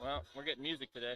Well, we're getting music today.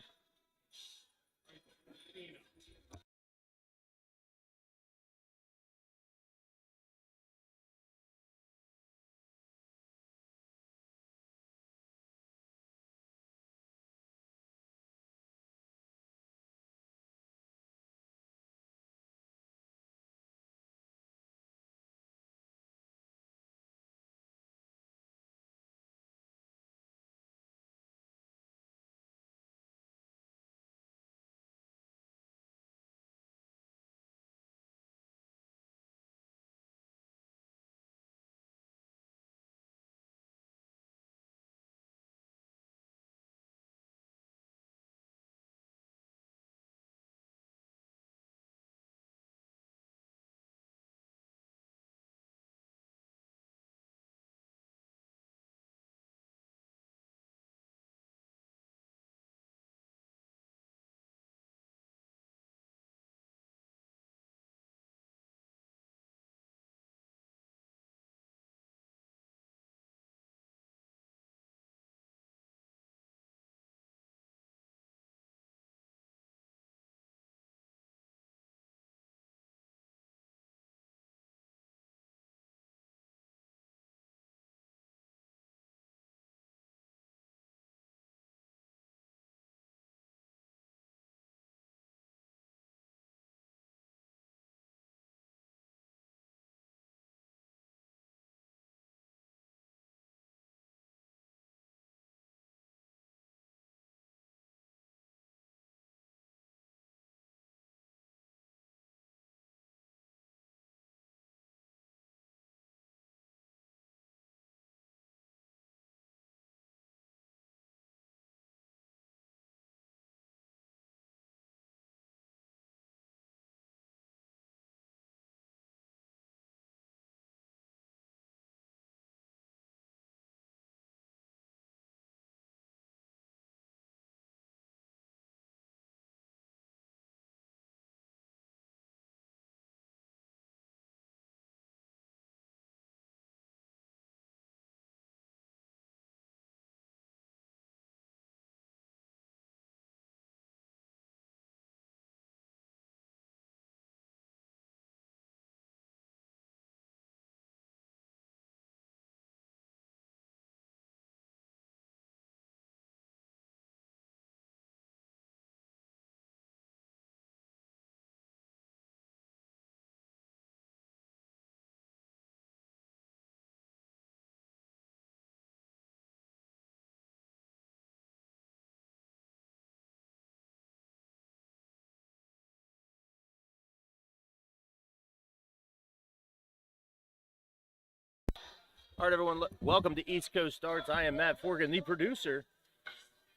All right, everyone, welcome to East Coast Starts. I am Matt Forgan, the producer.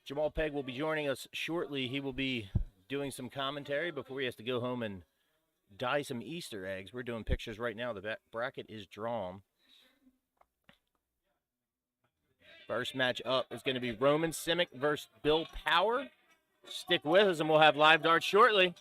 Jamal Pegg will be joining us shortly. He will be doing some commentary before he has to go home and dye some Easter eggs. We're doing pictures right now. The bracket is drawn. First match up is going to be Roman Simic versus Bill Power. Stick with us, and we'll have live darts shortly.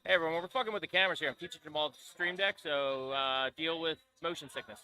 Hey everyone, we're fucking with the cameras here. I'm teaching Jamal Stream Deck, so deal with motion sickness.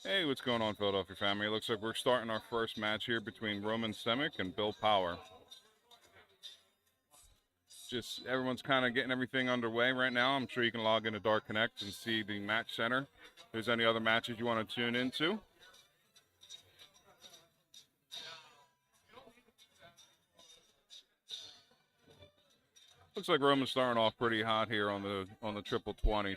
Hey, what's going on, Philadelphia family? It looks like we're starting our first match here between Roman Semic and Bill Power. Just everyone's kind of getting everything underway right now. I'm sure you can log into Dark Connect and see the match center. If there's any other matches you want to tune into. Looks like Roman's starting off pretty hot here on the triple 20s.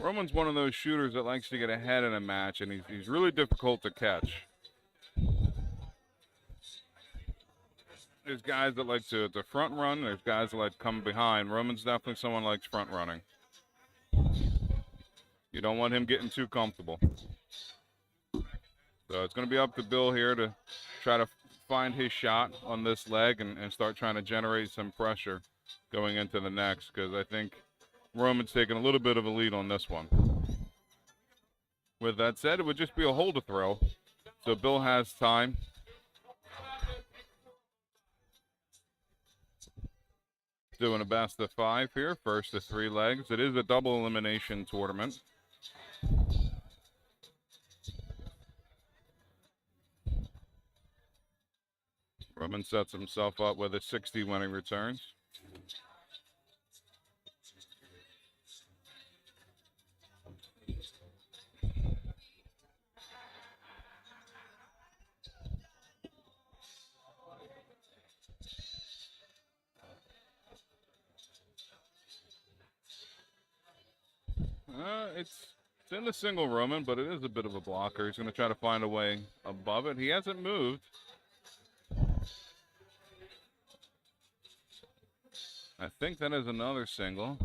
Roman's one of those shooters that likes to get ahead in a match, and he's really difficult to catch. There's guys that like to front run. There's guys that like to come behind. Roman's definitely someone who likes front running. You don't want him getting too comfortable. So it's going to be up to Bill here to try to find his shot on this leg and start trying to generate some pressure going into the next, because I think Roman's taking a little bit of a lead on this one. With that said, it would just be a hold to throw, so Bill has time. Doing a best of 5 here, first to 3 legs. It is a double elimination tournament. Roman sets himself up with a 60 winning returns. It's in the single Roman, but it is a bit of a blocker. He's going to try to find a way above it. He hasn't moved. I think that is another single.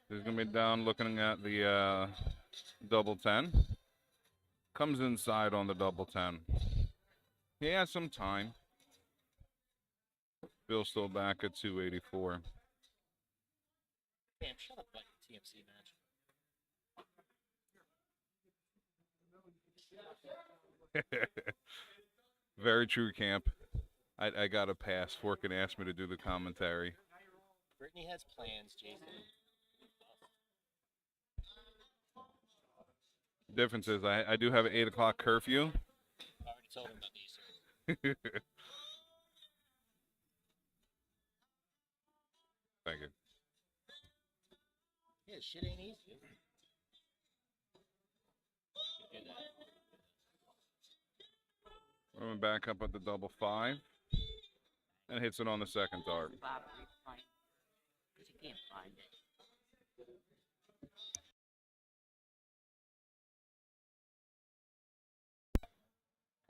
He's going to be down looking at the double 10. Comes inside on the double 10. He has some time. Bill's still back at 284. Damn, shut up about your TMC match. Very true, Camp. I got a pass. Forkin asked me to do the commentary. Brittany has plans, Jason. Difference is I do have an 8 o'clock curfew. I already told him about the Easter. Thank you. Yeah, shit ain't easy. Roman back up at the double 5. And hits it on the second dart. Bob, refine, 'cause you can't find it.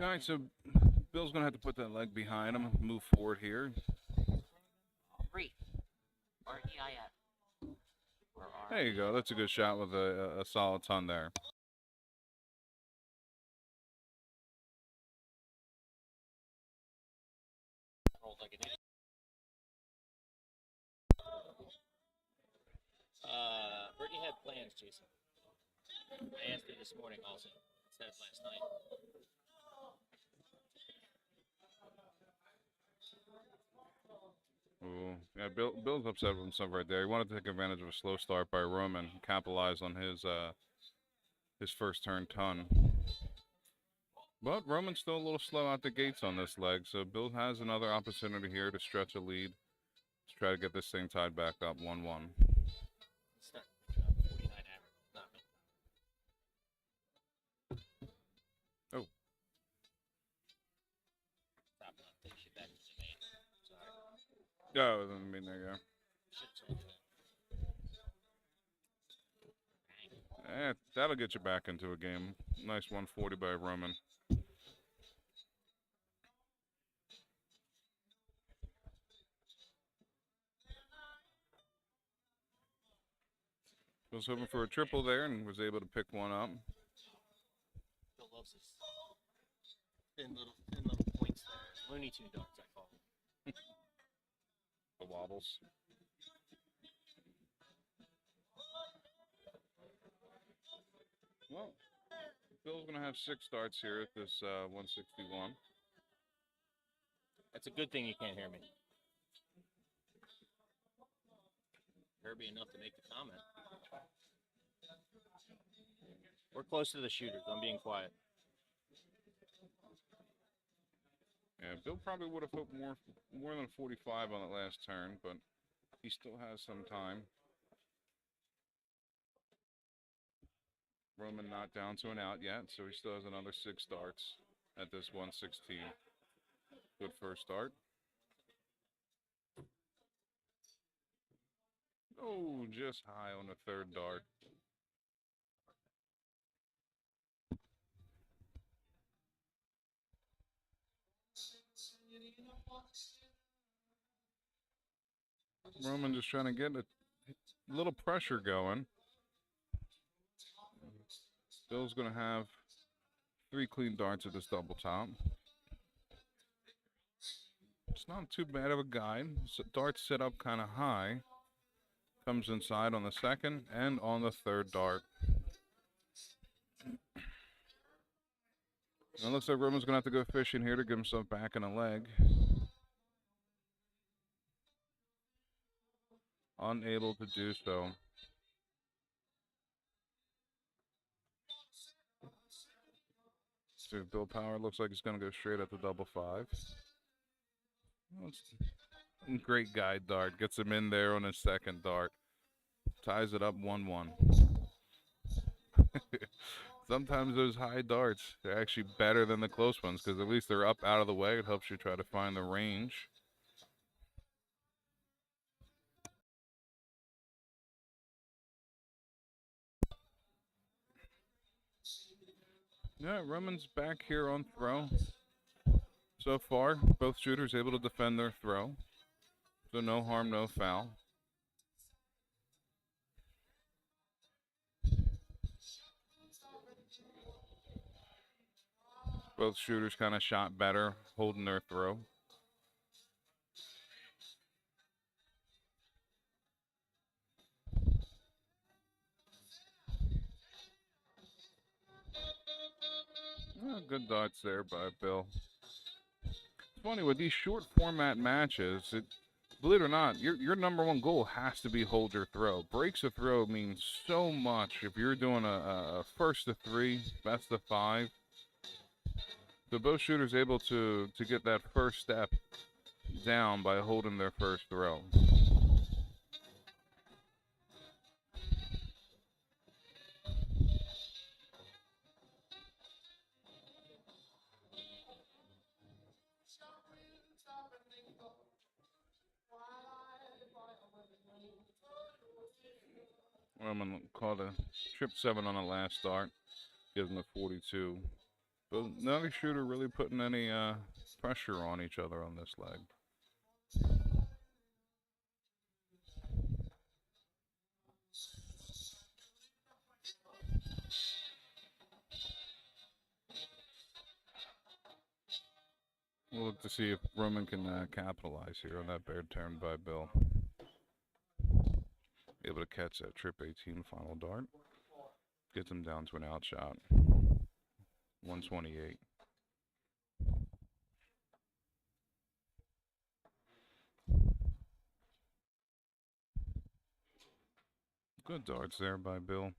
All right, so Bill's going to have to put that leg behind him, move forward here. Reef. R-E-I-F. Or R. There you go. That's a good shot with a solid ton there. Rolled like an idiot. Brittany had plans, Jason. I asked her this morning also, instead of last night. Ooh. Yeah, Bill's upset with himself right there. He wanted to take advantage of a slow start by Roman, capitalize on his first turn ton. But Roman's still a little slow out the gates on this leg, so Bill has another opportunity here to stretch a lead. Let's try to get this thing tied back up 1-1. Start 49 average. Not me. Oh. Top left takes you back to the main. Sorry. Oh, I mean, there you go. Should say that. That'll get you back into a game. Nice 140 by Roman. Was hoping for a triple there and was able to pick one up. Bill loves his thin little points there. Looney Tune darts, I call them. The wobbles. Well, Bill's going to have 6 starts here at this 161. That's a good thing you can't hear me. Herbie enough to make the comment. We're close to the shooters. I'm being quiet. Yeah, Bill probably would have hoped more than 45 on that last turn, but he still has some time. Roman not down to an out yet, so he still has another 6 starts at this 116. Good first start. Oh, just high on the third dart. Roman just trying to get a little pressure going. Bill's going to have 3 clean darts at this double top. It's not too bad of a guide. So darts set up kind of high. Comes inside on the second and on the third dart. And it looks like Roman's going to have to go fishing here to get himself back in a leg. Unable to do so. So Bill Power looks like he's going to go straight at the double 5. Well, great guide dart. Gets him in there on his second dart. Ties it up 1-1. Sometimes those high darts are actually better than the close ones because at least they're up out of the way. It helps you try to find the range. Yeah, Roman's back here on throw. So far, both shooters able to defend their throw. So no harm, no foul. Both shooters kind of shot better, holding their throw. Good darts there by Bill. It's funny, with these short format matches, believe it or not, your number one goal has to be hold your throw. Breaks of throw means so much if you're doing a first to 3, best of 5. So both shooters able to get that first step down by holding their first throw. Roman caught a trip 7 on the last start, gives him a 42. But neither shooter really putting any pressure on each other on this leg. We'll look to see if Roman can capitalize here on that bad turn by Bill. Able to catch that trip 18 final dart. Gets him down to an outshot. 128. Good darts there by Bill.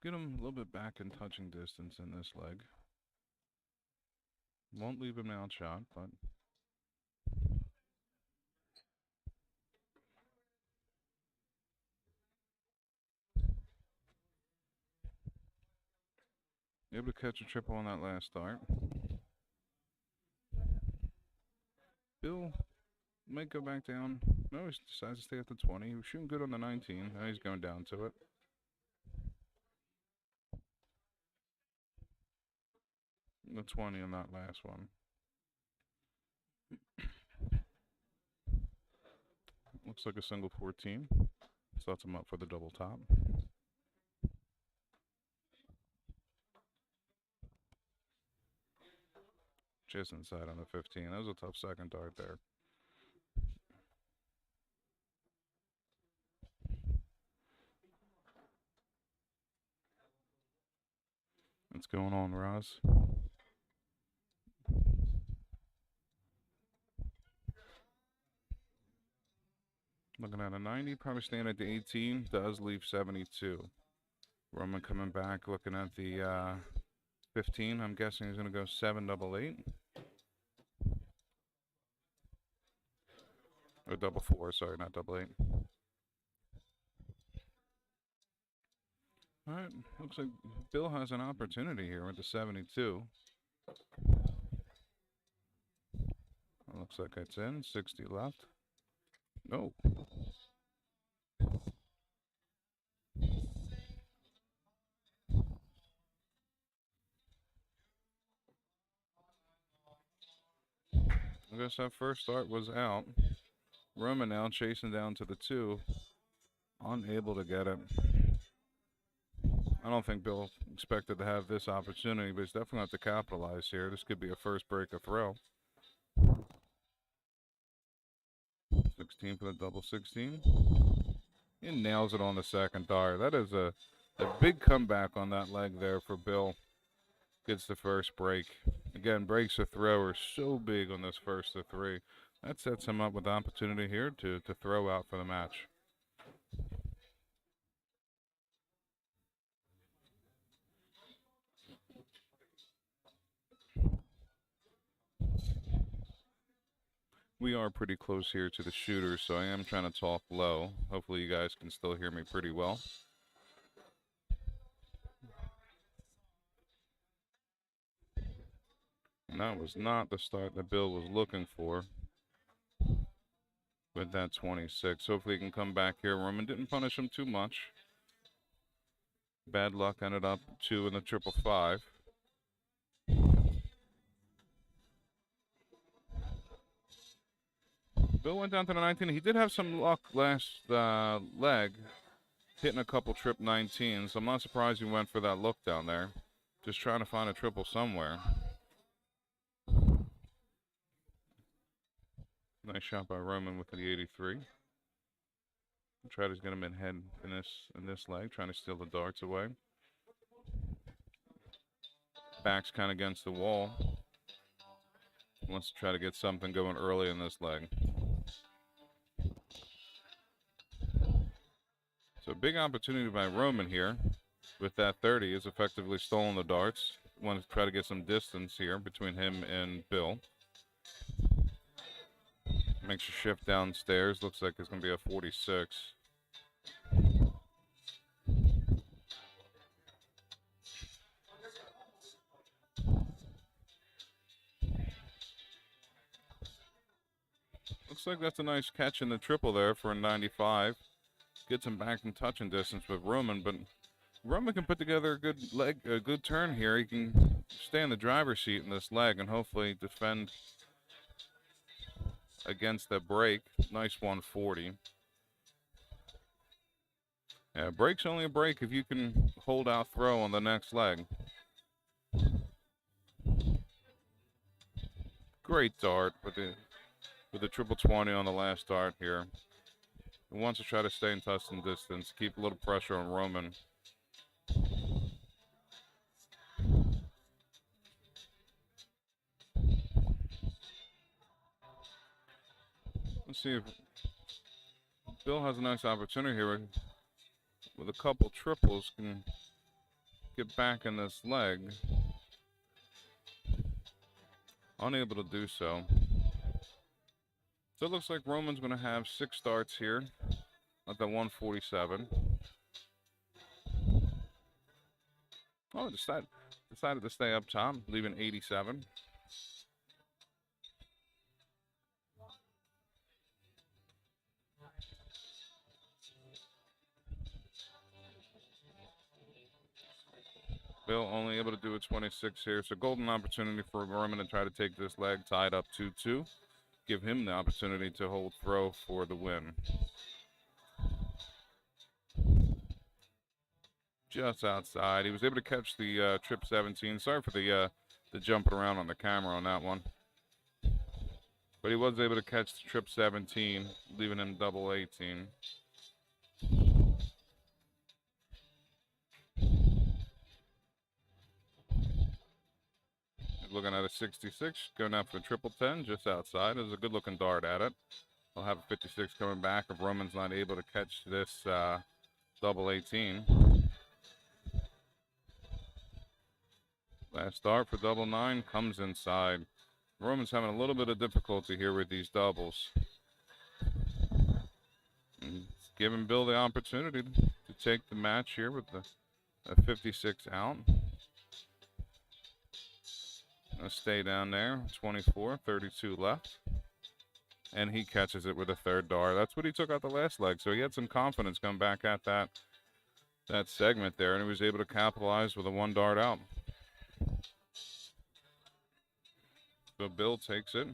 Get him a little bit back in touching distance in this leg. Won't leave him outshot, but able to catch a triple on that last start. Bill might go back down. No, he decides to stay at the 20. He was shooting good on the 19. Now he's going down to it. The 20 on that last one. Looks like a single 14. Sets him up for the double top. Just inside on the 15. That was a tough second dart there. What's going on, Roz? Looking at a 90, probably staying at the 18. Does leave 72. Roman coming back, looking at the 15. I'm guessing he's going to go 7-8-8. Or 4-4, sorry, not 8-8. Alright, looks like Bill has an opportunity here with the 72. Looks like it's in, 60 left. No. I guess that first start was out. Roman now chasing down to the 2. Unable to get it. I don't think Bill expected to have this opportunity, but he's definitely have to capitalize here. This could be a first break of throw. 16 for the double 16. He nails it on the second dart. That is a big comeback on that leg there for Bill. Gets the first break. Again, breaks of throw are so big on this first of 3. That sets him up with the opportunity here to throw out for the match. We are pretty close here to the shooter, so I am trying to talk low. Hopefully you guys can still hear me pretty well. And that was not the start that Bill was looking for with that 26. Hopefully he can come back here. Roman didn't punish him too much. Bad luck, ended up 2 in the 555. Bill went down to the 19. He did have some luck last leg, hitting a couple trip 19s. So I'm not surprised he went for that look down there. Just trying to find a triple somewhere. Nice shot by Roman with the 83. Tried to get him in head in this leg, trying to steal the darts away. Back's kind of against the wall. Wants to try to get something going early in this leg. So big opportunity by Roman here with that 30. Is effectively stolen the darts. Want to try to get some distance here between him and Bill. Makes a shift downstairs. Looks like it's going to be a 46. Looks like that's a nice catch in the triple there for a 95. Gets him back in touching distance with Roman, but Roman can put together a good turn here. He can stay in the driver's seat in this leg and hopefully defend against the break. Nice 140. Yeah, break's only a break if you can hold out throw on the next leg. Great dart with the triple 20 on the last dart here. He wants to try to stay in touching distance, keep a little pressure on Roman. Let's see if Bill has a nice opportunity here with a couple triples. Can get back in this leg. Unable to do so. So it looks like Roman's going to have 6 starts here at the 147. Oh, decided to stay up top, leaving 87. Bill only able to do a 26 here, so golden opportunity for Roman to try to take this leg tied up 2-2. Give him the opportunity to hold throw for the win. Just outside. He was able to catch the trip 17. Sorry for the jumping around on the camera on that one. But he was able to catch the trip 17, leaving him double 18. Looking at a 66, going out for the triple 10, just outside. There's a good looking dart at it. We'll have a 56 coming back if Roman's not able to catch this double 18. Last dart for double 9 comes inside. Roman's having a little bit of difficulty here with these doubles. And it's giving Bill the opportunity to take the match here with a 56 out. Gonna stay down there, 24, 32 left. And he catches it with a third dart. That's what he took out the last leg. So he had some confidence come back at that segment there, and he was able to capitalize with a 1 dart out. So Bill takes it.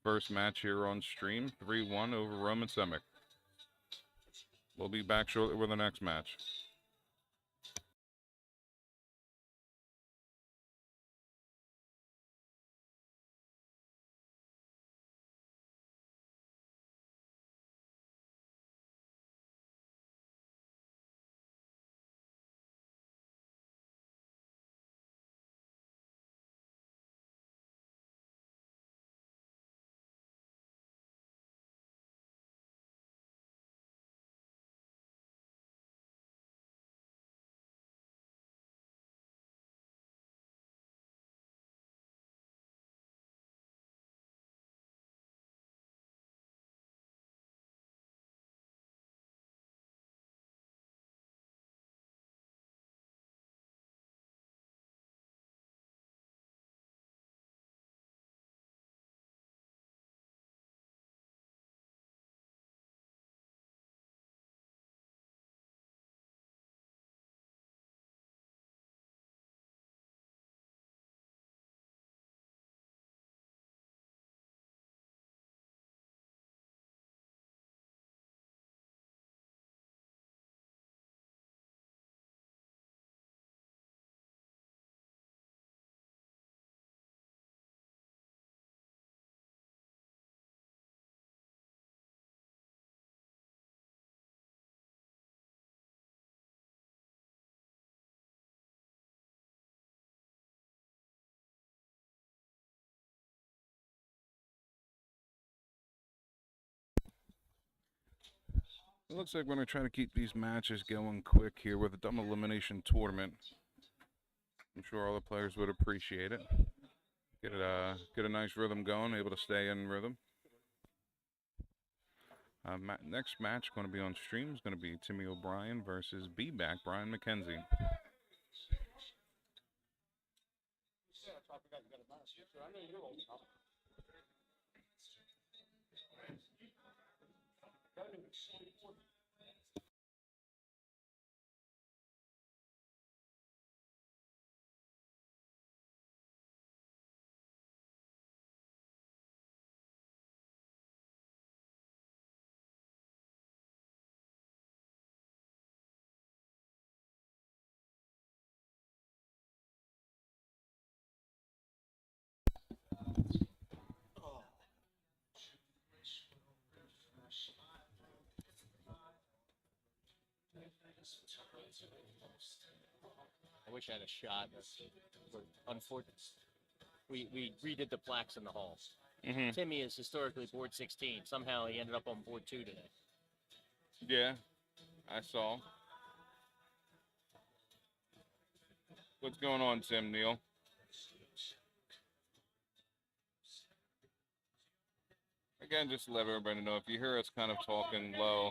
First match here on stream, 3-1 over Roman Semic. We'll be back shortly with the next match. It looks like we're going to try to keep these matches going quick here with a double elimination tournament. I'm sure all the players would appreciate it. Get a nice rhythm going, able to stay in rhythm. Next match going to be on stream is going to be Timmy O'Brien versus B-Back Brian McKenzie. I wish I had a shot. Unfortunately, we redid the plaques in the halls. Timmy is historically board 16. Somehow he ended up on board 2 today. Yeah, I saw. What's going on, Tim Neal? Again, just to let everybody know, if you hear us kind of talking low,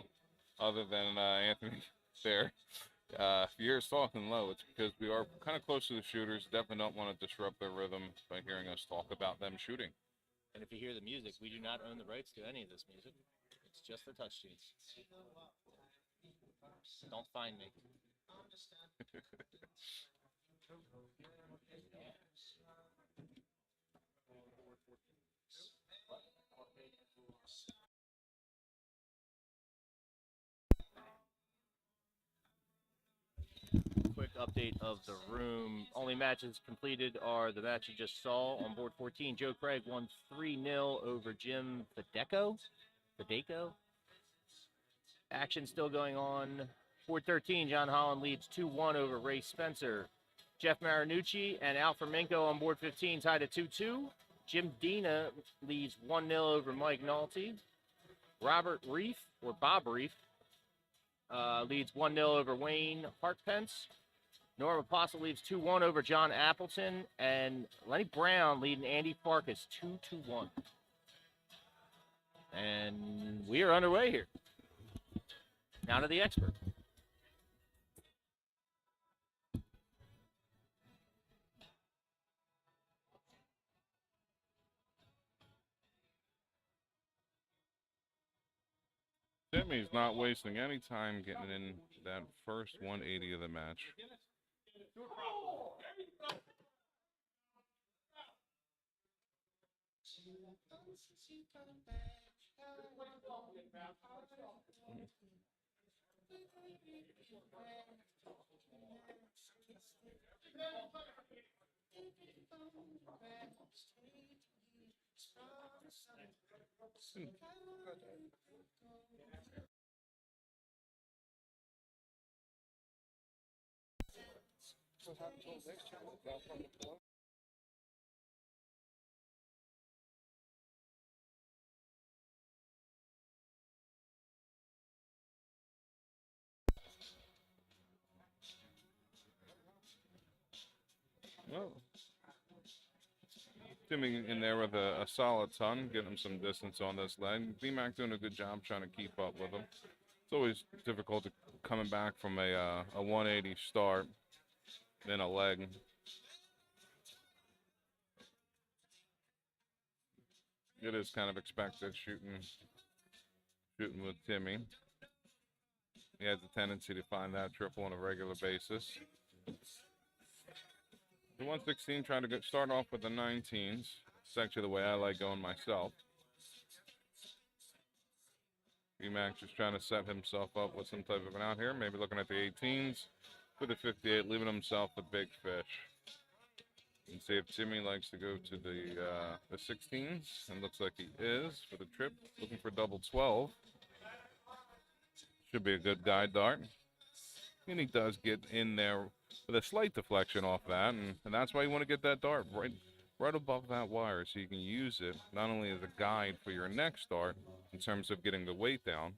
other than Anthony there, if you hear us talking low, it's because we are kind of close to the shooters. Definitely don't want to disrupt their rhythm by hearing us talk about them shooting. And if you hear the music, we do not own the rights to any of this music. It's just the touch tunes. Don't find me. Quick update of the room. Only matches completed are the match you just saw on board 14. Joe Craig won 3-0 over Jim Fedeko. Action still going on. Board 13, John Holland leads 2-1 over Ray Spencer. Jeff Marinucci and Alfred Minko on board 15 tied at 2-2. Jim Dina leads 1-0 over Mike Nolte. Bob Reef, leads 1-0 over Wayne Hartpence. Norm Apostle leads 2-1 over John Appleton. And Lenny Brown leading Andy Farkas 2-1. And we are underway here. Now to the expert. Timmy's not wasting any time getting in that first 180 of the match. Well, Timmy in there with a solid ton, getting him some distance on this leg. B-Mac doing a good job trying to keep up with him. It's always difficult coming back from a 180 start in a leg. It is kind of expected shooting with Timmy. He has a tendency to find that triple on a regular basis. The 116 trying to start off with the 19s. It's actually the way I like going myself. B-Mac just trying to set himself up with some type of an out here. Maybe looking at the 18s with the 58, leaving himself a big fish. And see if Timmy likes to go to the 16s. And looks like he is for the trip. Looking for double 12. Should be a good guide dart. And he does get in there with a slight deflection off that. And that's why you want to get that dart right above that wire so you can use it not only as a guide for your next dart in terms of getting the weight down,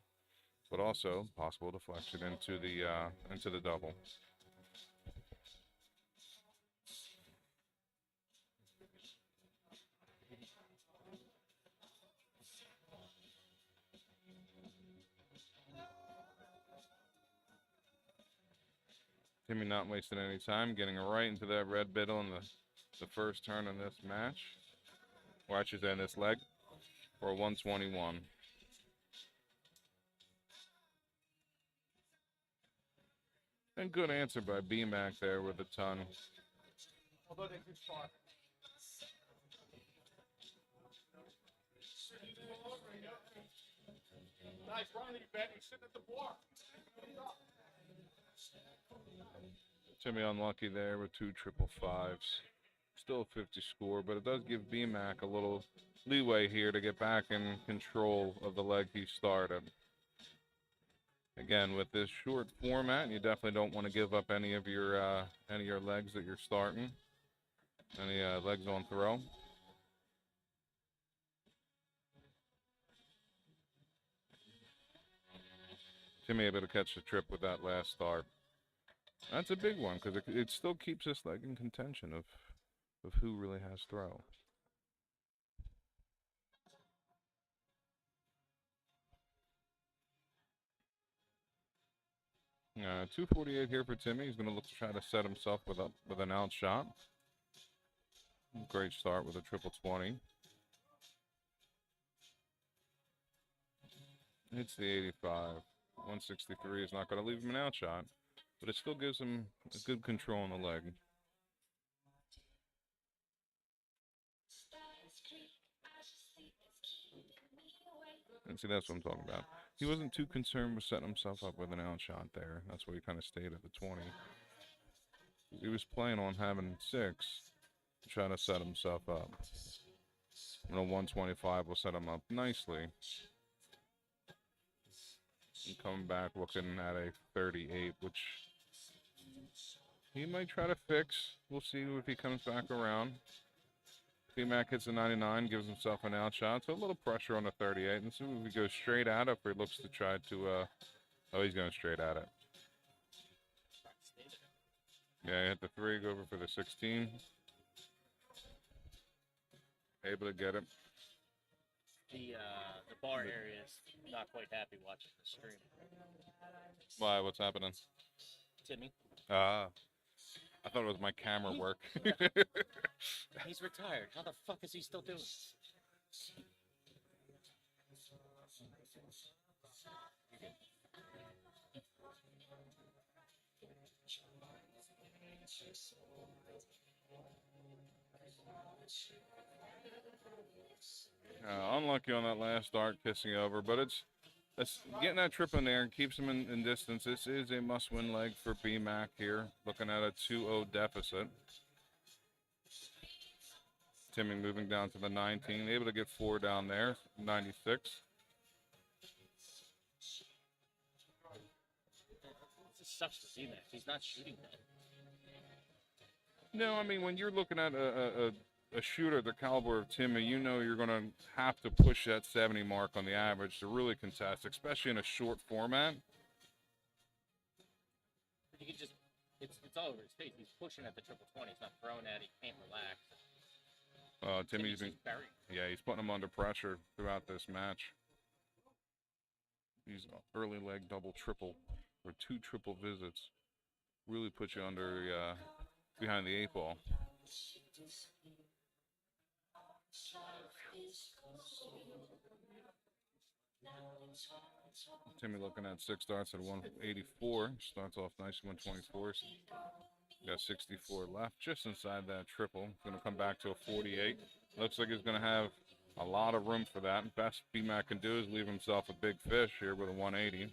but also possible deflection into the double. Timmy not wasting any time, getting right into that red biddle in the first turn in this match. Or I should say in this leg for 121. And good answer by B-Mac there with a ton. Although they could start. Nice running, Ben. He's sitting at the bar. Timmy unlucky there with 2 555s. Still a 50 score, but it does give B-Mac a little leeway here to get back in control of the leg he started. Again, with this short format, you definitely don't want to give up any of your legs that you're starting. Any legs on throw. Timmy able to catch the trip with that last start. That's a big one because it still keeps this leg in contention of who really has throw. 248 here for Timmy. He's going to look to try to set himself with an out shot. Great start with a triple 20. Hits the 85. 163 is not going to leave him an out shot, but it still gives him a good control on the leg. And see, that's what I'm talking about. He wasn't too concerned with setting himself up with an out shot there. That's why he kind of stayed at the 20. He was playing on having 6 to try to set himself up. And a 125 will set him up nicely. And coming back looking at a 38, which he might try to fix. We'll see if he comes back around. BMAC hits a 99, gives himself an out shot, so a little pressure on the 38. And see if he goes straight at it, or he looks to try to, oh, he's going straight at it. Yeah, he hit the 3, go over for the 16. Able to get it. The bar area is not quite happy watching the stream. Why? What's happening? Timmy, I thought it was my camera work. he's retired. How the fuck is he still doing this? Unlucky on that last dart, pissing over, but it's getting that trip in there and keeps him in distance. This is a must-win leg for BMAC here, looking at a 2-0 deficit. Timmy moving down to the 19, able to get 4 down there, 96. It just sucks to see that. He's not shooting that. No, I mean, when you're looking at a shooter the caliber of Timmy, you know you're going to have to push that 70 mark on the average to really contest, especially in a short format. You can just, it's all over his face. He's pushing at the triple 20. He's not throwing at it. He can't relax. Timmy's been, just buried. yeah, he's putting him under pressure throughout this match. These early leg double triple or 2 triple visits really put you under behind the 8 ball. Timmy looking at 6 darts at 184. Starts off nice, 124. Got 64 left, just inside that triple. Going to come back to a 48. Looks like he's going to have a lot of room for that. Best BMAC can do is leave himself a big fish here with a 180.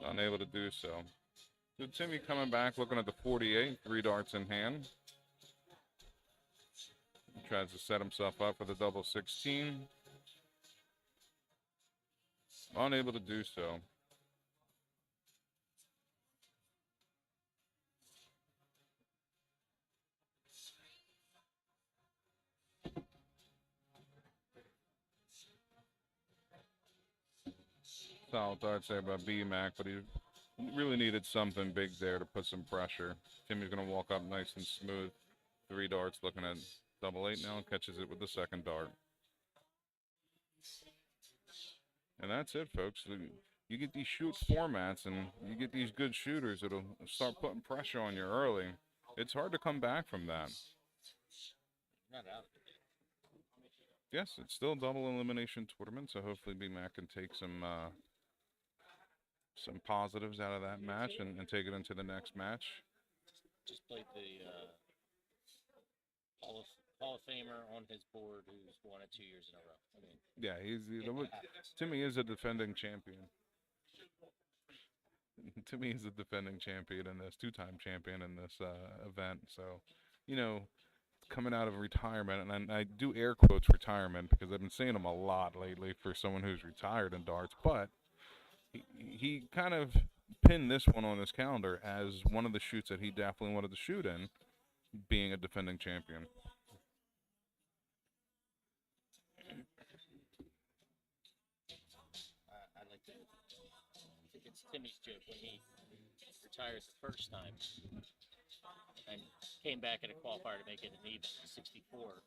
Unable to do so. So Timmy coming back, looking at the 48, 3 darts in hand. He tries to set himself up for the double 16. Unable to do so. Solid darts there by BMAC, but he really needed something big there to put some pressure. Timmy's going to walk up nice and smooth. 3 darts, looking at double 8 now, catches it with the second dart. And that's it, folks. You get these shoot formats and you get these good shooters that'll start putting pressure on you early. It's hard to come back from that. Not out. Yes, it's still a double elimination tournament, so hopefully BMAC can take some positives out of that match and take it into the next match. Just played the Hall of Famer on his board who's won it 2 years in a row. I mean, Yeah, Timmy is a defending champion. Timmy is a defending champion in this, 2-time champion in this event. So, you know, coming out of retirement, and I do air quotes retirement because I've been seeing him a lot lately for someone who's retired in darts, but he kind of pinned this one on his calendar as one of the shoots that he definitely wanted to shoot in, being a defending champion. I like to it's Timmy's joke when he retired the first time and came back in a qualifier to make it an even 64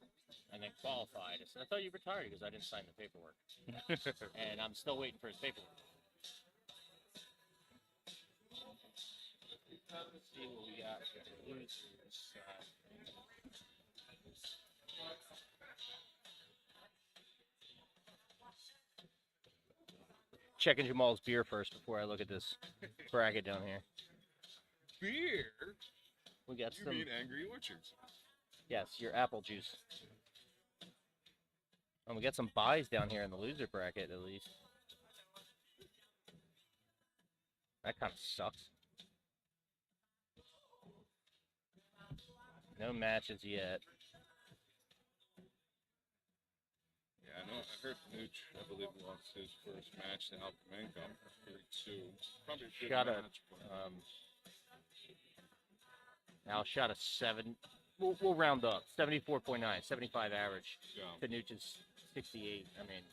and then qualified. I said, I thought you retired because I didn't sign the paperwork. And I'm still waiting for his paperwork. Let's see what we got here. Checking Jamal's beer first before I look at this bracket down here. Beer? We got You some. mean Angry Orchards? Yes, your apple juice. And we got some buys down here in the loser bracket, at least. That kind of sucks. No matches yet. Yeah, I know. I heard Nooch, I believe, lost his first match to Alpamenko. 32. Probably a good Shot a, match. But Al shot a 7. We'll round up. 74.9, 75 average. yeah. To Nooch's 68. I mean,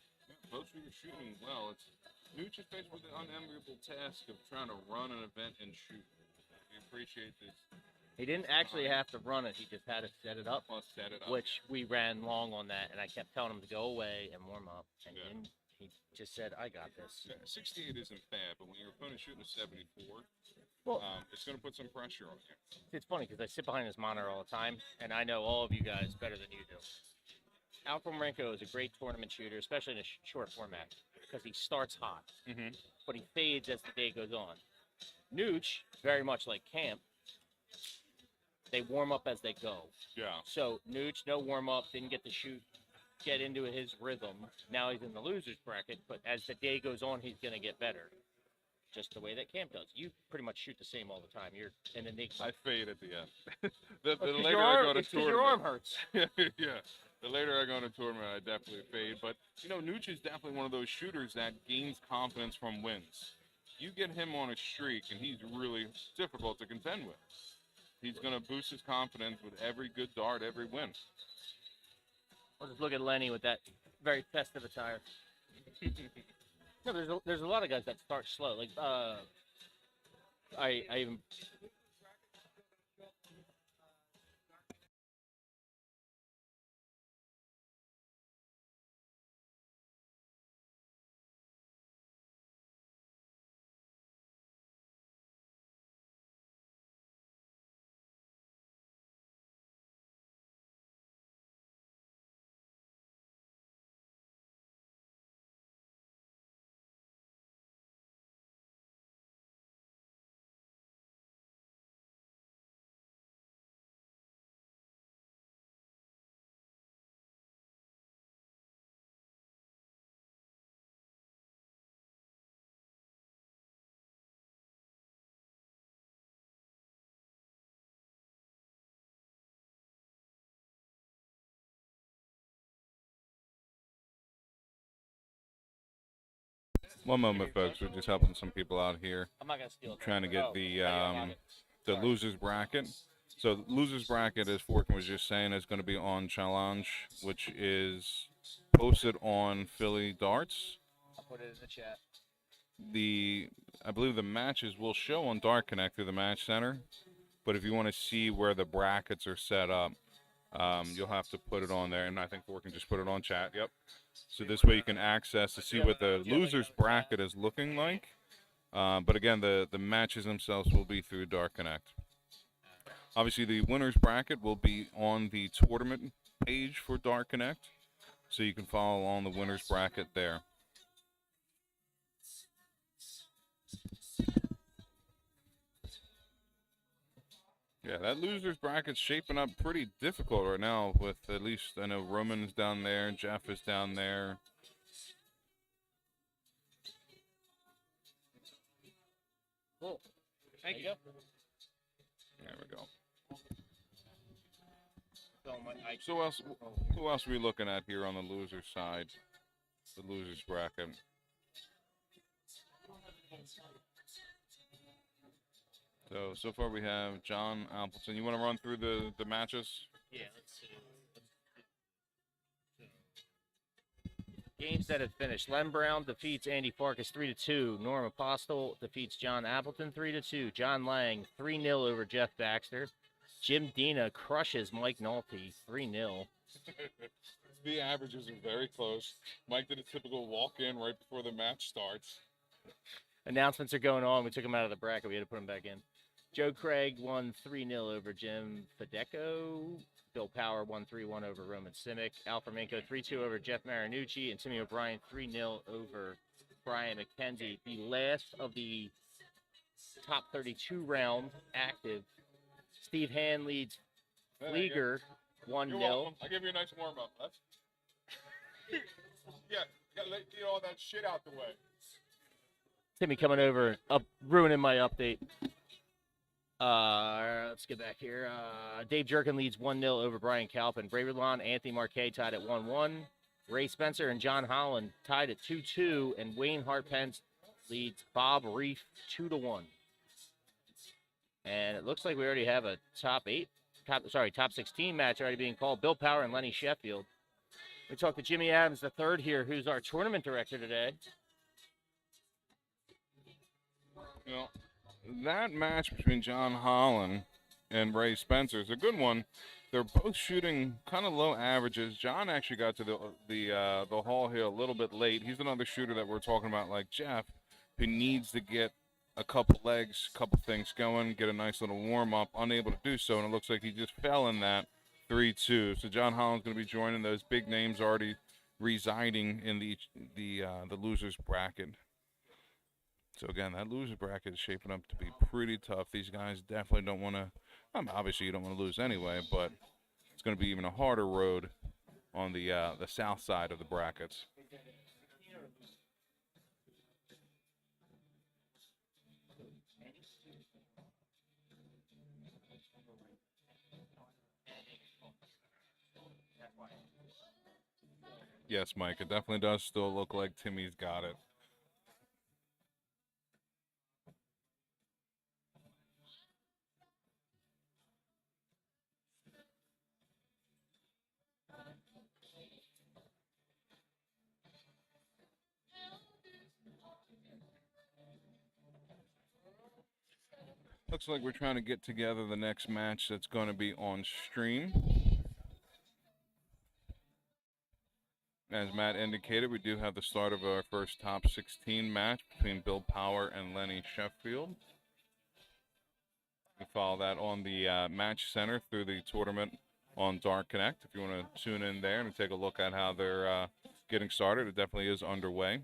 Both of you are shooting well. It's Nooch is faced with the unenviable task of trying to run an event and shoot. We appreciate this. he didn't actually have to run it. He just had to set it up, Plus, set it up. which we ran long on that, and I kept telling him to go away and warm up. And Yeah. then he just said, I got this. Yeah, 68 isn't bad, but when your opponent's shooting a 74, Well, it's going to put some pressure on you. it's funny because I sit behind this monitor all the time, and I know all of you guys better than you do. Alpha Marenko is a great tournament shooter, especially in a short format, because he starts hot, Mm-hmm. but he fades as the day goes on. Nooch, very much like Camp, they warm up as they go. Yeah. So Nooch, no warm up, didn't get to shoot, get into his rhythm. Now he's in the losers bracket, but as the day goes on, he's going to get better. Just the way that Camp does. You pretty much shoot the same all the time. You're an enigma. I fade at the end. the It's 'cause later your I arm, go to it's 'cause tournament. your arm hurts. Yeah. The later I go to tournament, I definitely fade. But, you know, Nooch is definitely one of those shooters that gains confidence from wins. You get him on a streak, and he's really difficult to contend with. He's going to boost his confidence with every good dart, every win. I'll just look at Lenny with that very festive attire. No, there's a lot of guys that start slow. Like I even One moment, folks. We're just helping some people out here. I'm not gonna steal it. Trying to get Oh, the I got it. the Sorry. losers bracket. So the losers bracket, as Forkin was just saying, is going to be on Challenge, which is posted on Philly Darts. I'll put it in the chat. I believe the matches will show on Dart Connect through the Match Center, but if you want to see where the brackets are set up, you'll have to put it on there. And I think Forkin just put it on chat. Yep. So this way you can access to see what the losers bracket is looking like. But again, the matches themselves will be through Dart Connect. Obviously, the winners bracket will be on the tournament page for Dart Connect, so you can follow along the winners bracket there. Yeah, that losers bracket's shaping up pretty difficult right now. With at least I know Roman's down there, Jeff is down there. Cool. Thank There you. go. There we go. So So who else are we looking at here on the losers side? The losers bracket. So far we have John Appleton. You want to run through the matches? yeah, let's see. Games that have finished. Len Brown defeats Andy Farkas 3-2. Norm Apostle defeats John Appleton 3-2. John Lang 3-0 over Jeff Baxter. Jim Dina crushes Mike Nolte 3-0. The averages are very close. Mike did a typical walk-in right before the match starts. Announcements are going on. We took him out of the bracket. We had to put him back in. Joe Craig won 3-0 over Jim Federico. Bill Power won 3-1 over Roman Simic. Alfred Minko 3-2 over Jeff Marinucci. And Timmy O'Brien 3-0 over Brian McKenzie. The last of the top 32 round active. Steve Hand leads Flieger 1-0. You're welcome. I give you a nice warm-up. That's... yeah, you gotta let all that shit out the way. Timmy coming over, ruining my update. Let's get back here. Dave Jerkin leads 1-0 over Brian Calpin. Braverlawn, Anthony Marquet tied at 1-1. Ray Spencer and John Holland tied at 2-2. And Wayne Hartpence leads Bob Reef 2-1. And it looks like we already have a top 16 match already being called. Bill Power and Lenny Sheffield. We talked to Jimmy Adams III here, who's our tournament director today. You know, that match between John Holland and Ray Spencer is a good one. They're both shooting kind of low averages. John actually got to the hall here a little bit late. He's another shooter that we're talking about, like Jeff, who needs to get a couple legs, couple things going, get a nice little warm up. Unable to do so, and it looks like he just fell in that 3-2. So John Holland's going to be joining those big names already residing in the losers bracket. So again, that loser bracket is shaping up to be pretty tough. These guys definitely don't want to. Obviously, you don't want to lose anyway, but it's going to be even a harder road on the south side of the brackets. Yes, Mike, it definitely does still look like Timmy's got it. Looks like we're trying to get together the next match that's going to be on stream. As Matt indicated, we do have the start of our first top 16 match between Bill Power and Lenny Sheffield. You follow that on the Match Center through the tournament on Dark Connect. If you want to tune in there and take a look at how they're getting started, it definitely is underway.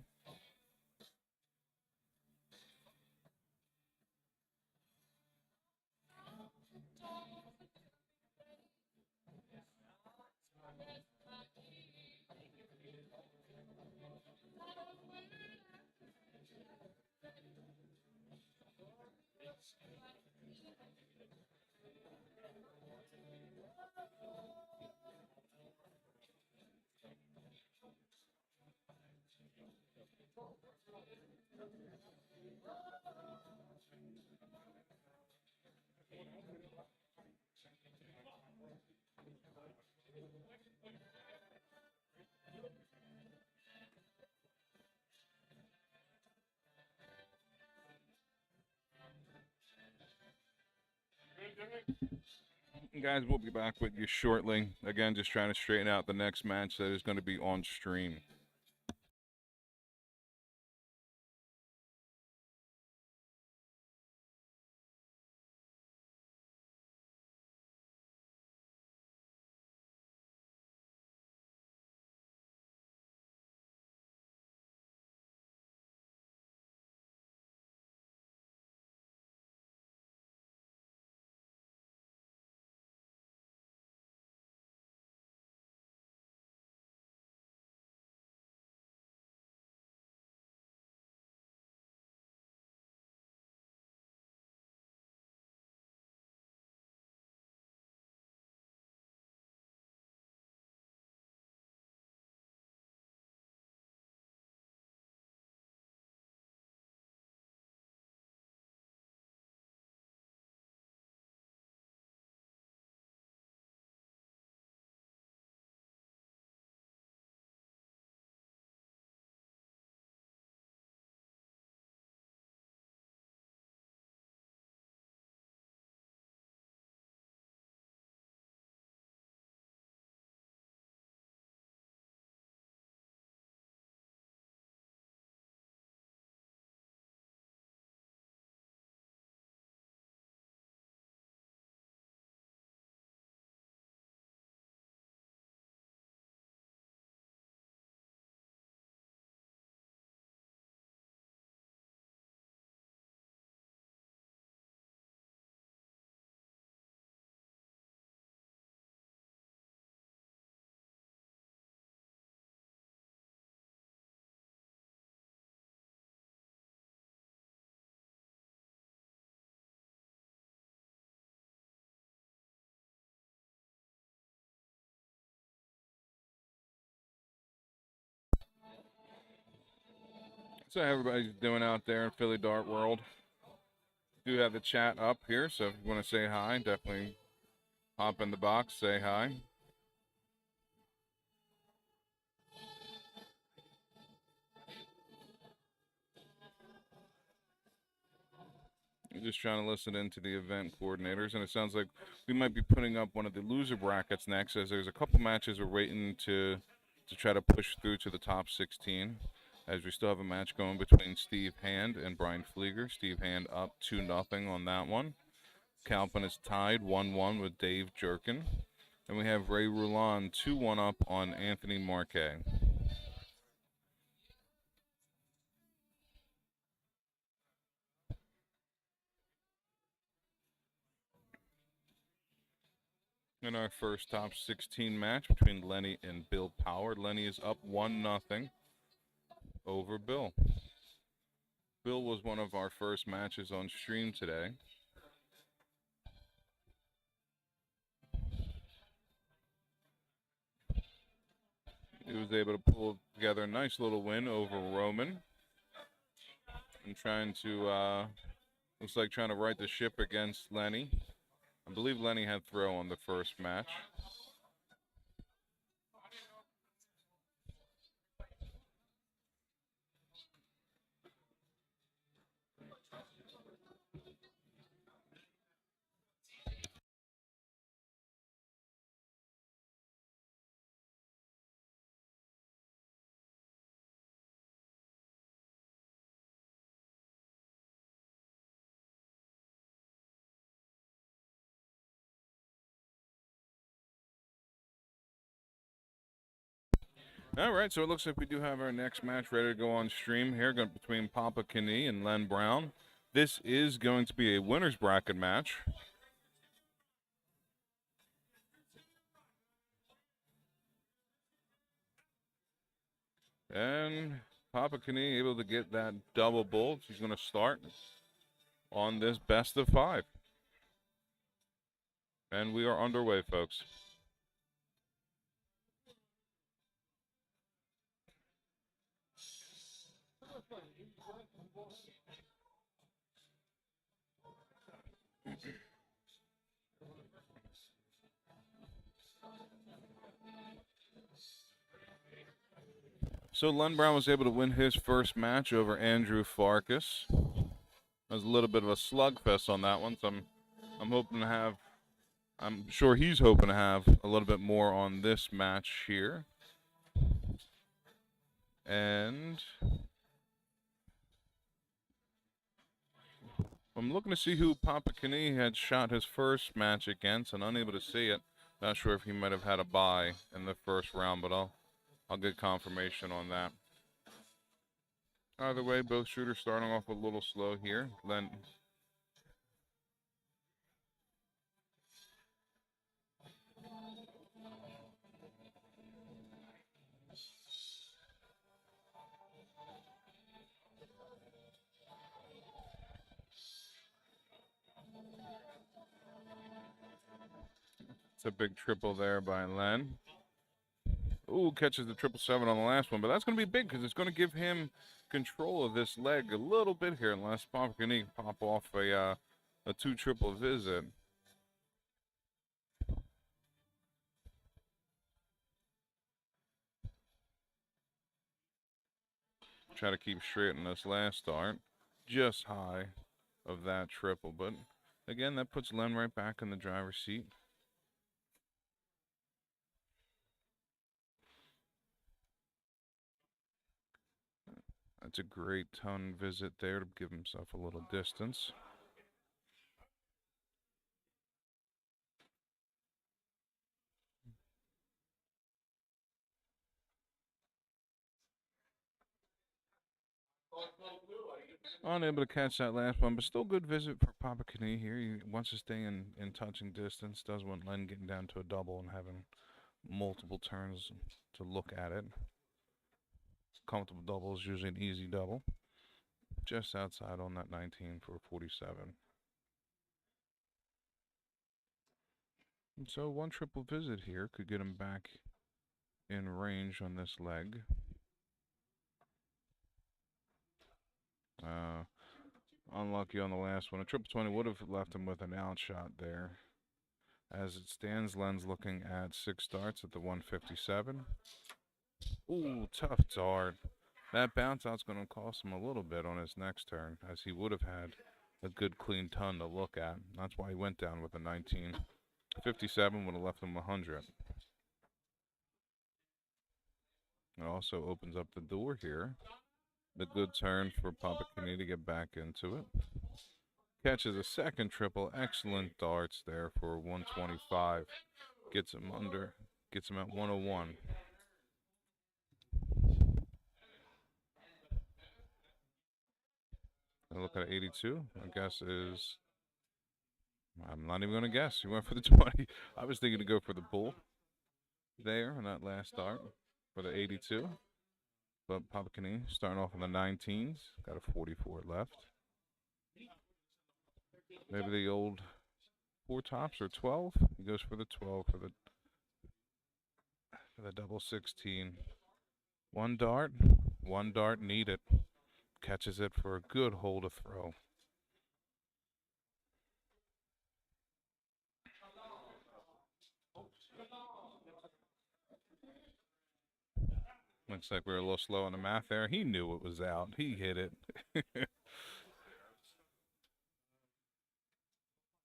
Guys, we'll be back with you shortly. Again, just trying to straighten out the next match that is going to be on stream. So how everybody's doing out there in Philly Dart World. Do have the chat up here, so if you want to say hi, definitely hop in the box, say hi. I'm just trying to listen into the event coordinators, and it sounds like we might be putting up one of the loser brackets next, as there's a couple matches we're waiting to try to push through to the top 16, as we still have a match going between Steve Hand and Brian Flieger. Steve Hand up 2-0 on that one. Calpin is tied 1-1 with Dave Jerkin. And we have Ray Roulon 2-1 up on Anthony Marquet. In our first top 16 match between Lenny and Bill Power, Lenny is up 1-0 over Bill. Bill was one of our first matches on stream today. He was able to pull together a nice little win over Roman. And trying to, looks like trying to right the ship against Lenny. I believe Lenny had throw on the first match. All right, so it looks like we do have our next match ready to go on stream here between Papa Knie and Len Brown. This is going to be a winner's bracket match. And Papa Knie able to get that double bolt. He's going to start on this best of 5. And we are underway, folks. So Len Brown was able to win his first match over Andrew Farkas. It was a little bit of a slugfest on that one, so I'm hoping to have, I'm sure he's hoping to have a little bit more on this match here. And I'm looking to see who Papa Knie had shot his first match against, and unable to see it. Not sure if he might have had a bye in the first round, but I'll get confirmation on that. Either way, both shooters starting off a little slow here. Len. It's a big triple there by Len. Ooh, catches the 777 on the last one, but that's going to be big because it's going to give him control of this leg a little bit here unless Papa Knie pop off a 2-triple visit. Try to keep straight in this last start. Just high of that triple, but again, that puts Len right back in the driver's seat. That's a great ton visit there to give himself a little distance. Unable to catch that last one, but still good visit for Papa Knie here. He wants to stay in touching distance. Doesn't want Len getting down to a double and having multiple turns to look at it. Comfortable double is usually an easy double. Just outside on that 19 for 47. And so 1 triple visit here could get him back in range on this leg. Unlucky on the last one. A triple 20 would have left him with an outshot there. As it stands, Len's looking at 6 starts at the 157. Ooh, tough dart. That bounce out's going to cost him a little bit on his next turn, as he would have had a good clean ton to look at. That's why he went down with a 19. 57 would have left him 100. It also opens up the door here. The good turn for Papakini to get back into it. Catches a second triple. Excellent darts there for 125. Gets him at 101. And look at 82. I guess is. I'm not even going to guess. He went for the 20. I was thinking to go for the bull there on that last dart for the 82. But Papakini starting off in the 19s. Got a 44 left. Maybe the old 4 tops or 12. He goes for the 12 for the double 16. One dart needed. Catches it for a good hole to throw. Looks like we were a little slow on the math there. He knew it was out. He hit it.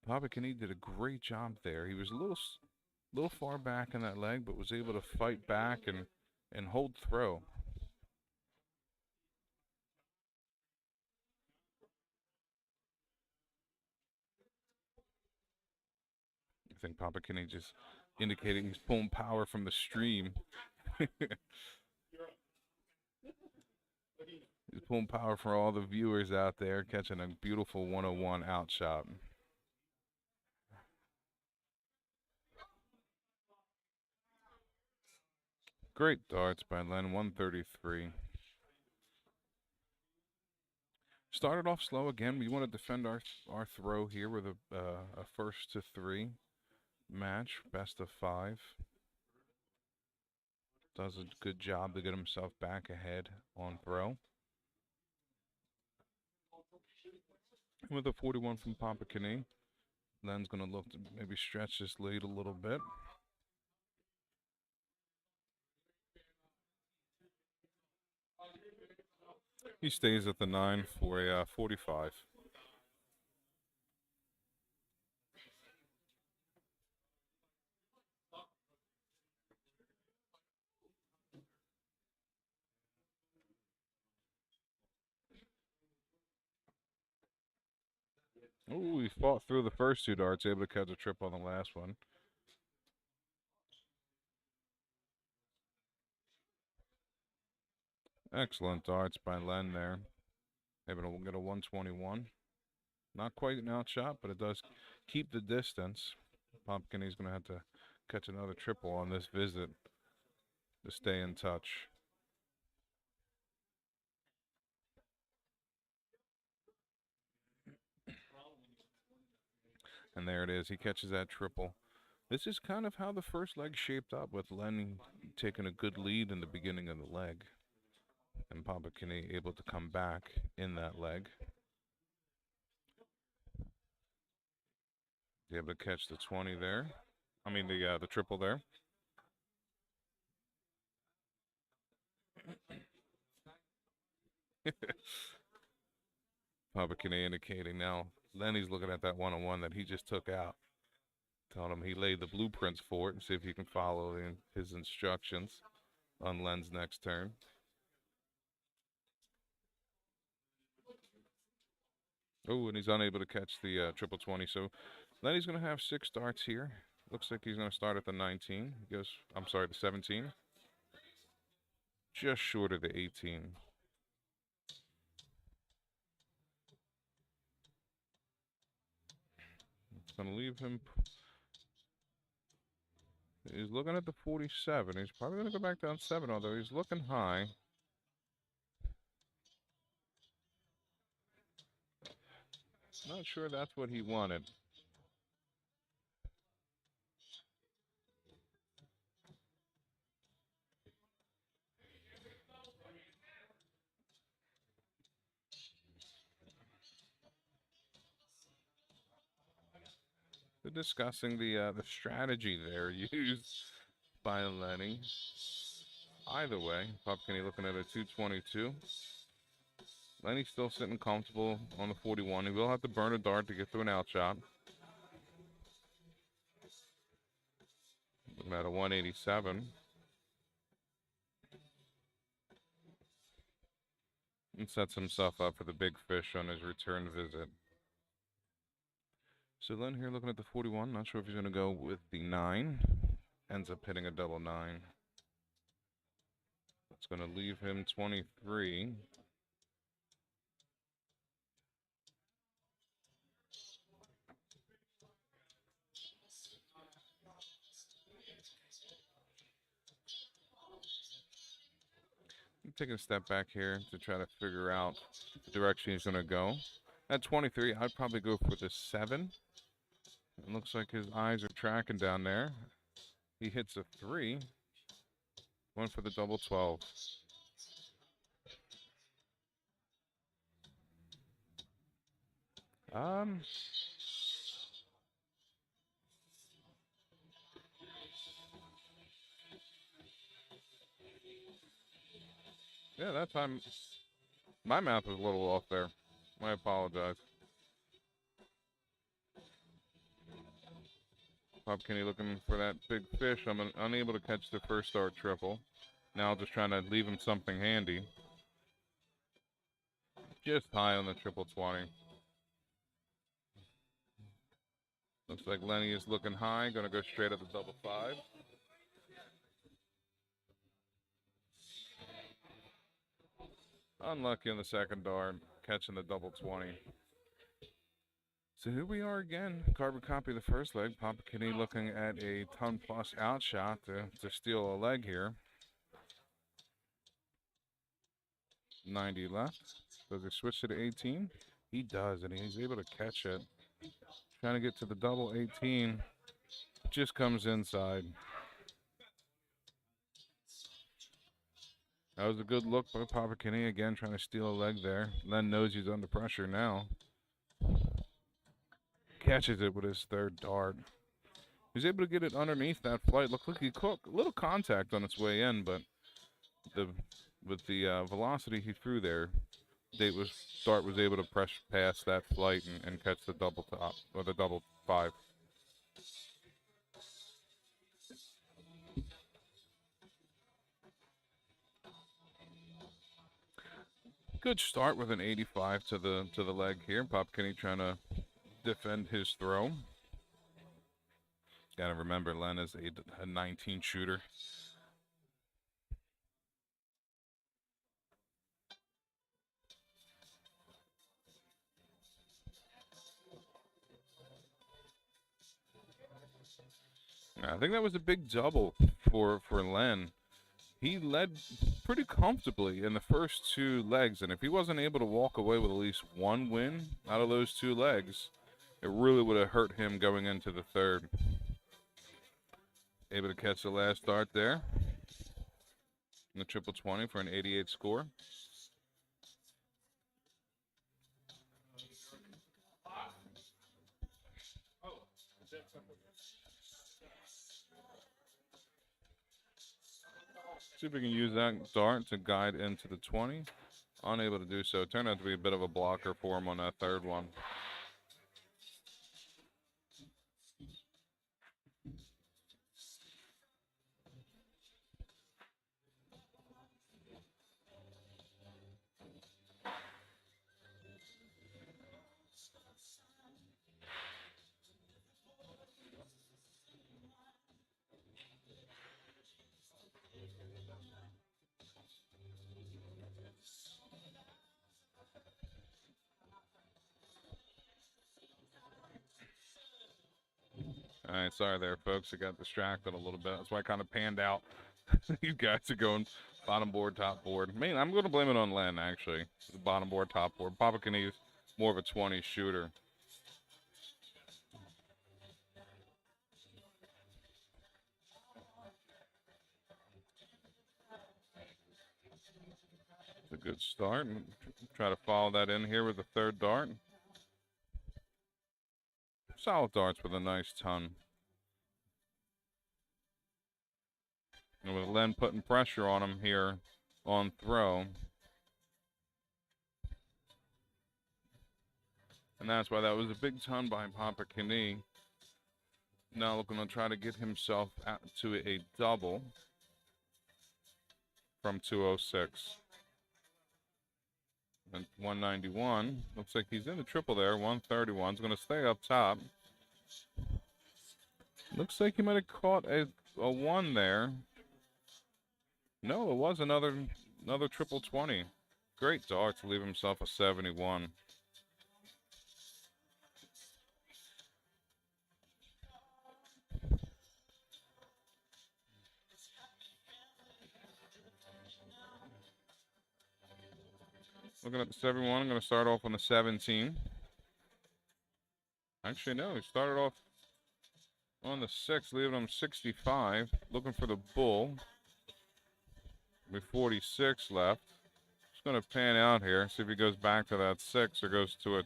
Papakini did a great job there. He was a little far back in that leg, but was able to fight back and hold throw. I think Papakini just indicating he's pulling power from the stream. He's pulling power for all the viewers out there, catching a beautiful 101 outshot. Great darts by Len, 133. Started off slow again. We want to defend our throw here with a first to 3 match, best of 5. Does a good job to get himself back ahead on throw. With a 41 from Papakini, Len's going to look to maybe stretch this lead a little bit. He stays at the 9 for a 45. Oh, he fought through the first 2 darts, able to catch a trip on the last one. Excellent darts by Len there. Able to get a 121. Not quite an outshot, but it does keep the distance. Papakini's going to have to catch another triple on this visit to stay in touch. And there it is. He catches that triple. This is kind of how the first leg shaped up, with Len taking a good lead in the beginning of the leg. And Papakini able to come back in that leg. Able to catch the 20 there. I mean the triple there. Papakini indicating now Lenny's looking at that 101 that he just took out. Telling him he laid the blueprints for it and see if he can follow his instructions on Len's next turn. Oh, and he's unable to catch the triple 20. So Lenny's going to have 6 starts here. Looks like he's going to start at the 19. He goes, I'm sorry, the 17. Just short of the 18. It's going to leave him. He's looking at the 47. He's probably going to go back down 7, although he's looking high. Not sure that's what he wanted. discussing the strategy there used by Lenny. Either way, Popkenny looking at a 222. Lenny's still sitting comfortable on the 41. He will have to burn a dart to get through an out shot. Looking at a 187. And sets himself up for the big fish on his return visit. So Len here looking at the 41. Not sure if he's going to go with the 9. Ends up hitting a double 9. That's going to leave him 23. I'm taking a step back here to try to figure out the direction he's going to go. At 23, I'd probably go for the 7. It looks like his eyes are tracking down there. He hits a 3. One for the double 12. Yeah, that time my math was a little off there. I apologize. Popkenny looking for that big fish. I'm unable to catch the first start triple. Now just trying to leave him something handy. Just high on the triple 20. Looks like Lenny is looking high. Going to go straight at the double 5. Unlucky on the second dart, catching the double 20. So here we are again. Carbon copy of the first leg. Popkenny looking at a ton-plus outshot to steal a leg here. 90 left. Does he switch to the 18? He does, and he's able to catch it. Trying to get to the double 18. Just comes inside. That was a good look by Popkenny, again trying to steal a leg there. Len knows he's under pressure now. Catches it with his third dart. He's able to get it underneath that flight. Looked like he caught a little contact on its way in, but with the velocity he threw there, dart was able to press past that flight and catch the double top, or the double 5. Good start with an 85 to the leg here. Popkenny trying to defend his throw. Got to remember, Len is a 19 shooter. I think that was a big double for Len. He led pretty comfortably in the first 2 legs, and if he wasn't able to walk away with at least 1 win out of those 2 legs, it really would have hurt him going into the third. Able to catch the last dart there in the triple 20 for an 88 score. See if we can use that dart to guide into the 20. Unable to do so. Turned out to be a bit of a blocker for him on that third one. All right, sorry there, folks. I got distracted a little bit. That's why I kind of panned out. You guys are going bottom board, top board. Man, I'm going to blame it on Len, actually. The bottom board, top board. Popkenny is more of a 20 shooter. It's a good start. Try to follow that in here with the third dart. Solid darts with a nice ton. And with Len putting pressure on him here on throw. And that's why that was a big ton by Papa Knie. Now looking to try to get himself out to a double from 206. And 191. Looks like he's in the triple there. 131 is going to stay up top. Looks like he might have caught a 1 there. No, it was another triple 20. Great dart to leave himself a 71. Looking at the 71, I'm going to start off on the 17. Actually, no, he started off on the 6, leaving him 65. Looking for the bull. With 46 left. Just going to pan out here, see if he goes back to that 6 or goes to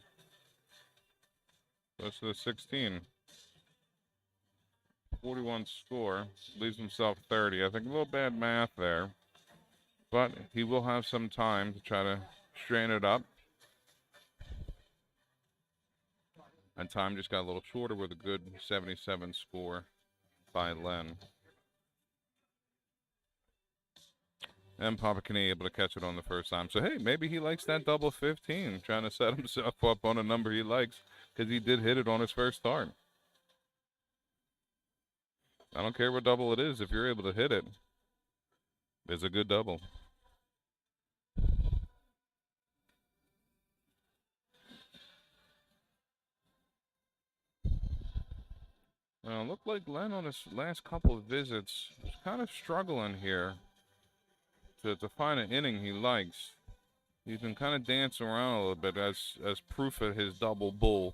the 16. 41 score, leaves himself 30. I think a little bad math there, but he will have some time to try to straighten it up. And time just got a little shorter with a good 77 score by Len. And Papa Knie able to catch it on the first time. So, hey, maybe he likes that double 15, trying to set himself up on a number he likes because he did hit it on his first start. I don't care what double it is. If you're able to hit it, it's a good double. Well, it looked like Len on his last couple of visits was kind of struggling here to find an inning he likes. He's been kind of dancing around a little bit as proof of his double bull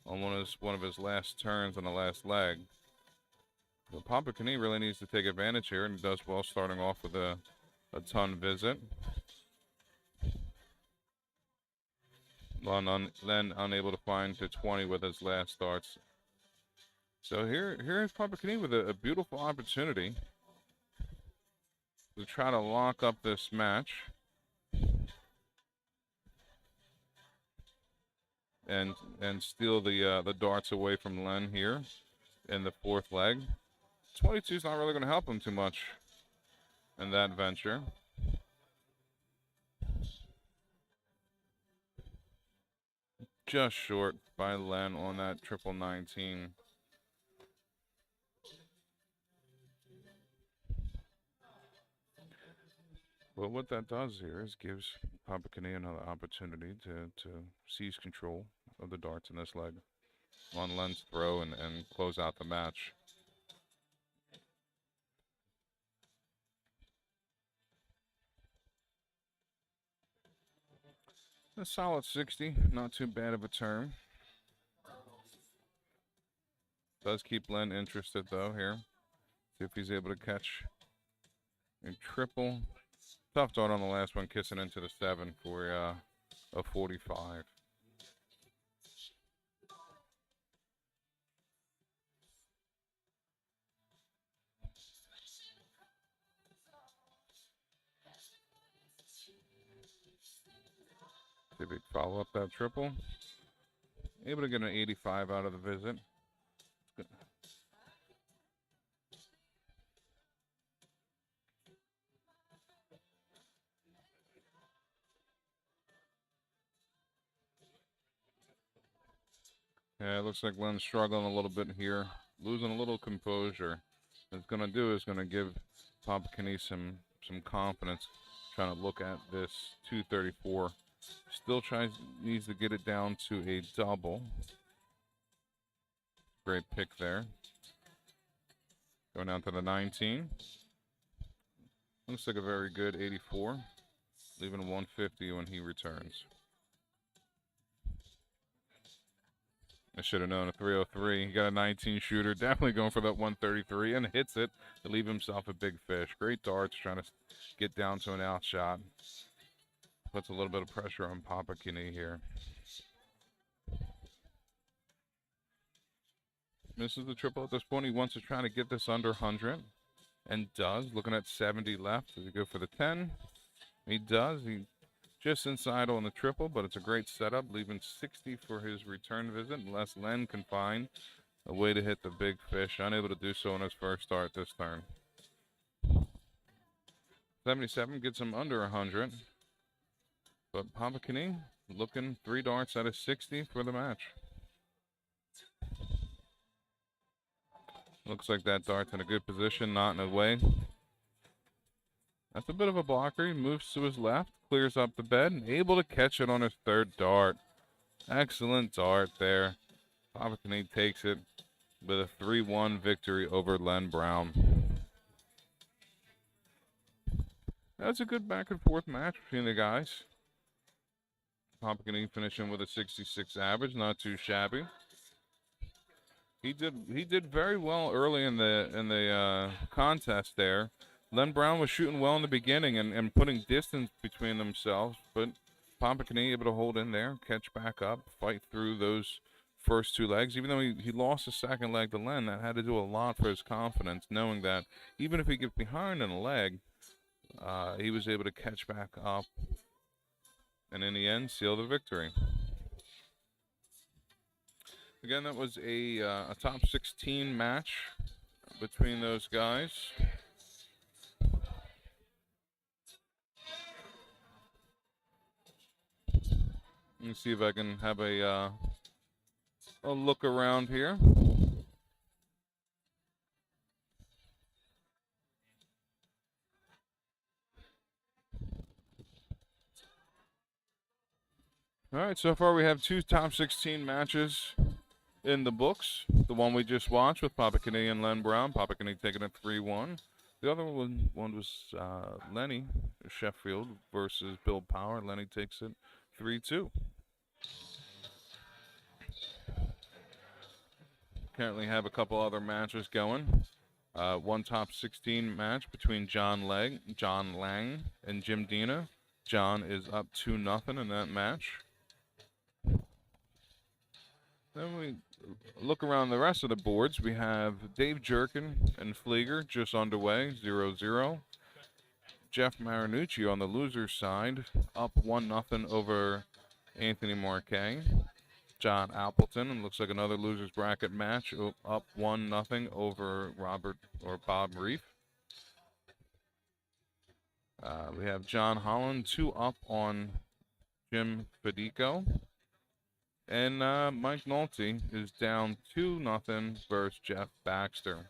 on one of his last turns on the last leg. But Papa Knie really needs to take advantage here, and he does well starting off with a ton visit. Len unable to find to 20 with his last starts. So here's Papa Knie with a beautiful opportunity to try to lock up this match and steal the darts away from Len here in the fourth leg. 22 is not really going to help him too much in that venture. Just short by Len on that triple 19. But what that does here is gives Papa Knie another opportunity to seize control of the darts in this leg on Len's throw and close out the match. A solid 60, not too bad of a turn. Does keep Len interested though here. See if he's able to catch a triple. Tough dart on the last one, kissing into the 7 for a 45. See if he can follow up that triple. Able to get an 85 out of the visit. Yeah, it looks like Len's struggling a little bit here, losing a little composure. What it's going to do is going to give Papa Knie some confidence, trying to look at this 234. Still needs to get it down to a double. Great pick there. Going down to the 19. Looks like a very good 84. Leaving 150 when he returns. I should have known a 303. He got a 19 shooter. Definitely going for that 133 and hits it to leave himself a big fish. Great darts, trying to get down to an out shot. Puts a little bit of pressure on Papa Knie here. Misses the triple at this point. He wants to try to get this under 100. And does. Looking at 70 left. Does he go for the 10? He does. He just inside on the triple, but it's a great setup, leaving 60 for his return visit, unless Len can find a way to hit the big fish. Unable to do so in his first start this turn. 77 gets him under 100. But Papakini looking 3 darts out of 60 for the match. Looks like that dart's in a good position, not in a way. That's a bit of a blocker. He moves to his left, clears up the bed, and able to catch it on his 3rd dart. Excellent dart there. Papakini takes it with a 3-1 victory over Len Brown. That's a good back and forth match between the guys. Papakini finishing with a 66 average, not too shabby. He did very well early in the contest there. Len Brown was shooting well in the beginning and putting distance between themselves, but Papakini able to hold in there, catch back up, fight through those first 2 legs. Even though he lost the second leg to Len, that had to do a lot for his confidence, knowing that even if he gets behind in a leg, he was able to catch back up and in the end seal the victory. Again, that was a top 16 match between those guys. Let me see if I can have a look around here. All right, so far we have 2 top 16 matches in the books. The one we just watched with Papakini and Len Brown. Papakini taking it 3-1. The other one was Lenny Sheffield versus Bill Power. Lenny takes it 3-2. Currently have a couple other matches going. One top 16 match between John Lang and Jim Dina. John is up 2-0 in that match. Then we look around the rest of the boards. We have Dave Jerkin and Flieger just underway, 0-0. Jeff Marinucci on the loser's side, up 1-0 over Anthony Marquet. John Appleton, and looks like another loser's bracket match, up 1-0 over Bob Reef. We have John Holland, 2 up on Jim Fedico. And Mike Nolte is down 2-0 versus Jeff Baxter.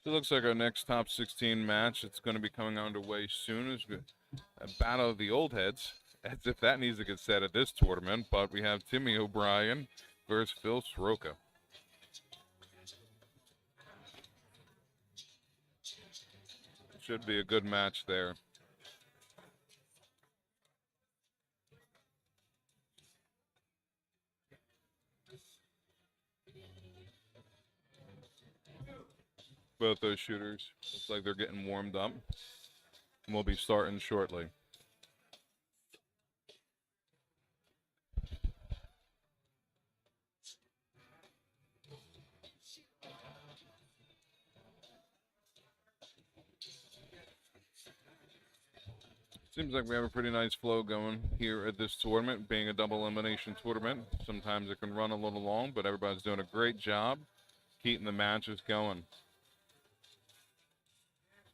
It looks like our next top 16 match, it's going to be coming underway soon, is a battle of the old heads, as if that needs to get said at this tournament. But we have Timmy O'Brien versus Phil Soroka. Should be a good match there. Both those shooters, looks like they're getting warmed up. And we'll be starting shortly. Seems like we have a pretty nice flow going here at this tournament, being a double elimination tournament. Sometimes it can run a little long, but everybody's doing a great job keeping the matches going.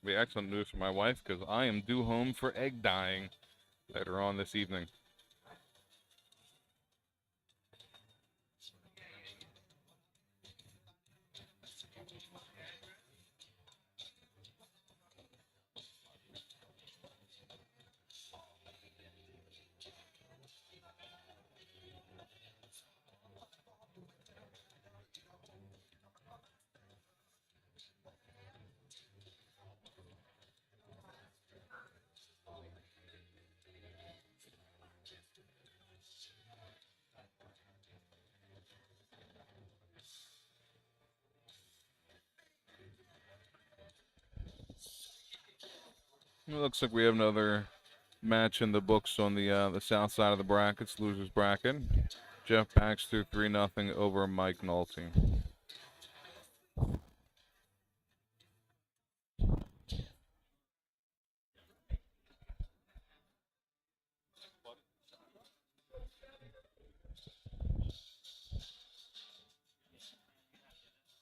Be excellent news for my wife, because I am due home for egg dyeing later on this evening. It looks like we have another match in the books on the south side of the brackets, losers bracket. Jeff Baxter 3-0 over Mike Nolte.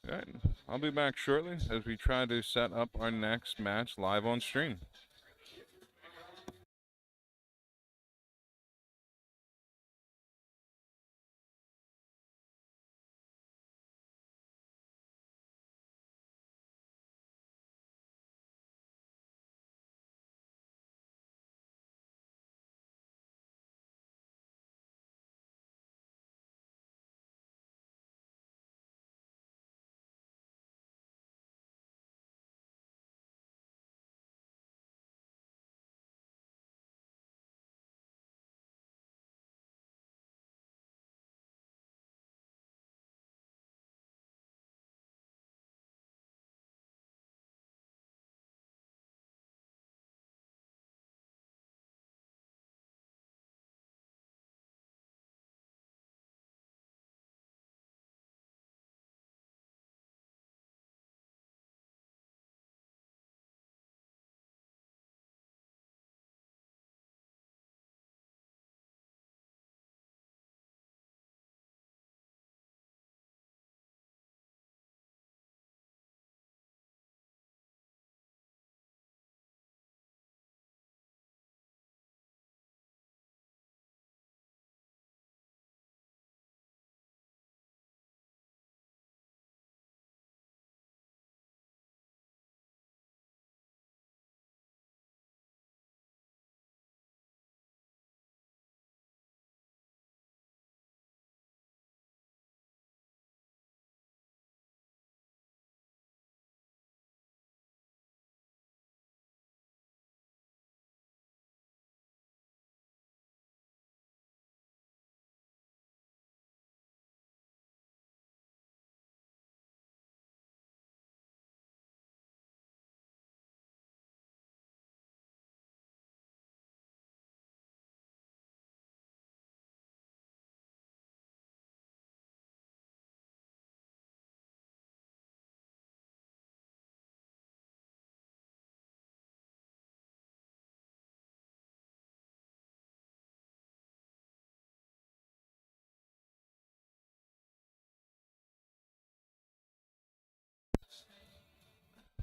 All right, I'll be back shortly as we try to set up our next match live on stream.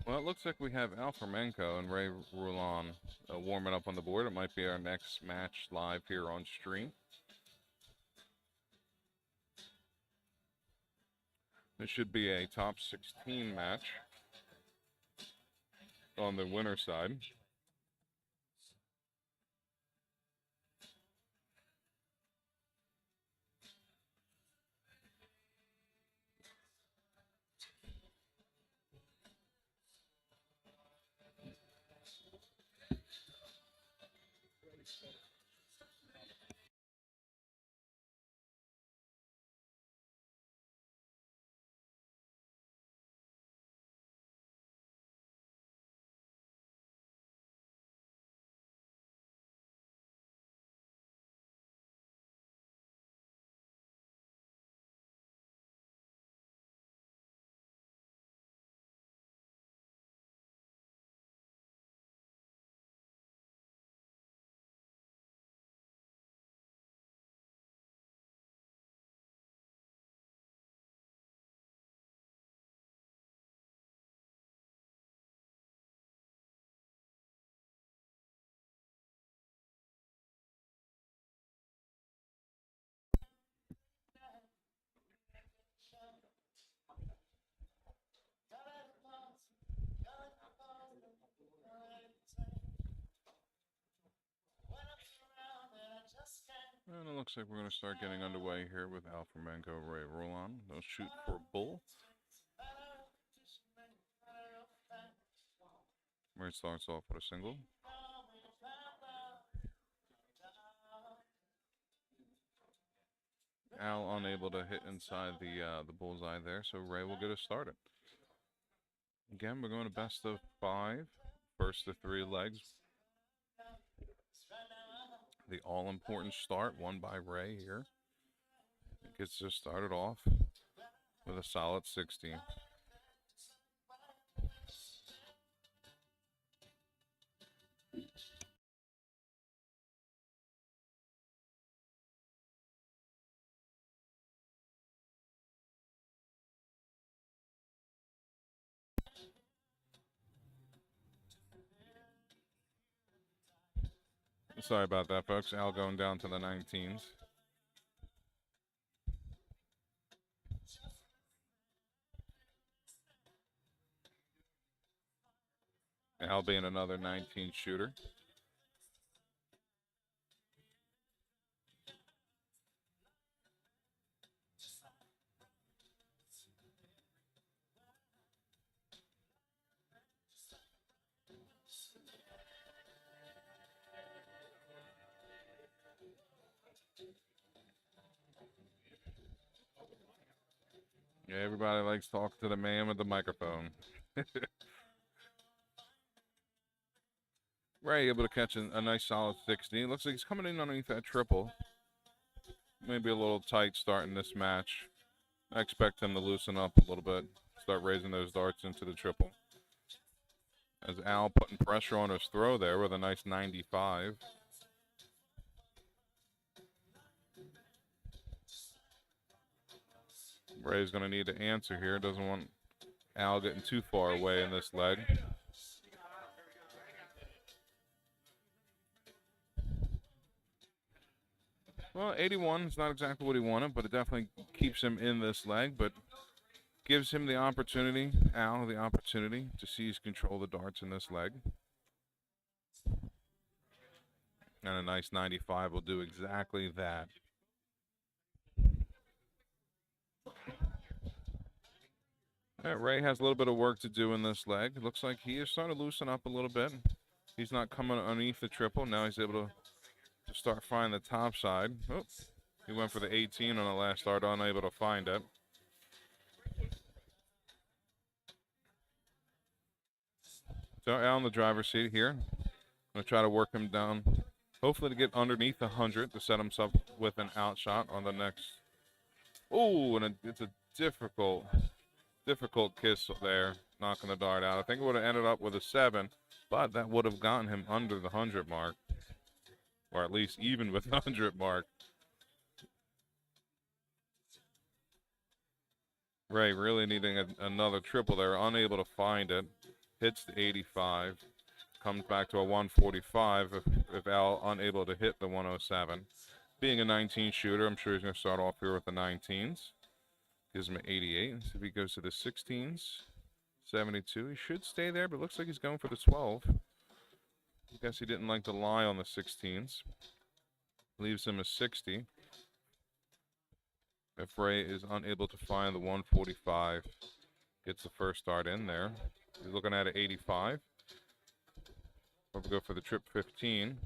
Well, it looks like we have Al Fermenko and Ray Rulon warming up on the board. It might be our next match live here on stream. This should be a top 16 match on the winner side. And it looks like we're going to start getting underway here with Al Fermenko, Ray Rulon. They'll shoot for a bull. Ray starts off with a single. Al unable to hit inside the bullseye there, so Ray will get us started. Again, we're going to best of 5. First to 3 legs The all-important start won by Ray here. Gets us started off with a solid 60. Sorry about that, folks. Al going down to the 19s. Al being another 19 shooter. Yeah, everybody likes talking to the man with the microphone. Ray able to catch a nice solid 60. Looks like he's coming in underneath that triple. Maybe a little tight starting this match. I expect him to loosen up a little bit, start raising those darts into the triple. As Al putting pressure on his throw there with a nice 95. Ray's going to need to answer here. Doesn't want Al getting too far away in this leg. Well, 81 is not exactly what he wanted, but it definitely keeps him in this leg, but gives him the opportunity, Al, the opportunity to seize control of the darts in this leg. And a nice 95 will do exactly that. Ray has a little bit of work to do in this leg. It looks like he is starting to loosen up a little bit. He's not coming underneath the triple. Now he's able to start finding the top side. Oh, he went for the 18 on the last start, unable to find it. So Al in the driver's seat here. Going to try to work him down, hopefully to get underneath 100 to set himself with an outshot on the next. Oh, and it's a difficult kiss there, knocking the dart out. I think it would have ended up with a 7, but that would have gotten him under the 100 mark, or at least even with the 100 mark. Ray really needing another triple there, unable to find it. Hits the 85, comes back to a 145 if Al unable to hit the 107. Being a 19 shooter, I'm sure he's going to start off here with the 19s. Gives him an 88. So if he goes to the 16s, 72. He should stay there, but looks like he's going for the 12. I guess he didn't like to lie on the 16s. Leaves him a 60. If Ray is unable to find the 145, gets the first start in there. He's looking at an 85. We'll go for the trip 15.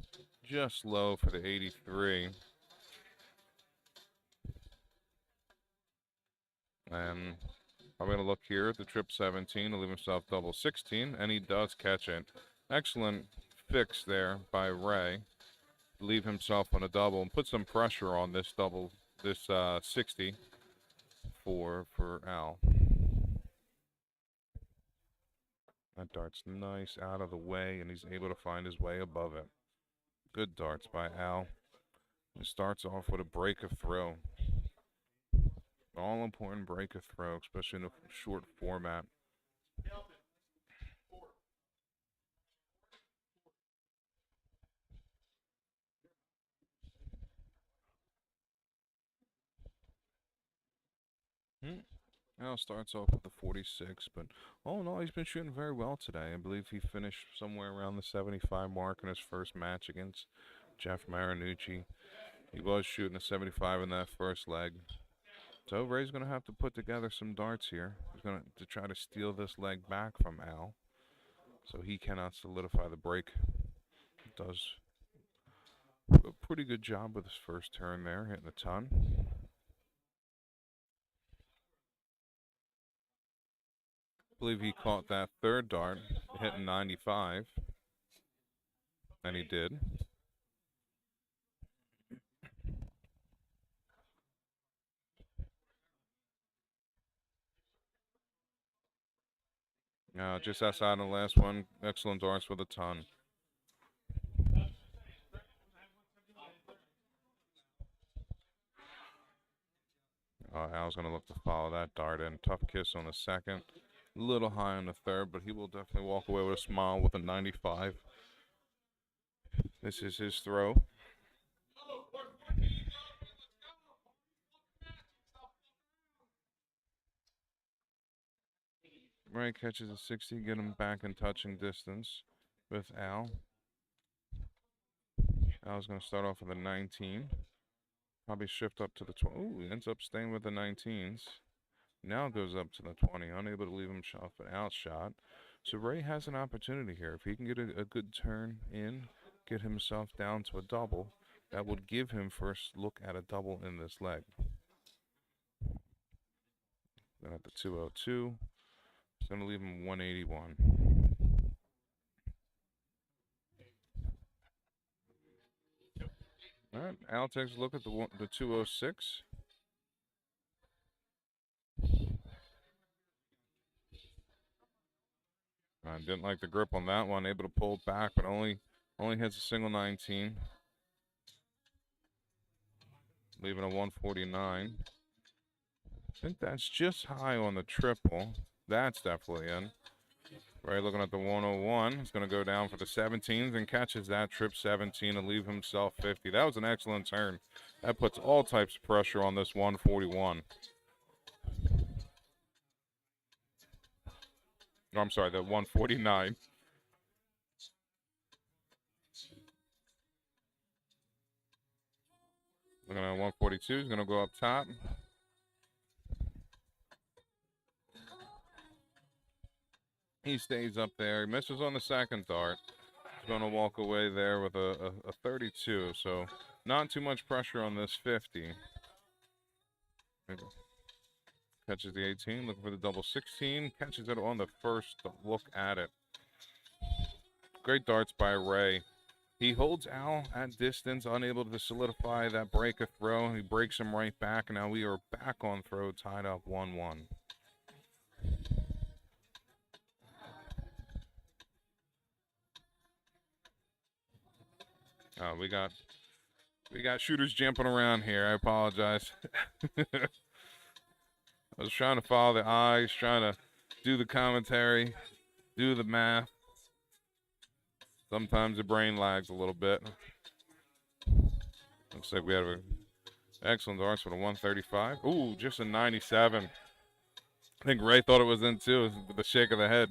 Just low for the 83. And I'm going to look here at the trip 17 to leave himself double 16, and he does catch it. Excellent fix there by Ray. Leave himself on a double and put some pressure on this double, this 60 for Al. That dart's nice out of the way, and he's able to find his way above it. Good darts by Al. He starts off with a break of throw. All important break of throw, especially in a short format. Al starts off with the 46, but all in all, he's been shooting very well today. I believe he finished somewhere around the 75 mark in his first match against Jeff Marinucci. He was shooting a 75 in that first leg. So Ray's going to have to put together some darts here. He's going to try to steal this leg back from Al, so he cannot solidify the break. He does a pretty good job with his first turn there, hitting a ton. I believe he caught that third dart, hitting 95, and he did. Just outside the last one. Excellent darts with a ton. Al's going to look to follow that dart in. Tough kiss on the second. A little high on the third, but he will definitely walk away with a smile with a 95. This is his throw. Ray catches a 60, get him back in touching distance with Al. Al's going to start off with a 19. Probably shift up to the 20. Ooh, he ends up staying with the 19s. Now goes up to the 20, unable to leave him off an out shot. So Ray has an opportunity here. If he can get a good turn in, get himself down to a double, that would give him first look at a double in this leg. Then at the 202, it's going to leave him 181. All right, Al takes a look at the 206. Didn't like the grip on that one. Able to pull it back, but only hits a single 19. Leaving a 149. I think that's just high on the triple. That's definitely in. Right, looking at the 101. He's going to go down for the 17s and catches that trip 17 and leave himself 50. That was an excellent turn. That puts all types of pressure on this 141. No, I'm sorry, the 149. Looking at 142. He's going to go up top. He stays up there. He misses on the second dart. He's going to walk away there with a 32. So not too much pressure on this 50. Catches the 18. Looking for the double 16. Catches it on the first look at it. Great darts by Ray. He holds Al at distance, unable to solidify that break of throw. He breaks him right back. And now we are back on throw, tied up 1-1. We got shooters jumping around here. I apologize. I was trying to follow the eyes, trying to do the commentary, do the math. Sometimes the brain lags a little bit. Looks like we have an excellent darts for the 135. Ooh, just a 97. I think Ray thought it was in too, with the shake of the head.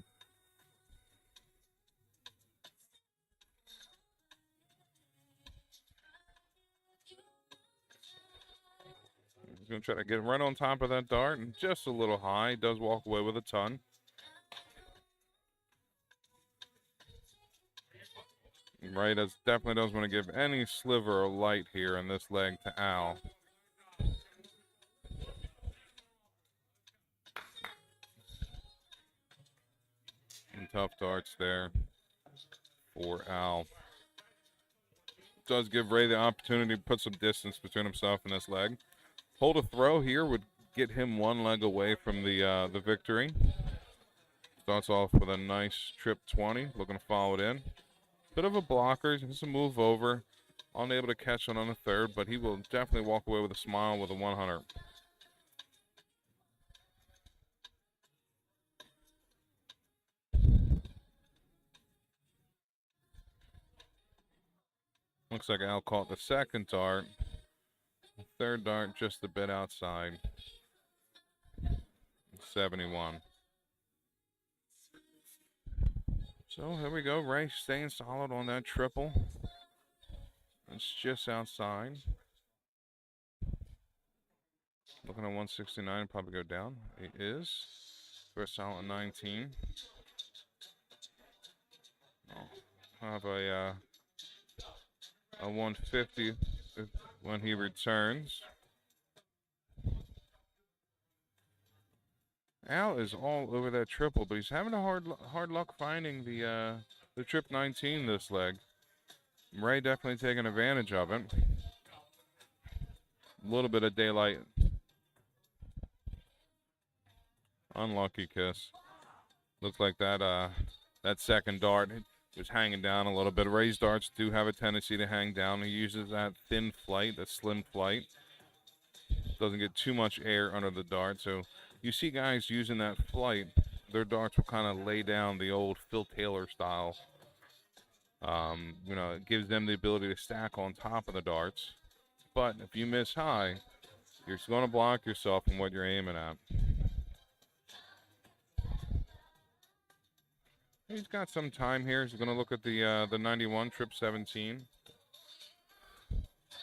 He's going to try to get right on top of that dart, and just a little high. Does walk away with a ton. Right, definitely doesn't want to give any sliver of light here in this leg to Al. And tough darts there for Al. Does give Ray the opportunity to put some distance between himself and this leg. Hold a throw here would get him one leg away from the victory. Starts off with a nice trip 20, looking to follow it in. Bit of a blocker, just a move over. Unable to catch it on the third, but he will definitely walk away with a smile with a 100. Looks like Al caught the second dart. Third dart just a bit outside. 71. So here we go. Ray staying solid on that triple. It's just outside. Looking at 169, probably go down. It is. For a solid 19. I'll have a 150 when he returns. Al is all over that triple, but he's having a hard luck finding the trip 19 this leg. Ray definitely taking advantage of it. A little bit of daylight. Unlucky kiss. Looked like that second dart was hanging down a little bit. Ray's darts do have a tendency to hang down. He uses that thin flight, that slim flight. Doesn't get too much air under the dart. So you see guys using that flight, their darts will kind of lay down the old Phil Taylor style. You know, it gives them the ability to stack on top of the darts. But if you miss high, you're going to block yourself from what you're aiming at. He's got some time here. He's going to look at the 91 trip 17.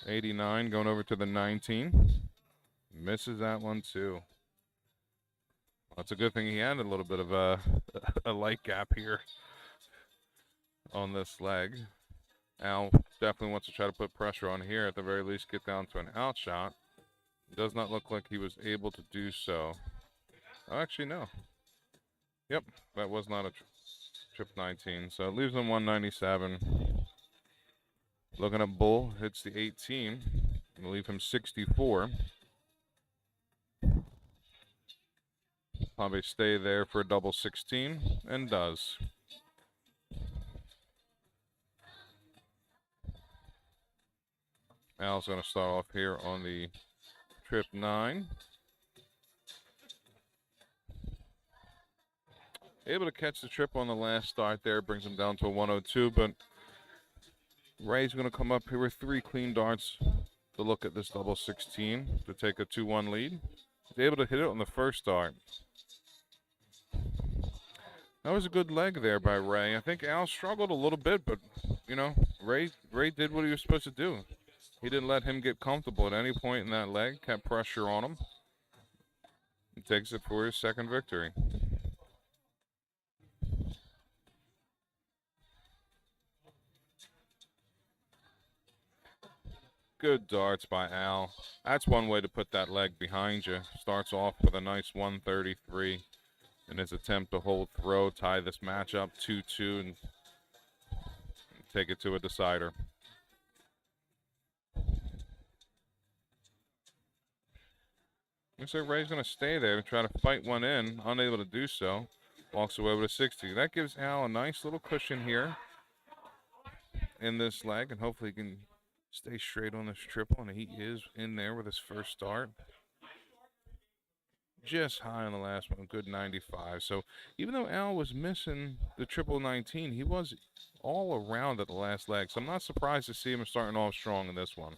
89 going over to the 19. Misses that one too. Well, it's a good thing he had a little bit of a light gap here on this leg. Al definitely wants to try to put pressure on here, at the very least get down to an out shot. Does not look like he was able to do so. Oh, actually, no. Yep, that was not a trip 19. So it leaves him 197. Looking at Bull, hits the 18. Gonna leave him 64. Probably stay there for a double 16, and does. Al's going to start off here on the trip 9. Able to catch the trip on the last start there, brings him down to a 102, but Ray's going to come up here with 3 clean darts to look at this double 16 to take a 2-1 lead. He's able to hit it on the first dart. That was a good leg there by Ray. I think Al struggled a little bit, but, you know, Ray did what he was supposed to do. He didn't let him get comfortable at any point in that leg, kept pressure on him. He takes it for his second victory. Good darts by Al. That's one way to put that leg behind you. Starts off with a nice 133 in his attempt to hold throw, tie this match up 2-2, and take it to a decider. Looks like Ray's going to stay there and try to fight one in. Unable to do so. Walks away with a 60. That gives Al a nice little cushion here in this leg, and hopefully he can stay straight on this triple, and he is in there with his first start. Just high on the last one, good 95. So even though Al was missing the triple 19, he was all around at the last leg. So I'm not surprised to see him starting off strong in this one.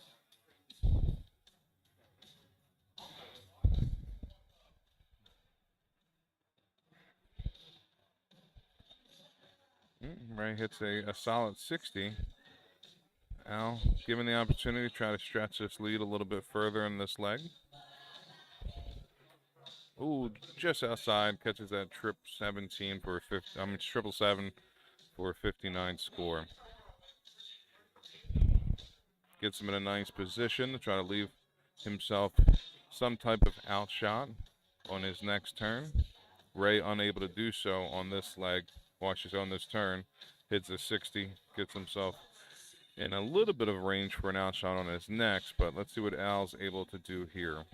Ray hits a solid 60. Al given the opportunity to try to stretch this lead a little bit further in this leg. Ooh, just outside, catches that trip 17 for triple 7 for a 59 score. Gets him in a nice position to try to leave himself some type of outshot on his next turn. Ray unable to do so on this leg. Watches on this turn, hits a 60, gets himself in a little bit of range for an outshot on his next, but let's see what Al's able to do here.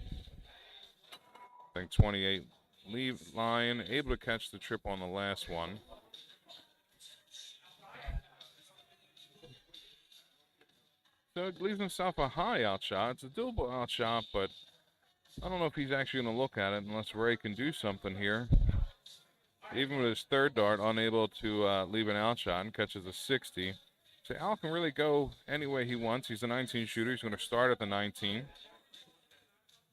I think 28 leave line, able to catch the trip on the last one. So it leaves himself a high outshot. It's a doable outshot, but I don't know if he's actually going to look at it unless Ray can do something here. Even with his third dart, unable to leave an outshot, and catches a 60. So Al can really go any way he wants. He's a 19 shooter. He's going to start at the 19.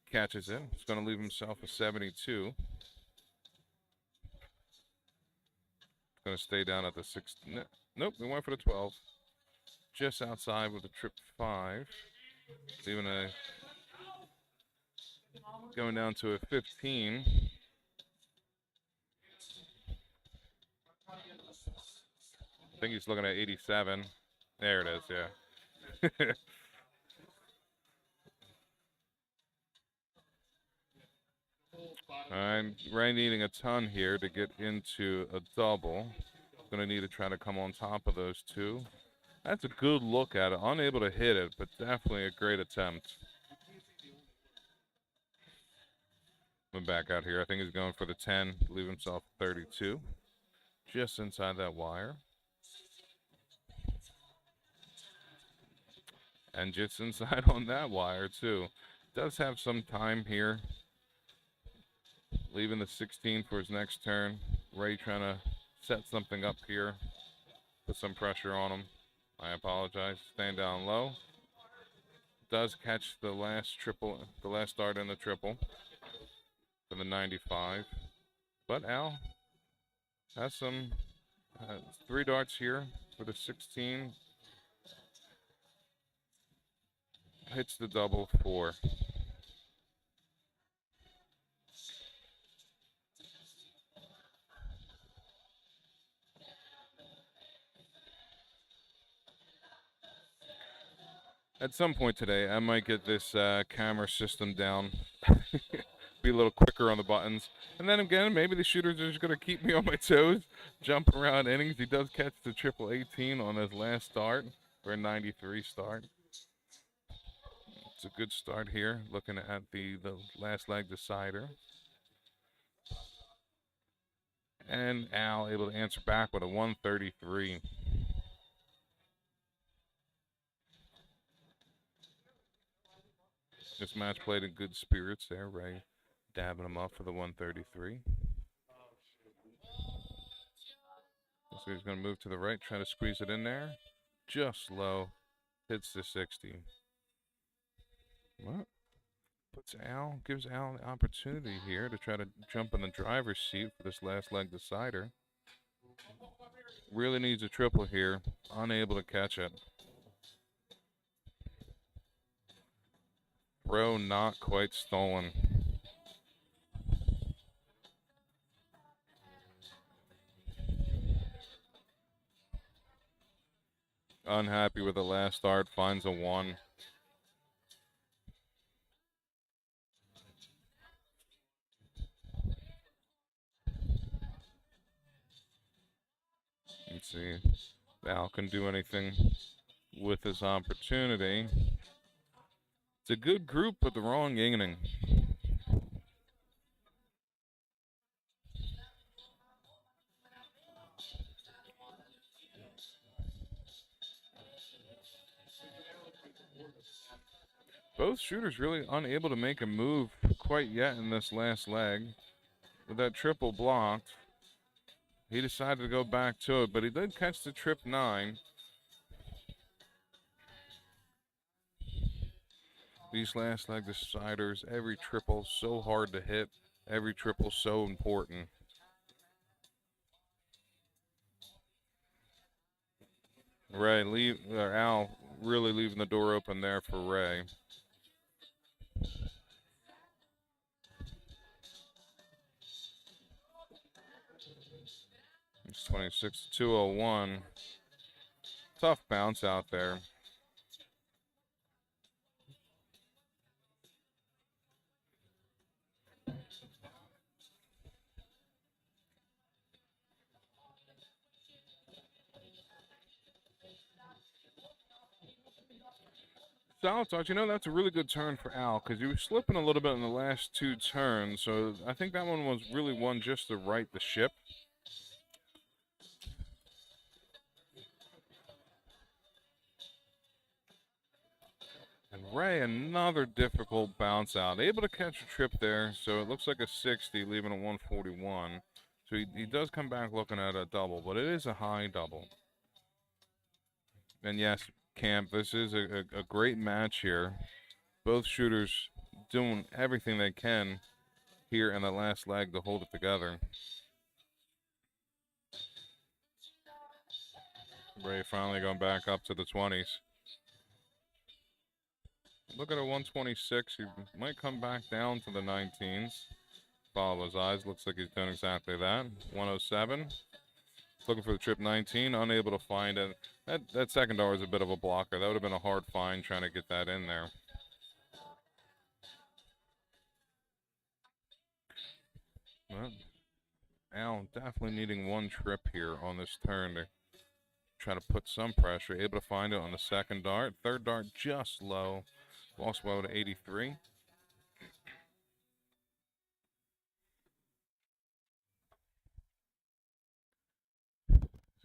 Catches it. He's going to leave himself a 72. Going to stay down at the 6. Nope, we went for the 12. Just outside with a trip 5. Leaving a going down to a 15. I think he's looking at 87. There it is, yeah. I'm Ray needing a ton here to get into a double. Going to need to try to come on top of those two. That's a good look at it. Unable to hit it, but definitely a great attempt. Went back out here. I think he's going for the 10. Leave himself 32. just inside that wire. And just inside on that wire too. Does have some time here. Leaving the 16 for his next turn. Ray trying to set something up here. Put some pressure on him. I apologize. Staying down low. Does catch the last triple, the last dart in the triple for the 95. But Al has some 3 darts here for the 16. Hits the double 4. At some point today, I might get this camera system down. Be a little quicker on the buttons. And then again, maybe the shooters are just going to keep me on my toes, jump around innings. He does catch the triple 18 on his last start, for a 93 start. It's a good start here, looking at the last leg decider. And Al able to answer back with a 133. This match played in good spirits there. Ray dabbing him up for the 133. So he's going to move to the right, try to squeeze it in there. Just low. Hits the 60. What? Gives Al the opportunity here to try to jump in the driver's seat for this last leg decider. Really needs a triple here. Unable to catch it. Throw not quite stolen. Unhappy with the last start, finds a 1. Let's see if Al can do anything with his opportunity. It's a good group, but the wrong inning. Both shooters really unable to make a move quite yet in this last leg. With that triple blocked, he decided to go back to it, but he did catch the trip 9. These last leg deciders, every triple so hard to hit, every triple so important. Al really leaving the door open there for Ray. It's 26-201. Tough bounce out there. Solid start. That's a really good turn for Al because he was slipping a little bit in the last 2 turns. So I think that one was really one just to right the ship. And Ray, another difficult bounce out. Able to catch a trip there. So it looks like a 60, leaving a 141. So he does come back looking at a double, but it is a high double. And yes, Camp, this is a great match here. Both shooters doing everything they can here in the last leg to hold it together. Ray finally going back up to the 20s. Look at a 126. He might come back down to the 19s. Follow his eyes. Looks like he's doing exactly that. 107. Looking for the trip 19. Unable to find it. That second dart is a bit of a blocker. That would have been a hard find trying to get that in there. Well, Al definitely needing one trip here on this turn to try to put some pressure. Able to find it on the second dart. Third dart just low. Lost well to 83.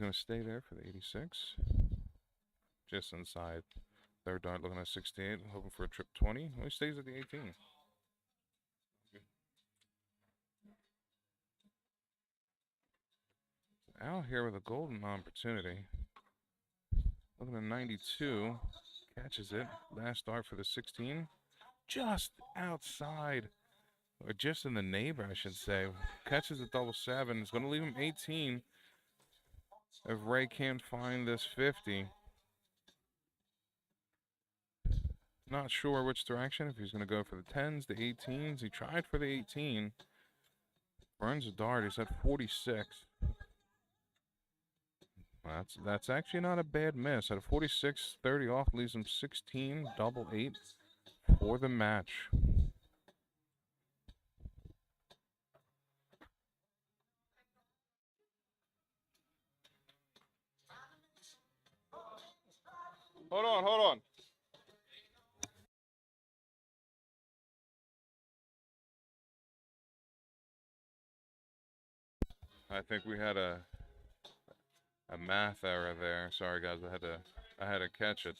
going to stay there for the 86. Just inside. Third dart looking at 68, hoping for a trip 20. Well, he stays at the 18. Out here with a golden opportunity. Looking at 92. Catches it. Last dart for the 16. Just outside. Or just in the neighbor, I should say. Catches a double 7. It's going to leave him 18. If Ray can't find this 50. Not sure which direction. If he's going to go for the 10s, the 18s. He tried for the 18. Burns a dart. He's at 46. That's actually not a bad miss. At a 46, 30 off leaves him 16, double 8 for the match. Hold on. I think we had a math error there. Sorry guys, I had to catch it.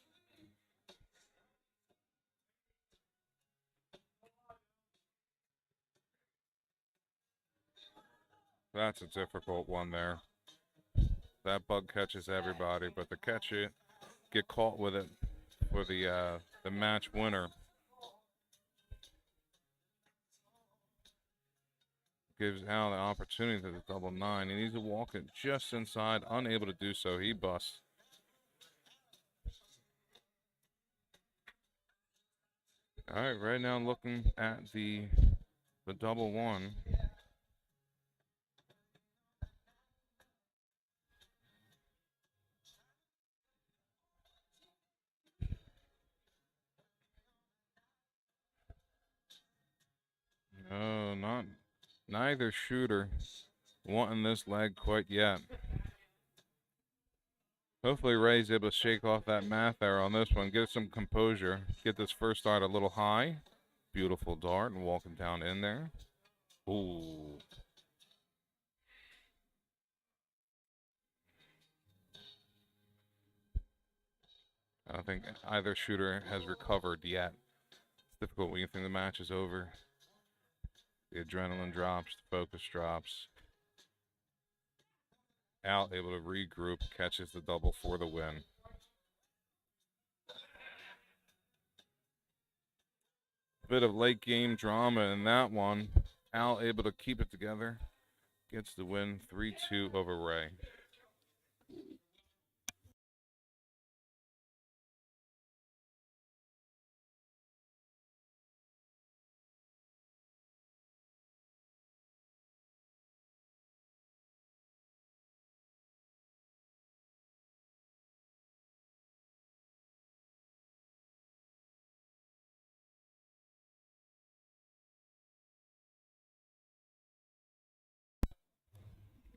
That's a difficult one there. That bug catches everybody, but to catch it, get caught with it for the match winner. Gives Al the opportunity to the double 9. He needs to walk it just inside, unable to do so. He busts. All right, right now looking at the double 1. No, neither shooter wanting this leg quite yet. Hopefully Ray's able to shake off that math error on this one, get some composure, get this first dart a little high. Beautiful dart and walking down in there. Ooh. I don't think either shooter has recovered yet. It's difficult when you think the match is over. The adrenaline drops, the focus drops. Al able to regroup, catches the double for the win. Bit of late game drama in that one. Al able to keep it together, gets the win 3-2 over Ray.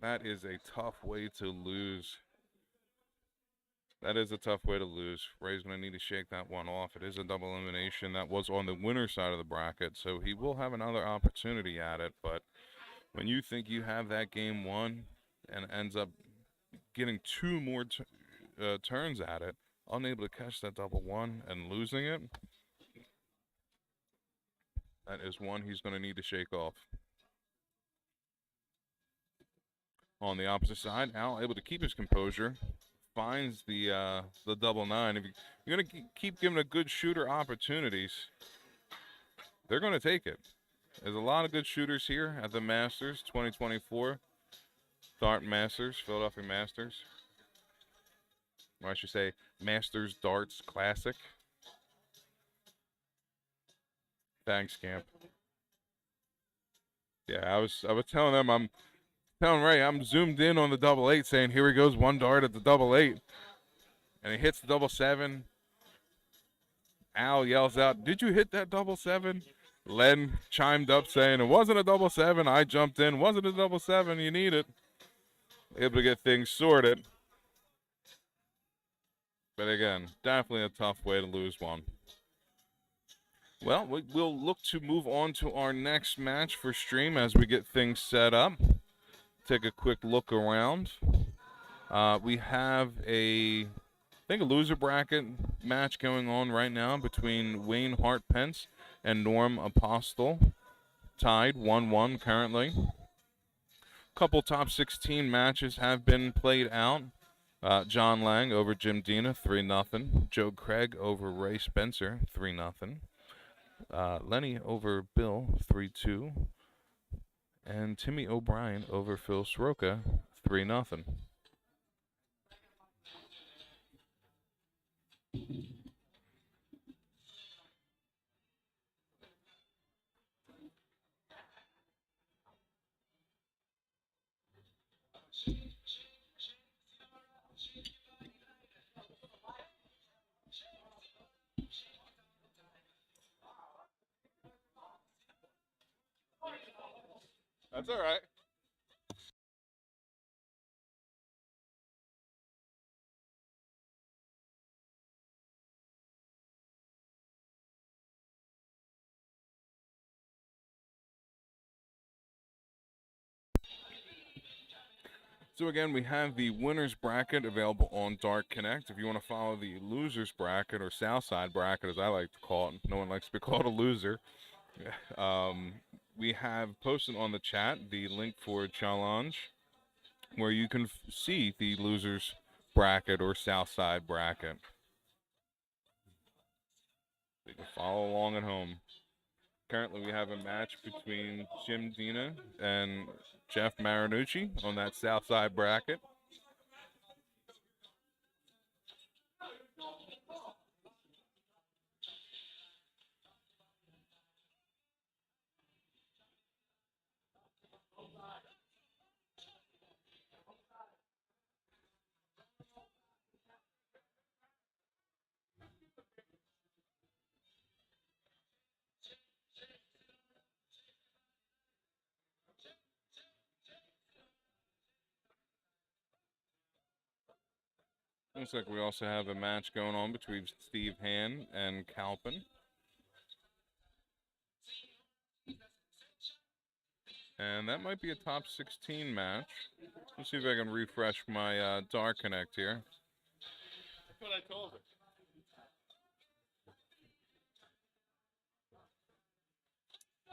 That is a tough way to lose. That is a tough way to lose. Ray's going to need to shake that one off. It is a double elimination. That was on the winner's side of the bracket, so he will have another opportunity at it. But when you think you have that game won and ends up getting 2 more turns at it, unable to catch that double 1 and losing it, that is one he's going to need to shake off. On the opposite side, Al able to keep his composure, finds the double 9. If you're going to keep giving a good shooter opportunities, they're going to take it. There's a lot of good shooters here at the Masters 2024. Dart Masters, Philadelphia Masters. Or I should say Masters Darts Classic. Thanks, Camp. Yeah, I was telling them, I'm telling Ray, I'm zoomed in on the double 8 saying, here he goes, 1 dart at the double 8. And he hits the double 7. Al yells out, did you hit that double 7? Len chimed up saying, it wasn't a double 7. I jumped in, wasn't a double 7. You need it. Able to get things sorted. But again, definitely a tough way to lose one. Well, we'll look to move on to our next match for stream as we get things set up. Take a quick look around. We have I think a loser bracket match going on right now between Wayne Hart Pence and Norm Apostle, tied 1-1 currently. Couple top 16 matches have been played out. John Lang over Jim Dina, 3-0. Joe Craig over Ray Spencer, 3-0. Lenny over Bill, 3-2. And Timmy O'Brien over Phil Soroka, 3-0. That's all right. So again, we have the winners bracket available on Dark Connect. If you want to follow the losers bracket, or Southside bracket as I like to call it, no one likes to be called a loser. We have posted on the chat the link for challenge, where you can see the losers bracket or Southside bracket. You can follow along at home. Currently, we have a match between Jim Dina and Jeff Marinucci on that Southside bracket. Looks like we also have a match going on between Steve Han and Calpin. And that might be a top 16 match. Let's see if I can refresh my Dark Connect here. That's what I told her.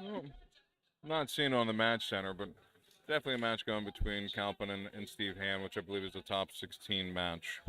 Well, not seen on the match center, but definitely a match going between Calpin and Steve Han, which I believe is a top 16 match.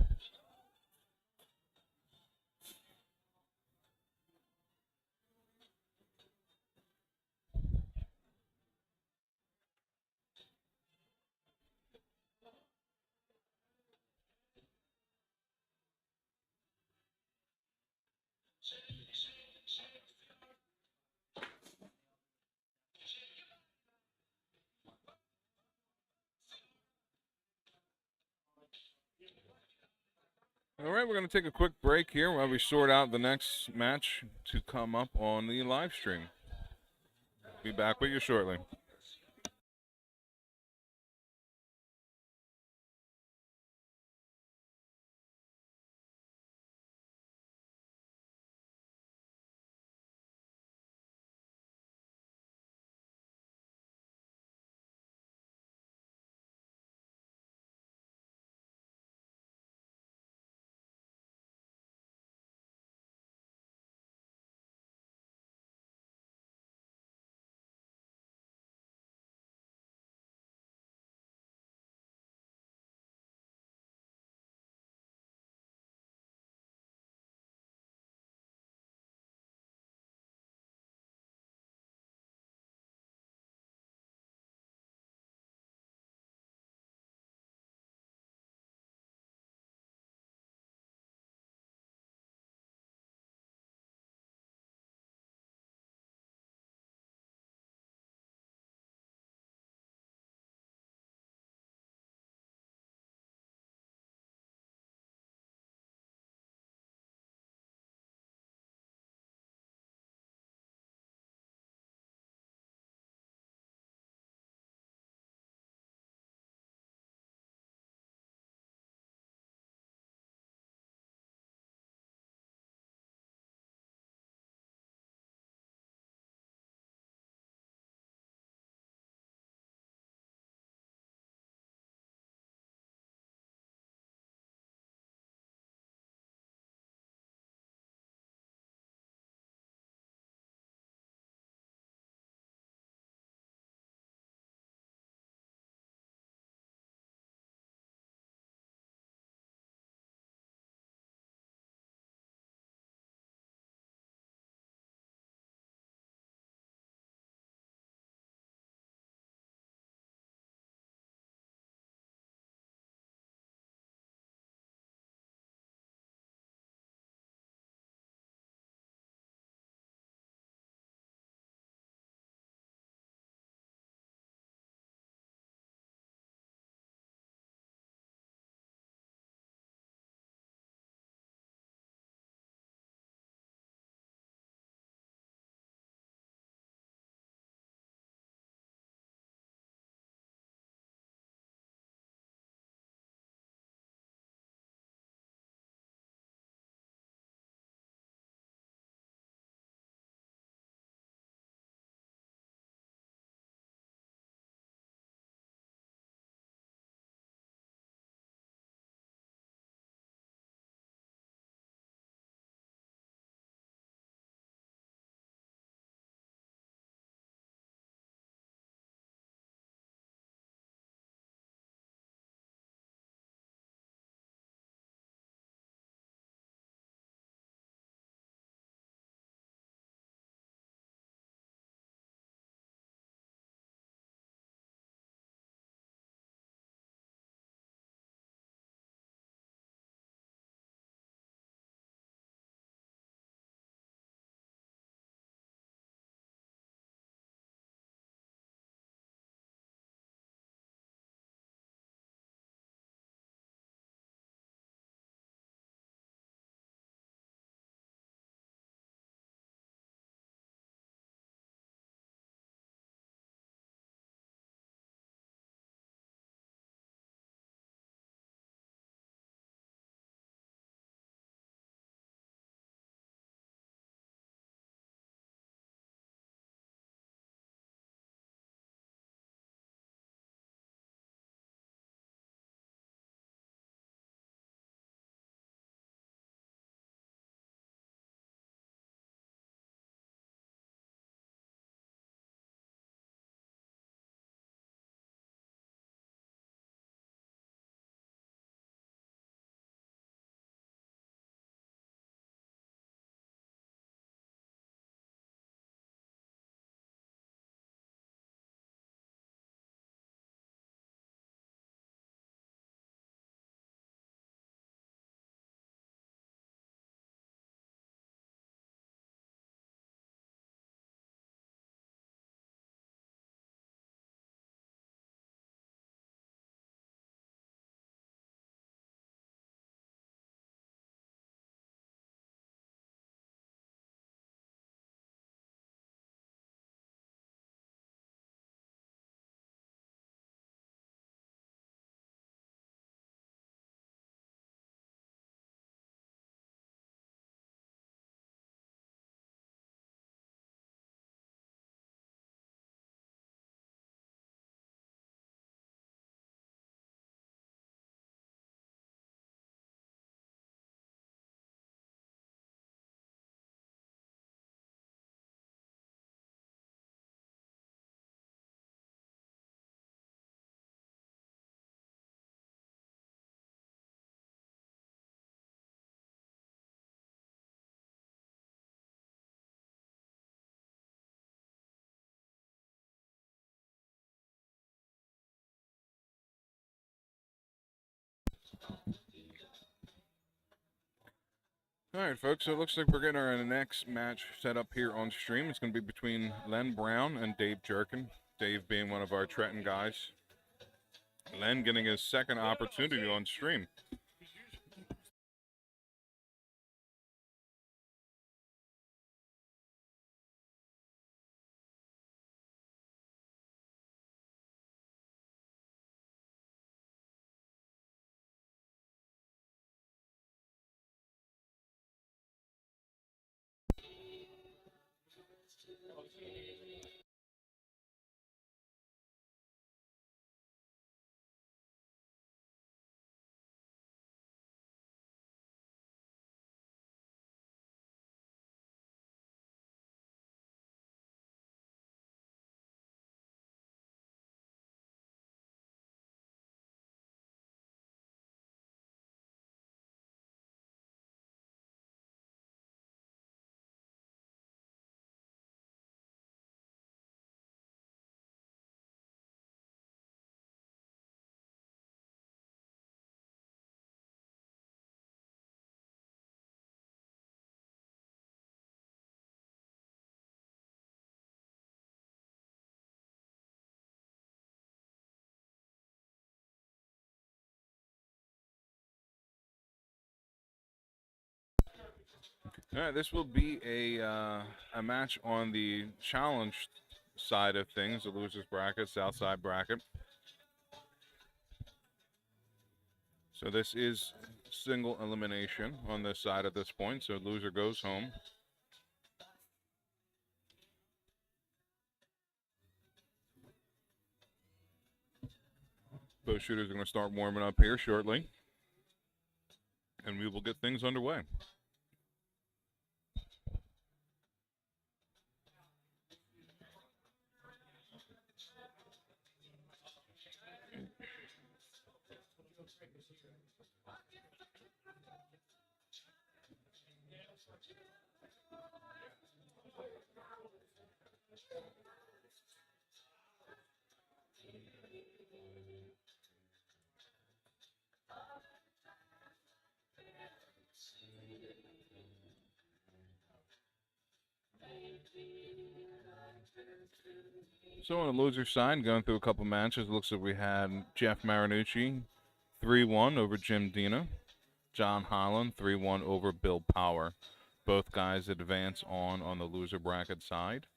All right, we're going to take a quick break here while we sort out the next match to come up on the live stream. Be back with you shortly. All right, folks, so it looks like we're getting our next match set up here on stream. It's going to be between Len Brown and Dave Jerkin. Dave being one of our Trenton guys. Len getting his second opportunity on stream. All right, this will be a match on the challenge side of things, the losers bracket, south side bracket. So this is single elimination on this side at this point, so loser goes home. Both shooters are going to start warming up here shortly, and we will get things underway. So on the loser side, going through a couple matches, it looks like we had Jeff Marinucci 3-1 over Jim Dina. John Holland 3-1 over Bill Power. Both guys advance on the loser bracket side.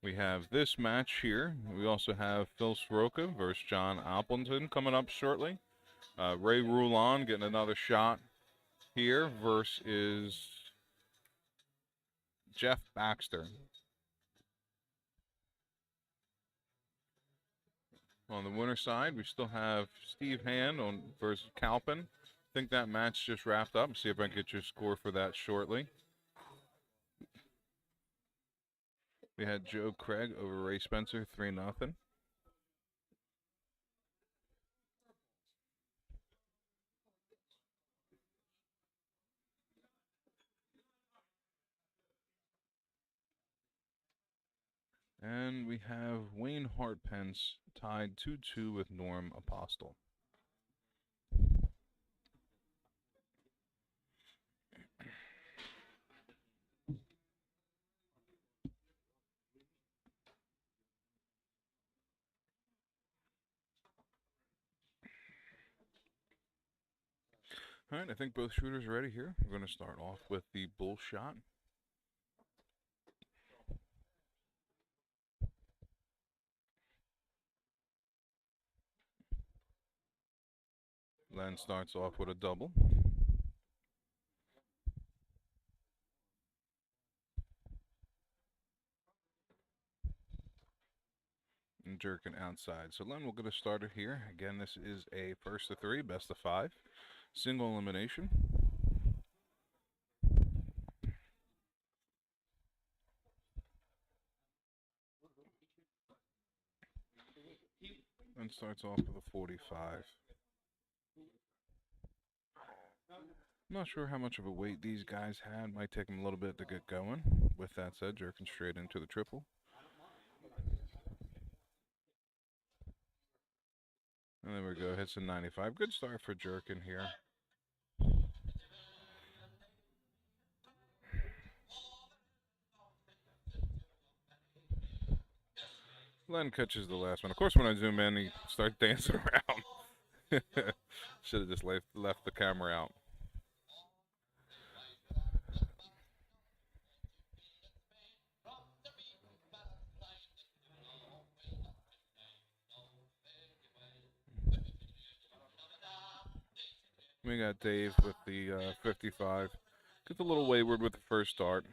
We have this match here. We also have Phil Soroka versus John Appleton coming up shortly. Ray Rulon getting another shot here versus Jeff Baxter. On the winner side, we still have Steve Hand on versus Calpin. I think that match just wrapped up. See if I can get your score for that shortly. We had Joe Craig over Ray Spencer, 3-0. And we have Wayne Hartpence tied 2-2 with Norm Apostle. All right, I think both shooters are ready here. We're going to start off with the bull shot. Len starts off with a double. And Jerkin outside. So Len will get us started here. Again, this is a first to three, best of five. Single elimination. And starts off with a 45. I'm not sure how much of a weight these guys had. Might take them a little bit to get going. With that said, Jerkin straight into the triple. And There we go. Hits a 95. Good start for Jerkin here. Len catches the last one. Of course, when I zoom in, he starts dancing around. Should have just left the camera out. We got Dave with the 55. Gets a little wayward with the first start.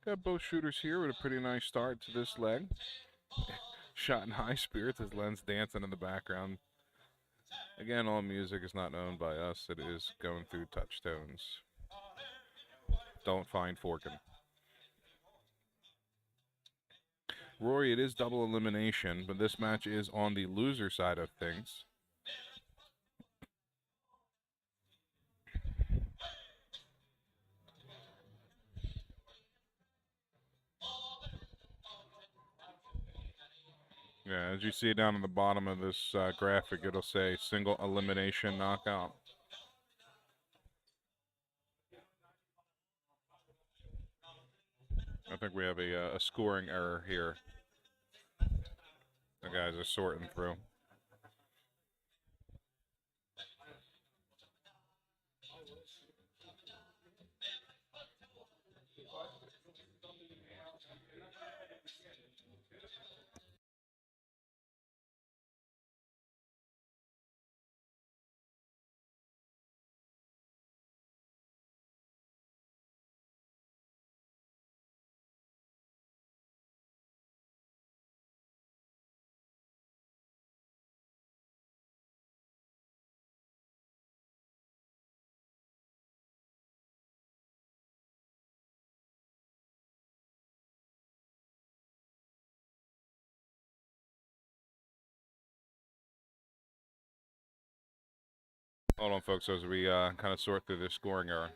Got both shooters here with a pretty nice start to this leg. Shot in high spirits as Len's dancing in the background. Again, all music is not owned by us. It is going through Touchstones. Don't find Forkin. Rory, it is double elimination, but this match is on the loser side of things. Yeah, as you see down at the bottom of this graphic, it'll say single elimination knockout. I think we have a scoring error here. The guys are sorting through. Hold on, folks, as we kind of sort through this scoring error.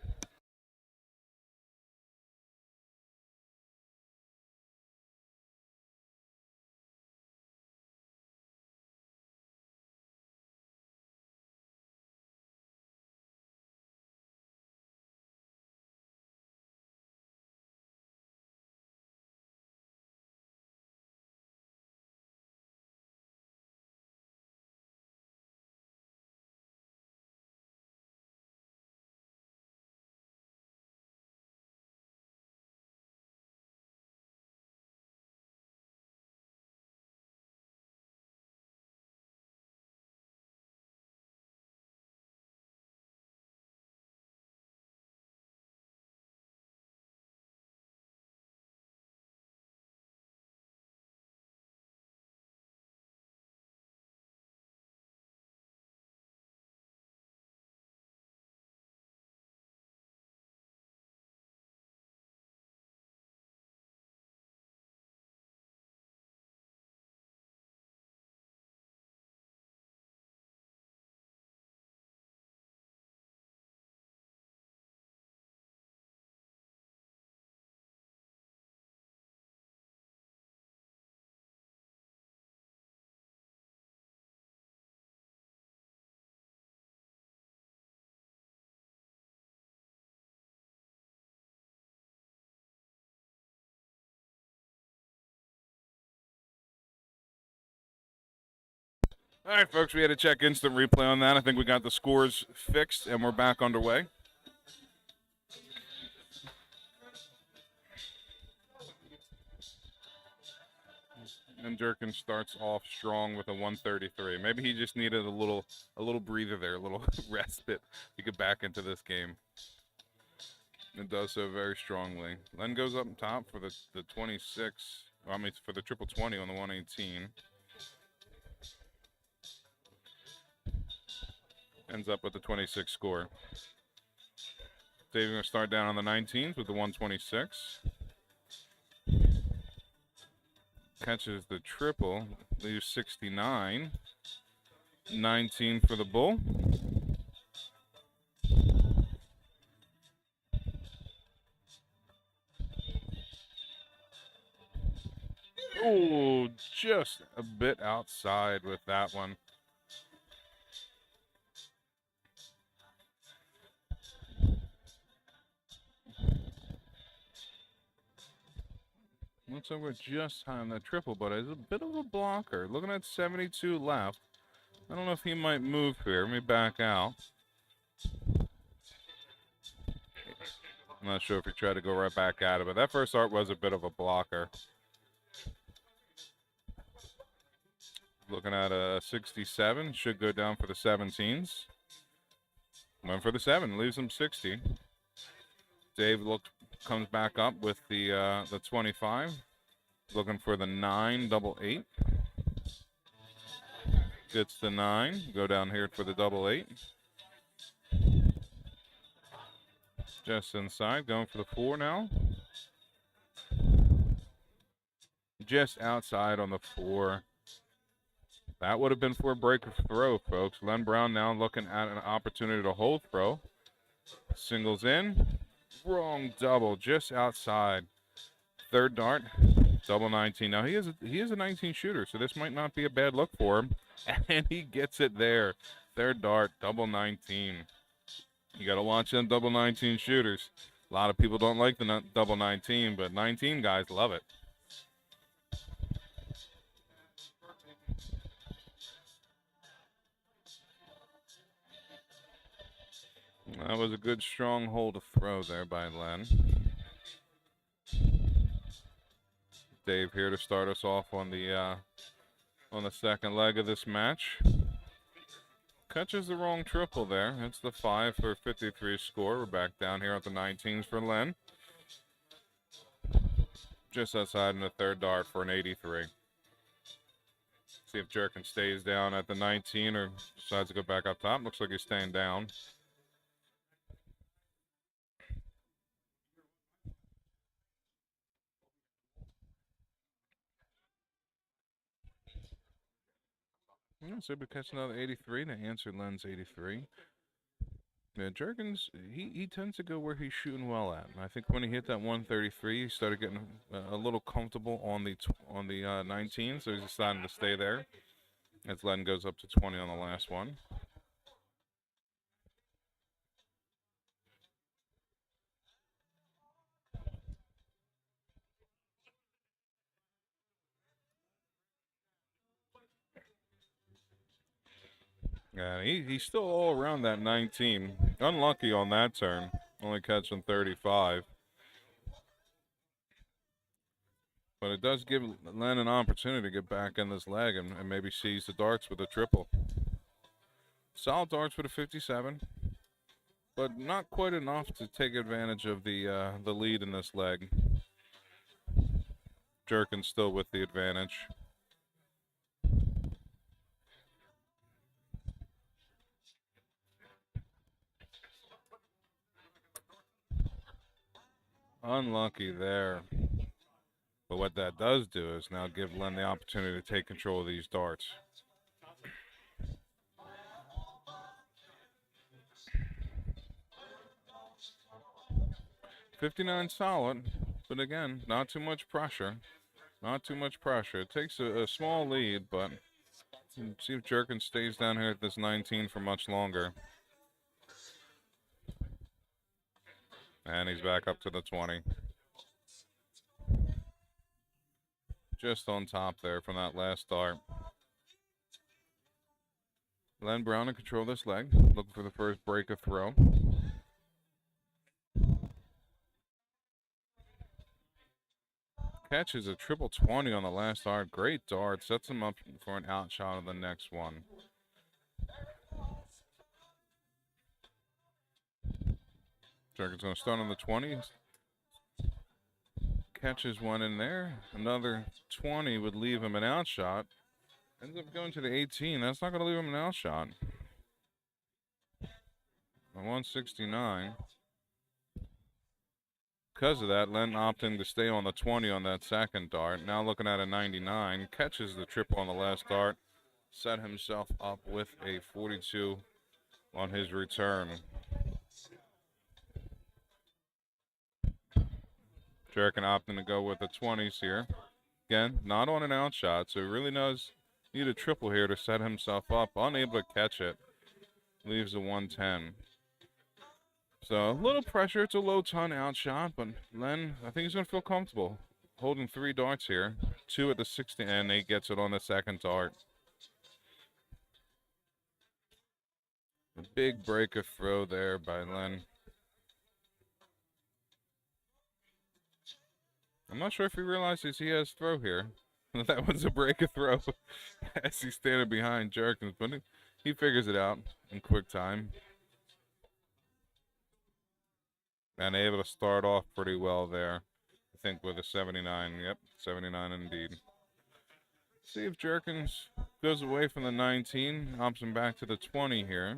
All right, folks, we had to check instant replay on that. I think we got the scores fixed, and we're back underway. And Jerkin starts off strong with a 133. Maybe he just needed a little breather there, a little respite to get back into this game. It does so very strongly. Len goes up top for the 26. Well, I mean, for the triple 20 on the 118. Ends up with the 26 score. Dave's going to start down on the 19th with the 126. Catches the triple, leaves 69. 19 for the bull. Oh, just a bit outside with that one. Looks like we're just on the triple, but it's a bit of a blocker. Looking at 72 left. I don't know if he might move here. Let me back out. I'm not sure if he tried to go right back at it, but that first art was a bit of a blocker. Looking at a 67, should go down for the 17s. Went for the 7, leaves him 60. Dave comes back up with the 25. Looking for the 9 double 8. Gets the 9. Go down here for the double 8. Just inside, going for the 4 now. Just outside on the 4. That would have been for a break of throw, folks. Len Brown now looking at an opportunity to hold throw. Singles in. Wrong double, just outside. Third dart, double 19. Now he is a 19 shooter, so this might not be a bad look for him. And he gets it there. Third dart, double 19. You got to watch them double 19 shooters. A lot of people don't like the double 19, but 19 guys love it. That was a good strong hold to throw there by Len. Dave here to start us off on the second leg of this match. Catches the wrong triple there. It's the 5 for 53 score. We're back down here at the 19s for Len. Just outside in the third dart for an 83. See if Jerkin stays down at the 19 or decides to go back up top. Looks like he's staying down. So we catch another 83 to answer Len's 83. Yeah, Jergens, he tends to go where he's shooting well at. And I think when he hit that 133, he started getting a little comfortable on the 19, so he's deciding to stay there. As Len goes up to 20 on the last one. Yeah, he's still all around that 19. Unlucky on that turn, only catching 35. But it does give Len an opportunity to get back in this leg and maybe seize the darts with a triple. Solid darts with a 57, but not quite enough to take advantage of the lead in this leg. Jerkin still with the advantage. Unlucky there. But what that does do is now give Len the opportunity to take control of these darts. $59 solid, but again, not too much pressure. Not too much pressure. It takes a small lead, but see if Jerkin stays down here at this 19 for much longer. And he's back up to the 20. Just on top there from that last dart. Len Brown in control of this leg. Looking for the first break of throw. Catches a triple 20 on the last dart. Great dart. Sets him up for an outshot on the next one. Jerkin's going to start on the 20s. Catches one in there. Another 20 would leave him an outshot. Ends up going to the 18. That's not going to leave him an outshot. A 169. Because of that, Len opting to stay on the 20 on that second dart. Now looking at a 99. Catches the triple on the last dart. Set himself up with a 42 on his return. Jerkin opting to go with the 20s here. Again, not on an out shot, so he really does need a triple here to set himself up. Unable to catch it. Leaves a 110. So a little pressure. It's a low ton out shot, but Len, I think he's going to feel comfortable holding 3 darts here. 2 at the 60, and he gets it on the second dart. A big break of throw there by Len. I'm not sure if he realizes he has throw here. That was a break of throw as he's standing behind Jerkins, but he figures it out in quick time. And able to start off pretty well there. I think with a 79. Yep, 79 indeed. See if Jerkins goes away from the 19, hops him back to the 20 here.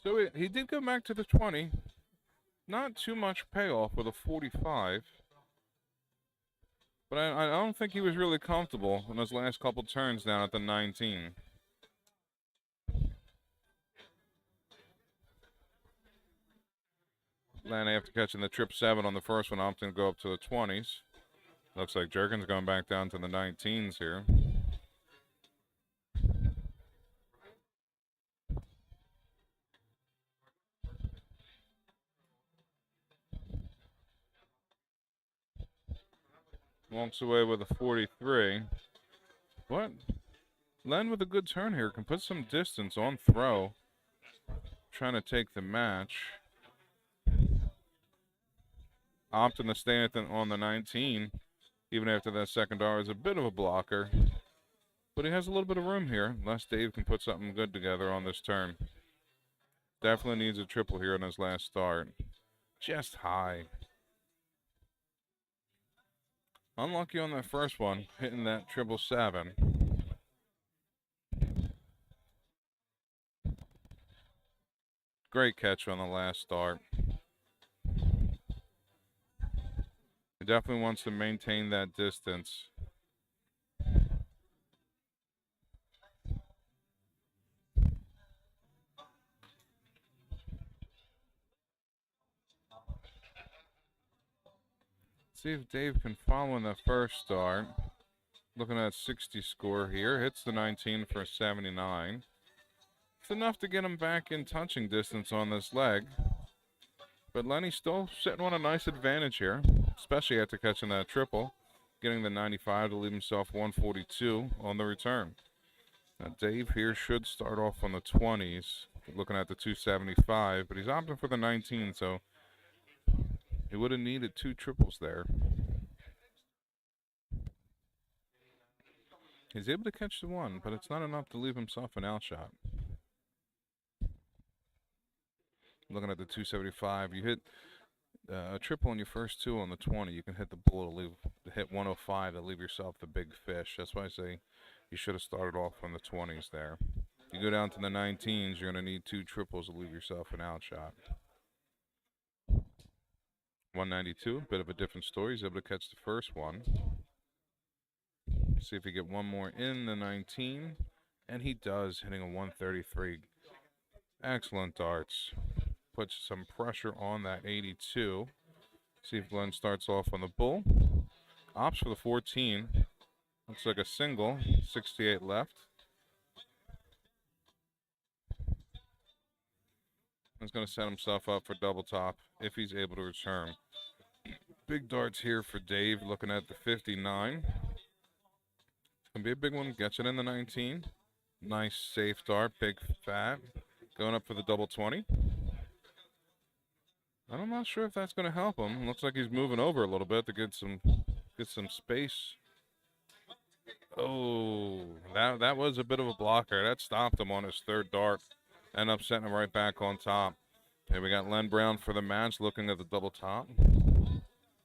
So he did go back to the 20. Not too much payoff with a 45. But I don't think he was really comfortable in those last couple turns down at the 19. Then after catching the trip 7 on the first one, opting to go up to the 20s. Looks like Jerkins going back down to the 19s here. Walks away with a 43. But Len with a good turn here can put some distance on throw. Trying to take the match. Opting to stay on the 19, even after that second dart is a bit of a blocker. But he has a little bit of room here, unless Dave can put something good together on this turn. Definitely needs a triple here in his last start. Just high. Unlucky on that first one, hitting that 777. Great catch on the last start. He definitely wants to maintain that distance. See if Dave can follow in the first start. Looking at 60 score here. Hits the 19 for a 79. It's enough to get him back in touching distance on this leg. But Lenny's still sitting on a nice advantage here, especially after catching that triple. Getting the 95 to leave himself 142 on the return. Now Dave here should start off on the 20s. Looking at the 275, but he's opting for the 19, so he would have needed 2 triples there. He's able to catch the 1, but it's not enough to leave himself an out shot. Looking at the 275, you hit a triple on your first 2 on the 20. You can hit the bull to hit 105 to leave yourself the big fish. That's why I say you should have started off on the 20s there. You go down to the 19s, you're going to need 2 triples to leave yourself an out shot. 192, a bit of a different story. He's able to catch the first one. See if he get one more in the 19, and he does, hitting a 133. Excellent darts. Puts some pressure on that 82. See if Glenn starts off on the bull. Opts for the 14. Looks like a single. 68 left. He's going to set himself up for double top if he's able to return. Big darts here for Dave, looking at the 59. It's going to be a big one. Gets it in the 19. Nice safe dart, big fat. Going up for the double 20. I'm not sure if that's going to help him. Looks like he's moving over a little bit to get some space. Oh, that was a bit of a blocker. That stopped him on his third dart. Ended up setting him right back on top. Here we got Len Brown for the match, looking at the double top.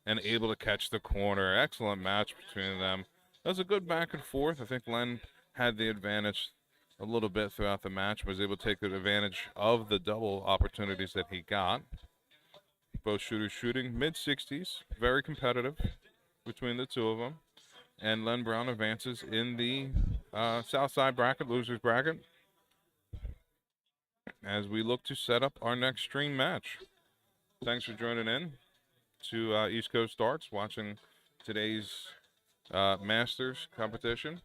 And able to catch the corner. Excellent match between them. That was a good back and forth. I think Len had the advantage a little bit throughout the match. Was able to take advantage of the double opportunities that he got. Both shooters shooting mid-60s. Very competitive between the two of them. And Len Brown advances in the South side bracket, losers bracket, as we look to set up our next stream match. Thanks for joining in to East Coast Darts, watching today's Masters competition.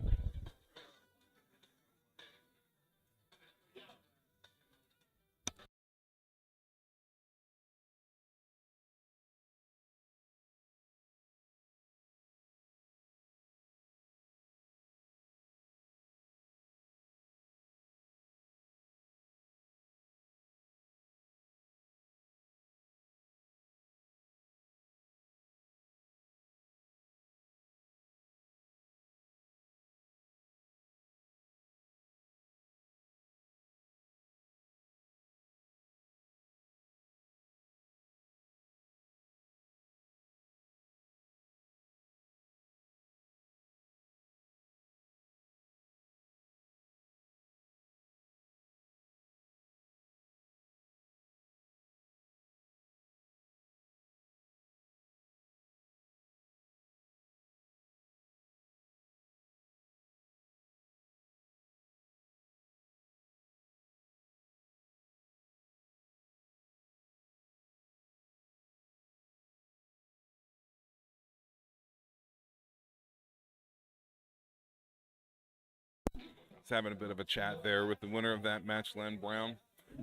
Having a bit of a chat there with the winner of that match, Len Brown.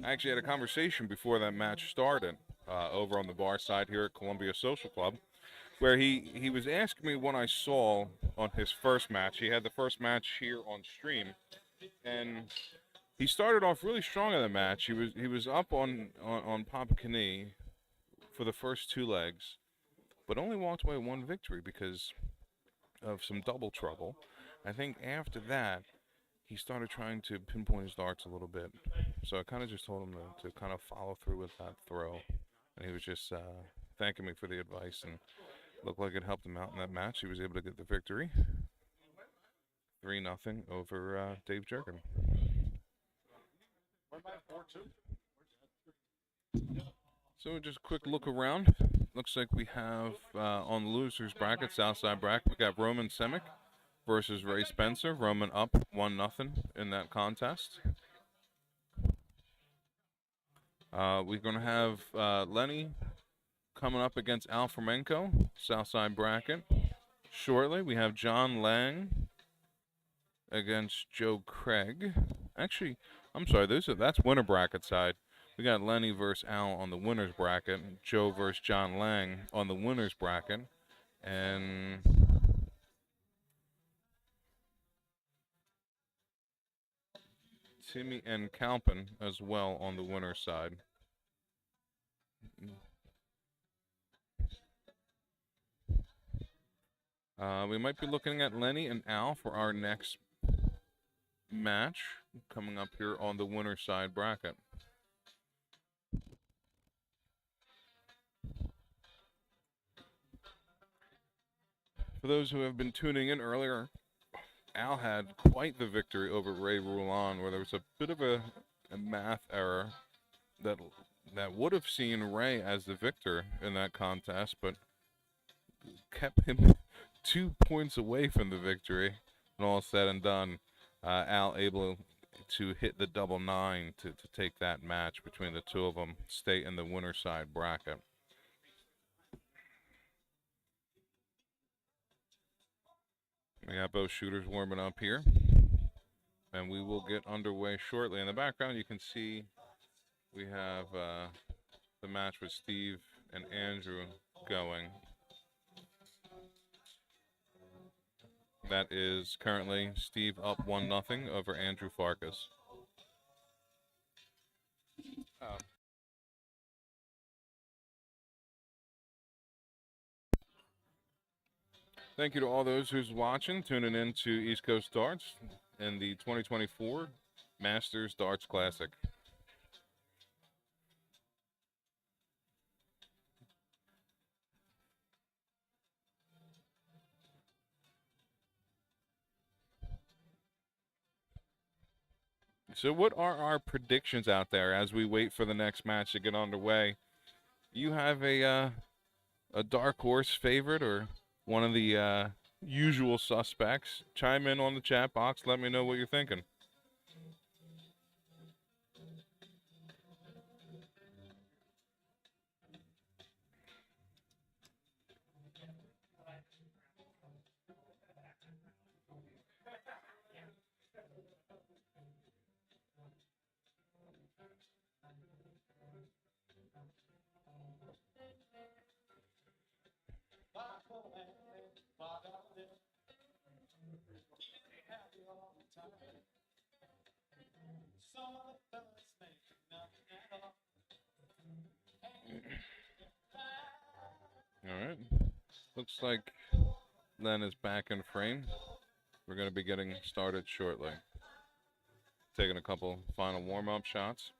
I actually had a conversation before that match started over on the bar side here at Columbia Social Club, where he was asking me what I saw on his first match. He had the first match here on stream, and he started off really strong in the match. He was up on Papa Knie for the first two legs, but only walked away one victory because of some double trouble. I think after that, he started trying to pinpoint his darts a little bit. So I kind of just told him to kind of follow through with that throw. And he was just thanking me for the advice, and looked like it helped him out in that match. He was able to get the victory. 3-0 over Dave Jerkin. So just a quick look around. Looks like we have on the losers bracket, Southside bracket, we got Roman Semic versus Ray Spencer. Roman up 1-0 in that contest. We're going to have Lenny coming up against Al Flamenco, Southside bracket. Shortly, we have John Lang against Joe Craig. Actually, I'm sorry, that's winner bracket side. We got Lenny versus Al on the winner's bracket, Joe versus John Lang on the winner's bracket, and Timmy and Calpin as well on the winner's side. We might be looking at Lenny and Al for our next match coming up here on the winner's side bracket. For those who have been tuning in earlier, Al had quite the victory over Ray Roulon, where there was a bit of a math error that would have seen Ray as the victor in that contest, but kept him 2 points away from the victory. And all said and done, Al able to hit the double 9 to take that match between the two of them, stay in the winner's side bracket. We got both shooters warming up here, and we will get underway shortly. In the background, you can see we have the match with Steve and Andrew going. That is currently Steve up 1-0 over Andrew Farkas. Thank you to all those who's watching, tuning in to East Coast Darts and the 2024 Masters Darts Classic. So what are our predictions out there as we wait for the next match to get underway? You have a dark horse favorite, or one of the usual suspects. Chime in on the chat box. Let me know what you're thinking. All right. Looks like Len is back in frame. We're going to be getting started shortly. Taking a couple final warm-up shots.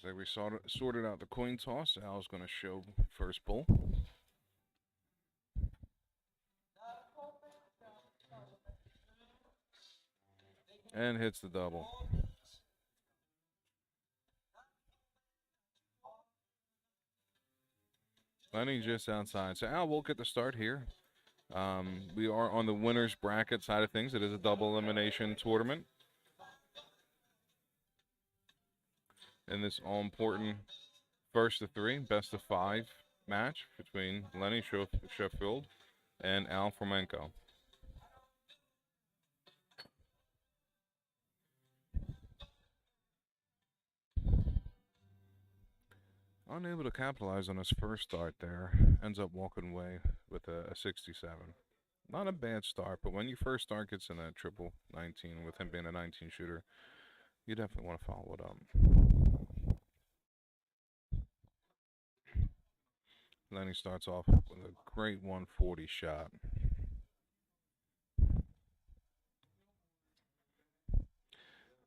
Looks like we sorted out the coin toss. Al's going to show first pull. And hits the double. Lenny just outside. So Al will get the start here. We are on the winner's bracket side of things. It is a double elimination tournament. In this all-important first of three, best of five match between Lenny Sheffield and Al Flamenco. Unable to capitalize on his first start there. Ends up walking away with a 67. Not a bad start, but when you first start gets in that triple 19 with him being a 19 shooter, you definitely want to follow it up. Lenny starts off with a great 140 shot.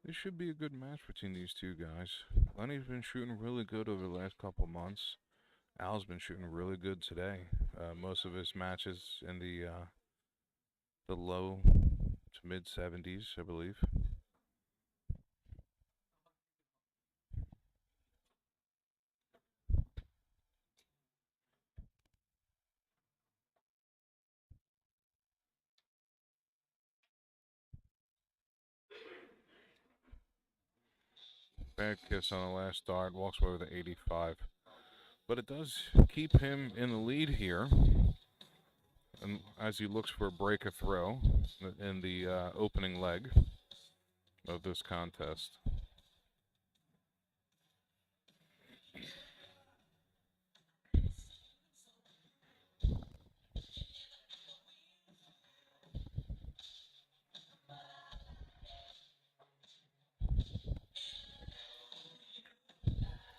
This should be a good match between these two guys. Lenny's been shooting really good over the last couple months. Al's been shooting really good today. Most of his matches in the low to mid 70s, I believe. Bad kiss on the last start, walks away with an 85. But it does keep him in the lead here. And as he looks for a break of throw in the opening leg of this contest.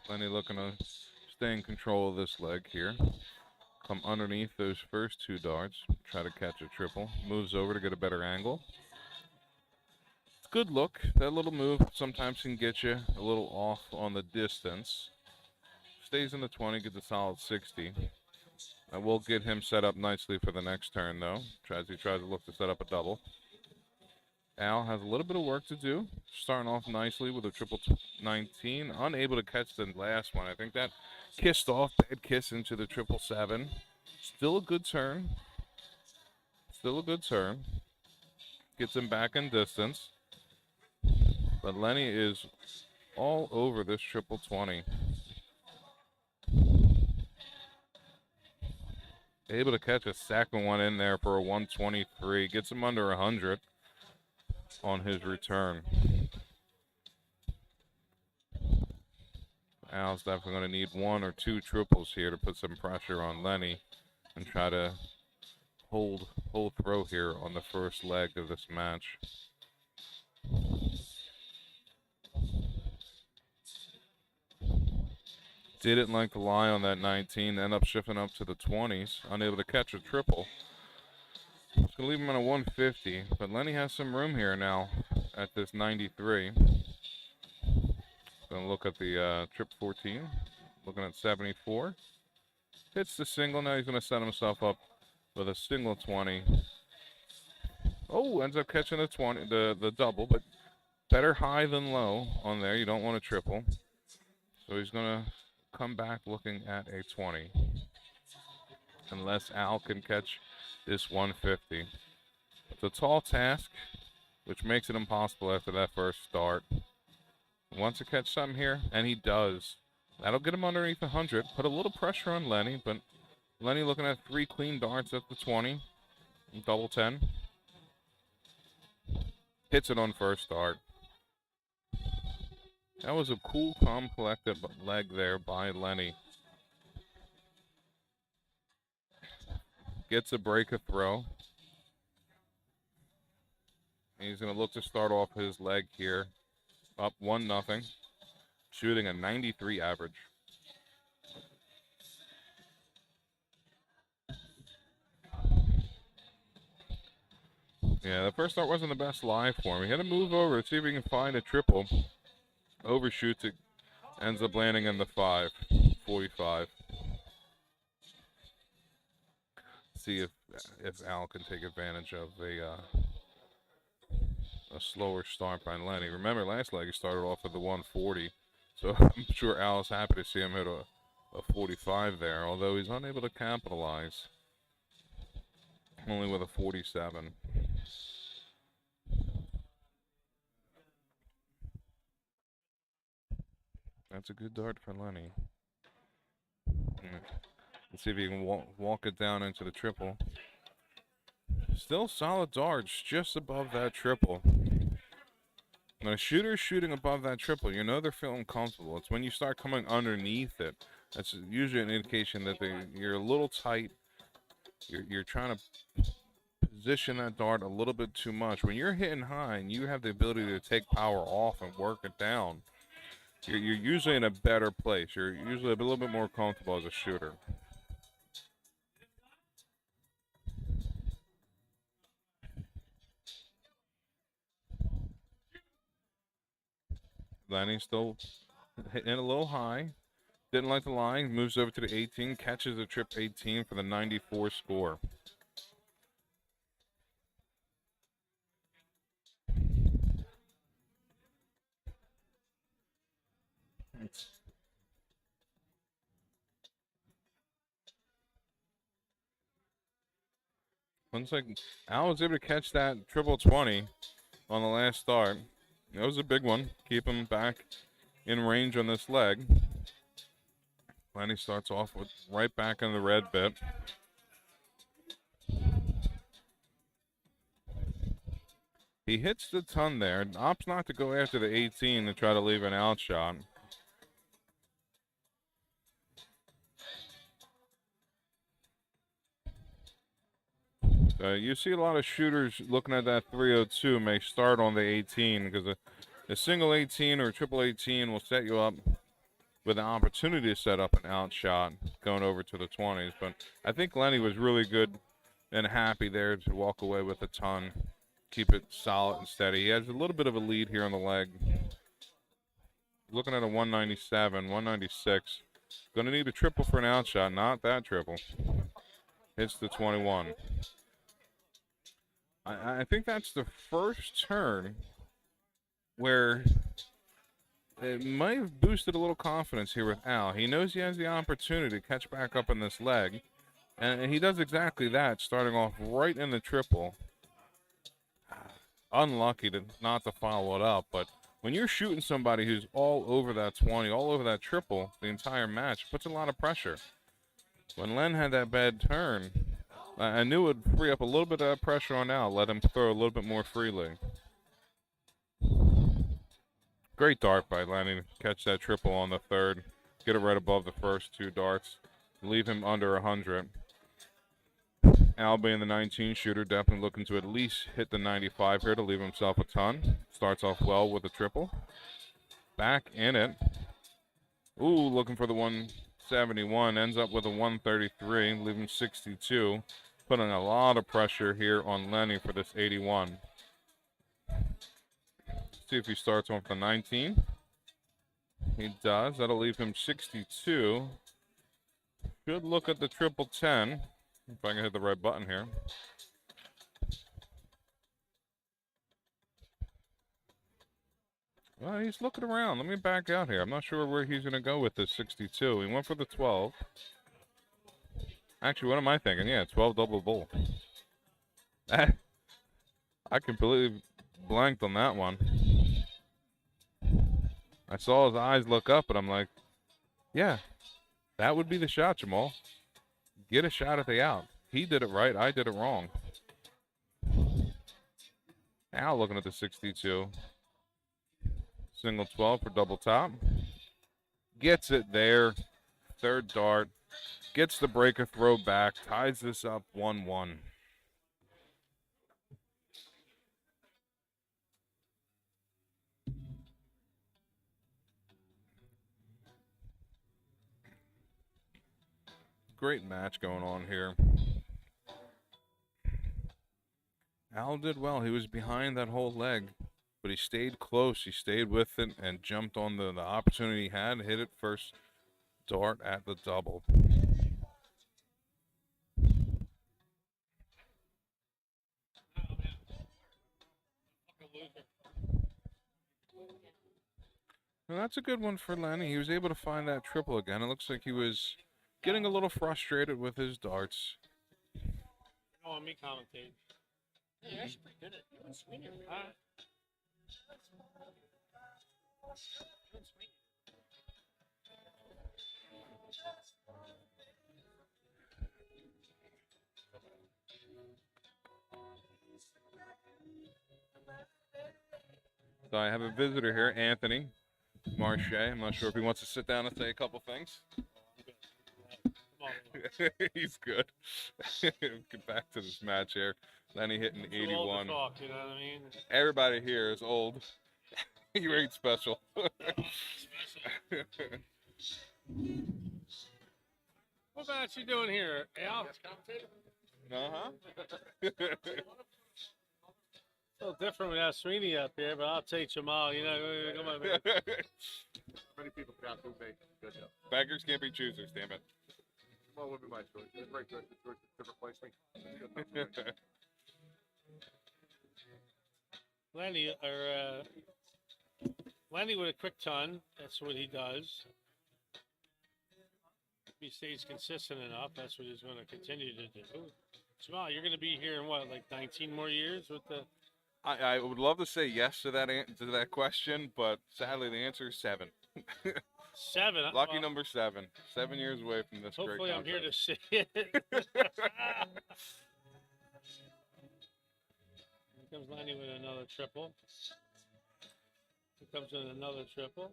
Lenny looking to stay in control of this leg here. Come underneath those first two darts. Try to catch a triple. Moves over to get a better angle. It's a good look. That little move sometimes can get you a little off on the distance. Stays in the 20, gets a solid 60. That will get him set up nicely for the next turn, though. He tries to look to set up a double. Al has a little bit of work to do. Starting off nicely with a triple 19. Unable to catch the last one. I think that kissed off. Bad kiss into the triple 7. Still a good turn. Still a good turn. Gets him back in distance. But Lenny is all over this triple 20. Able to catch a second one in there for a 123. Gets him under 100 on his return. Al's definitely going to need one or two triples here to put some pressure on Lenny and try to hold throw here on the first leg of this match. Didn't like to lie on that 19, end up shifting up to the 20s, unable to catch a triple. It's going to leave him on a 150, but Lenny has some room here now at this 93. Gonna look at the trip 14. Looking at 74. Hits the single. Now he's gonna set himself up with a single 20. Oh, ends up catching the 20, the double, but better high than low on there. You don't want a triple. So he's gonna come back looking at a 20. Unless Al can catch this 150. It's a tall task, which makes it impossible after that first start. Wants to catch something here, and he does. That'll get him underneath 100. Put a little pressure on Lenny, but Lenny looking at 3 clean darts at the 20. Double 10. Hits it on first start. That was a cool, calm, collected leg there by Lenny. Gets a break, a throw. He's going to look to start off his leg here. Up 1-0. Shooting a 93 average. Yeah, the first start wasn't the best live for him. He had to move over, see if he can find a triple. Overshoots it, ends up landing in the 5, 45. See if Al can take advantage of a slower start by Lenny. Remember, last leg he started off with the 140, so I'm sure Al's happy to see him hit a 45 there, although he's unable to capitalize. Only with a 47. That's a good dart for Lenny. Let's see if he can walk it down into the triple. Still solid darts, just above that triple. When a shooter's shooting above that triple, you know they're feeling comfortable. It's when you start coming underneath it, that's usually an indication that you're a little tight. You're trying to position that dart a little bit too much. When you're hitting high and you have the ability to take power off and work it down, you're usually in a better place. You're usually a little bit more comfortable as a shooter. Lenny still hitting a little high. Didn't like the line. Moves over to the 18. Catches the trip 18 for the 94 score. Looks like Al was able to catch that triple 20 on the last start. That was a big one. Keep him back in range on this leg. Lenny starts off with right back in the red bit. He hits the ton there. Opts not to go after the 18 to try to leave an out shot. You see a lot of shooters looking at that 302 may start on the 18 because a single 18 or a triple 18 will set you up with an opportunity to set up an out shot going over to the 20s. But I think Lenny was really good and happy there to walk away with a ton, keep it solid and steady. He has a little bit of a lead here on the leg. Looking at a 197, 196. Going to need a triple for an out shot, not that triple. Hits the 21. I think that's the first turn where it might have boosted a little confidence here with Al. He knows he has the opportunity to catch back up in this leg, and he does exactly that, starting off right in the triple. Unlucky not to follow it up, but when you're shooting somebody who's all over that 20, all over that triple the entire match, it puts a lot of pressure. When Len had that bad turn, I knew it would free up a little bit of pressure on Al, let him throw a little bit more freely. Great dart by Lenny to catch that triple on the third, get it right above the first 2 darts, leave him under 100. Al being the 19 shooter, definitely looking to at least hit the 95 here to leave himself a ton. Starts off well with a triple. Back in it. Ooh, looking for the 171, ends up with a 133, leaving 62. Putting a lot of pressure here on Lenny for this 81. See if he starts on with the 19. He does. That'll leave him 62. Should look at the triple 10. If I can hit the right button here. Well, he's looking around. Let me back out here. I'm not sure where he's going to go with this 62. He went for the 12. Actually, what am I thinking? Yeah, 12 double bull. I completely blanked on that one. I saw his eyes look up, and I'm like, yeah, that would be the shot, Jamal. Get a shot at the out. He did it right. I did it wrong. Now looking at the 62. Single 12 for double top. Gets it there. Third dart. Gets the breaker throw back. Ties this up 1-1. Great match going on here. Al did well. He was behind that whole leg, but he stayed close. He stayed with it and jumped on the opportunity he had. Hit it first dart at the double. Well, that's a good one for Lenny. He was able to find that triple again. It looks like he was getting a little frustrated with his darts. Oh, on me commentating. Yeah, you're actually pretty good at doing swinging. So I have a visitor here, Anthony Marche. I'm not sure if he wants to sit down and say a couple things. He's good. Get back to this match here. Lenny hitting 81. Talk, you know what I mean? Everybody here is old. You ain't special. What about you doing here, Al? Uh-huh. A little different without Sweeney up here, but I'll take Jamal. You know, come on, man. Many people forgot who made good help. Beggars can't be choosers, damn it. Well, would be my choice. It's a great choice. It's a different place me. Lenny with a quick ton. That's what he does. If he stays consistent enough, that's what he's going to continue to do. Jamal, you're going to be here in what, like 19 more years with the. I would love to say yes to that question, but sadly the answer is 7. 7. Lucky number 7. 7 years away from this great Hopefully, I'm here to contract. see it. Here comes Lenny with another triple. Here comes in another triple.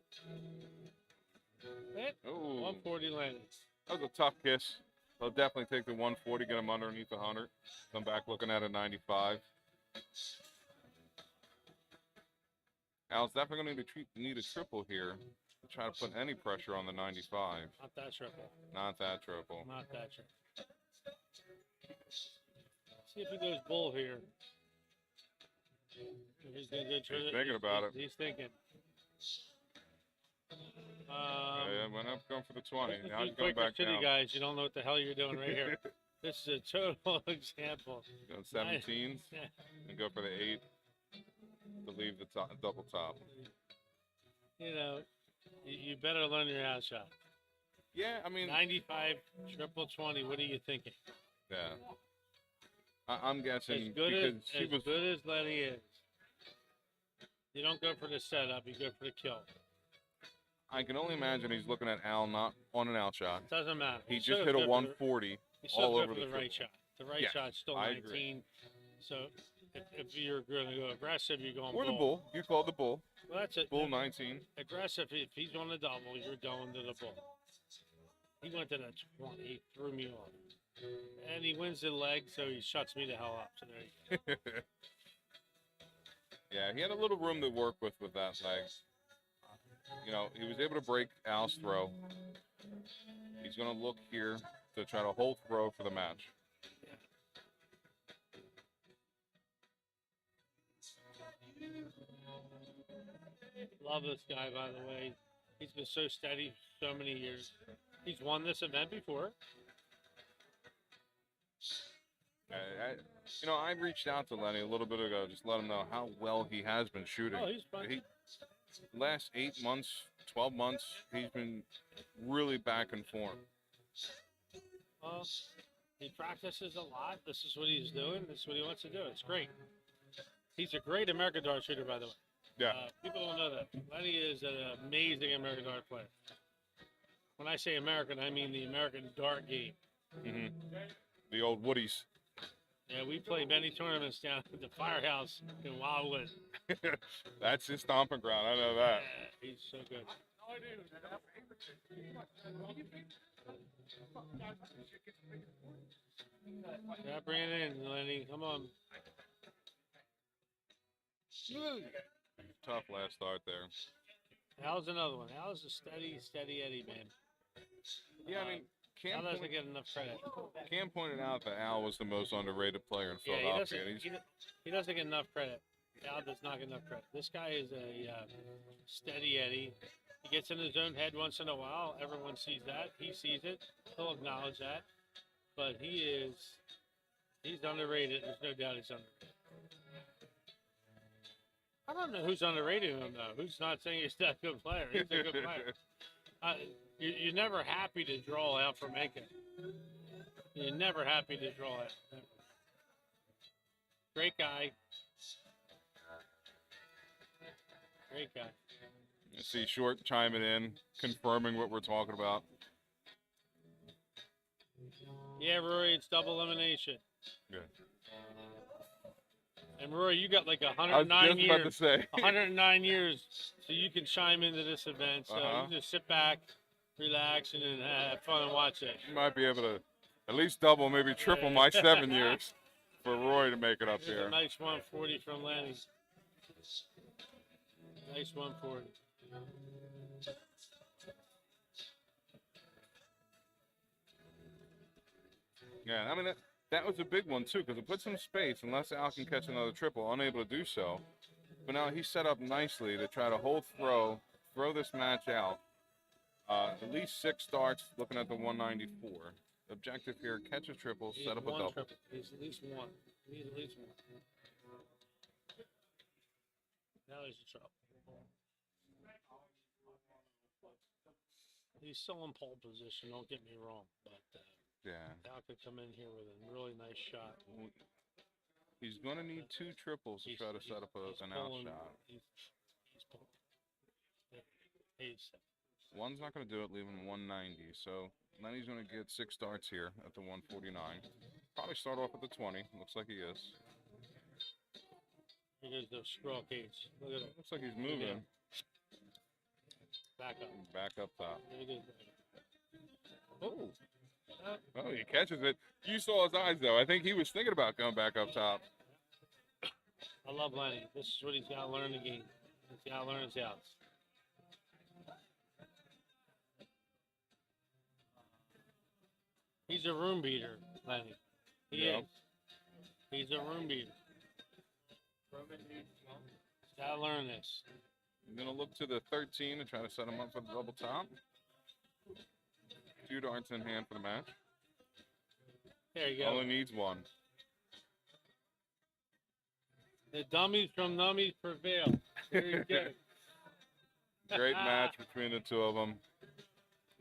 Hit. Ooh, 140 Lenny. that was a tough kiss. I'll definitely take the 140, get him underneath the 100. Come back looking at a 95. Al's definitely going to need a triple here to try to put any pressure on the 95. Not that triple. Not that triple. Not that triple. See if he goes bull here. He's thinking about it. He's thinking. Yeah, went up going for the 20. This is Now the he's going Quaker back City down. guys, you don't know what the hell you're doing right here. This is a total example. Going 17s and go for the 8 to leave the top, double top. You know, you better learn your house shot. Yeah, I mean, 95, triple 20. What are you thinking? yeah. I'm guessing As good as, because she as was. good as Lenny is, you don't go for the setup. You go for the kill. I can only imagine he's looking at Al not on an out shot. Doesn't matter. He He's just still hit a good for 140 He's still all good over for the the right triple. shot. The right Yeah, shot's still I 19. agree. So if you're going to go aggressive, you're going Or the bull. You call the bull. Well, that's it. Bull 19. Aggressive. If he's on the double, you're going to the bull. He went to the 20. He threw me off. And he wins the leg, so he shuts me the hell up. So there you go. Yeah, he had a little room to work with that leg. You know, he was able to break Al's throw. He's going to look here to try to hold throw for the match. Love this guy, by the way. He's been so steady so many years. He's won this event before. I reached out to Lenny a little bit ago, just let him know how well he has been shooting. Oh, he's fun. Last 8 months, 12 months, he's been really back in form. Well, he practices a lot. This is what he's doing. This is what he wants to do. It's great. He's a great American dart shooter, by the way. Yeah. People don't know that. Lenny is an amazing American dart player. When I say American, I mean the American dart game. Hmm. The old Woodies. Yeah, we play many tournaments down at the Firehouse in Wildwood. That's his stomping ground. I know that. Yeah, he's so good. Yeah, bring it in, Lenny. Come on. Tough last start there. Al's another one. Al's a steady Eddie, man. Yeah, I mean, Al doesn't get enough credit. Cam pointed out that Al was the most underrated player in Yeah, Philadelphia. and he doesn't get enough credit. Al does not get enough credit. This guy is a steady Eddie. He gets in his own head once in a while. Everyone sees that. He sees it. He'll acknowledge that. But he's underrated. There's no doubt he's underrated. I don't know who's underrated him, though. Who's not saying he's not a good player? He's a good player. You're never happy to draw out from Enka. You're never happy to draw out. Never. Great guy. Great guy. I see Short chiming in, confirming what we're talking about. Yeah, Rory, it's double elimination. Good. And Rory, you got like I was 109 just about to years. say. 109 years, so you can chime into this event. So Uh-huh. you can just sit back, relax, and then have fun and watch it. You might be able to at least double, maybe triple my 7 years for Roy to make it up Here's here. a nice 140 from Lenny. Nice 140. Yeah, I mean, that was a big one, too, because it put some space, unless Al can catch another triple, unable to do so. But now he's set up nicely to try to hold throw this match out. At least 6 starts, looking at the 194. Objective here, catch a triple, He set needs up a one double. triple. He needs at least one. He needs at least one. Now there's the trouble. He's still in pole position, don't get me wrong, but Yeah. Al could come in here with a really nice shot. He's going to need 2 triples to try to set up he's an out pulling- shot. He's pulling. Yeah, 87. One's not going to do it, leaving 190. So Lenny's going to get 6 starts here at the 149. Probably start off at the 20. Looks like he is. Here goes the scroll cage. Look at it. Looks like he's moving. Back up. Back up top. There he goes. Oh. Oh, he catches it. You saw his eyes, though. I think he was thinking about going back up top. I love Lenny. This is what he's got to learn the game. He's got to learn his outs. He's a room beater, Lenny. He Yep. is. He's a room beater. He's got to learn this. I'm going to look to the 13 and try to set him up for the double top. 2 darts in hand for the match. There you go. Only needs 1. The dummies from nummies prevail. There you go. Great match between the 2 of them.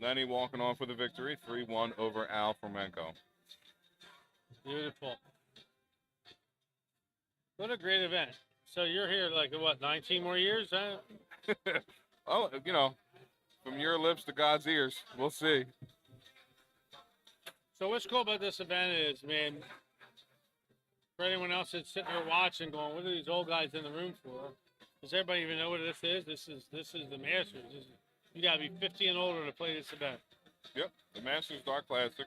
Lenny walking off with a victory, 3-1 over Al Flamenco. Beautiful. What a great event. So you're here like, what, 19 more years, huh? Oh, from your lips to God's ears. We'll see. So what's cool about this event is, man, for anyone else that's sitting there watching going, what are these old guys in the room for? Does everybody even know what this is? This is the Masters. You got to be 50 and older to play this event. Yep, the Masters Dart Classic,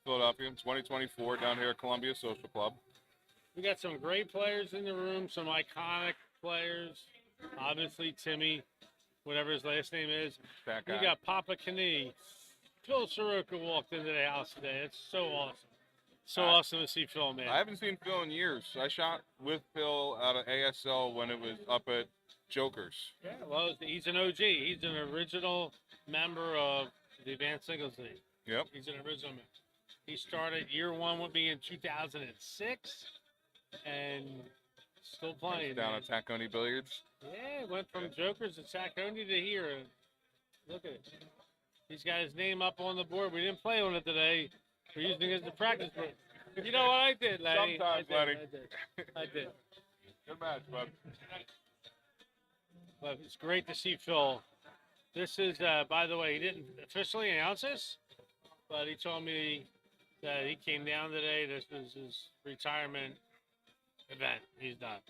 Philadelphia, 2024, down here at Columbia Social Club. We got some great players in the room, some iconic players. Obviously, Timmy, whatever his last name is. That We guy. got Papa Knie. Phil Soroka walked into the house today. It's so awesome. So awesome to see Phil, man. I haven't seen Phil in years. I shot with Phil out of ASL when it was up at Jokers. Yeah, well, he's an OG. He's an original member of the Advanced Singles League. Yep. He's an original member. He started year one with me in 2006, and still playing. Down man. at Tacconi Billiards. Yeah, went from Jokers to Sacconi to here. And look at it. He's got his name up on the board. We didn't play on it today. We're using it as the practice board. You know what I did, Lenny? Sometimes, I Lenny. did. I did. Good match, bud. But it's great to see Phil. This is, by the way, he didn't officially announce this, but he told me that he came down today. This was his retirement event. He's done.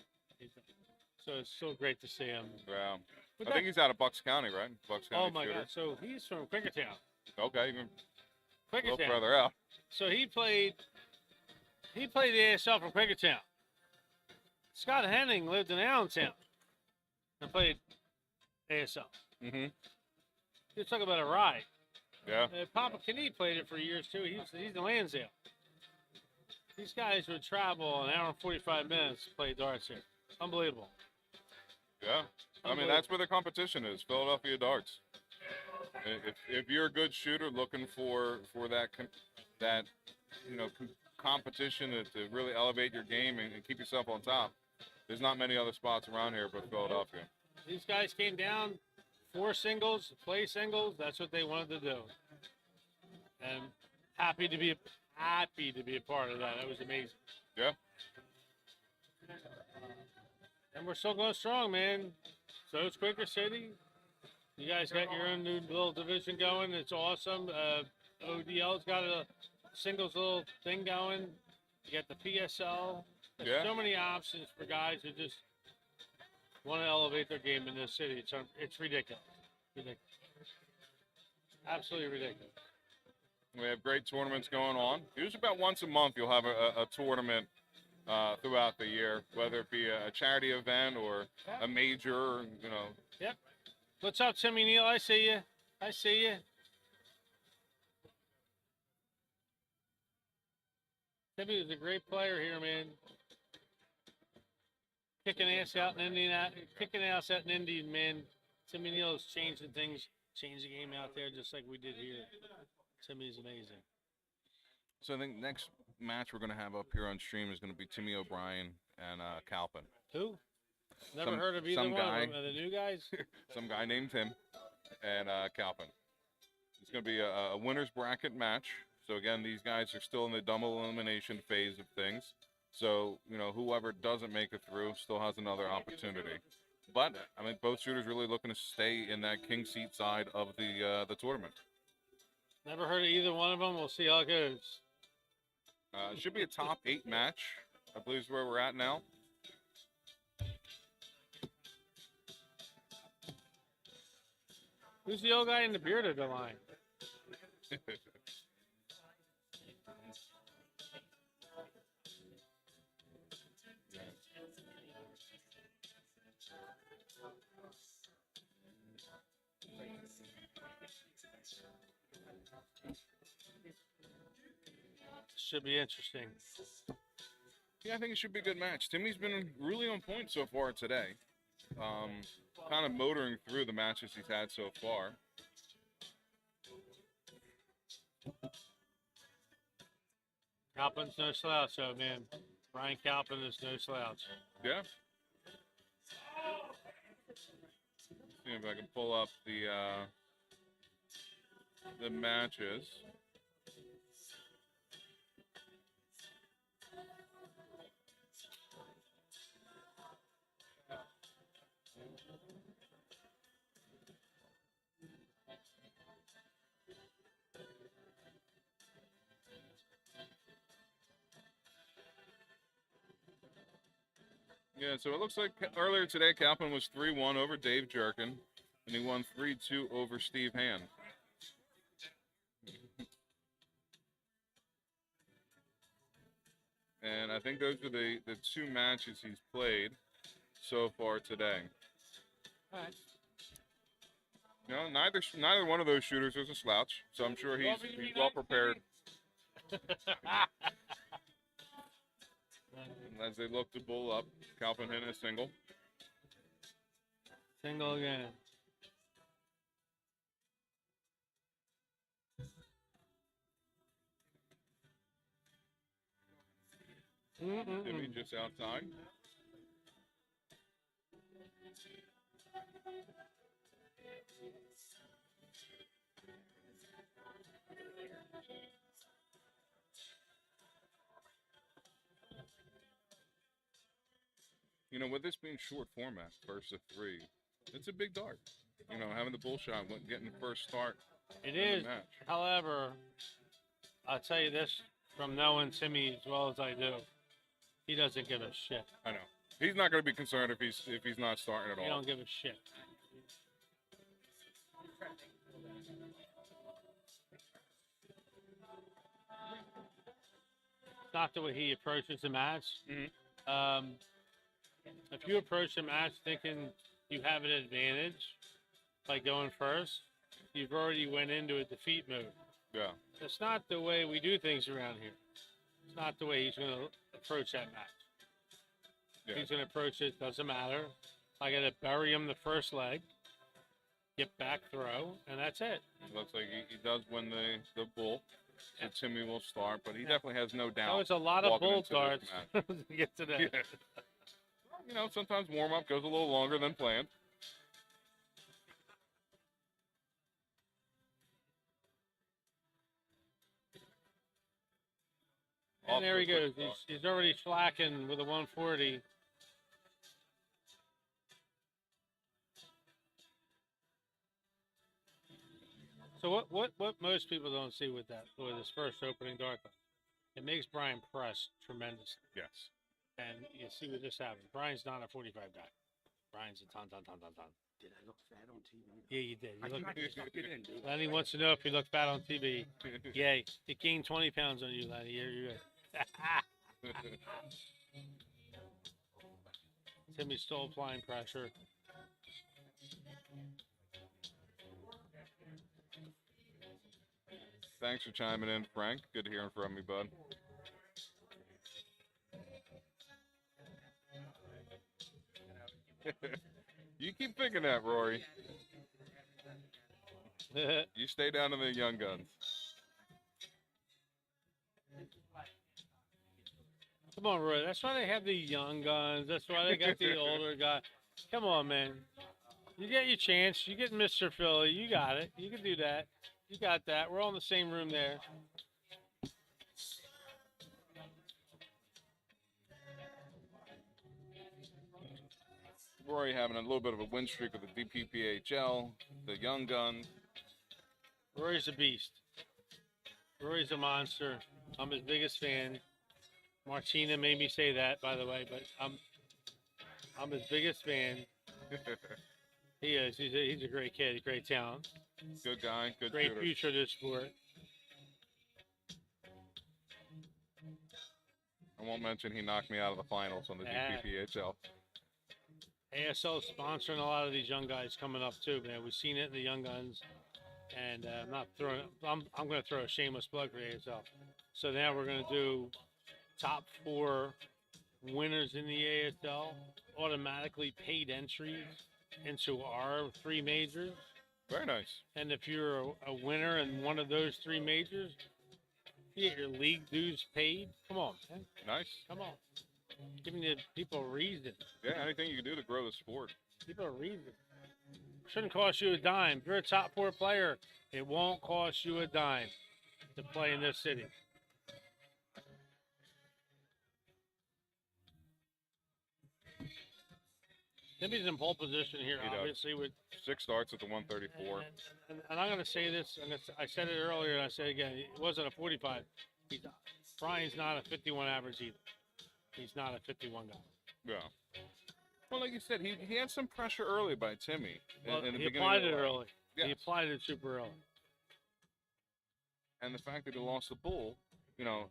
So it's so great to see him. Yeah. But I think he's out of Bucks County, right? Bucks County. oh my shooter. God! So he's from Quakertown. Okay, even a little Quakertown. further out. So he played the ASL from Quakertown. Scott Henning lived in Allentown and played ASL. Mm-hmm. You talk about a ride. Yeah. Papa Knie played it for years too. He's in Lansdale. These guys would travel an hour and 45 minutes to play darts here. Unbelievable. Yeah. I mean, that's where the competition is. Philadelphia darts. If you're a good shooter looking for that competition to really elevate your game and keep yourself on top, there's not many other spots around here but Philadelphia. These guys came down, 4 singles, play singles. That's what they wanted to do. And happy to be a part of that. That was amazing. Yeah. And we're still going strong, man. So it's Quaker City. You guys got your own new little division going. It's awesome. ODL's got a singles little thing going. You got the PSL. There's Yeah. so many options for guys who just want to elevate their game in this city. It's ridiculous. Ridiculous. Absolutely ridiculous. We have great tournaments going on. Usually about once a month you'll have a tournament throughout the year, whether it be a charity event or a major, Yep. What's up, Timmy Neal? I see you. I see you. Timmy is a great player here, man. Kicking ass out in Indian, man. Timmy Neal is changing things, changing the game out there just like we did here. Timmy's amazing. So I think next match we're going to have up here on stream is going to be Timmy O'Brien and Calpin. Who? Never Some- heard of either some one guy. of them. Are the new guys? Some guy named Tim and Calpin. It's going to be a winner's bracket match. So again, these guys are still in the double elimination phase of things. So, whoever doesn't make it through still has another opportunity. But, I mean, both shooters really looking to stay in that king seat side of the tournament. Never heard of either one of them. We'll see how it goes. It should be a top 8 match, I believe is where we're at now. Who's the old guy in the bearded line? Should be interesting. Yeah, I think it should be a good match. Timmy's been really on point so far today. Kind of motoring through the matches he's had so far. Calpin's no slouch, though, man. Brian Calpin is no slouch. Yeah. See if I can pull up the matches. Yeah, so it looks like earlier today, Calpin was 3-1 over Dave Jerkin, and he won 3-2 over Steve Hand. And I think those are the 2 matches he's played so far today. All right. Neither one of those shooters is a slouch, so I'm sure he's well prepared. As they look to bull up, Calpin hitting a single. Single again. Timmy just outside. You know, with this being short format, first to three, it's a big dart. You know, having the bull shot, getting the first start It in is. the match. However, I'll tell you this from knowing Timmy as well as I do. He doesn't give a shit. I know. He's not going to be concerned if he's not starting at He all. don't give a shit. It's not the way he approaches the match. If you approach the match thinking you have an advantage by going first, you've already went into a defeat mode. Yeah. That's not the way we do things around here. It's not the way he's going to approach that match. Yeah. He's going to approach it, doesn't matter. I got to bury him the first leg, get back throw, and that's it. Looks like he does win the bull. So Timmy will start, but he definitely has no That doubt. was a lot of walking bull into this darts match. to get to that. Yeah. You know, sometimes warm-up goes a little longer than planned. Off And there to he a quick goes. start. He's already slacking with a 140. So what most people don't see with his first opening dart, it makes Brian press tremendously. Yes. And you see what just happened. Brian's not a 45 guy. Brian's a ton. Did I look fat on TV? Yeah, you did. I You look, tried to suck it in, dude. Lenny wants to know if you look fat on TV. Yay. It gained 20 pounds on you, Lenny. You're good. Timmy's still applying pressure. Thanks for chiming in, Frank. Good hearing from you, bud. You keep thinking that, Rory. You stay down to the young guns. Come on, Roy. That's why they have the young guns. That's why they got the older guy. Come on, man. You get your chance. You get Mr. Philly. You got it. You can do that. You got that. We're all in the same room there. Rory having a little bit of a win streak with the DPPHL, the young guns. Rory's a beast. Rory's a monster. I'm his biggest fan. Martina made me say that, by the way, but I'm his biggest fan. He is. He's a great kid, great talent, Good guy, good great shooter. future to this sport. I won't mention he knocked me out of the finals on the Yeah. DPPHL. ASL sponsoring a lot of these young guys coming up too, man. We've seen it in the young guns, and I'm going to throw a shameless plug for ASL. So now we're going to do top 4 winners in the ASL, automatically paid entries into our 3 majors. Very nice. And if you're a winner in one of those 3 majors, you get your league dues paid. Come on, man. Nice. Come on. Giving the people a reason. Yeah, anything you can do to grow the sport. People a reason. Shouldn't cost you a dime. If you're a top 4 player, it won't cost you a dime to play in this city. Timmy's in pole position here, He does. obviously, with 6 starts at the 134. and I'm going to say this, and I said it earlier, and I say it again. It wasn't a 45. Brian's not a 51 average either. He's not a 51 guy. Yeah. Well, like you said, he had some pressure early by Timmy. Well, in the he beginning applied of it the early. Yes. He applied it super early. And the fact that he lost the bull, you know,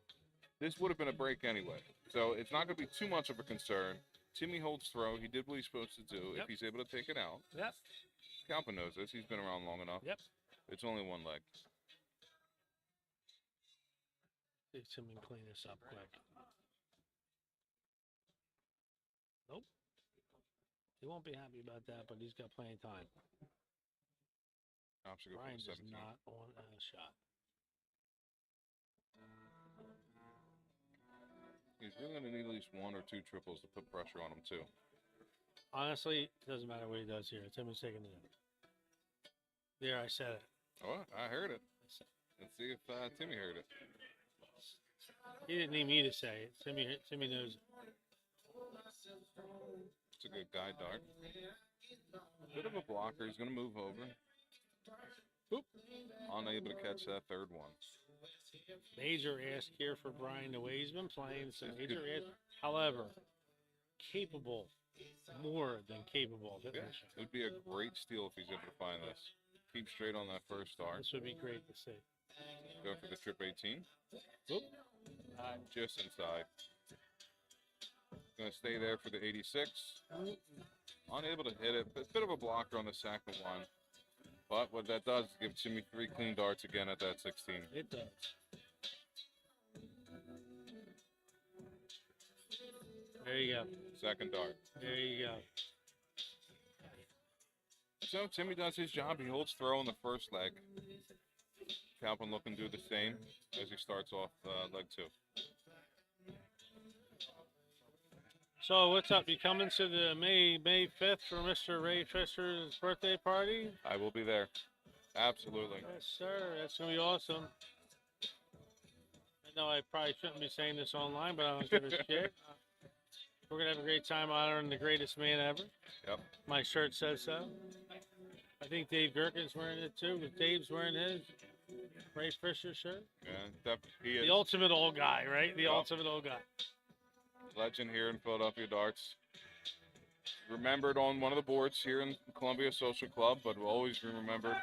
this would have been a break anyway. So it's not going to be too much of a concern. Timmy holds throw. He did what he's supposed to do. Yep. If he's able to take it out, Yep. Calvin knows this. He's been around long enough. Yep. It's only one leg. See if Timmy can clean this up quick. Nope. He won't be happy about that, but he's got plenty of time. Option go for Brian the is 17. not on a shot. He's really going to need at least 1 or 2 triples to put pressure on him, too. Honestly, it doesn't matter what he does here. Timmy's taking it. There, I said it. Oh, I heard it. Let's see if Timmy heard it. He didn't need me to say it. Timmy knows it. It's a good guide dart. Bit of a blocker. He's going to move over. Boop. Unable to catch that third one. Major ask here for Brian, the way he's been playing. So That's major good. ask. However, capable, more than capable of hitting Yeah, the shot. it would be a great steal if he's able to find this. Keep straight on that first dart. This would be great to see. Go for the trip 18. Whoop. Just inside. Going to stay there for the 86. Unable to hit it. A bit of a blocker on the second one. But what that does is give Timmy 3 clean darts again at that 16. It does. There you go. Second dart. There you go. So Timmy does his job. He holds throw in the first leg. Calvin looking to do the same as he starts off leg 2. So what's up? You coming to the May 5th for Mr. Ray Fisher's birthday party? I will be there. Absolutely. Yes, sir. That's gonna be awesome. I know I probably shouldn't be saying this online, but I don't give a shit. We're gonna have a great time honoring the greatest man ever. Yep. My shirt says so. I think Dave Gherkin's wearing it too. If Dave's wearing his Ray Fisher shirt. Yeah, he is The ultimate old guy, right? The Yep. ultimate old guy. legend here in Philadelphia Darts. Remembered on one of the boards here in Columbia Social Club, but will always be remembered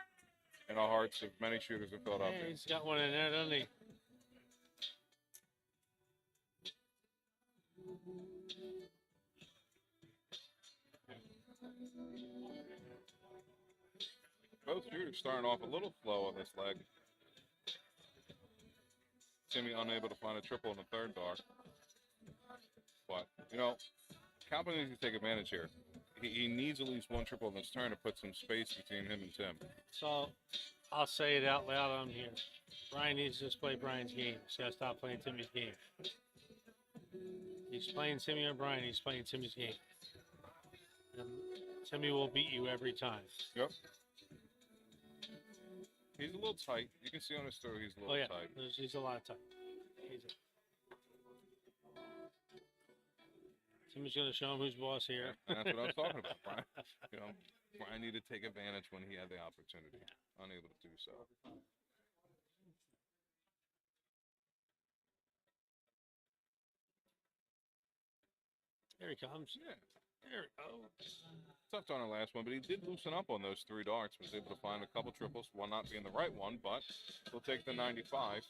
in our hearts of many shooters in Philadelphia. Hey, he's got one in there, doesn't he? Both shooters starting off a little slow on this leg. Timmy unable to find a triple in the third dart. But, you know, Calvin needs to take advantage here. He needs at least 1 triple in this turn to put some space between him and Tim. So I'll say it out loud on here. Brian needs to just play Brian's game. He's got to stop playing Timmy's game. He's playing Timmy or Brian. He's playing Timmy's game. And Timmy will beat you every time. Yep. He's a little tight. You can see on his throw he's a little Oh, yeah. tight. He's a lot of time. Timmy's going to show him who's boss here. And that's what I was talking about, Brian. You know, Brian needed to take advantage when he had the opportunity. Unable to do so. Here he comes. Yeah. There we go. Tough on our last one, but he did loosen up on those 3 darts. Was able to find a couple triples, one not being the right one, but we'll take the 95.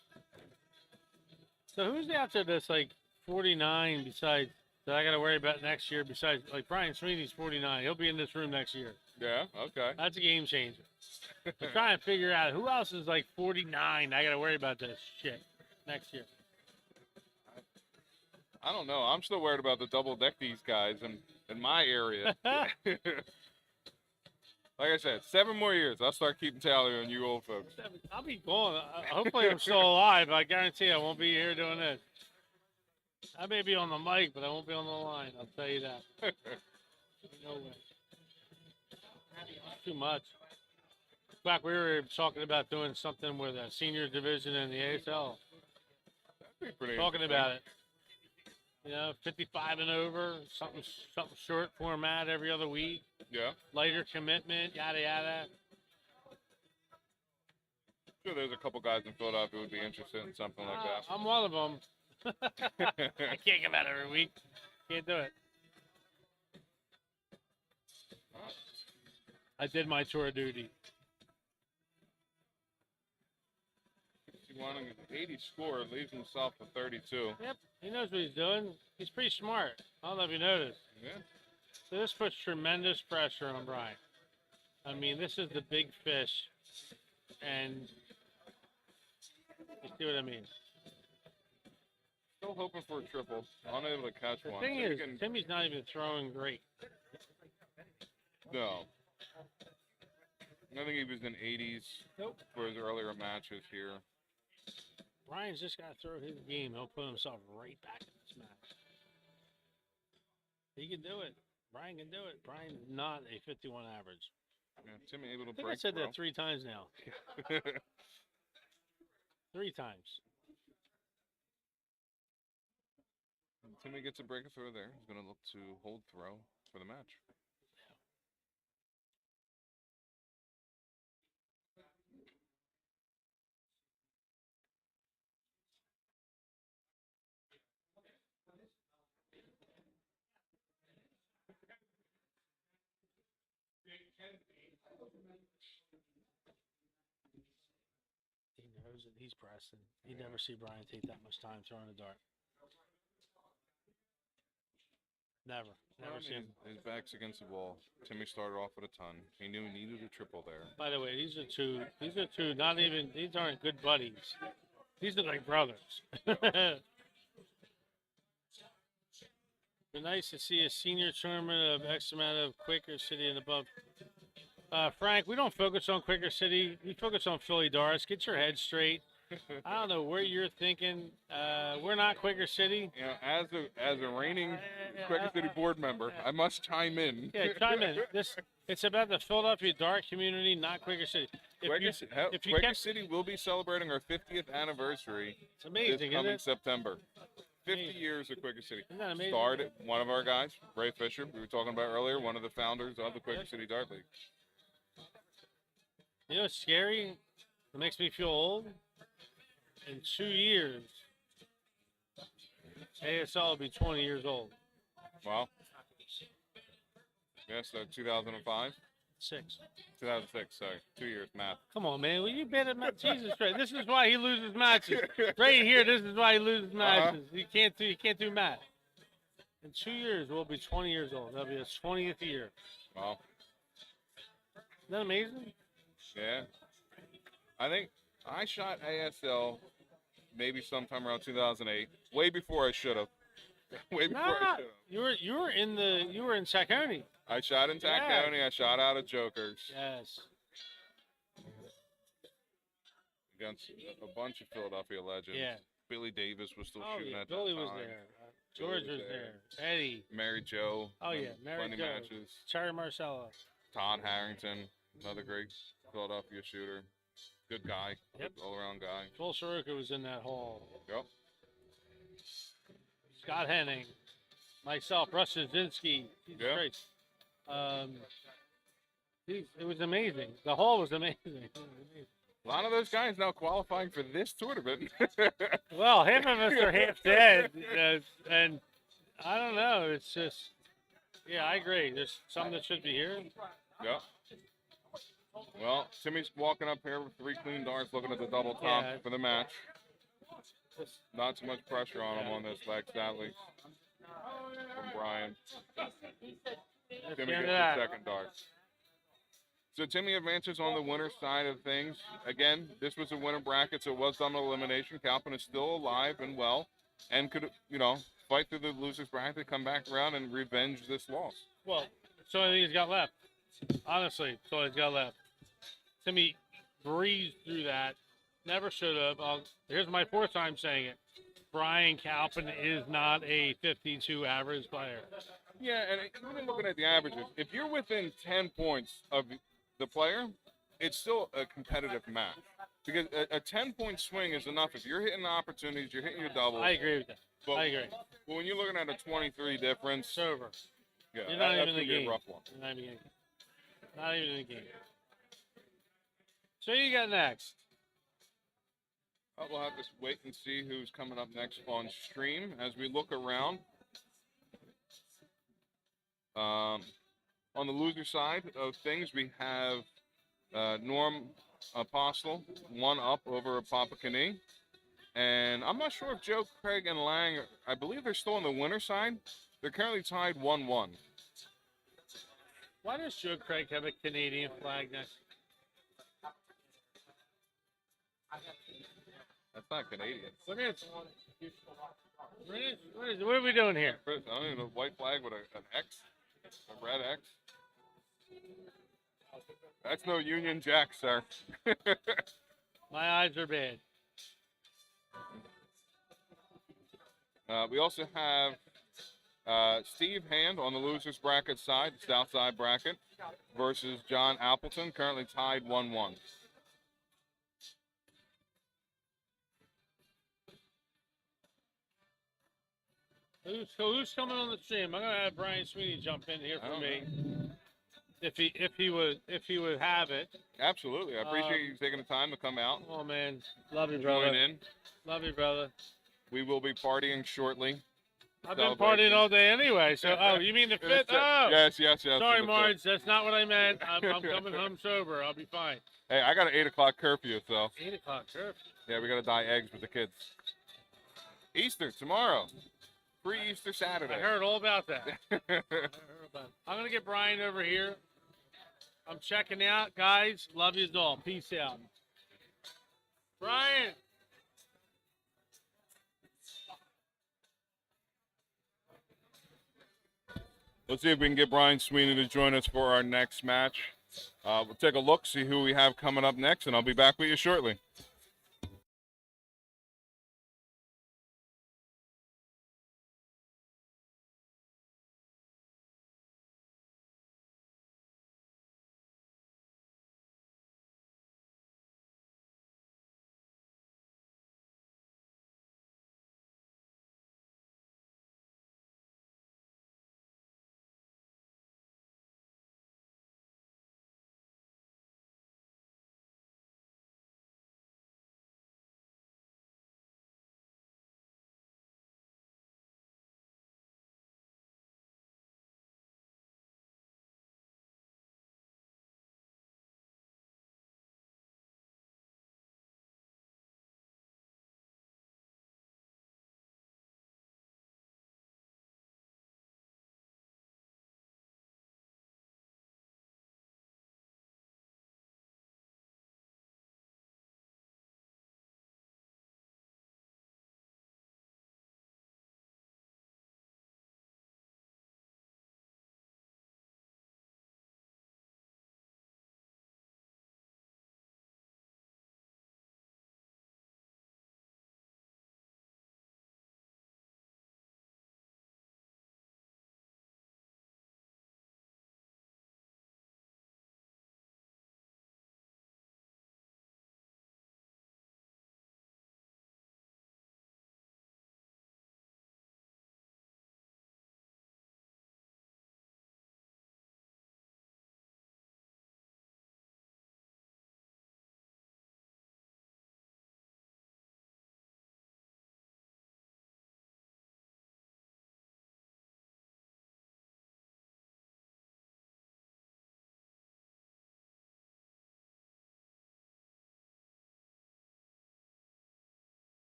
So who's out there that's like 49 besides that I got to worry about next year besides like Brian Sweeney's 49. He'll be in this room next year. Yeah, okay. That's a game changer. I'm trying to figure out who else is like 49. I got to worry about this shit next year. I don't know. I'm still worried about the double deck these guys in my area. Like I said, 7 more years. I'll start keeping tally on you old folks. I'll be gone. Hopefully I'm still alive. I guarantee I won't be here doing this. I may be on the mic, but I won't be on the line. I'll tell you that. No way. Too much. Back we were talking about doing something with a senior division in the ASL. That'd be pretty Talking interesting. about it. You know, 55 and over, something short format every other week, Yeah. lighter commitment, yada yada. Sure, there's a couple guys in Philadelphia who would be interested in something like that. I'm one of them. I can't come out every week. Can't do it. I did my tour of duty. He wanted an 80 score, leaves himself a 32. Yep, he knows what he's doing. He's pretty smart. I don't know if you noticed. Yeah. So this puts tremendous pressure on Brian. I mean, this is the big fish, and you see what I mean. Still hoping for a triple. Unable to catch The one. thing So he is, can- Timmy's not even throwing great. No. I think he was in 80s Nope. for his earlier matches here. Brian's just got to throw his game. He'll put himself right back in this match. He can do it. Brian can do it. Brian's not a 51 average. Yeah, Timmy able to I think break I said through. that 3 times now. 3 times. Timmy gets a break through there. He's going to look to hold throw for the match. He knows that he's pressing. You never see Brian take that much time throwing a dart. Never. Never see him. His back's against the wall. Timmy started off with a ton. He knew he needed a triple there. By the way, these are two. Not even. These aren't good buddies. These are like brothers. Be nice to see a senior tournament of X amount of Quaker City and above. Frank, we don't focus on Quaker City. We focus on Philly Darts. Get your head straight. I don't know where you're thinking. We're not Quaker City. You know, as a reigning Quaker City board member, I must chime in. Yeah, chime in. It's about the Philadelphia dart community, not Quaker City. If you Quaker kept, City will be celebrating our 50th anniversary it's amazing, this isn't coming it? September. 50 Amazing. years of Quaker City. Isn't that amazing? Started one of our guys, Ray Fisher, we were talking about earlier, one of the founders of the Quaker City Dart League. You know what's scary? It makes me feel old. In 2 years, ASL will be 20 years old. Wow. Yes, 2005? 6. 2006, sorry. 2 years, math. Come on, man. Will you bet at math? Jesus Christ. This is why he loses matches. Right here, this is why he loses matches. You can't do math. In 2 years, we'll be 20 years old. That'll be his 20th year. Wow. Isn't that amazing? Yeah. I think I shot ASL maybe sometime around 2008, way before I should have. Way before I Nah, should have. you were in Saccone. I shot in Tacony. I shot out of Jokers Yes. against a bunch of Philadelphia legends. Yeah. Billy Davis was still Oh shooting yeah. at Billy that was time. there. George was there. Eddie. Mary Jo. Oh yeah. Mary Plenty Jo. matches. Terry Marcello. Todd Harrington, another great Philadelphia shooter. Good guy. Yep. Good all-around guy. Phil Soroka was in that hall. Yep. Scott Henning. Myself. Russ Szynski. Jesus Yeah. Christ. It was amazing. The hall was amazing. A lot of those guys now qualifying for this tournament. Well, half of us are half dead, and I don't know. It's just, yeah, I agree. There's some that should be here. Yep. Well, Timmy's walking up here with 3 clean darts, looking at the double top Yeah. for the match. Not too much pressure on him on this leg, sadly, from Brian. That's Timmy the end gets of the that. second dart. So Timmy advances on the winner's side of things. Again, this was a winner bracket, so it was done on elimination. Calpin is still alive and well, and could, fight through the loser's bracket, come back around, and revenge this loss. Well, that's the only thing he's got left. Honestly, that's all he's got left. Timmy breezed through that. Never should have. Here's my 4th time saying it. Brian Calpin is not a 52 average player. Yeah, and even looking at the averages, if you're within 10 points of the player, it's still a competitive match. Because a 10-point swing is enough. If you're hitting the opportunities, you're hitting your doubles. I agree with that. But, I agree. but when you're looking at a 23 difference, It's over. yeah, You're not that's even in going to the be game. a rough one. You're not even in the game. Not even in the game. So you got next. We'll have to wait and see who's coming up next on stream as we look around. On the loser side of things, we have Norm Apostle, 1 up over Papa Kane. And I'm not sure if Joe Craig and Lang, I believe they're still on the winner side. They're currently tied 1-1. Why does Joe Craig have a Canadian flag next? That's not Canadian. What is? What are we doing here? I don't even know, white flag with an X, a red X. That's no Union Jack, sir. My eyes are bad. We also have Steve Hand on the losers bracket side, the south side bracket, versus John Appleton, currently tied 1-1. Who's coming on the stream? I'm gonna have Brian Sweeney jump in here I for don't me, if he would have it. Absolutely. I appreciate you taking the time to come out, Oh man, love you, join brother. in. Love you, brother. We will be partying shortly. I've been Celebration. partying all day anyway. So, oh, you mean the fifth? Oh, Yes. sorry, the fifth. Marge. That's not what I meant. I'm coming home sober. I'll be fine. Hey, I got an 8 o'clock curfew, so 8 o'clock, sure. yeah, we got to dye eggs with the kids. Easter tomorrow. Free Easter Saturday. I heard all about that. I'm gonna get Brian over here. I'm checking out, guys. Love you all. Peace out, Brian. Let's see if we can get Brian Sweeney to join us for our next match. We'll take a look, see who we have coming up next, and I'll be back with you shortly.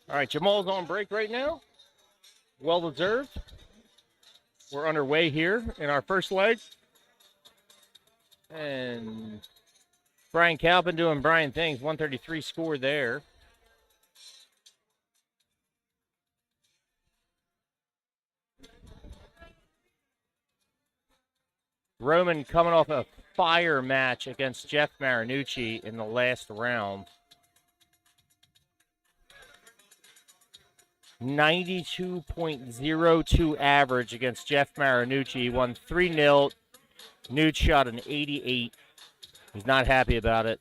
All right, Jamal's on break right now. Well deserved. We're underway here in our first leg. And Brian Calpin doing Brian things. 133 score there. Roman coming off a fire match against Jeff Marinucci in the last round. 92.02 average against Jeff Marinucci. He won 3-0. Nude shot an 88. He's not happy about it.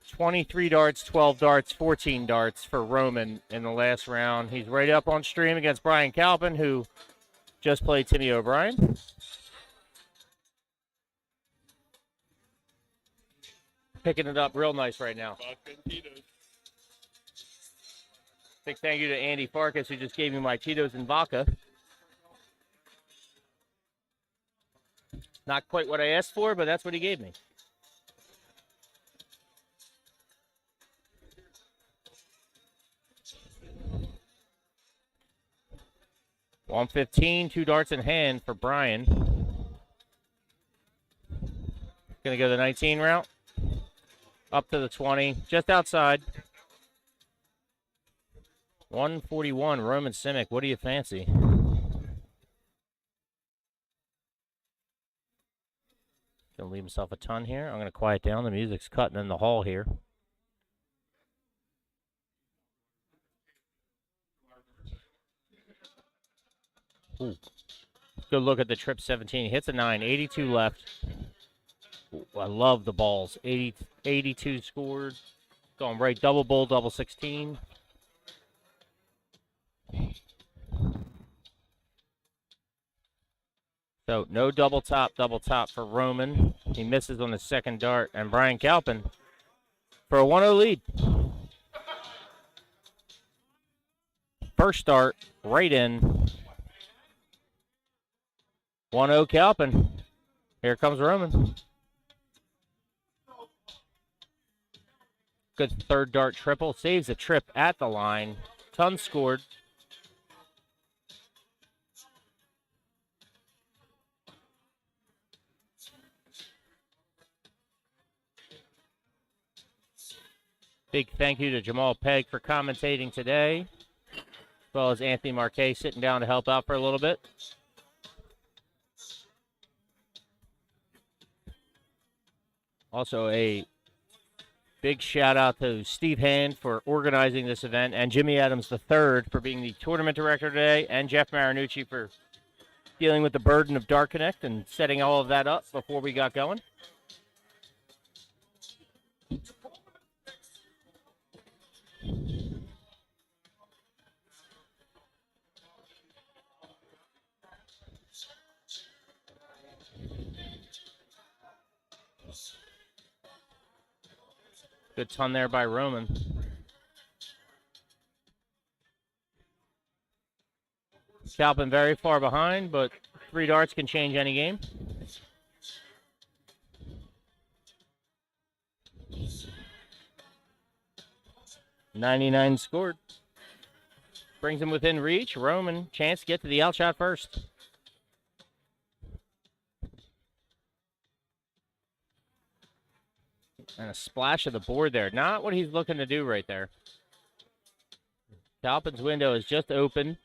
"23 darts, 12 darts, 14 darts for Roman in the last round. He's right up on stream against Brian Calpin, who just played Timmy O'Brien. Picking it up real nice right now. Big thank you to Andy Farkas, who just gave me my Tito's and vodka. Not quite what I asked for, but that's what he gave me. $115, 2 darts in hand for Brian. Gonna go the 19 route. Up to the 20, just outside. 141, Roman Simic. What do you fancy? Gonna leave himself a ton here. I'm gonna quiet down. The music's cutting in the hall here. Ooh. Good look at the trip 17. Hits a 9, 82 left. Ooh, I love the balls. 82 scored. Going right, double bull, double 16. So no double top for Roman. He misses on the second dart. And Brian Calpin for a 1-0 lead. First start, right in. 1-0 Calpin. Here comes Roman. Good third dart triple. Saves a trip at the line. Ton scored. Big thank you to Jamal Pegg for commentating today, as well as Anthony Marquez sitting down to help out for a little bit. Also, a big shout out to Steve Hand for organizing this event, and Jimmy Adams III for being the tournament director today, and Jeff Marinucci for dealing with the burden of Dart Connect and setting all of that up before we got going. Good ton there by Roman. Calpin very far behind, but 3 darts can change any game. $99 scored. Brings him within reach. Roman, chance to get to the outshot first. And a splash of the board there. Not what he's looking to do right there. Calpin's window is just open.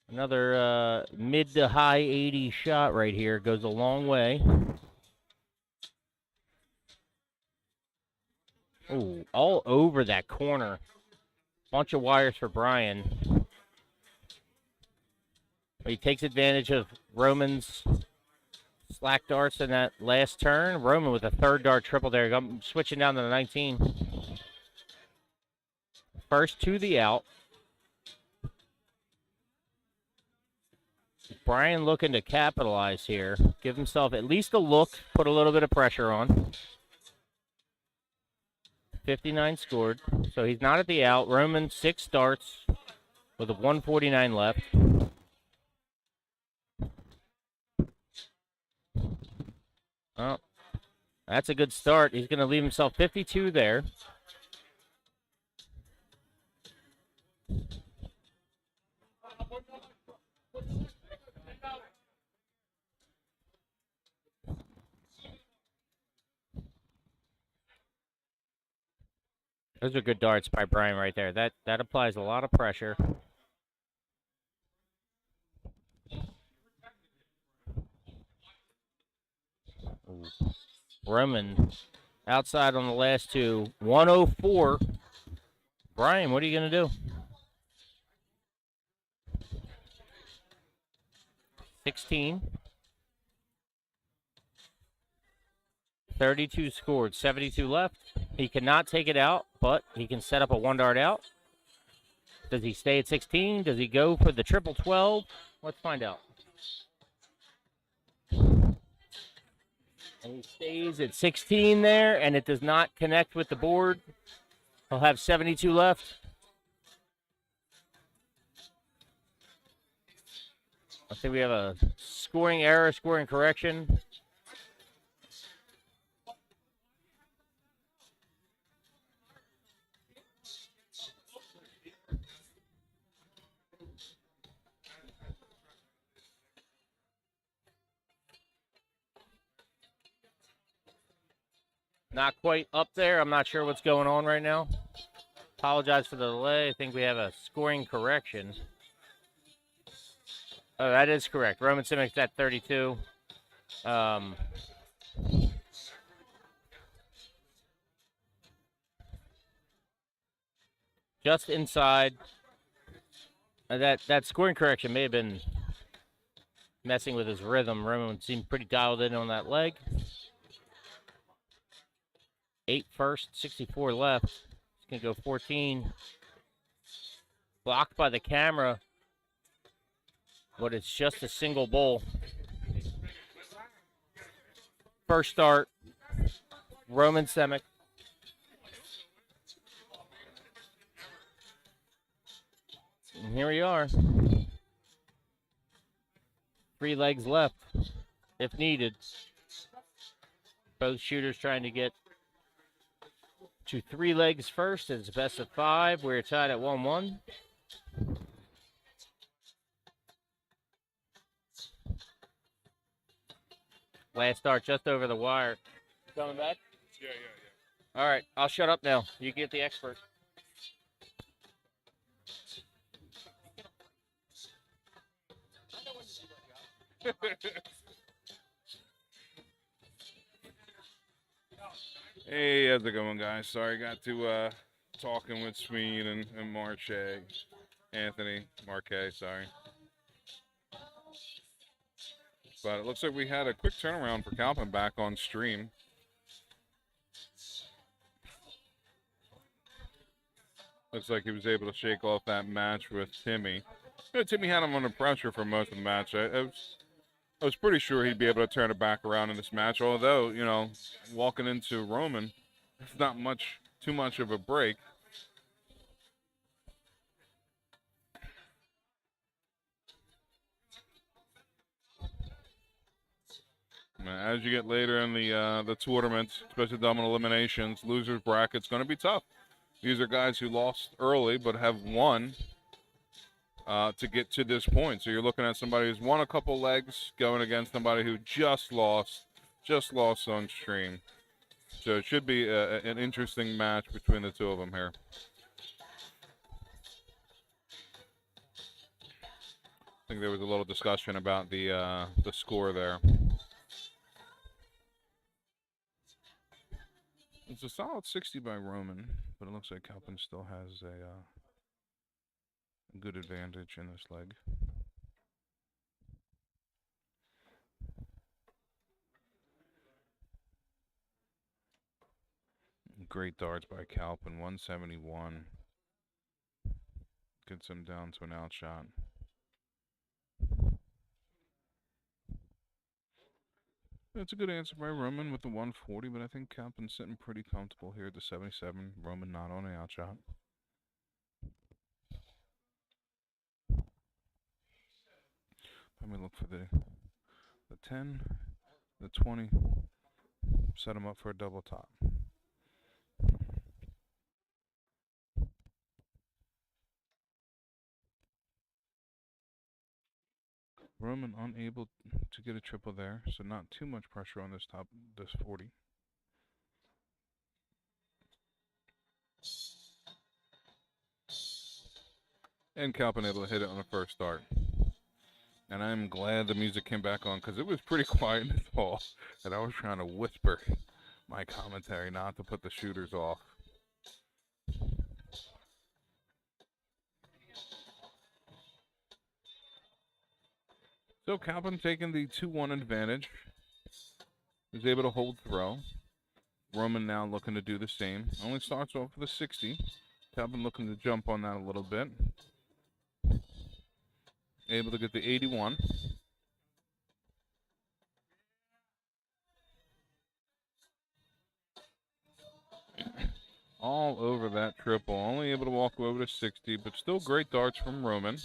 Another mid to high 80 shot right here. Goes a long way. Ooh, all over that corner. Bunch of wires for Brian. But he takes advantage of Roman's slack darts in that last turn. Roman with a third dart triple there. I'm switching down to the 19. First to the out. Brian looking to capitalize here. Give himself at least a look. Put a little bit of pressure on. 59 scored. So he's not at the out. Roman 6 darts with a 149 left. Oh, that's a good start. He's going to leave himself 52 there. Those are good darts by Brian right there. That applies a lot of pressure. Ooh. Roman outside on the last two. 104. Brian, what are you going to do? 16. 32 scored, 72 left. He cannot take it out, but he can set up a 1 dart out. Does he stay at 16? Does he go for the triple 12? Let's find out. And he stays at 16 there, and it does not connect with the board. He'll have 72 left. I think we have a scoring error, scoring correction. Not quite up there. I'm not sure what's going on right now. Apologize for the delay. I think we have a scoring correction. Oh, that is correct. Roman Simic's at 32. Just inside. That scoring correction may have been messing with his rhythm. Roman seemed pretty dialed in on that leg. 8 first, 64 left. He's going to go 14. Blocked by the camera, but it's just a single bowl. First start, Roman Simic. And here we are. 3 legs left, if needed. Both shooters trying to get to 3 legs first. It's a best of 5. We're tied at 1-1. Last start just over the wire. Coming back? Yeah. All right, I'll shut up now. You get the expert. Hey, how's it going, guys? Sorry, got to talking with Swede and Marche. Anthony Marque, sorry. But it looks like we had a quick turnaround for Calpin back on stream. Looks like he was able to shake off that match with Timmy. You know, Timmy had him under pressure for most of the match. I was pretty sure he'd be able to turn it back around in this match, although, you know, walking into Roman, it's not too much of a break. As you get later in the tournament, especially double eliminations, losers bracket's going to be tough. These are guys who lost early but have won to get to this point. So you're looking at somebody who's won a couple legs going against somebody who just lost on stream. So it should be an interesting match between the two of them here. I think there was a little discussion about the score there. It's a solid 60 by Roman, but it looks like Calpin still has a good advantage in this leg. Great darts by Calpin, 171. Gets him down to an outshot. That's a good answer by Roman with the 140, but I think Calpin's sitting pretty comfortable here at the 77. Roman not on an outshot. Let me look for the 10, the 20, set him up for a double top. Roman unable to get a triple there, so not too much pressure on this 40. And Calpin able to hit it on the first start. And I'm glad the music came back on because it was pretty quiet in this hall. And I was trying to whisper my commentary not to put the shooters off. So Calpin taking the 2-1 advantage. Was able to hold throw. Roman now looking to do the same. Only starts off with a 60. Calpin looking to jump on that a little bit. Able to get the 81. All over that triple. Only able to walk over to 60, but still great darts from Roman.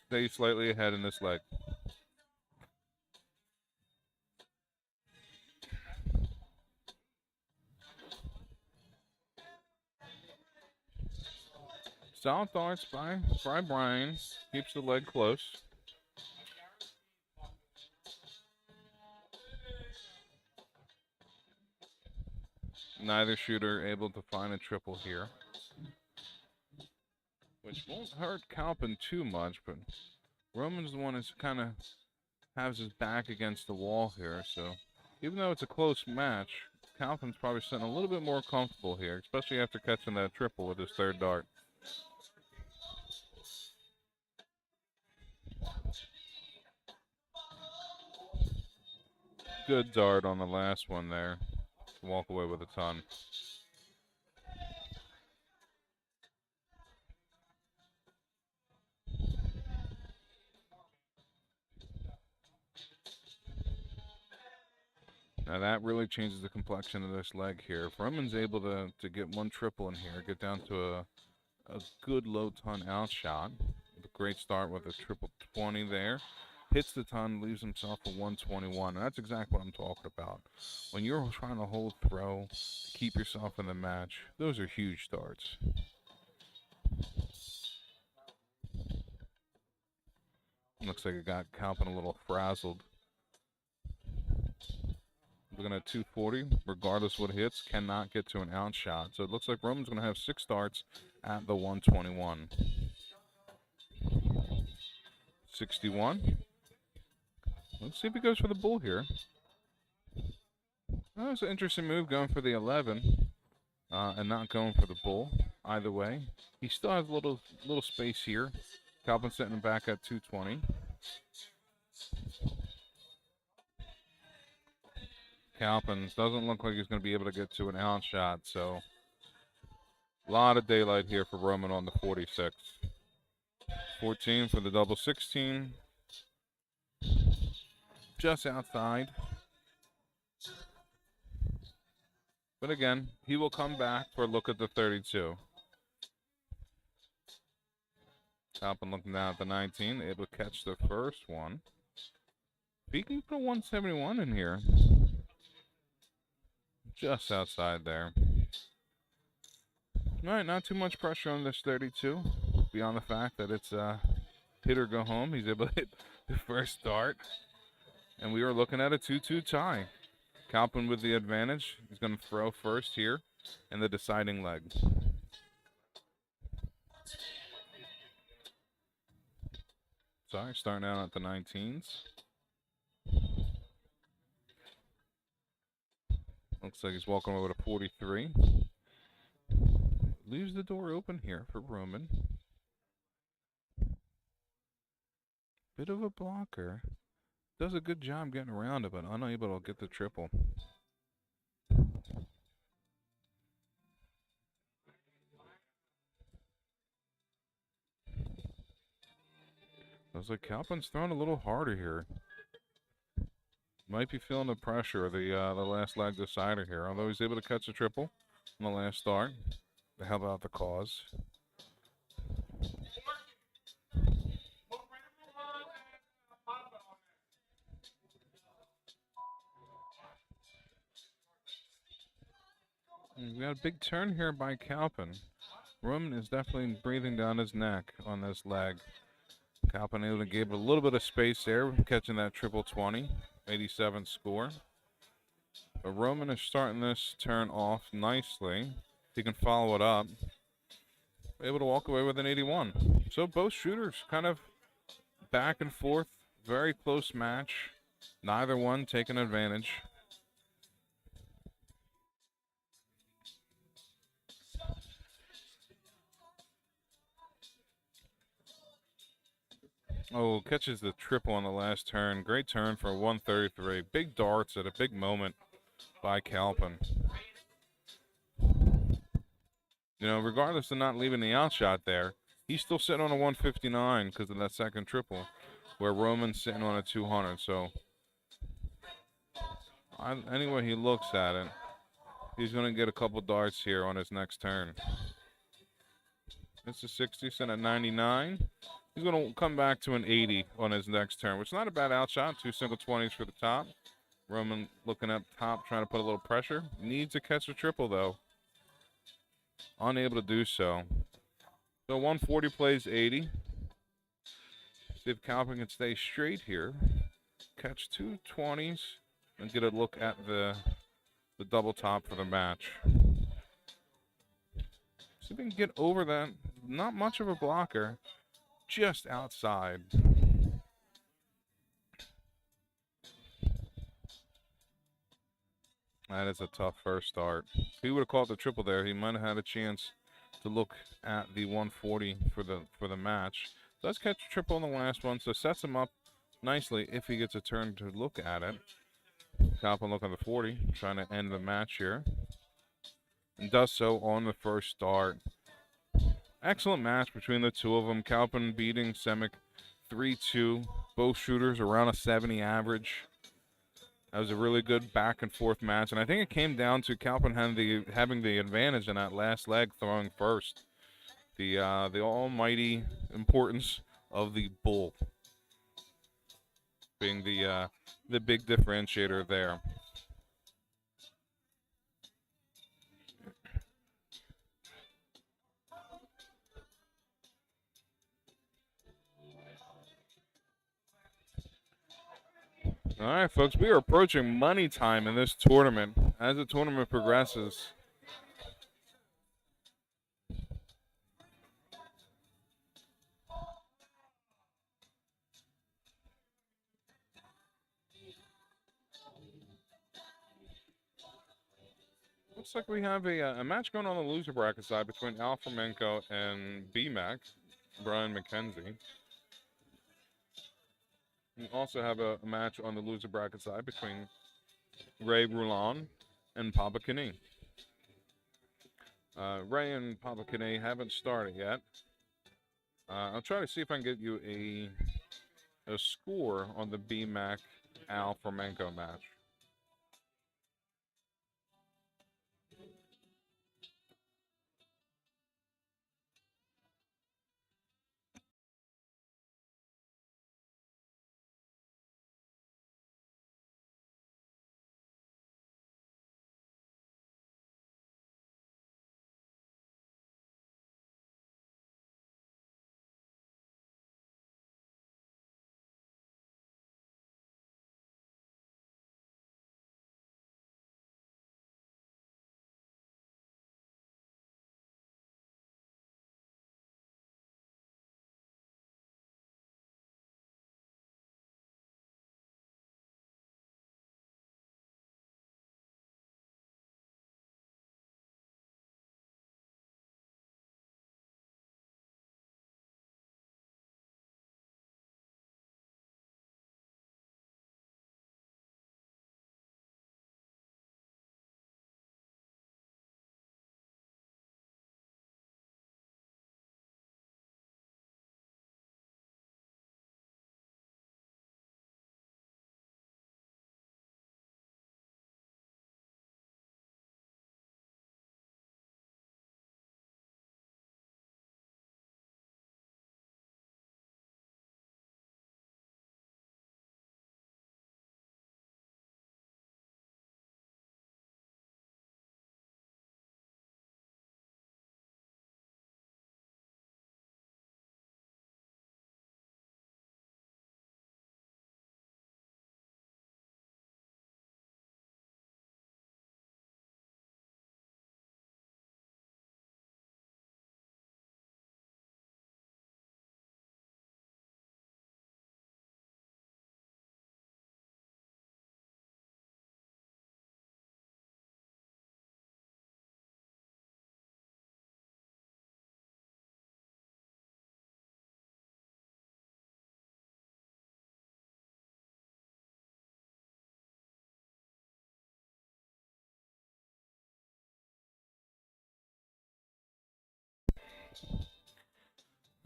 Stay slightly ahead in this leg. Solid darts by Brian. Keeps the leg close. Neither shooter able to find a triple here, which won't hurt Calpin too much, but Roman's the one that's kind of has his back against the wall here, so even though it's a close match, Calpin's probably sitting a little bit more comfortable here, especially after catching that triple with his third dart. Good dart on the last one there. Walk away with a ton. Now that really changes the complexion of this leg here. If Roman's able to get one triple in here, get down to a good low ton out shot. A great start with a triple 20 there. Hits the ton, leaves himself a 121. And that's exactly what I'm talking about. When you're trying to hold throw, keep yourself in the match, those are huge starts. Looks like it got Calpin a little frazzled. Looking at 240, regardless of what hits, cannot get to an out shot. So it looks like Roman's going to have 6 starts at the 121. 61. Let's see if he goes for the bull here. That was an interesting move going for the 11 and not going for the bull. Either way, he still has a little space here. Calpin sitting back at 220. Calpin doesn't look like he's going to be able to get to an out shot, so a lot of daylight here for Roman on the 46. 14 for the double 16. Just outside. But again, he will come back for a look at the 32. Calpin looking down at the 19, able to catch the first one. If he can put a 171 in here. Just outside there. All right, not too much pressure on this 32. Beyond the fact that it's hit or go home. He's able to hit the first dart. And we are looking at a 2-2 tie. Calpin with the advantage. He's going to throw first here in the deciding leg. Sorry, starting out at the 19s. Looks like he's walking over to 43. Leaves the door open here for Roman. Bit of a blocker. Does a good job getting around it, but unable to get the triple. Looks like Calpin's throwing a little harder here. Might be feeling the pressure of the last leg decider here. Although he's able to catch a triple on the last start. How about the cause? We got a big turn here by Calpin. Roman is definitely breathing down his neck on this leg. Calpin able to give a little bit of space there, catching that triple 20, 87 score. But Roman is starting this turn off nicely. If he can follow it up, able to walk away with an 81. So both shooters kind of back and forth, very close match. Neither one taking advantage. Oh, catches the triple on the last turn. Great turn for 133. Big darts at a big moment by Calpin. You know, regardless of not leaving the outshot there, he's still sitting on a 159 because of that second triple, where Roman's sitting on a 200. So, any way he looks at it, he's going to get a couple darts here on his next turn. It's a 60, sent at 99. He's going to come back to an 80 on his next turn, which is not a bad outshot. 2 single 20s for the top. Roman looking up top, trying to put a little pressure. Needs to catch a triple, though. Unable to do so. So 140 plays 80. See if Calpin can stay straight here. Catch 2 20s and get a look at the double top for the match. See if we can get over that. Not much of a blocker. Just outside. That is a tough first start. If he would have caught the triple there, he might have had a chance to look at the 140 for the match. Does catch a triple on the last one, so sets him up nicely if he gets a turn to look at it. Calpin look on the 40, trying to end the match here. And does so on the first start. Excellent match between the two of them. Calpin beating Semic 3-2. Both shooters around a 70 average. That was a really good back and forth match, and I think it came down to Calpin having the advantage in that last leg, throwing first. The almighty importance of the bull being the big differentiator there. All right, folks, we are approaching money time in this tournament. As the tournament progresses, looks like we have a match going on the loser bracket side between Al Flamenco and BMAC, Brian McKenzie. We also have a match on the loser bracket side between Ray Roulon and Papa Kine. Ray and Papa Kine haven't started yet. I'll try to see if I can get you a score on the BMAC Al Flamenco match.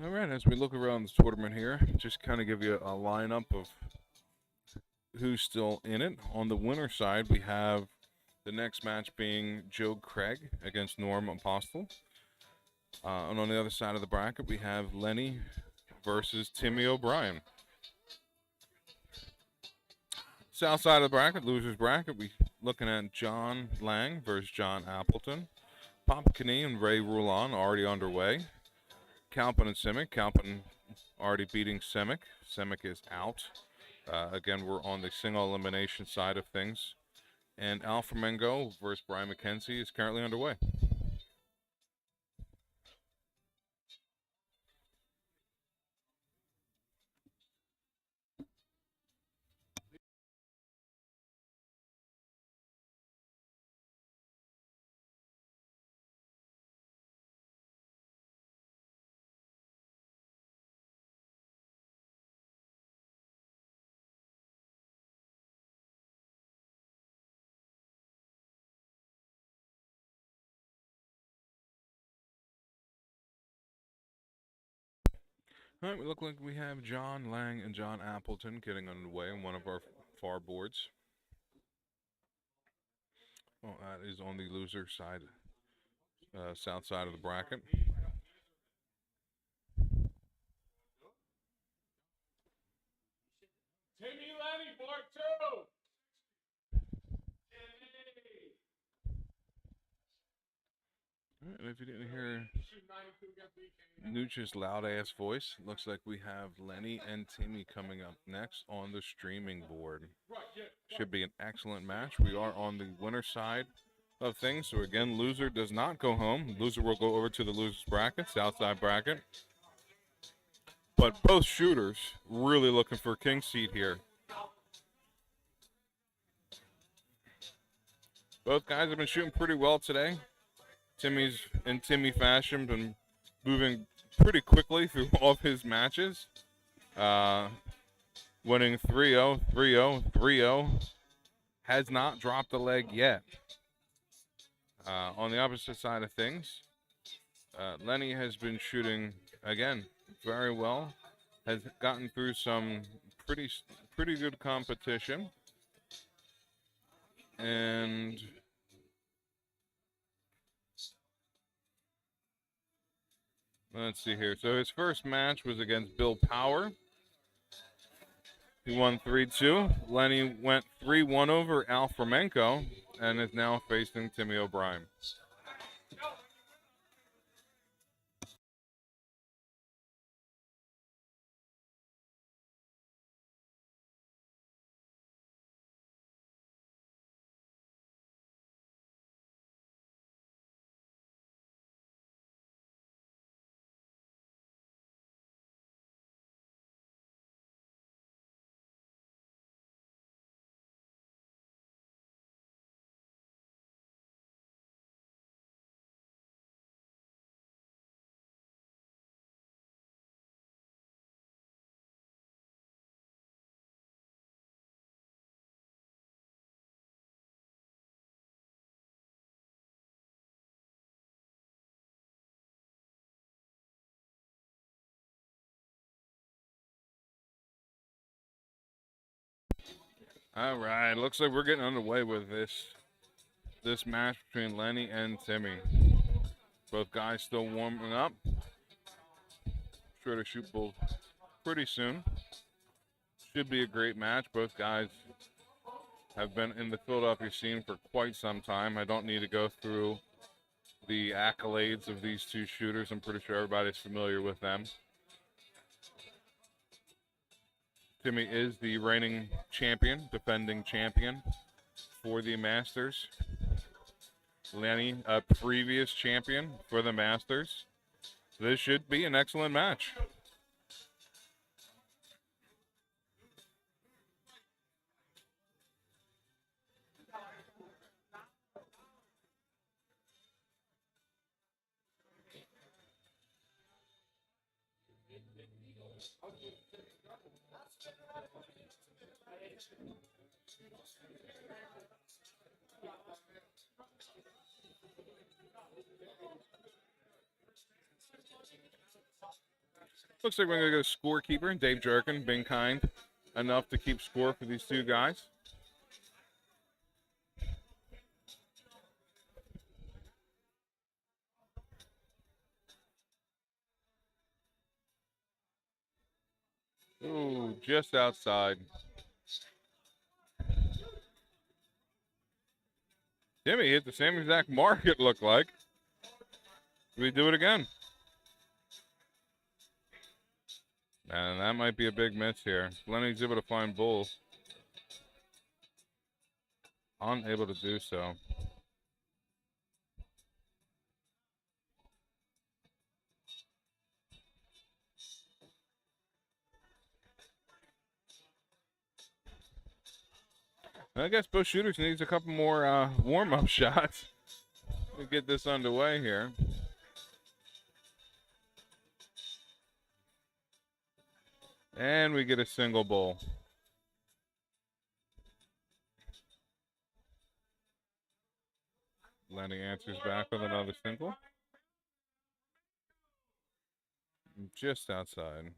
All right, as we look around the tournament here, just kind of give you a lineup of who's still in it. On the winner side, we have the next match being Joe Craig against Norm Apostle. And on the other side of the bracket, we have Lenny versus Timmy O'Brien. South side of the bracket, losers bracket, we looking at John Lang versus John Appleton. Pop Kenny and Ray Rulon already underway. Calpin and Simic. Calpin already beating Simic. Simic is out. Again, we're on the single elimination side of things. And Alpha Mengo versus Brian McKenzie is currently underway. All right, we look like we have John Lang and John Appleton getting underway on one of our far boards. Well, that is on the loser side, south side of the bracket. Timmy Lenny, part 2. All right, and if you didn't hear Nooch's loud ass voice, looks like we have Lenny and Timmy coming up next on the streaming board. Should be an excellent match. We are on the winner side of things. So again, loser does not go home. Loser will go over to the losers bracket, south side bracket. But both shooters really looking for a king seat here. Both guys have been shooting pretty well today. Timmy's in Timmy fashion, been moving pretty quickly through all of his matches. Winning 3-0, 3-0, 3-0. Has not dropped a leg yet. On the opposite side of things, Lenny has been shooting, again, very well. Has gotten through some pretty good competition. And let's see here. So his first match was against Bill Power. He won 3-2. Lenny went 3-1 over Al Flamenco and is now facing Timmy O'Brien. All right, looks like we're getting underway with this match between Lenny and Timmy. Both guys still warming up. Sure to shoot both pretty soon. Should be a great match. Both guys have been in the Philadelphia scene for quite some time. I don't need to go through the accolades of these two shooters. I'm pretty sure everybody's familiar with them. Timmy is the reigning champion, defending champion for the Masters. Lenny, a previous champion for the Masters. This should be an excellent match. Looks like we're going to go scorekeeper. Dave Jerkin being kind enough to keep score for these two guys. Ooh, just outside. Timmy hit the same exact mark, it looked like. We do it again. And that might be a big miss here. Lenny's able to find Bull. Unable to do so. I guess both shooters needs a couple more warm-up shots to get this underway here. And we get a single Bull. Lenny answers back with another single. Just outside.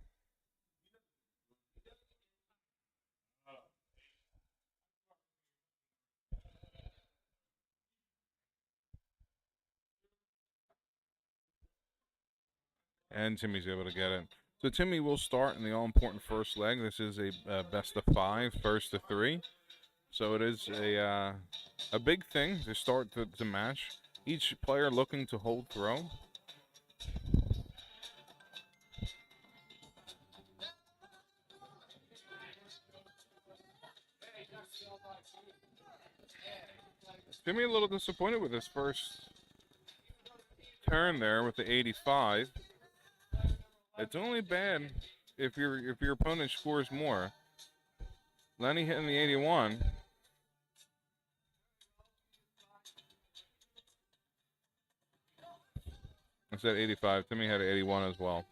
And Timmy's able to get it. So Timmy will start in the all-important first leg. This is a best of 5, first to 3. So it is a big thing to start the match. Each player looking to hold throw. Timmy a little disappointed with his first turn there with the 85. It's only bad if your opponent scores more. Lenny hitting the 81. I said 85. Timmy had an 81 as well.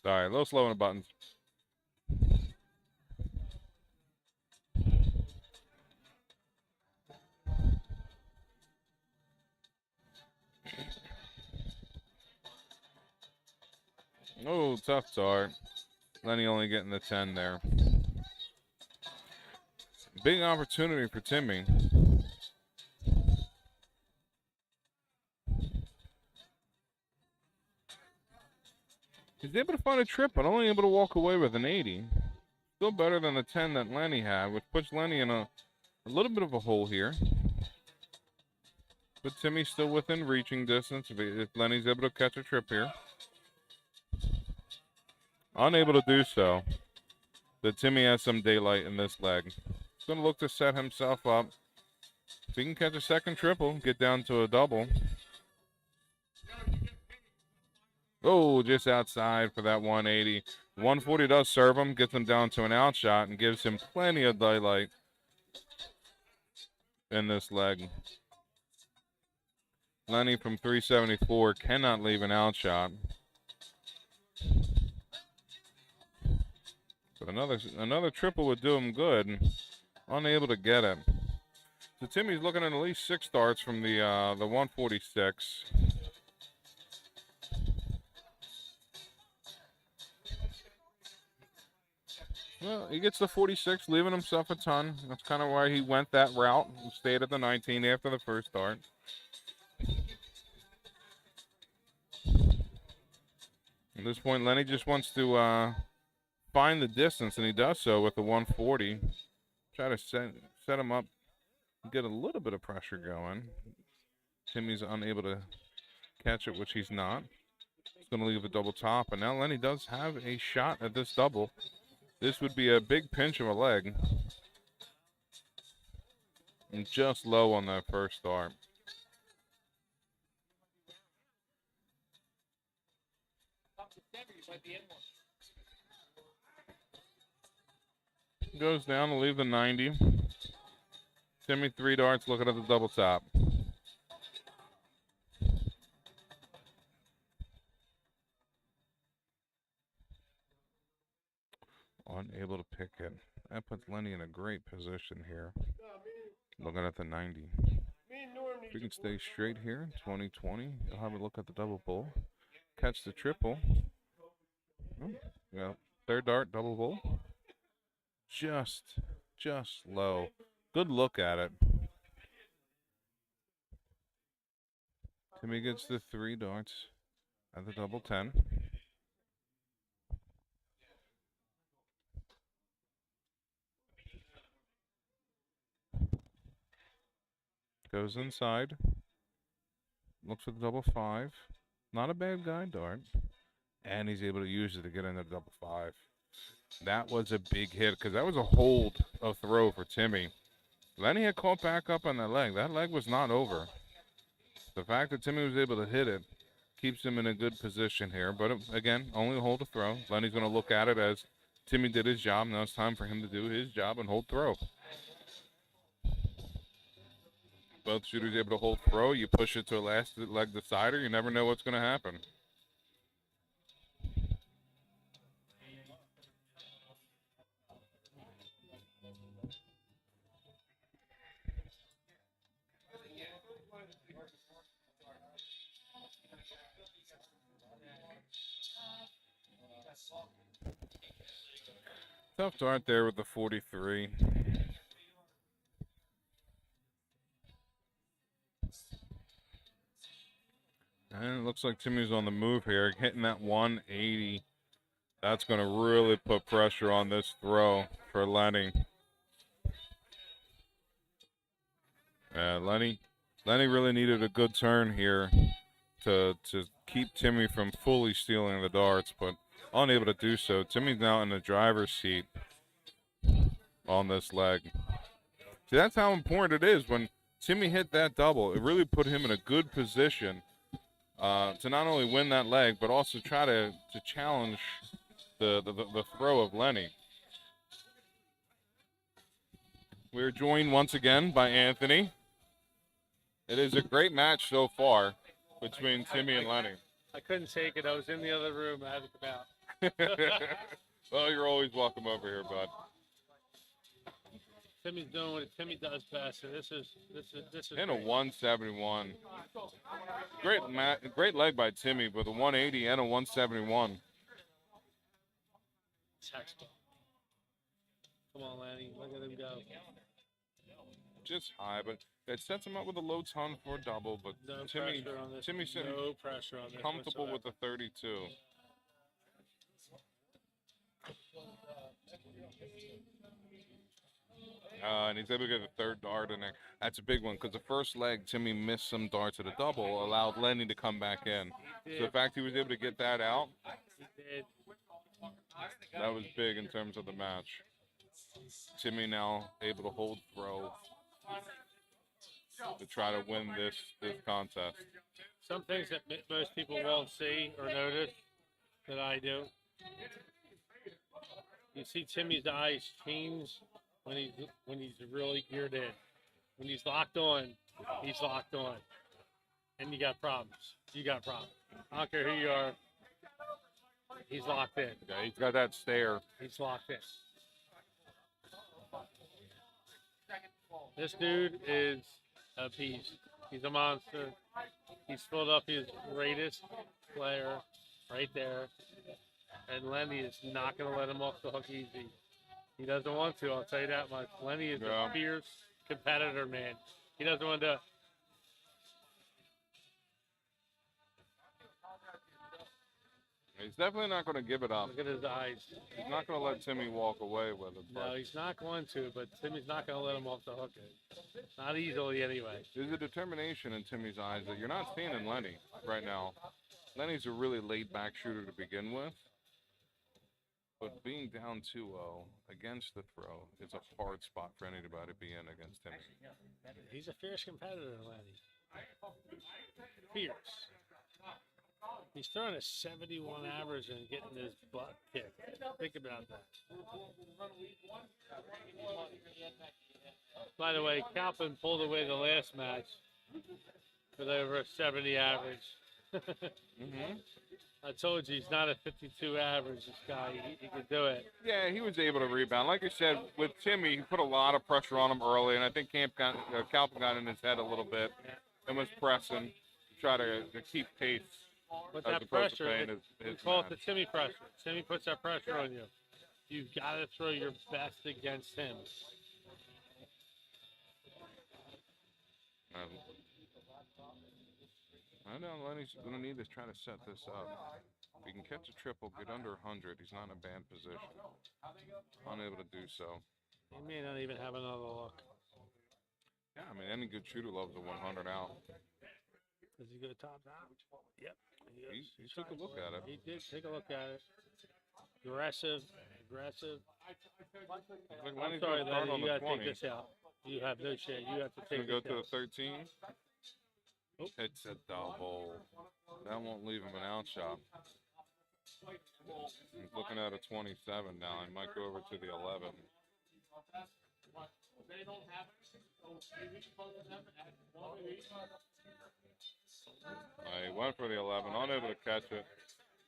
Sorry, a little slow on the buttons. Oh, tough start. Lenny only getting the 10 there. Big opportunity for Timmy. He's able to find a trip, but only able to walk away with an 80. Still better than the 10 that Lenny had, which puts Lenny in a little bit of a hole here. But Timmy's still within reaching distance if Lenny's able to catch a trip here. Unable to do so. But Timmy has some daylight in this leg. He's going to look to set himself up. If he can catch a second triple, get down to a double. Oh, just outside for that 180. 140 does serve him, gets him down to an outshot, and gives him plenty of daylight in this leg. Lenny from 374 cannot leave an outshot. But another triple would do him good. Unable to get it. So Timmy's looking at least 6 starts from the 146. Well, he gets the 46, leaving himself a ton. That's kind of why he went that route and stayed at the 19 after the first start. At this point, Lenny just wants to find the distance, and he does so with the 140. Try to set him up, get a little bit of pressure going. Timmy's unable to catch it, which he's not. He's going to leave a double top, and now Lenny does have a shot at this double. This would be a big pinch of a leg. And just low on that first start. Goes down to leave the 90. Timmy 3 darts looking at the double top. Unable to pick it. That puts Lenny in a great position here. Looking at the 90. If we can stay straight here, 20-20, I'll have a look at the double bull. Catch the triple. Oh, yeah, third dart, double bull. Just low. Good look at it. Timmy gets the 3 darts at the double 10. Goes inside. Looks for the double 5. Not a bad guide dart. And he's able to use it to get into the double 5. That was a big hit because that was a hold of throw for Timmy. Lenny had caught back up on that leg. That leg was not over. The fact that Timmy was able to hit it keeps him in a good position here. But again, only a hold of throw. Lenny's going to look at it as Timmy did his job. Now it's time for him to do his job and hold throw. Both shooters able to hold throw. You push it to a last leg decider. You never know what's going to happen. Tough dart there with the 43. And it looks like Timmy's on the move here, hitting that 180. That's going to really put pressure on this throw for Lenny. Lenny really needed a good turn here to keep Timmy from fully stealing the darts, but unable to do so. Timmy's now in the driver's seat on this leg. See, that's how important it is. When Timmy hit that double, it really put him in a good position to not only win that leg, but also try to challenge the throw of Lenny. We're joined once again by Anthony. It is a great match so far between Timmy and Lenny. I couldn't take it. I was in the other room. I had to come out. Well, you're always welcome over here, bud. Timmy's doing what Timmy does best, and this is In a great. 171. Great leg by Timmy, with a 180 and a 171. Textbook. Come on, Lanny. Look at him go. Just high, but it sets him up with a low ton for a double. But No Timmy, pressure on this. Timmy said No pressure on this. comfortable whatsoever. with the 32. And he's able to get a third dart in there. That's a big one because the first leg, Timmy missed some darts at a double, allowed Lenny to come back in. So the fact he was able to get that out, He did. that was big in terms of the match. Timmy now able to hold throw to try to win this contest. Some things that most people won't see or notice that I do. You see Timmy's eyes change when he's really geared in. When he's locked on, he's locked on. And you got problems. You got problems. I don't care who you are. He's locked in. Yeah, he's got that stare. He's locked in. This dude is a beast. He's a monster. He's Philadelphia's greatest player right there. And Lenny is not going to let him off the hook easy. He doesn't want to, I'll tell you that much. Lenny is Yeah. a fierce competitor, man. He doesn't want to. He's definitely not going to give it up. Look at his eyes. He's not going to let Timmy walk away with it. No, But he's not going to, but Timmy's not going to let him off the hook. Not easily, anyway. there's a determination in Timmy's eyes that you're not seeing in Lenny right now. Lenny's a really laid-back shooter to begin with. But being down 2-0 against the throw is a hard spot for anybody to be in against Timmy. He's a fierce competitor, Lenny. Fierce. He's throwing a 71 average and getting his butt kicked. Think about that. By the way, Calpin pulled away the last match with over a 70 average. Mm-hmm. I told you he's not a 52 average. This guy, he could do it. Yeah, he was able to rebound. Like I said, with Timmy, he put a lot of pressure on him early, and I think Calvin got in his head a little bit and was pressing to try to keep pace. But As that opposed to pressure, paying we his call it the match. Timmy pressure. Timmy puts that pressure on you. You've got to throw your best against him. I know Lenny's going to need to try to set this up. If he can catch a triple, get under 100, he's not in a bad position. Unable to do so. He may not even have another look. Yeah, I mean, any good shooter loves a 100 out. Does he go top down? Yep. He took a look at it. He did take a look at it. Aggressive. Like I'm Lenny's sorry, going to start Lenny. on You the got to 20. take this out. You have no shit. You have to Going take to go this to out. the 13. It's a double. That won't leave him an out shot. He's looking at a 27 now. He might go over to the 11. He went for the 11, unable to catch it.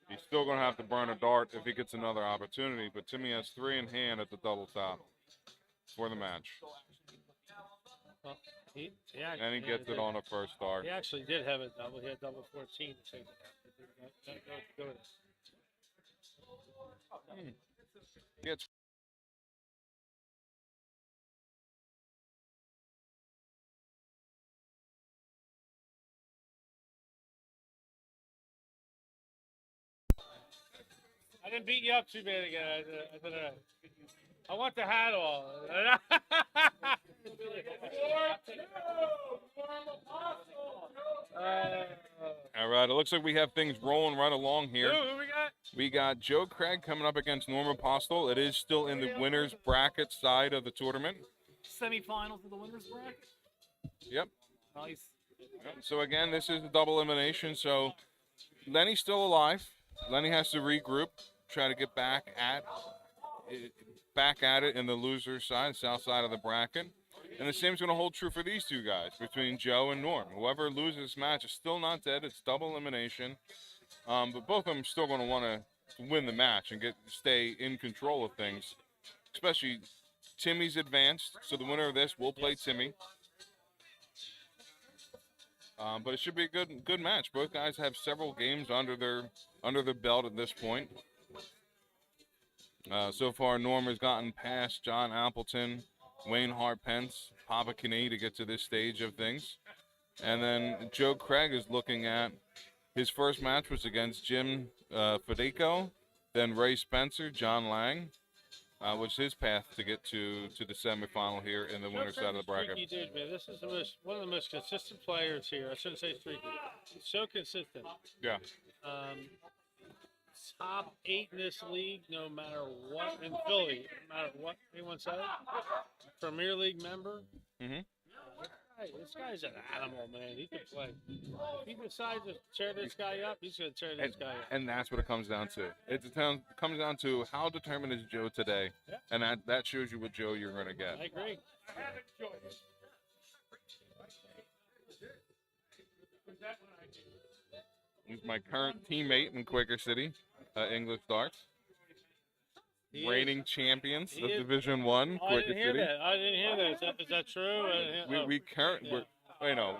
He's still going to have to burn a dart if he gets another opportunity, but Timmy has 3 in hand at the double top for the match. Well, And he gets it on a first dart. He actually did have a double. He had double 14 to take it out. That goes. He had I didn't beat you up too bad again. I want the hat on. All right, it looks like we have things rolling right along here. Who we got? We got Joe Craig coming up against Norm Apostle. It is still in the winner's bracket side of the tournament. Semifinals of the winners bracket. Yep. Nice. So again, this is a double elimination. So Lenny's still alive. Lenny has to regroup, try to get back at it in the loser side, south side of the bracket. And the same is going to hold true for these two guys, between Joe and Norm. Whoever loses this match is still not dead. It's double elimination. But both of them are still going to want to win the match and stay in control of things. Especially Timmy's advanced, so the winner of this will play Timmy. But it should be a good match. Both guys have several games under their belt at this point. So far, Norm has gotten past John Appleton, Wayne Harpence, Papa Kine to get to this stage of things. And then Joe Craig is looking at his first match was against Jim Federico, then Ray Spencer, John Lang, which is his path to get to the semifinal here in the winner's side of the bracket. Streaky dude, man. This is one of the most consistent players here. I shouldn't say streaky. He's so consistent. Yeah. Top 8 in this league, no matter what, in Philly, no matter what anyone says. Premier League member. Mhm. This guy's an animal, man. He can play. If he decides to tear this guy up, he's going to tear this guy up. And that's what it comes down to. It comes down to how determined is Joe today, Yeah. and that shows you what Joe you're going to get. I agree. He's my current teammate in Quaker City, English Darts. He Reigning champions he of is- Division One, I Quaker didn't hear City. that. I didn't hear that. Is that true?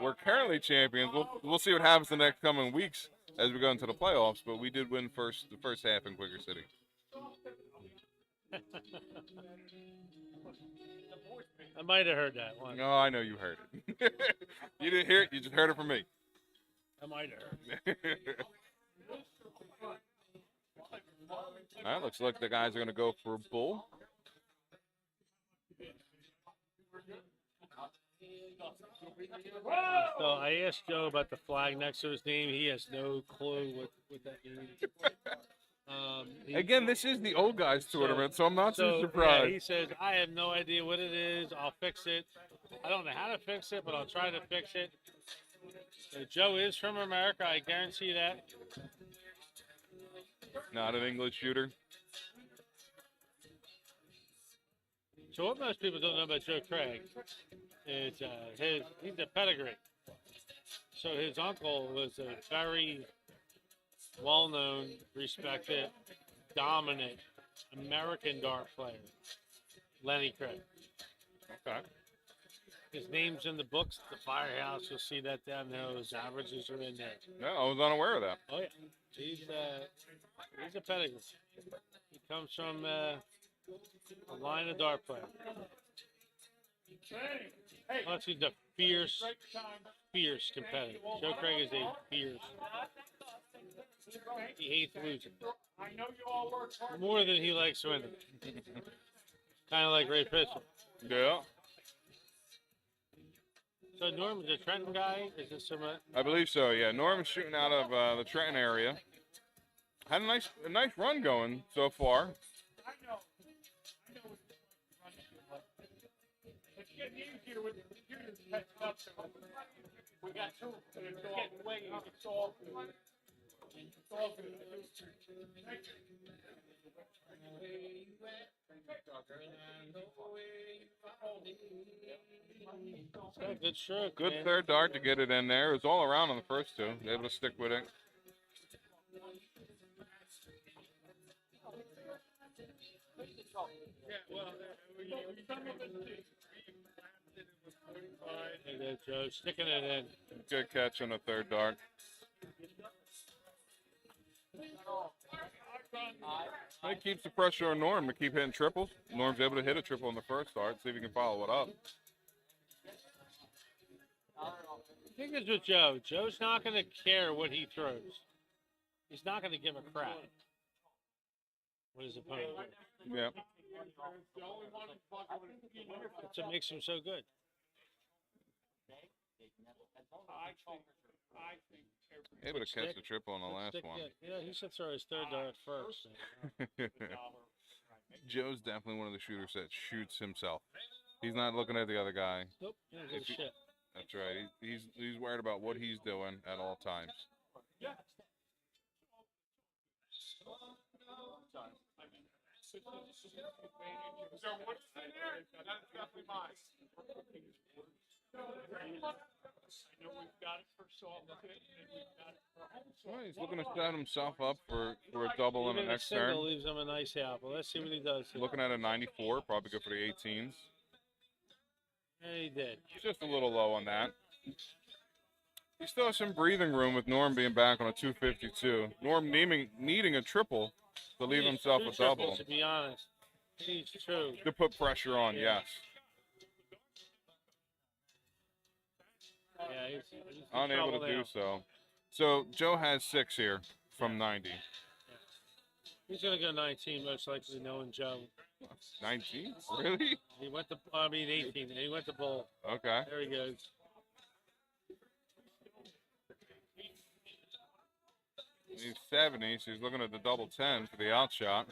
We're currently champions. We'll see what happens the next coming weeks as we go into the playoffs. But we did win the first half in Quaker City. I might have heard that one. No, I know you heard it. You didn't hear it. You just heard it from me. I might have heard. All right, looks like the guys are going to go for a bull. So I asked Joe about the flag next to his name. He has no clue what that means. Again, this is the old guys tournament, so I'm not too Yeah, surprised. he says, I have no idea what it is. I'll fix it. I don't know how to fix it, but I'll try to fix it. So Joe is from America. I guarantee that. Not an English shooter. So what most people don't know about Joe Craig is he's a pedigree. So his uncle was a very well-known, respected, dominant American dart player, Lenny Craig. Okay. His name's in the books, the Firehouse. You'll see that down there. His averages are in there. Yeah, I was unaware of that. Oh yeah, he's a pedigree. He comes from a line of dart player. Plus, he's a fierce competitor. Joe Craig is a fierce. He hates losing. More than he likes winning. Kind of like Ray Fisher. Yeah. So Norman's a Trenton guy. Is this some? I believe so. Yeah, Norm's shooting out of the Trenton area. Had a nice run going so far. It's getting easier with the computers catching up to us. We got two. It's getting way. It's all good. It's all good. Thank you. Good stroke. Good man. third dart to get it in there. It was all around on the first two. Able to stick with it. There you go, Joe. Sticking it in. Good catch on the third dart. It keeps the pressure on Norm to keep hitting triples. Norm's able to hit a triple on the first dart. See if he can follow it up. The thing is with Joe, Joe's not going to care what he throws. He's not going to give a crap what his opponent does. Yeah. That's what makes him so good. Able to catch the triple on the last Stick one. it. Yeah, he should throw his third dart first. Joe's definitely one of the shooters that shoots himself. He's not looking at the other guy. Nope, he don't give a If he- shit. That's right. He's worried about what he's doing at all times. Is there one in there? That's definitely mine. I know we've got it for soft and we've got it for home. Well, he's looking to set himself up for a double in the Even a next single turn. leaves him a nice apple. Let's see what he does here. Looking at a 94, probably good for the 18s. And he did. Just a little low on that. He still has some breathing room with Norm being back on a 252. Norm needing a triple to leave He needs himself two a double. triples, to be honest. He needs two. To put pressure on, Yeah. yes. Yeah, he's in Unable trouble to do now. so. So Joe has 6 here from 90. He's going to go 19, most likely, knowing Joe. 19? Really? He went to, 18. He went to bowl. Okay. There he goes. He's 70, so he's looking at the double 10 for the outshot.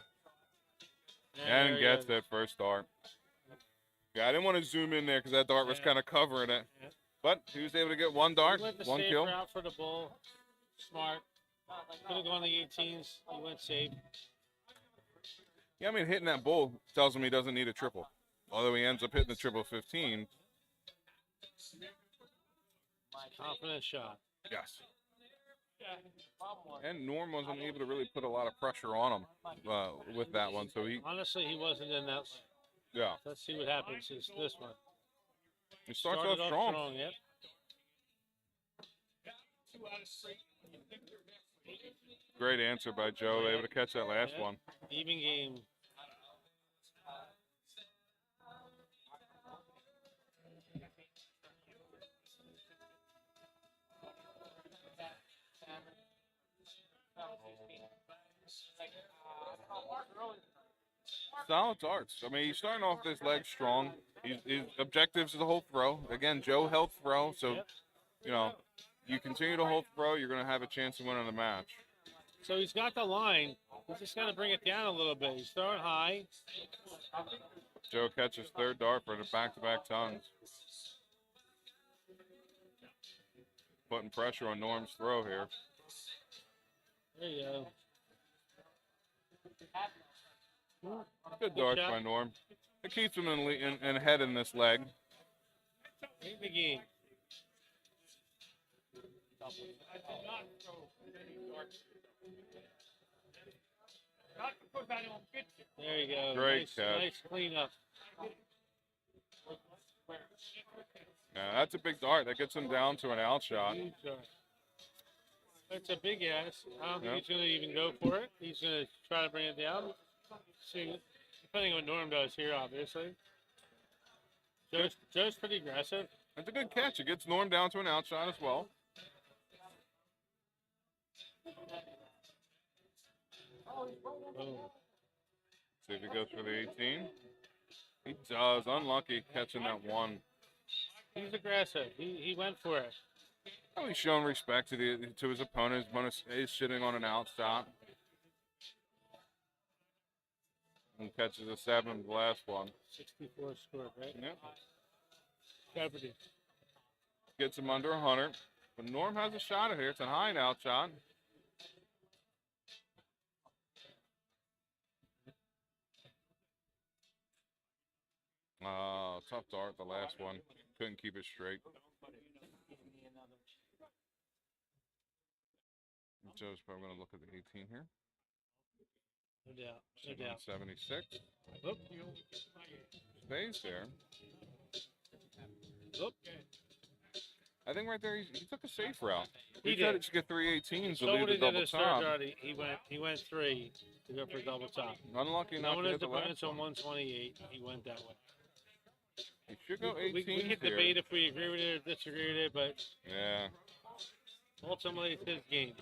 there And he gets goes. it first dart. Yeah, I didn't want to zoom in there because that dart was Yeah. kind of covering it. Yeah. But he was able to get one dart, He went the one safe kill. route for the bull. Smart. Could have gone the 18s. He went safe. Yeah, I mean, hitting that bull tells him he doesn't need a triple. Although he ends up hitting the triple 15. Confident shot. Yes. And Norm wasn't able to really put a lot of pressure on him with that one. So he, Honestly, he wasn't in that. yeah, Let's see what happens is this one. he starts Started off strong. Yep. Great answer by Joe. Able to catch that last Yeah. one. Even game. Solid darts. I mean, he's starting off this leg strong. His objectives is the whole throw. Again, Joe held throw, so Yep. you know, you continue to hold throw, you're going to have a chance of winning the match. So he's got the line. He's just got to bring it down a little bit. He's throwing high. Joe catches third dart for the back-to-back tons. Putting pressure on Norm's throw here. There you go. Good Good darts shot. by Norm. It keeps him in ahead in this leg. In the game. I did not throw any darts. Not because I don't get you. There you go. Great nice, catch. nice cleanup. Yeah, that's a big dart. That gets him down to an out shot. Huge dart. It's a big ass. I don't think Yep. he's going to even go for it. He's going to try to bring it down. See, depending on what Norm does here, obviously. Joe's pretty aggressive. That's a good catch. It gets Norm down to an out shot as well. Boom. See if he goes for the 18. He does. Unlucky catching that one. He's aggressive. He went for it. Well, he's showing respect to his opponent. His opponent is sitting on an out shot. And catches a 7, the last one. 64 scored, right? Yep. Jeopardy. Gets him under 100. But Norm has a shot at here. It's a high and out shot. Tough dart, the last one. Couldn't keep it straight. Joe's probably going to look at the 18 here. No doubt. No doubt. 76. Oop. Stays there. Oop. I think right there he took a safe route. He tried did. to get 3 18s to So lead when the he did double his third top. dart, he went 3 to go for a double top. Unlucky not Knowing to his hit the last opponent's on one. 128, he went that way. He should go We 18 can here. debate if we agree with it or disagree with it, but Yeah. ultimately it's his game.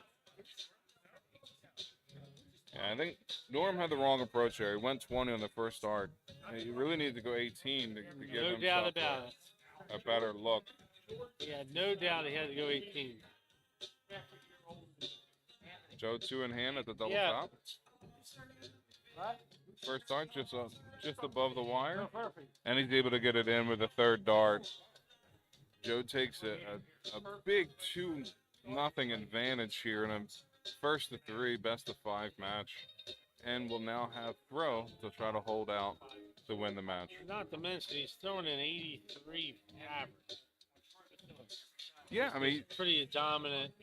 Yeah, I think Norm had the wrong approach there. He went 20 on the first start. He really needed to go 18 to give No doubt himself about it. a better look. He had no doubt he had to go 18. Joe 2 in hand at the double Yeah. top. First start just above the wire, and he's able to get it in with a third dart. Joe takes a big 2-0 advantage here in a first to 3, best of 5 match, and will now have throw to try to hold out to win the match. Not to mention he's throwing an 83 average. Yeah, I mean Pretty dominant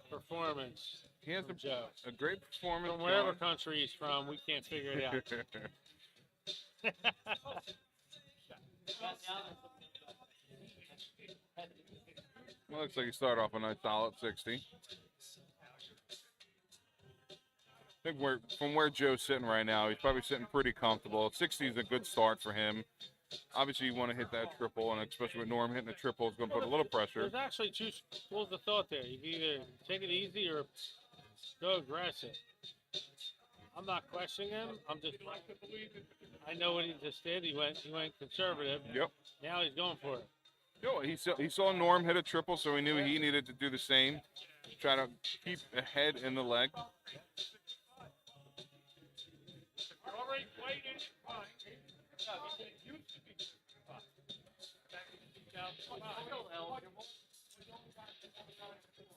performance he has from Joe. a great performance. From wherever going. country he's from, we can't figure it out. Well, looks like he started off a nice solid 60. I think from where Joe's sitting right now, he's probably sitting pretty comfortable. 60 is a good start for him. Obviously, you want to hit that triple, and especially with Norm hitting the triple, it's going to put a little pressure. There's actually two schools of thought there. You can either take it easy or go aggressive. I'm not questioning him. I know what he just did. He went conservative. Yep. Now he's going for it. Yo, he saw Norm hit a triple, so he knew he needed to do the same. Try to keep the head in the leg. You're already played in it, fine. It used to be fine.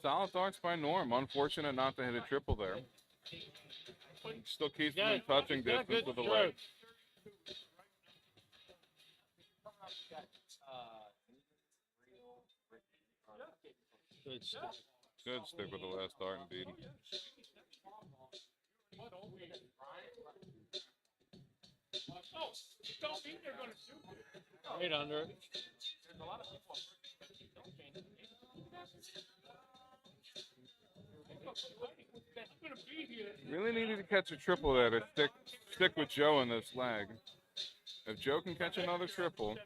Solid darts by Norm. Unfortunate not to hit a triple there. Still keeps him in touching He's got distance good with the leg. strokes. Good stuff. Good stick with the last dart, indeed. Oh, you don't mean they're gonna shoot you. Right under it. I'm gonna be here. Really needed to catch a triple there to stick with Joe in this leg. If Joe can catch another triple,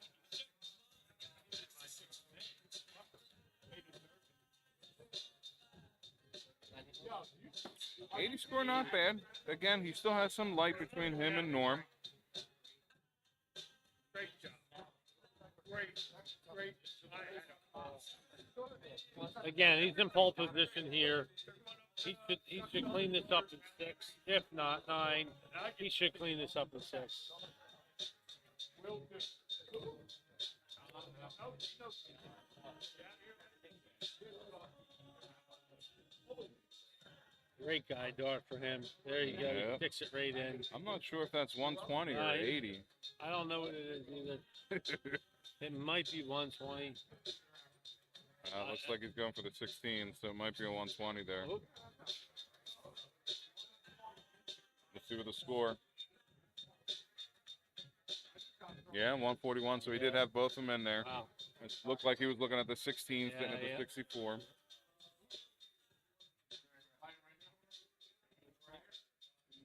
80 score not bad. Again, he still has some light between him and Norm. Great job. Great. Again, he's in pole position here. He should clean this up in 6, if not 9. He should clean this up in 6. Great guy, dart for him. There you go. Yeah. He sticks it right in. I'm not sure if that's 120 or Right. 80. I don't know what it is either. It might be 120. Looks like he's going for the 16, so it might be a 120 there. Oh, Let's see what the score. Yeah, 141. So he did have both of them in there. wow. It looked like he was looking at the 16, sitting Yeah, at the yeah. 64.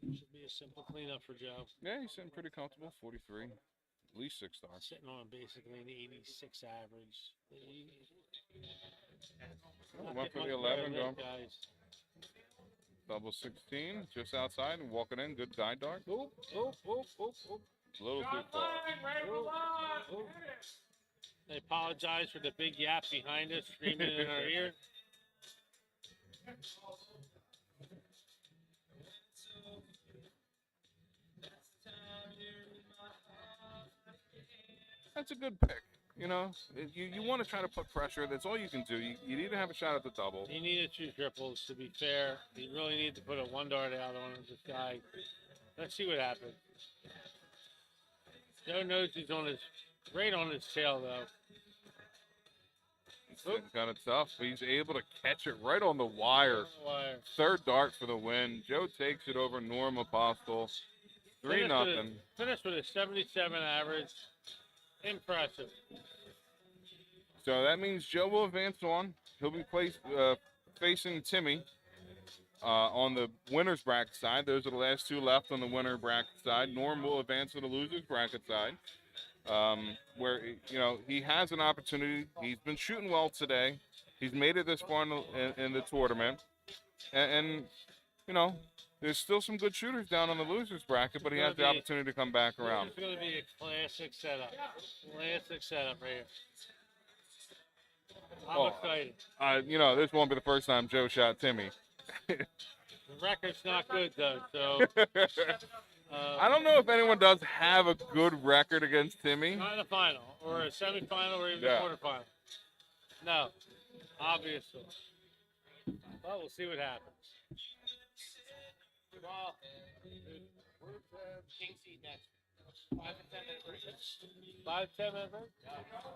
Should be a simple cleanup for Joe. Yeah, he's sitting pretty comfortable. 43, at least 6 stars. Sitting on basically an 86 average. Went for the Not 11, getting going much better, guys. double 16, just outside and walking in. Good guide dart. Oop, oop, oop, oop, oop. A little too far. Oop. I apologize for the big yap behind us screaming in our ear. That's a good pick. You know, you want to try to put pressure. That's all you can do. You need to have a shot at the double. He needed 2 triples, to be fair. He really needed to put a 1 dart out on this guy. Let's see what happens. Joe knows he's on his right on his tail, though. It's kind of tough, but he's able to catch it right on the wire. Wire. Third dart for the win. Joe takes it over Norm Apostle. 3-0. Finished with a 77 average. Impressive. So that means Joe will advance on. He'll be facing Timmy on the winner's bracket side. Those are the last 2 left on the winner bracket side. Norm will advance to the loser's bracket side, where he has an opportunity. He's been shooting well today. He's made it this far in the tournament, and there's still some good shooters down on the losers bracket, but he has the opportunity to come back around. It's going to be a classic setup. Classic setup right here. I'm excited. This won't be the first time Joe shot Timmy. The record's not good, though, so... I don't know if anyone does have a good record against Timmy. Not in the final, or a semifinal, or even Yeah. a quarterfinal. No, obviously. Well, we'll see what happens. Well, King seed next. 5 to 10 minute break. 5 to 10 minute break?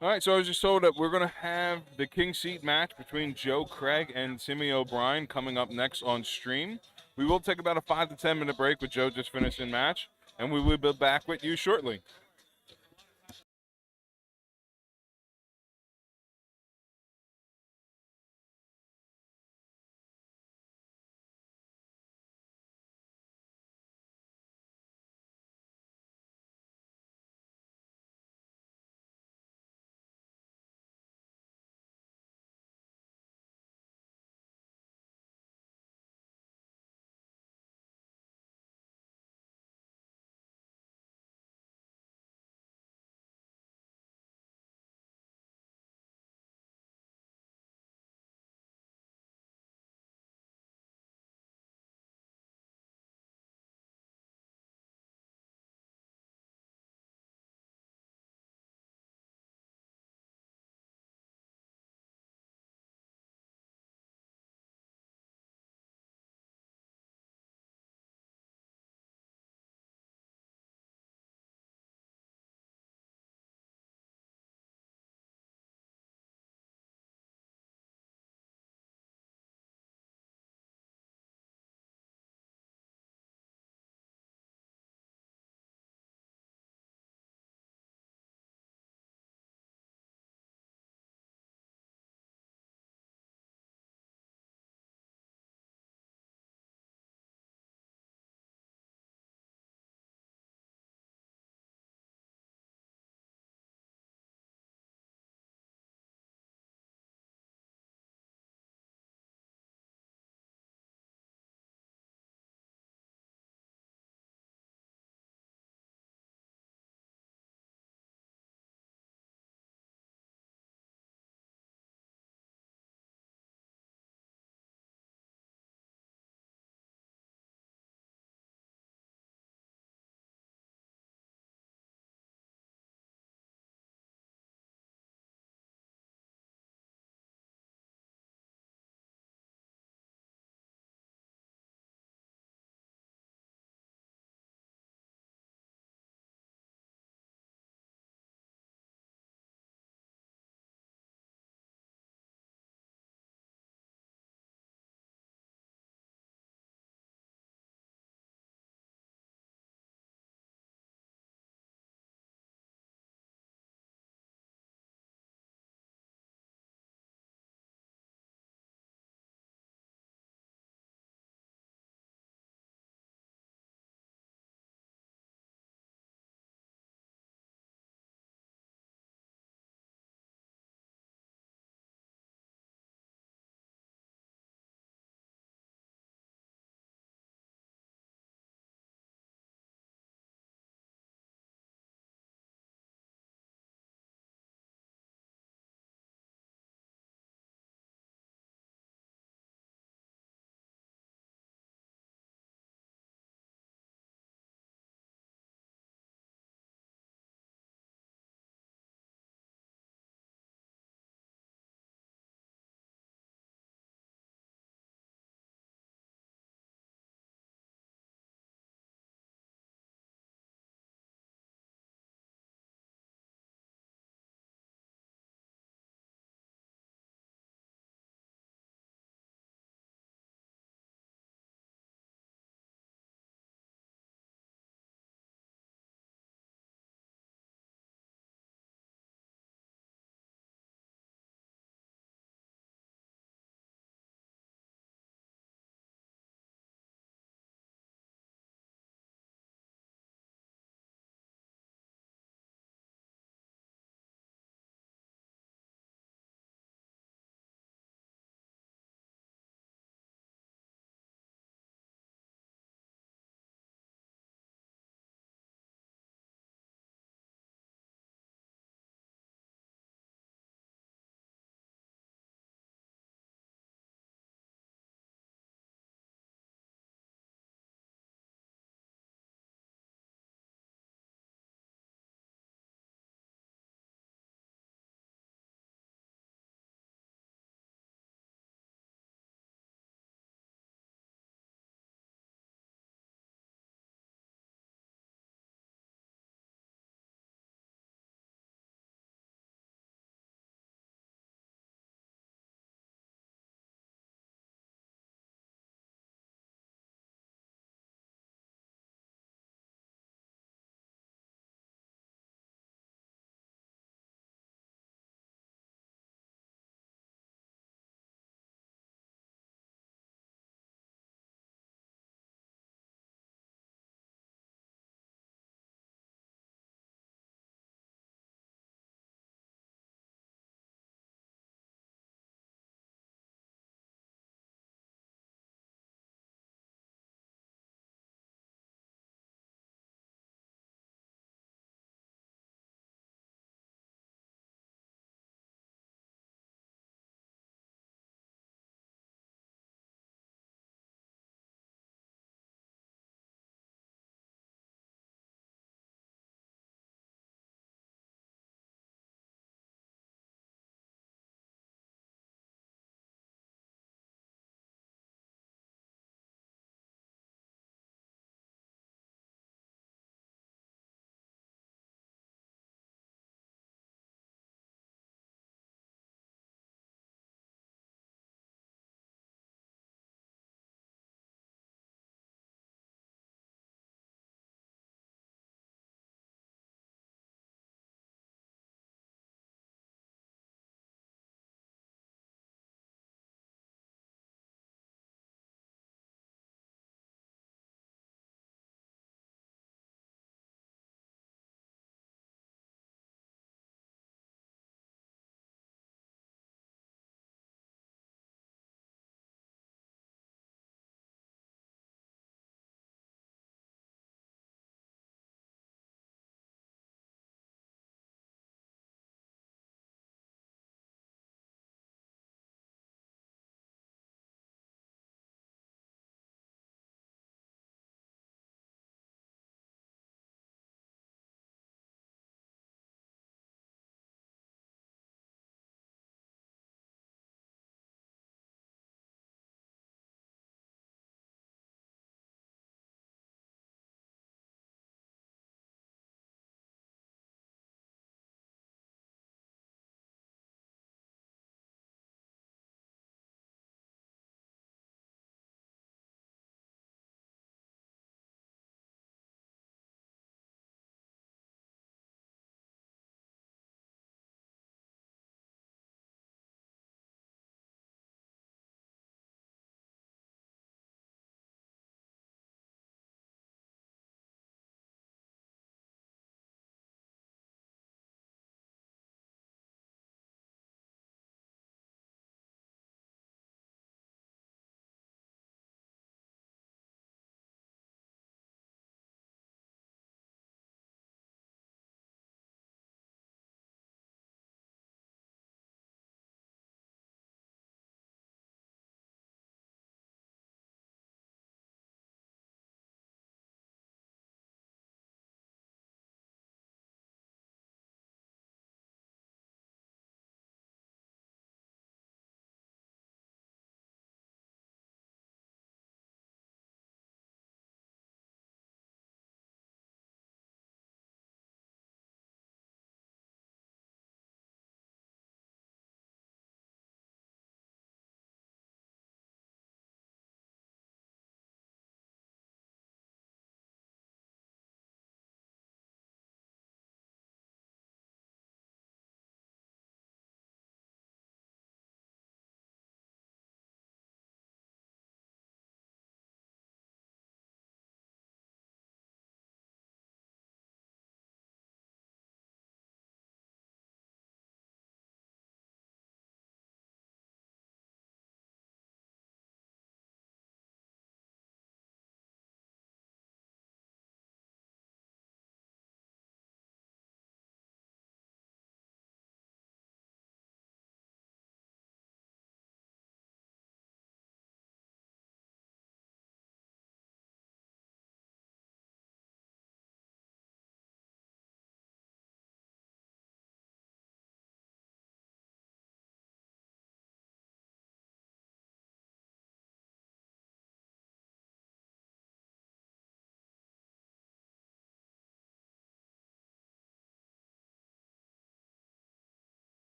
All right, so I was just told that we're going to have the King Seat match between Joe Craig and Timmy O'Brien coming up next on stream. We will take about a 5 to 10 minute break with Joe just finishing match, and we will be back with you shortly.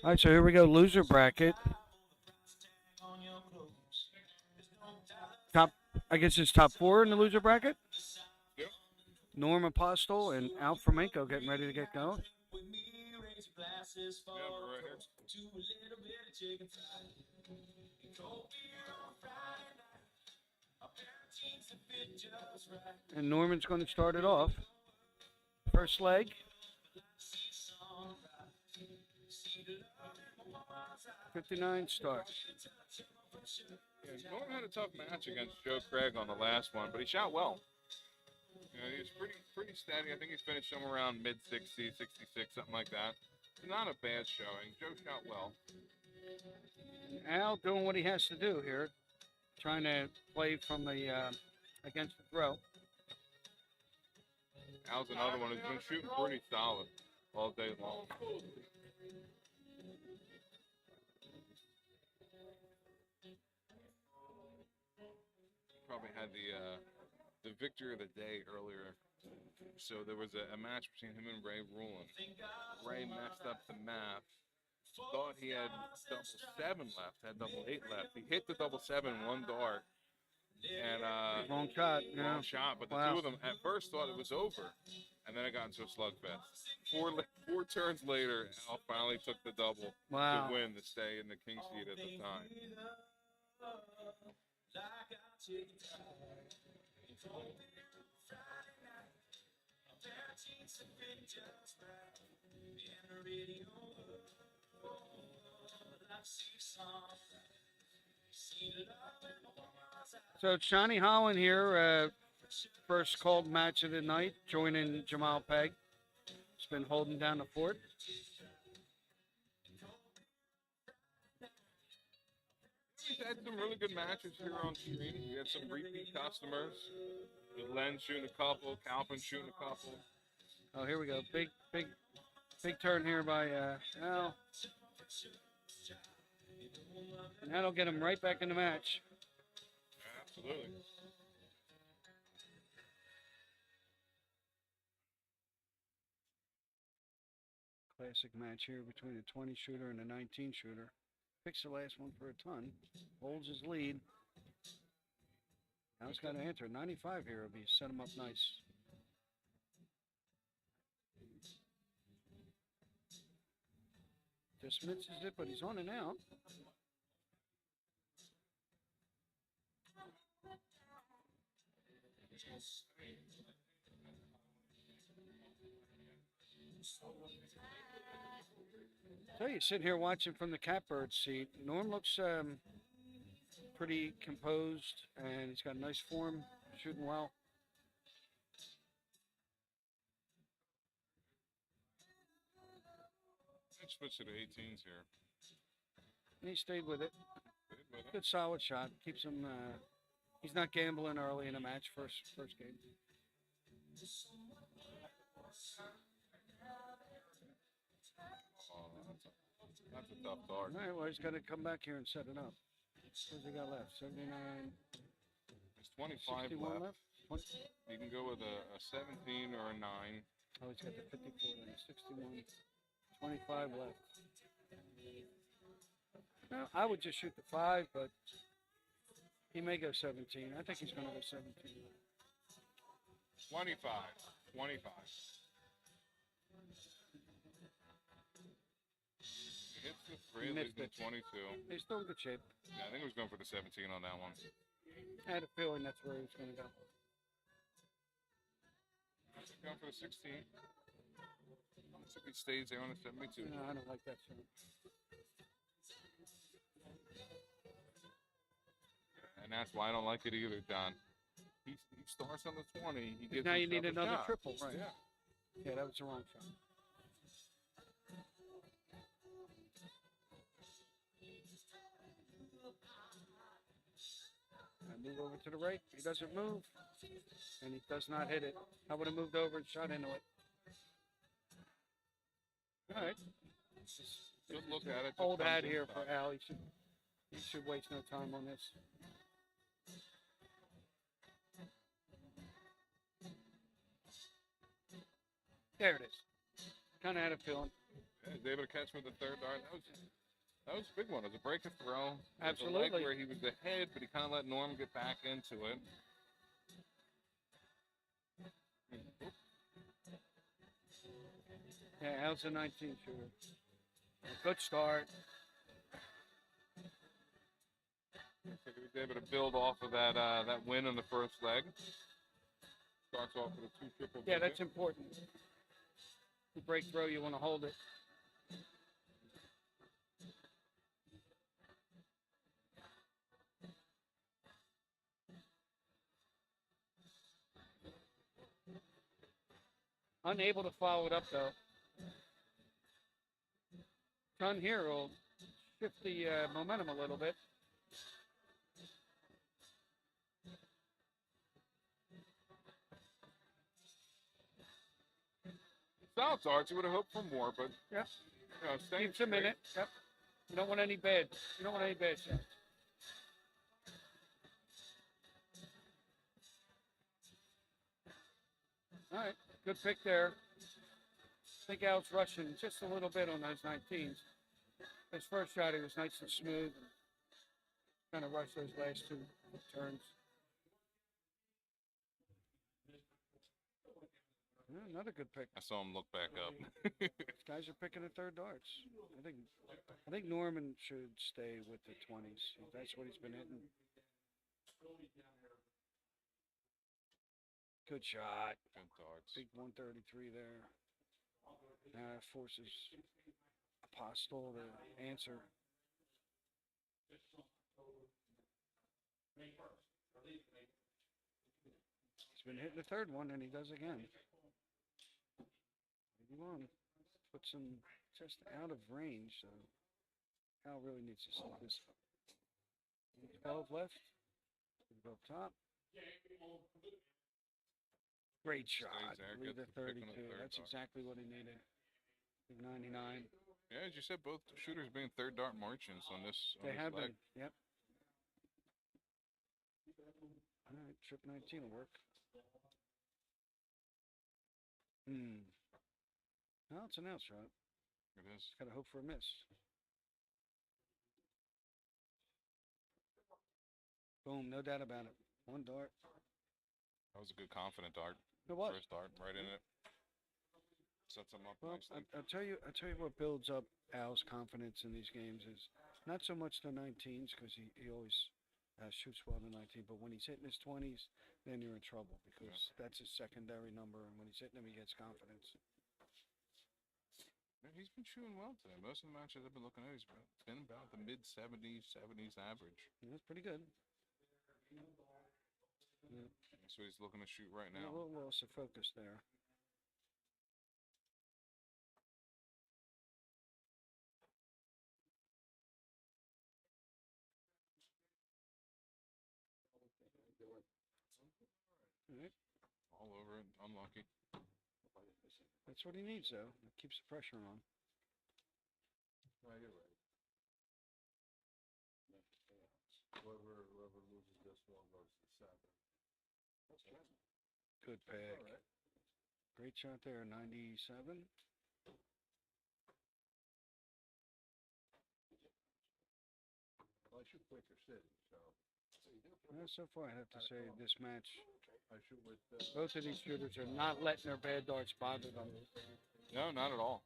All right, so here we go. Loser bracket. Top, I guess it's top 4 in the loser bracket. Yep. Norm Apostle and Al Flamenco getting ready to get going. Yeah, we're right here. And Norman's going to start it off. First leg. '59 start. Yeah, Norm had a tough match against Joe Craig on the last one, but he shot well. You know, he was pretty steady. I think he's finished somewhere around mid 60, 66, something like that. Not a bad showing. Joe shot well. Al doing what he has to do here, trying to play from the against the throw. Al's another one who's been shooting pretty solid all day long. Probably had the victory of the day earlier. So there was a match between him and Ray Rulin. Ray messed up the math. Thought he had double 7 left, had double 8 left. He hit the double 7 one dart. And Wrong shot. Yeah. wrong shot, but the Wow. two of them at first thought it was over, and then it got into a slugfest. Four turns later, Al finally took the double Wow. to win to stay in the king seat at the time. So it's Johnny Holland here, first called match of the night, joining Jamal Pegg. He's been holding down the fort. We've had some really good matches here on stream. We had some repeat customers. With Len shooting a couple, Calvin shooting a couple. Oh, here we go. Big turn here by Al. And that'll get him right back in the match. Absolutely. Classic match here between a 20 shooter and a 19 shooter. Picks the last one for a ton. Holds his lead. Now he's got to enter. 95 here will be set him up nice. Just misses it, but he's on and out. So you sit here watching from the catbird seat. Norm looks pretty composed, and he's got nice form, shooting well. Let's switch to the 18s here. And he stayed with it. Good with it. Good solid shot. Keeps him. He's not gambling early in the match. First game. Oh, that's a tough dart. All right. Well, he's got to come back here and set it up. What's he got left? 79. There's 25 61 left. left. You can go with a 17 or a 9. Oh, he's got the 54 and 61. 25 left. No, I would just shoot the 5, but he may go 17. I think he's going to go 17. 25. 25. He hits the 3, Missed leaves him it. 22. He's still in good shape. Yeah, I think he was going for the 17 on that one. I had a feeling that's where he was going to go. He's going for the 16. Looks like he stays there on the 72. No, I don't like that shot. And that's why I don't like it either, Don. He starts on the 20. He gives Now you need himself a another shot. triple, right? Yeah. Yeah, that was the wrong shot. I move over to the right. He doesn't move, and he does not hit it. I would have moved over and shot into it. All right. Good look at it. just Old comes hat in here top. for Al. He should waste no time on this. There it is. Kind of had a feeling. Yeah, he was able to catch with the third dart. That was a big one. It was a break of throw. It was a leg Absolutely. where he was ahead, but he kind of let Norm get back into it. Yeah, how's the 19 shooter? Good start. So he was able to build off of that win in the first leg. Starts off with a 2 triple. Yeah, that's important. You break throw, you want to hold it. Unable to follow it up though. Done here will shift the momentum a little bit. Solid darts. You would have hoped for more, but Yep. you know, staying Keeps a minute. Yep. You don't want any bad. You don't want any bad shots. All right, good pick there. I think Al's rushing just a little bit on those 19s. His first shot, he was nice and smooth. Kind of rushed those last 2 turns. Yeah, another good pick. I saw him look back up. These guys are picking the third darts. I think Norman should stay with the 20s. That's what he's been hitting. Good shot. Good darts. Big 133 there. Now that forces Apostle to answer. He's been hitting the third one, and he does again. 81. Puts him just out of range, so Al really needs to set this up. 12 left. Go up top. Great shot. there, Leave gets the the pick on 32. the third That's dart. exactly what he needed. Big 99. Yeah, as you said, both shooters being third dart merchants on this. They have leg. been. Yep. All right, trip 19 will work. No, it's an out shot. It is. Got to hope for a miss. Boom, no doubt about it. One dart. That was a good confident dart. It was. First dart, right in it. Sets him up Well, nicely. I'll tell you what builds up Al's confidence in these games is not so much the 19s because he always shoots well in the 19, but when he's hitting his 20s, then you're in trouble because that's his secondary number, and when he's hitting them, he gets confidence. Yeah, he's been shooting well today. Most of the matches I've been looking at, he's been about the mid 70s average. Yeah, that's pretty good. Yeah, That's what he's looking to shoot right a now. little loss of focus there. All right. All over it. Unlucky. That's what he needs, though. It keeps the pressure on. Right, you're right. Whoever loses this one goes to 7. That's good. Good pick. All right. Great shot there, 97. Well, I shoot quicker city, so. So far, I have to say this match, I shoot with. both of these shooters are not letting their bad darts bother them. No, not at all.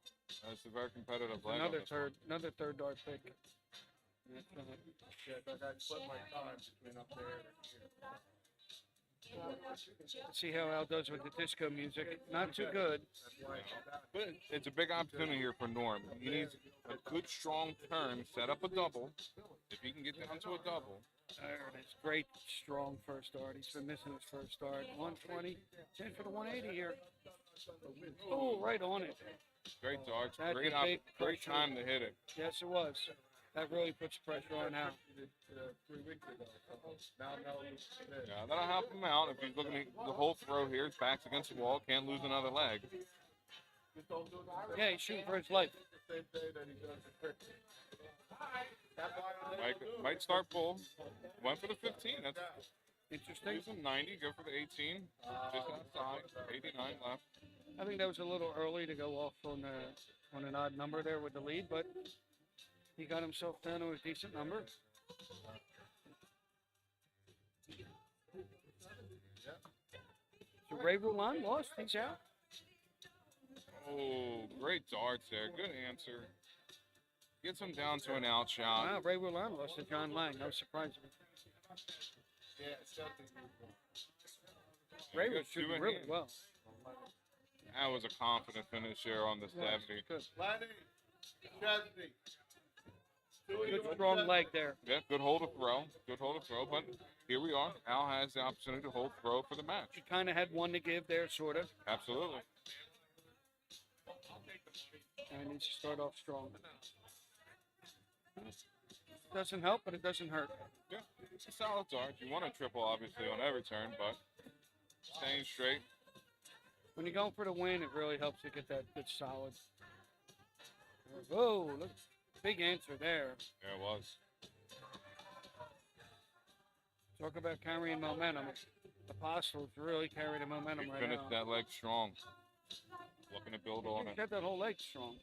It's a very competitive leg. on Another this one. third dart pick. Yeah, but I split my time between up there and here. Let's see how Al does with the disco music. Not too good. But it's a big opportunity here for Norm. He needs a good, strong turn, set up a double. If he can get down to a double, There it is. Great, strong first dart. He's been missing his first dart. 120. 10 for the 180 here. Oh, right on it. great darts, That's great, a big great pressure. time to hit it. Yes, it was. That really puts pressure on Al. 3 weeks ago. Now, Yeah, that'll help him out if he's looking at the whole throw here. His back's against the wall, can't lose another leg. Yeah, he's shooting for his life. the same day that he does the trick. Might start full. Went for the 15. That's Interesting. using 90. Go for the 18. Just outside. 89 left. I think that was a little early to go off on an odd number there with the lead, but he got himself down to a decent number. So Ray Roulin lost. He's out. Oh, great darts there. Good answer. Gets him down to an out shot. Wow, Ray Roulin lost to John Lang. That was surprising. Yeah, 70. Ray Good was shooting two-in really hand. well. That was a confident finish there on the 70. Good. Lenny, 70. Good strong leg there. Yeah, good hold of throw. Good hold of throw. But here we are. Al has the opportunity to hold throw for the match. He kind of had one to give there, sort of. Absolutely. And he needs to start off strong. Doesn't help, but it doesn't hurt. Yeah, it's a solid dart. You want a triple, obviously, on every turn, but staying straight. When you're going for the win, it really helps to get that good solid. Whoa, look, big answer there. Yeah, it was. Talk about carrying momentum. Apostles really carry the momentum He right finished now. that leg strong. Looking to build on He's it. got that whole leg strong.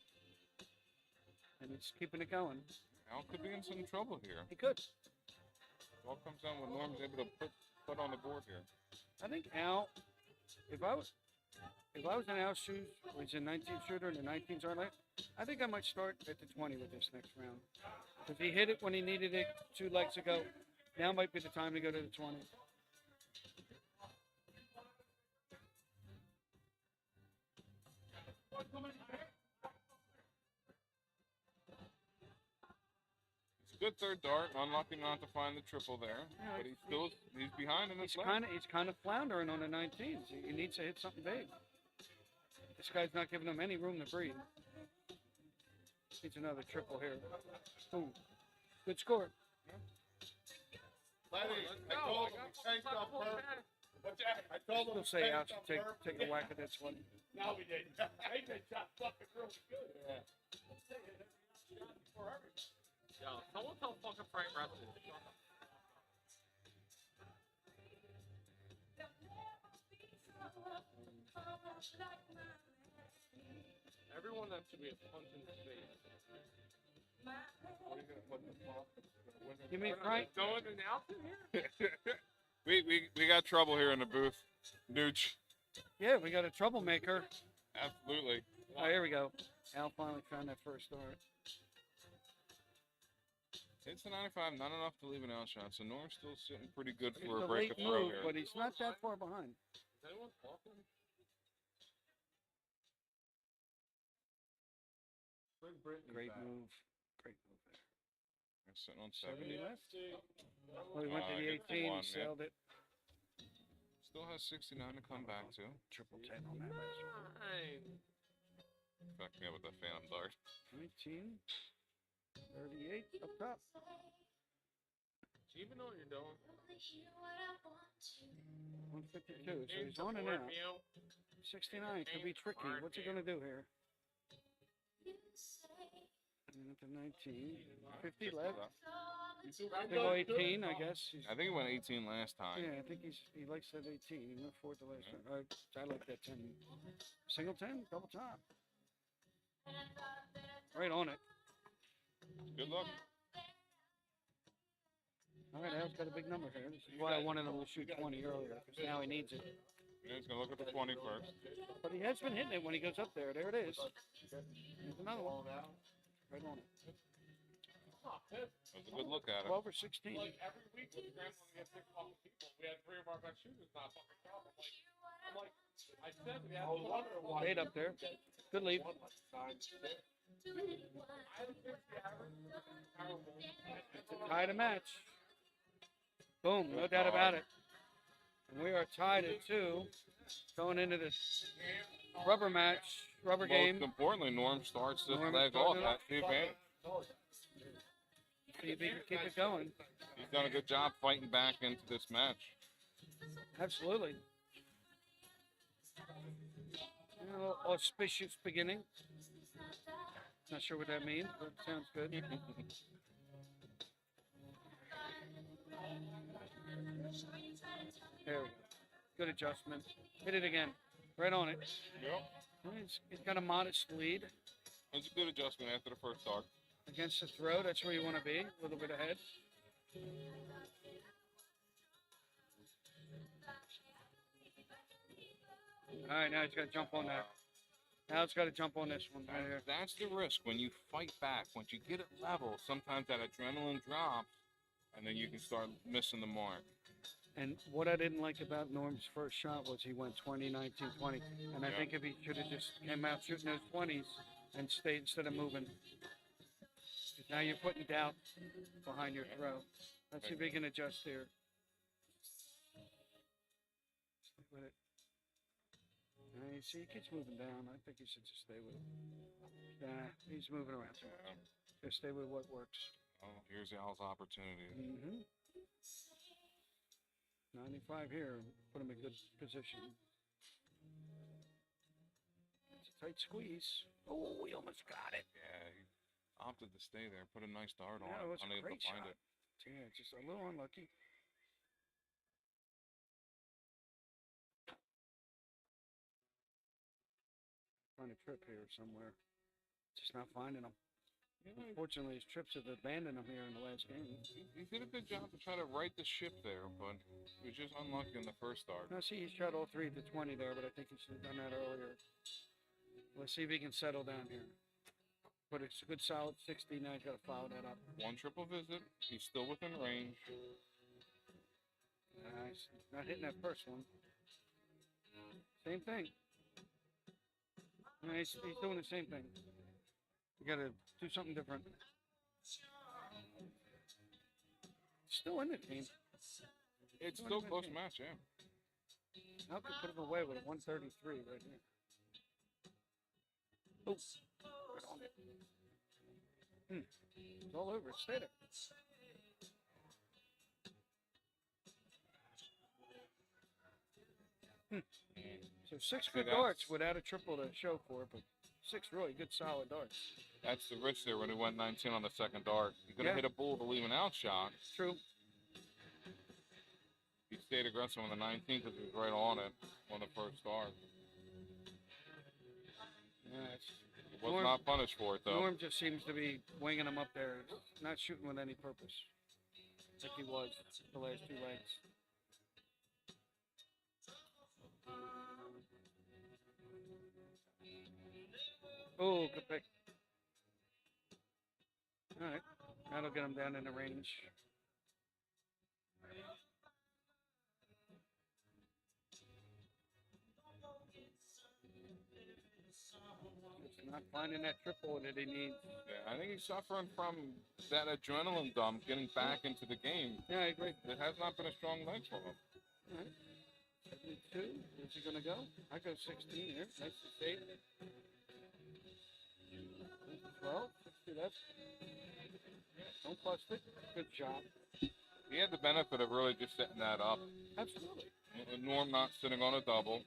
And he's keeping it going. Al could be in some trouble here. He could. It all comes down when Norm's able to put on the board here. I think Al, if I was in Al's shoes, or he's a 19 shooter and the 19s are late, I think I might start at the 20 with this next round. Because he hit it when he needed it 2 legs ago. Now might be the time to go to the 20. It's a good third dart. Unlucky not to find the triple there. Yeah, But he's behind in this He's leg. kind of floundering on the 19s. He needs to hit something big. This guy's not giving him any room to breathe. Needs another triple here. Boom. Good score. Lenny, I told him we changed on purpose. What's that? I told him He'll we say changed Al on should take purpose. a whack at this one. No, we didn't. They been shot fucking really good. Yeah. Yo, someone tell fucking Frank Russell. Everyone that should be a punch in the face. You mean Frank? Someone announcing here? we got trouble here in the booth. Nooch. Yeah, we got a troublemaker. Absolutely. Oh, here we go. Al finally found that first start. It's a 95, not enough to leave an out shot. So Norm's still sitting pretty good It's for a a break late of throw move, here. but he's not that far behind. Is anyone talking? Bring Brittany Great back. move. Great move there. They're sitting on 70 70. left. Well, he went to the Gets the 18, one, yeah. sailed it. Still has 69 to come back to. Triple 10 on that last one. Fine. Back me up with the phantom dart. 19, 38 up top. Do you even know what you're doing? 152, so he's on and out. 69 could be tricky. What's he going to do here? And at the 19, 50 left. They go 18, I guess. I think he went 18 last time. Yeah, I think he likes that 18. He went for it the last time. I like that 10. Single 10, double top. Right on it. Good luck. All right, Al's got a big number here. This is why I wanted him to shoot 20 earlier, because now he needs it. Yeah, he's going to look at the 20 first. But he has been hitting it when he goes up there. There it is. There's another one. Right on it. That was a good look at it. 12 or 16. Like every week with Grandma, we had 6 fucking people. We had 3 of our best shooters not fucking come. I'm like, I said we had 4. 8 up there. Good lead. Tie to match. Boom, no doubt about it. And we are tied at 2 going into this rubber match, rubber game. Most importantly, Norm starts this Norm leg started off it at the advantage. See if he can keep it going. He's done a good job fighting back into this match. Absolutely. A little auspicious beginning. Not sure what that means, but it sounds good. There we go. Good adjustment. Hit it again. Right on it. Yep. He's got a modest lead It's a good adjustment after the first start. against the throw. That's where you want to be, a little bit ahead. All right, now he's got to jump on that. Now it's got to jump on this one right here. That's the risk when you fight back. Once you get it level, sometimes that adrenaline drops, and then you can start missing the mark. And what I didn't like about Norm's first shot was he went 20, 19, 20. And I Yeah. think if he should have just came out shooting those 20s and stayed instead of moving. 'Cause now you're putting doubt behind your throw. Let's see if he can adjust here. Stay with it. You see, he keeps moving down. I think he should just stay with it. Yeah, he's moving around. Yeah. Just stay with what works. Oh, here's Al's opportunity. Mm-hmm. 95 here, put him in good position. It's a tight squeeze. Oh, we almost got it. Yeah, he opted to stay there. Put a nice dart on Yeah, it. it was a Unable great to find shot. it. Yeah, just a little unlucky. Trying to trip here somewhere. Just not finding him. Unfortunately, his trips have abandoned him here in the last game. He did a good job to try to right the ship there, but he was just unlucky in the first start. Now, see, he shot all three at the 20 there, but I think he should have done that earlier. Let's see if he can settle down here. But it's a good solid 60. Now he's got to follow that up. One triple visit. He's still within range. Nice. Not hitting that first one. Same thing. No, he's doing the same thing. You got to do something different. Still in the team. It's still close match, yeah. How could put him away with a 133 right here? Oh, right on it. It's all over. Stay there. So 6 good darts without a triple to show for it, but 6 really good solid darts. That's the risk there when he went 19 on the second dart. You're going to Yeah. hit a bull to leave an out shot. True. He stayed aggressive on the 19th because he was right on it on the first dart. Yeah, He was Norm- not punished for it, though. Norm just seems to be winging him up there, not shooting with any purpose. Like he was the last 2 legs. Oh, good pick. All right, that'll get him down in the range. Just not finding that triple that he needs. Yeah, I think he's suffering from that adrenaline dump getting back into the game. Yeah, I agree. It has not been a strong leg for him. All right. 72. Where's he gonna go? I go 16 here. Nice to see. 12. 60 left. Don't bust it. Good job. He had the benefit of really just setting that up. Absolutely. Norm not sitting on a double.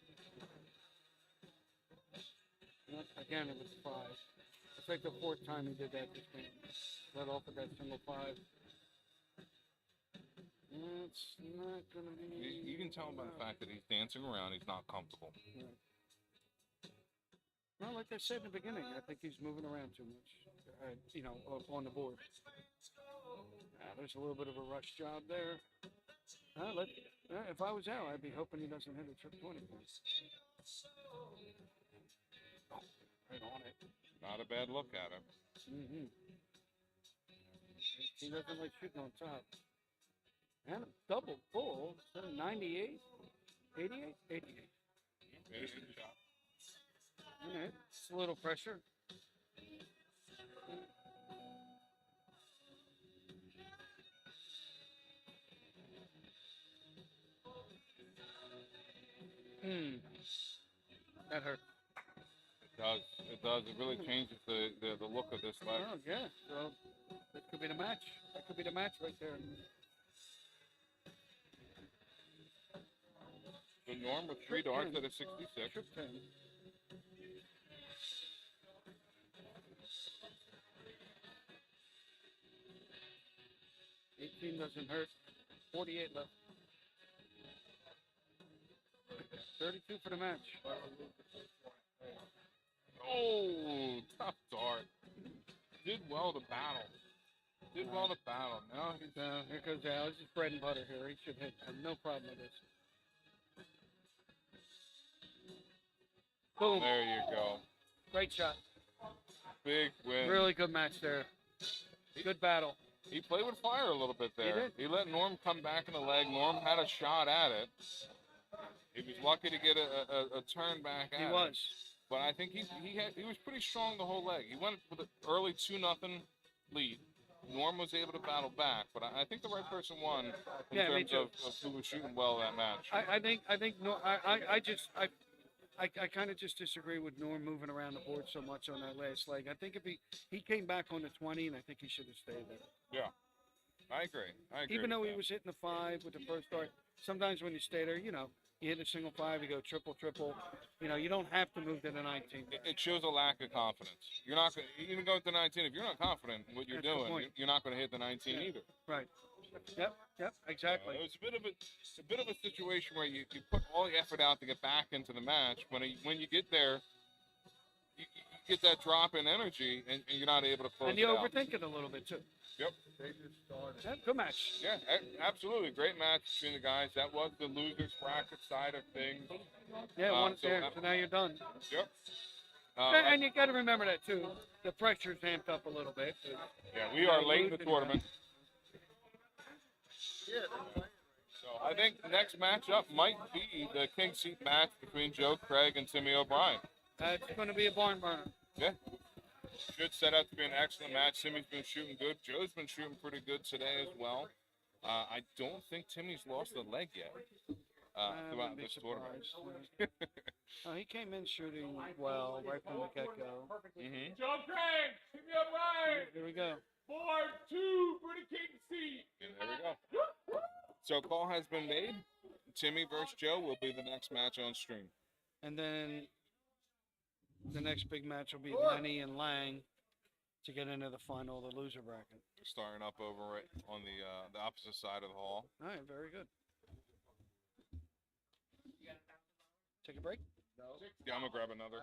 Again, it was 5. It's like the 4th time he did that this game. Let off with that single 5. It's not gonna be. You can tell by the fact that he's dancing around. He's not comfortable. Right. Well, like I said in the beginning, I think he's moving around too much. On the board. There's a little bit of a rush job there. If I was Al, I'd be hoping he doesn't hit a trip 20 points. Oh, right on it. Not a bad look at him. Mm-hmm. He doesn't like shooting on top. And a double full, 98, 88, 88. Very good shot. All right, it's a little pressure. That hurt. It does. It does. It really changes the look of this leg. Oh, yeah. So that could be the match. That could be the match right there. So Norm with 3 darts at a 66. Trip 10. $18 doesn't hurt. 48 left. 32 for the match. Oh, tough dart. Did well to battle. Did well to battle. Now he's Here goes Al. This is bread and butter here. He should have no problem with this. Boom. there. You go. Great shot. Big win. Really good match there. Good battle. He played with fire a little bit there. did. He let Norm come back in the leg. Norm had a shot at it. He was lucky to get a turn back at He it. was. But I think he was pretty strong the whole leg. He went with an early 2-0 lead. Norm was able to battle back, but I think the right person won in Yeah, me terms of who was shooting well that match. I kind of just disagree with Norm moving around the board so much on that last leg. I think if he came back on the 20, and I think he should have stayed there. Yeah, I agree. Even though with he that. was hitting the 5 with the first start, sometimes when you stay there, you hit a single 5, you go triple. You don't have to move to the 19. It shows a lack of confidence. You're not going to even go to 19 if you're not confident in what you're That's the doing. point. You're not going to hit the 19 Yeah. either. Right. Yep, exactly. It was a bit of a situation where you put all the effort out to get back into the match. When you get there, you get that drop in energy, and you're not able to close And you it out. overthink it a little bit too. Yep. Yeah, good match. Yeah, absolutely. Great match between the guys. That was the losers bracket side of things. Yeah, one so there. that- So now you're done. Yep. And you got to remember that too. The pressure's amped up a little bit. Yeah, we are late in the tournament. So I think the next matchup might be the king seat match between Joe Craig and Timmy O'Brien. It's going to be a barn burner. Yeah. Should set up to be an excellent match. Timmy's been shooting good. Joe's been shooting pretty good today as well. I don't think Timmy's lost a leg yet I throughout wouldn't be this tournament. surprised. He came in shooting well right from the get-go. Mm-hmm. Joe Craig, give me a right. Here we go. 4-2 for the king seat. And there we go. So call has been made. Timmy versus Joe will be the next match on stream. And then the next big match will be Lenny and Lang to get into the final of the loser bracket. Starting up over right on the opposite side of the hall. All right, very good. Take a break. Yeah, I'm gonna grab another.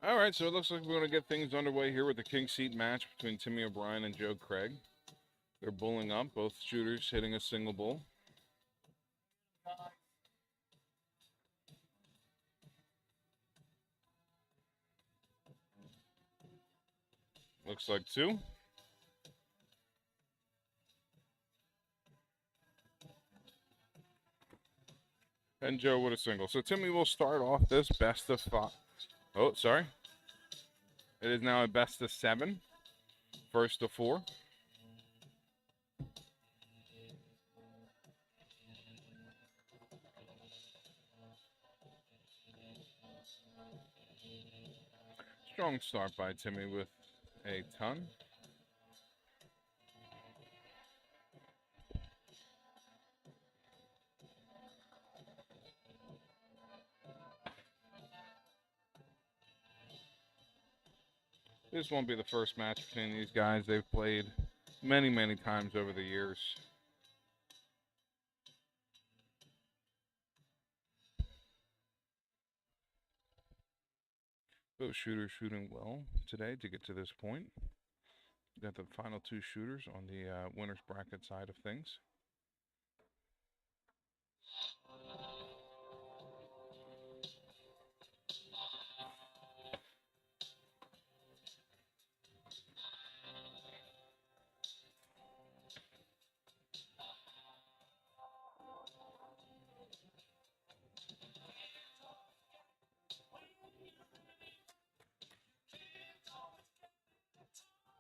All right, so it looks like we're going to get things underway here with the king seat match between Timmy O'Brien and Joe Craig. They're bulling up, both shooters hitting a single bull. Looks like 2. And Joe with a single. So Timmy will start off this best of 5. Oh, sorry. It is now a best of 7. First to 4. Strong start by Timmy with a ton. This won't be the first match between these guys. They've played many, many times over the years. Both shooters shooting well today to get to this point. Got the final 2 shooters on the winner's bracket side of things.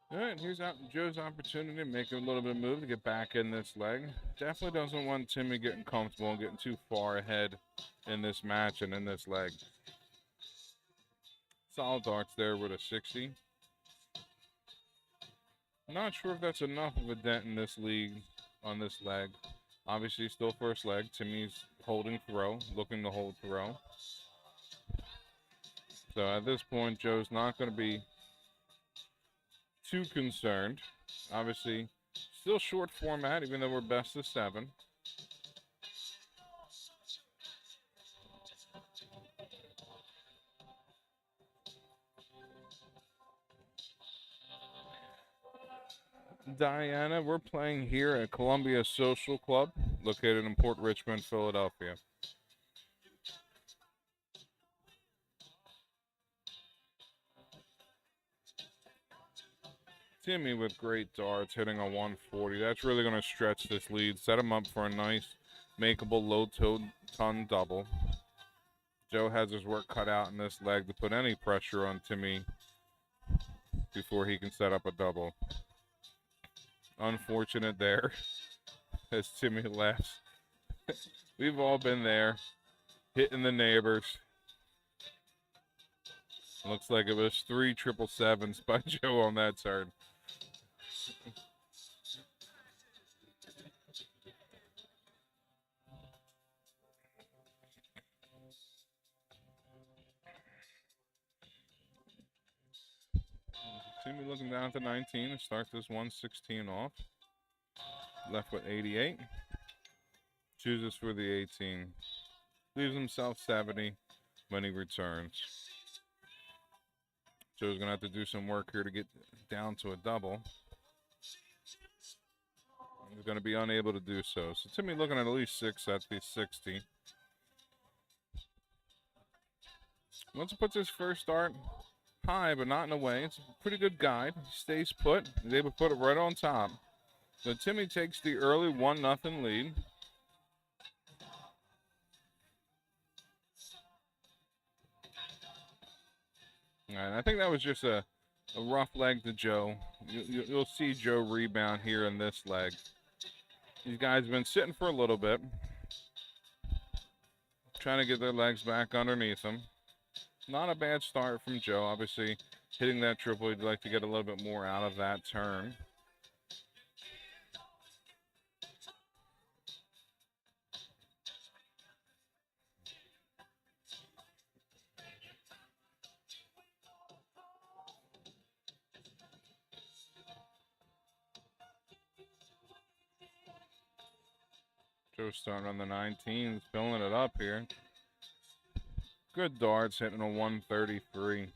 All right, here's Joe's opportunity to make a little bit of move to get back in this leg. Definitely doesn't want Timmy getting comfortable and getting too far ahead in this match and in this leg. Solid darts there with a 60. Not sure if that's enough of a dent in this league on this leg. Obviously, still first leg. Timmy's holding throw, looking to hold throw. So at this point, Joe's not going to be too concerned. Obviously, still short format, even though we're best of 7. Diana, we're playing here at Columbia Social Club, located in Port Richmond, Philadelphia. Timmy with great darts, hitting a 140. That's really going to stretch this lead, set him up for a nice, makeable low-ton double. Joe has his work cut out in this leg to put any pressure on Timmy before he can set up a double. Unfortunate there, as Timmy laughs. We've all been there, hitting the neighbors. Looks like it was 3 777s by Joe on that turn. Timmy looking down to 19 to start this 116 off. Left with 88. Chooses for the 18. Leaves himself 70 when he returns. Joe's going to have to do some work here to get down to a double. He's going to be unable to do so. So Timmy looking at least 6 at the 60. Once he puts his first dart high, but not in a way, it's a pretty good guide. He stays put. He's able to put it right on top. So Timmy takes the early 1-0 lead. And I think that was just a rough leg to Joe. You'll see Joe rebound here in this leg. These guys have been sitting for a little bit, trying to get their legs back underneath them. Not a bad start from Joe. Obviously, hitting that triple, he'd like to get a little bit more out of that turn. Joe starting on the 19s, filling it up here. Good darts, hitting a 133.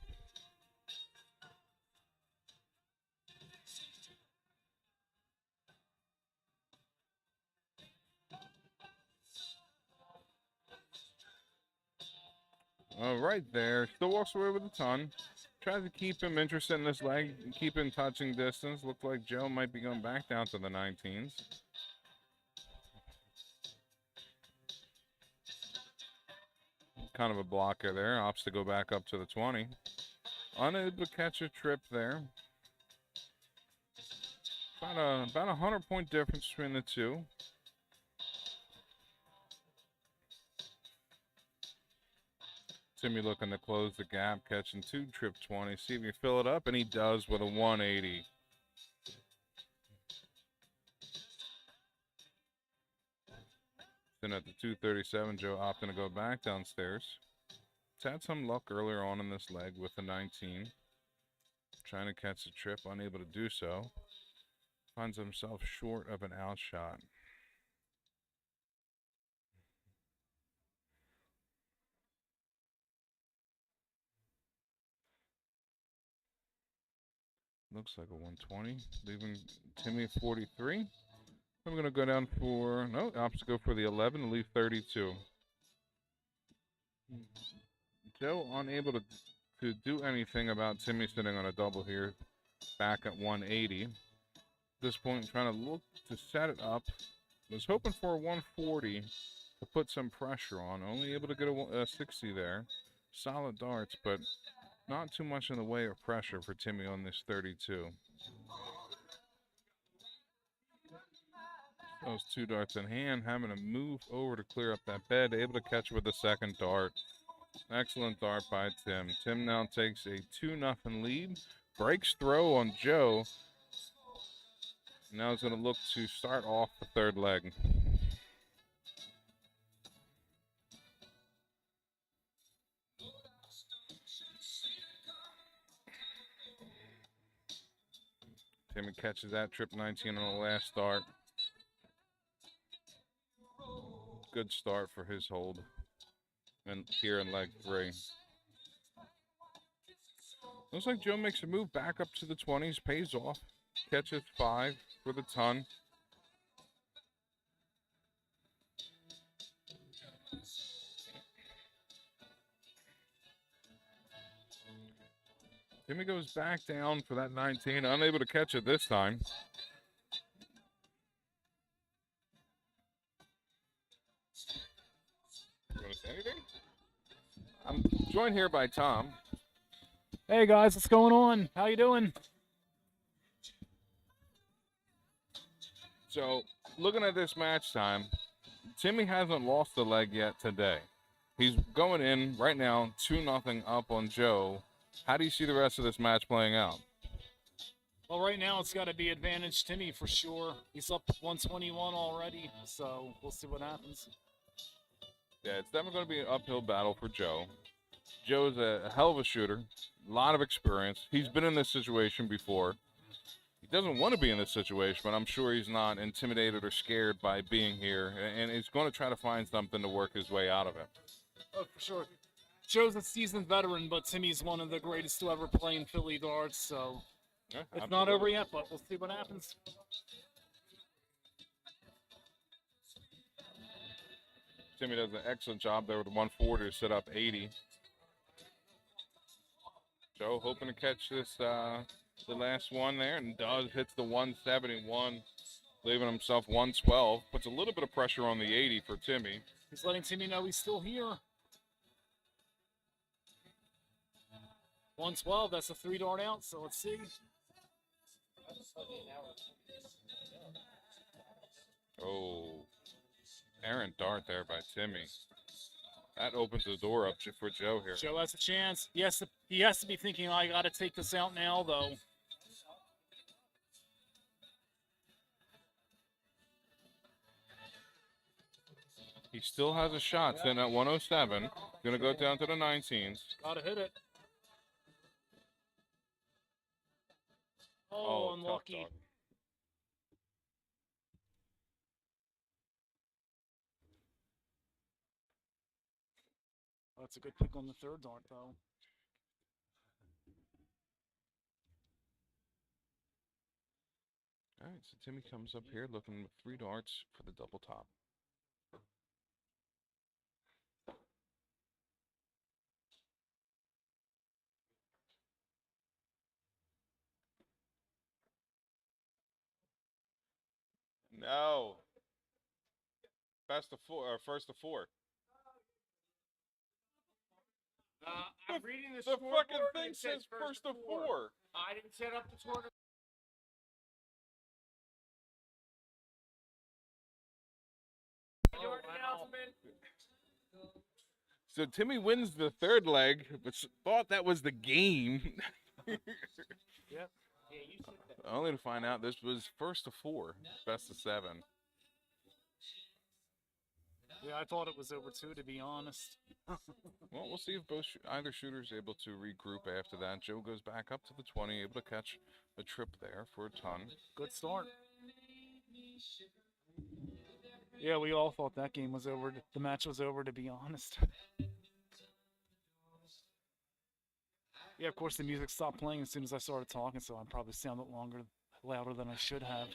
Right there. Still walks away with a ton. Tries to keep him interested in this leg, keep him touching distance. Looked like Joe might be going back down to the 19s. Kind of a blocker there. Opts to go back up to the 20. Unable to catch a trip there. About a 100-point difference between the two. Timmy looking to close the gap, catching 2 trip 20. See if you fill it up, and he does with a 180. Then at the 237, Joe opting to go back downstairs. He's had some luck earlier on in this leg with the 19. Trying to catch the trip, unable to do so. Finds himself short of an outshot. Looks like a 120, leaving Timmy at 43. I'm going to go down for, no, opts to go for the 11 and leave 32. Joe unable to do anything about Timmy sitting on a double here, back at 180. At this point, trying to look to set it up. Was hoping for a 140 to put some pressure on. Only able to get a 60 there. Solid darts, but not too much in the way of pressure for Timmy on this 32. Those 2 darts in hand, having to move over to clear up that bed, able to catch with the second dart. Excellent dart by Tim. Tim now takes a 2-0 lead. Breaks throw on Joe. Now he's going to look to start off the third leg. Timmy catches that trip 19 on the last start. Good start for his hold. And here in leg 3. Looks like Joe makes a move back up to the 20s, pays off. Catches 5 for the ton. Timmy goes back down for that 19, unable to catch it this time. You want to say anything? I'm joined here by Tom. Hey guys, what's going on? How you doing? So, looking at this match time, Timmy hasn't lost a leg yet today. He's going in right now 2-0 up on Joe. How do you see the rest of this match playing out? Well, right now it's got to be advantage Timmy for sure. He's up 121 already, so we'll see what happens. Yeah, it's definitely going to be an uphill battle for Joe. Joe's a hell of a shooter, a lot of experience. He's been in this situation before. He doesn't want to be in this situation, but I'm sure he's not intimidated or scared by being here, and he's going to try to find something to work his way out of it. Oh, for sure. Joe's a seasoned veteran, but Timmy's one of the greatest to ever play in Philly darts, so Yeah, it's not over yet, but we'll see what happens. Timmy does an excellent job there with the 140 to set up 80. Joe hoping to catch this, the last one there, and does. Hits the 171, leaving himself 112. Puts a little bit of pressure on the 80 for Timmy. He's letting Timmy know he's still here. 112, that's a 3-dart out, so let's see. Oh, errant dart there by Timmy. That opens the door up for Joe here. Joe has a chance. He has to be thinking, I got to take this out now, though. He still has a shot sitting at 107. Going to go down to the 19s. Got to hit it. Oh, Oh, unlucky. tough dog. That's a good pick on the 3rd dart, though. All right, so Timmy comes up here looking with 3 darts for the double top. No. Best of four or first of four. I'm reading the The scoreboard fucking and thing it says says first of four. I didn't set up the tournament. Yard announcement. So Timmy wins the third leg, but thought that was the game. Yeah, you said that. Only to find out this was first of four, best of seven. Yeah, I thought it was over two, to be honest. Well, we'll see if either shooter's able to regroup after that. Joe goes back up to the 20, able to catch a trip there for a ton. Good start. Yeah, we all thought that game was over. The match was over, to be honest. Yeah, of course, the music stopped playing as soon as I started talking, so I probably sounded louder than I should have.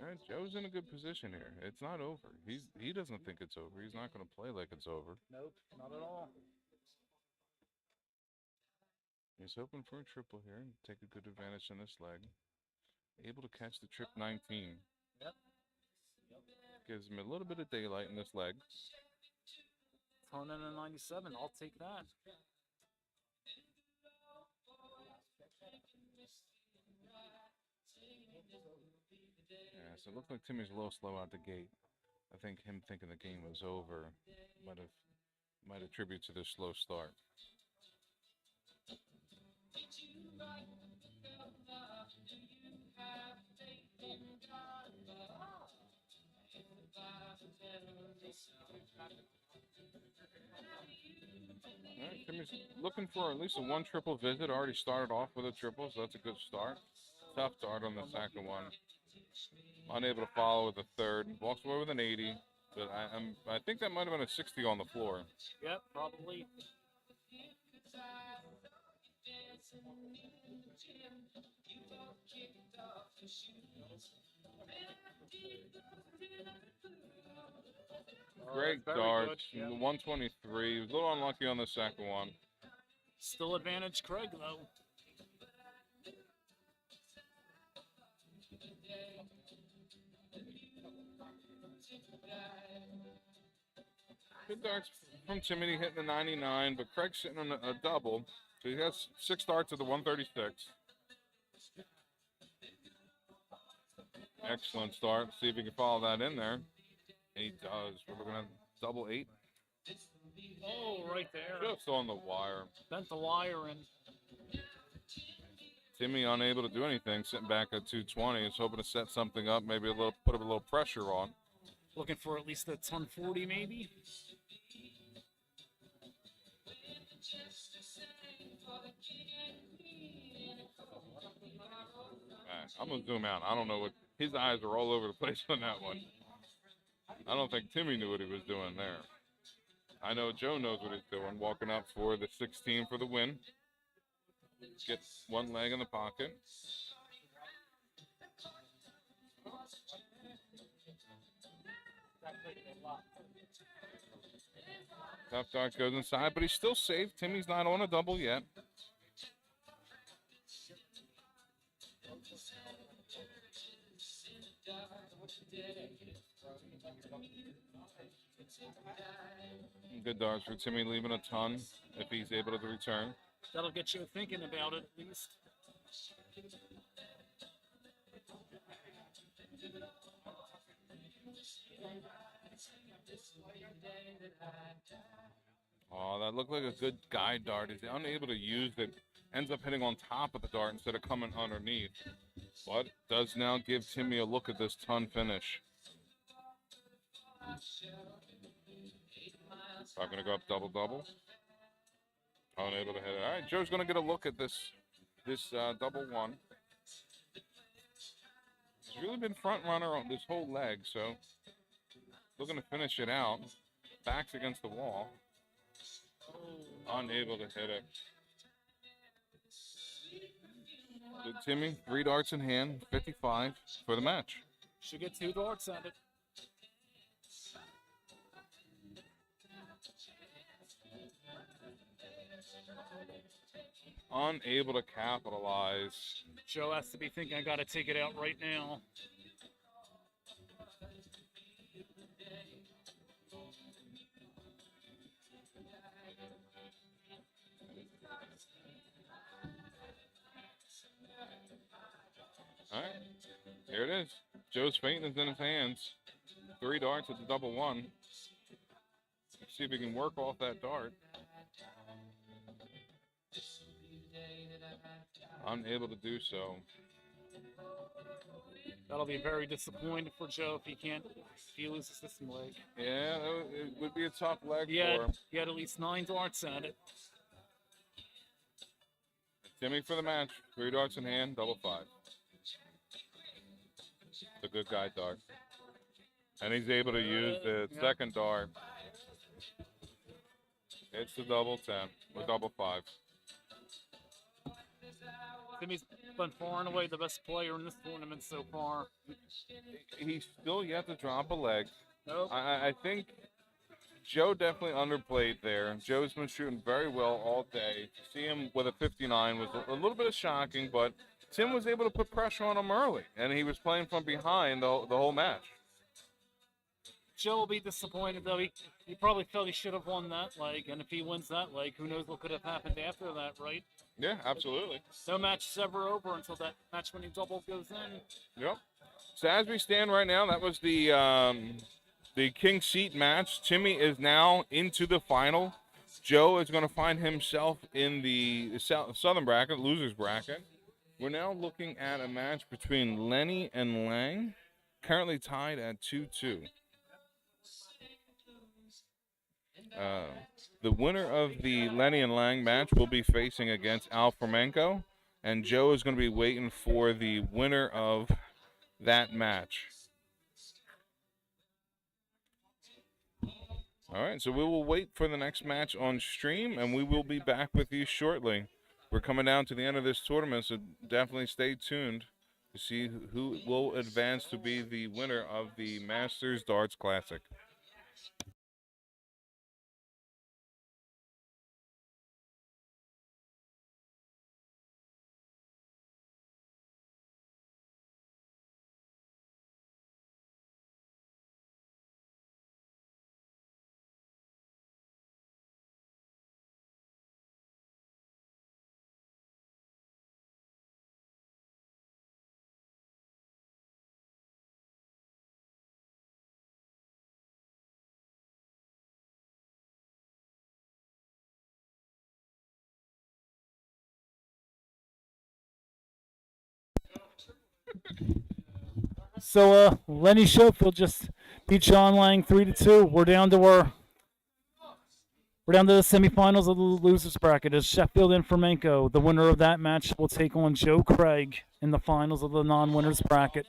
All right, Joe's in a good position here. It's not over. He doesn't think it's over. He's not going to play like it's over. Nope, not at all. He's hoping for a triple here and take a good advantage in this leg. Able to catch the trip 19. Yep. Gives him a little bit of daylight in this leg. Turning in 97, I'll take that. Yeah, so it looked like Timmy's a little slow out the gate. I think him thinking the game was over might attribute to this slow start. All right, Timmy's looking for at least a one triple visit. Already started off with a triple, so that's a good start. Tough start on the second one. Unable to follow with the third. Walks away with an 80, but I think that might have been a 60 on the floor. Yep, probably. Great very darts. good, yeah. 123. He was a little unlucky on the second one. Still advantage Craig, though. Good darts from Timmy hitting the 99, but Craig's sitting on a double. So he has 6 darts at the 136. Excellent start. See if he can follow that in there. And he does. We're looking at double 8. Oh, right there. Just on the wire. Bent the wire and Timmy unable to do anything, sitting back at 220. He's hoping to set something up, maybe put a little pressure on. looking for at least a 1040 maybe. Right, I'm gonna zoom out. I don't know what his eyes are all over the place on that one. I don't think Timmy knew what he was doing there. I know Joe knows what he's doing, walking up for the 16 for the win. Get one leg in the pocket. Tough dart goes inside, but he's still safe. Timmy's not on a double yet. Good darts for Timmy, leaving a ton if he's able to return. That'll get you thinking about it at least. Oh, that looked like a good guide dart. He's unable to use it. Ends up hitting on top of the dart instead of coming underneath. But does now give Timmy a look at this ton finish. Probably going to go up double-double. Unable to hit it. All right, Joe's going to get a look at this double one. He's really been front runner on this whole leg, so looking to finish it out. Back's against the wall. Unable to hit it. So Timmy, 3 darts in hand, 55 for the match. Should get 2 darts at it. Unable to capitalize. Joe has to be thinking, I got to take it out right now. All right, here it is. Joe's fainting is in his hands. 3 darts at the double one. Let's see if he can work off that dart. Unable to do so. That'll be very disappointing for Joe if he loses this leg. Yeah, it would be a tough leg He for had, him. he had at least 9 darts at it. Timmy for the match. 3 darts in hand, double 5. It's a good guy dart. And he's able to use the second dart. It's the double 10 or double 5. Timmy's been far and away the best player in this tournament so far. He's still yet to drop a leg. Nope. I think Joe definitely underplayed there. Joe's been shooting very well all day. To see him with a 59 was a little bit shocking, but Tim was able to put pressure on him early, and he was playing from behind the whole match. Joe will be disappointed, though. He probably felt he should have won that leg, and if he wins that leg, who knows what could have happened after that, right? Yeah, absolutely. No match is ever over until that match-winning double goes in. Yep. So as we stand right now, that was the king seat match. Timmy is now into the final. Joe is going to find himself in the southern bracket, losers bracket. We're now looking at a match between Lenny and Lang, currently tied at 2-2. The winner of the Lenny and Lang match will be facing against Al Flamenco, and Joe is going to be waiting for the winner of that match. All right, so we will wait for the next match on stream, and we will be back with you shortly. We're coming down to the end of this tournament, so definitely stay tuned to see who will advance to be the winner of the Masters Darts Classic. So Lenny Schofield just beat John Lang 3-2. We're down to the semifinals of the losers bracket. It's Sheffield and Flamenco. The winner of that match will take on Joe Craig in the finals of the non-winners bracket.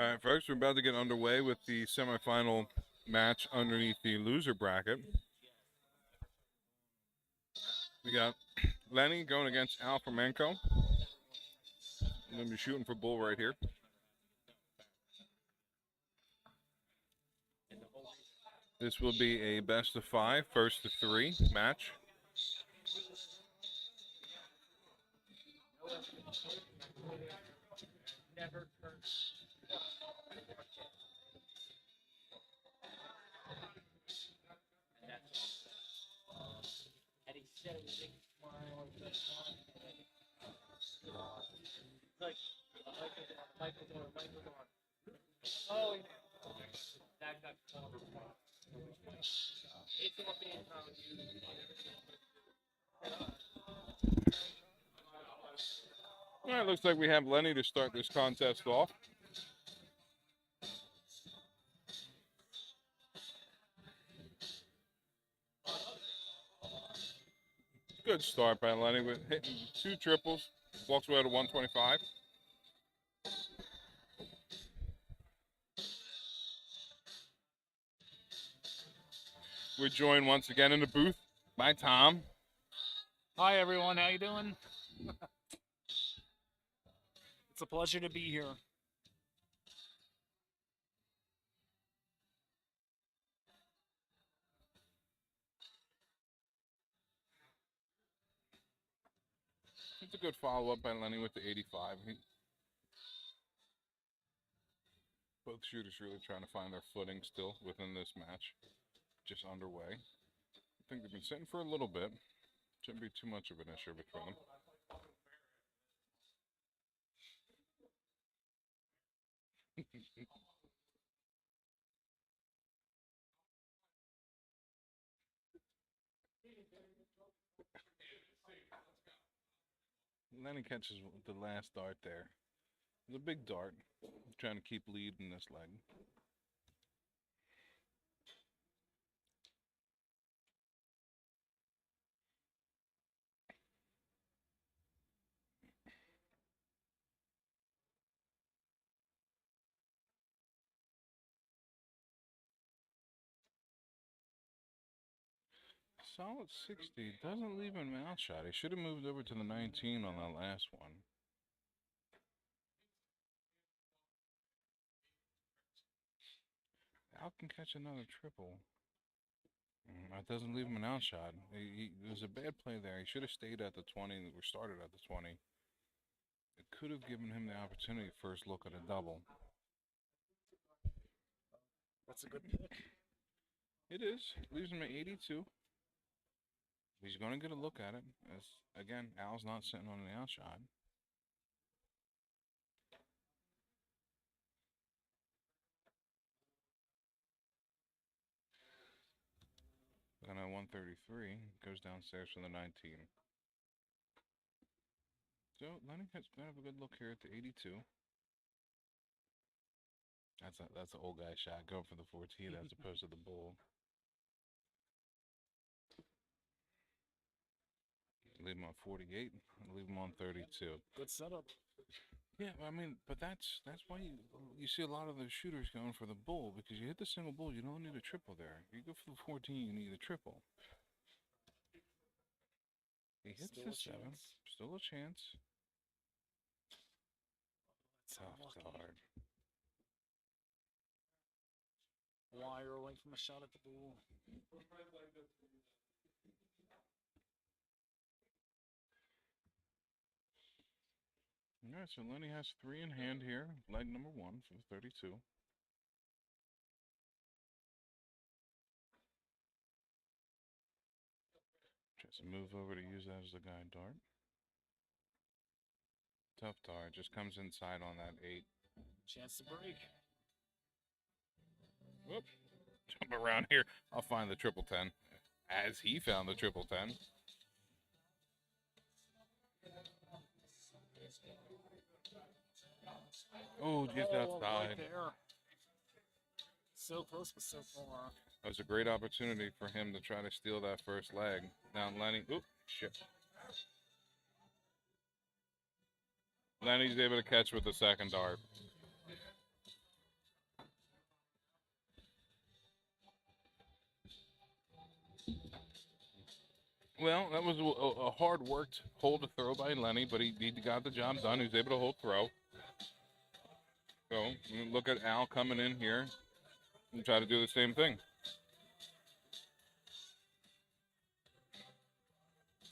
All right, folks, we're about to get underway with the semifinal match underneath the loser bracket. We got Lenny going against Al Fermenko. I'm going to be shooting for bull right here. This will be a best of 5, first to 3 match. All right, looks like we have Lenny to start this contest off. Good start by Lenny with hitting 2 triples. Walks away to 125. We're joined once again in the booth by Tom. Hi everyone, how you doing? It's a pleasure to be here. It's a good follow-up by Lenny with the 85. Both shooters really trying to find their footing still within this match. Just underway. I think they've been sitting for a little bit. Shouldn't be too much of an issue between them. Lenny catches the last dart there. It's a big dart. Trying to keep lead in this leg. Solid 60. Doesn't leave him outshot. He should have moved over to the 19 on that last one. Al can catch another triple. That doesn't leave him an outshot. It was a bad play there. He should have stayed at the 20 or started at the 20. It could have given him the opportunity first look at a double. That's a good pick. It is. Leaves him at 82. He's going to get a look at it. As again, Al's not sitting on an outshot. Then at 133, goes downstairs for the 19. So Lenny has going to have a good look here at the 82. That's an old guy shot. Going for the 14 as opposed to the bull. Leave him on 48. Leave him on 32. Good setup. Yeah, I mean, but that's why you see a lot of the shooters going for the bull, because you hit the single bull, you don't need a triple there. You go for the 14, you need a triple. He hits Still the a 7. chance. Still a chance. Tough unlucky. start. Wire away from a shot at the bull. All right, so Lenny has 3 in hand here. Leg number 1 for the 32. Tries to move over to use that as the guide dart. Tough dart. Just comes inside on that 8. Chance to break. Whoop. Jump around here. I'll find the triple 10. As he found the triple 10. Oh, just Right outside. there. So close, but so far. That was a great opportunity for him to try to steal that first leg. Now Lenny, oop, shit. Lenny's able to catch with the second dart. Well, that was a hard worked hold to throw by Lenny, but he got the job done. He was able to hold throw. So look at Al coming in here and try to do the same thing.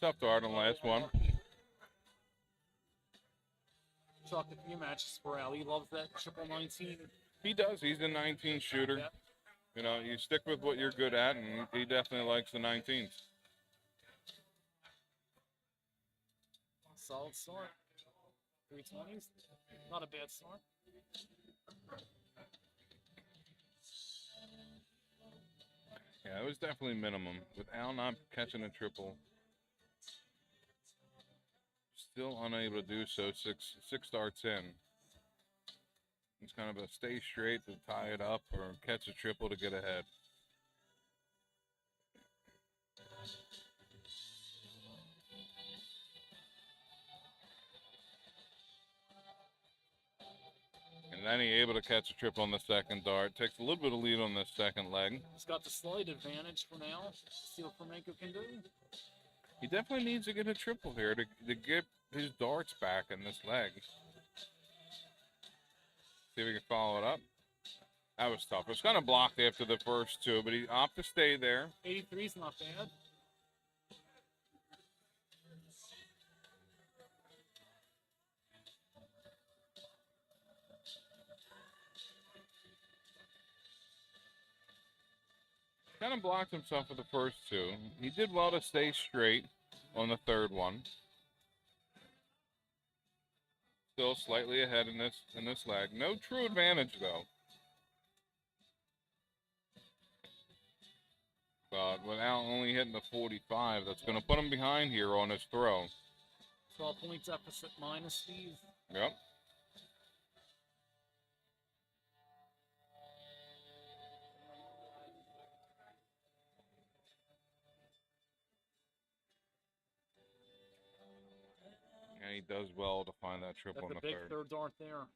Tough dart on the last one. Chalked a few matches for Al. He loves that triple 19. He does. He's a 19 shooter. Yep. You know, you stick with what you're good at, and he definitely likes the 19s. Solid start. 320s. Not a bad start. Yeah, it was definitely minimum. With Al not catching a triple, still unable to do so. Six starts in. It's kind of a stay straight to tie it up or catch a triple to get ahead. And then he able to catch a triple on the second dart. Takes a little bit of lead on the second leg. He's got the slight advantage for now. See what Flamenco can do. He definitely needs to get a triple here to get his darts back in this leg. See if we can follow it up. That was tough. It was kind of blocked after the first two, but he opted to stay there. 83's not bad. Kind of blocked himself for the first two. He did well to stay straight on the third one. Still slightly ahead in this leg. No true advantage though. But without only hitting the 45, that's going to put him behind here on his throw. 12 points deficit minus these. Yep. And he does well to find that triple That's in a the big third. third dart there.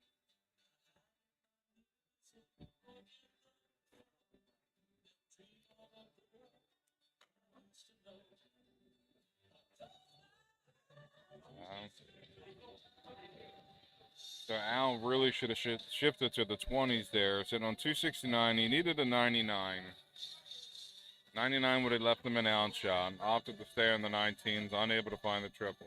So Al really should have shifted to the 20s there. Sitting on 269. He needed a 99. 99 would have left him an out shot. Opted to stay on the 19s, unable to find the triple.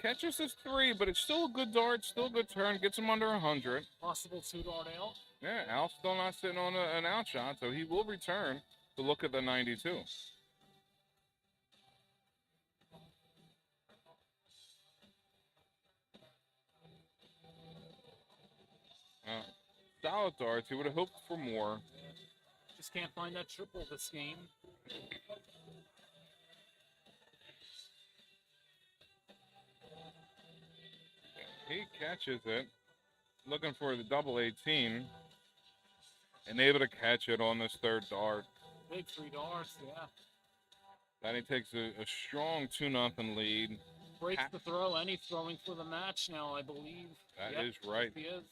Catches his 3, but it's still a good dart, still a good turn. Gets him under 100. Possible 2 dart out. Yeah, Al's still not sitting on an out shot, so he will return to look at the 92. Solid darts. He would have hoped for more. Just can't find that triple this game. He catches it, looking for the double 18, and able to catch it on this third dart. Big 3 darts, yeah. Then he takes a strong 2-0 lead. Breaks the throw, and he's throwing for the match now, I believe. That is right. He is.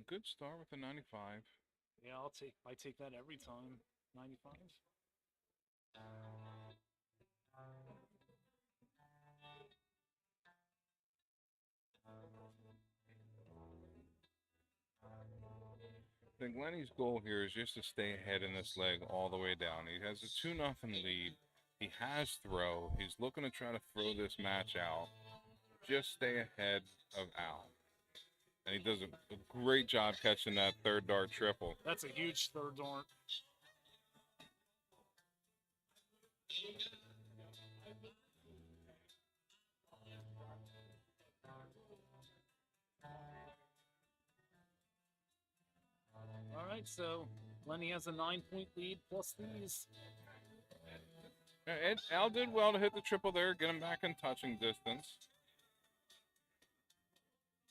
Good start with the 95. Yeah, I take that every time. 95. I think Lenny's goal here is just to stay ahead in this leg all the way down. He has a 2-0 lead. He has throw. He's looking to try to throw this match out. Just stay ahead of Al. And he does a great job catching that third dart triple. That's a huge third dart. All right, so Lenny has a 9-point lead plus these. Al did well to hit the triple there, get him back in touching distance.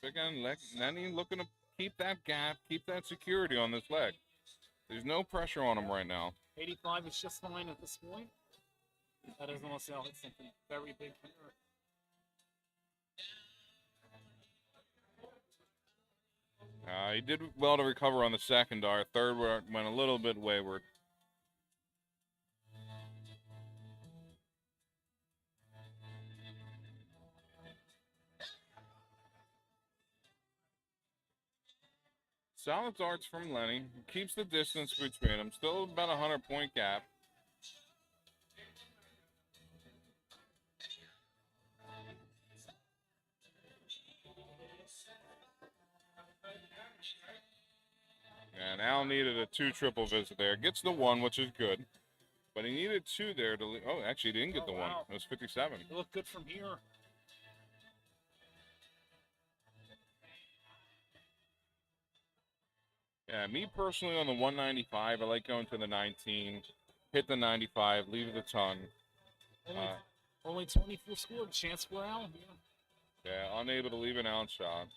Again, Lenny looking to keep that gap, keep that security on this leg. There's no pressure on him right now. 85 is just fine at this point. That is almost hit something very big here. He did well to recover on the second dart. Third went a little bit wayward. Solid darts from Lenny. Keeps the distance between them. Still about a 100-point gap. And Al needed a 2 triple visit there. Gets the 1, which is good. But he needed 2 there to. Oh, actually, he didn't get the 1. Wow. It was 57. It looked good from here. Yeah, me personally on the 195, I like going to the 19, hit the 95, leave the ton. Only 24 scored. Chance for Al here. Yeah, unable to leave an out shot.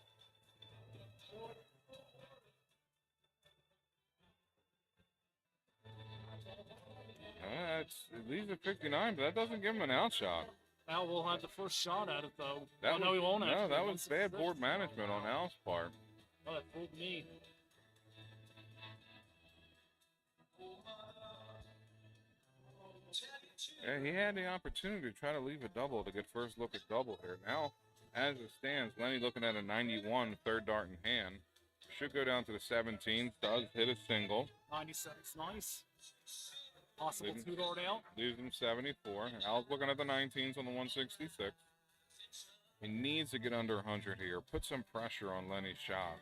It leaves at 59, but that doesn't give him an out shot. Al will have the first shot at it, though. That no, he won't. No, actually. that was bad 166. board management on Al's part. Oh, that fooled me. Yeah, he had the opportunity to try to leave a double to get first look at double here. Now, as it stands, Lenny looking at a 91, third dart in hand. Should go down to the 17th. Does hit a single. 97's nice. Possible Leaving- 2-dart out. Leaves him 74. Al's looking at the 19s on the 166. He needs to get under 100 here. Put some pressure on Lenny's shot.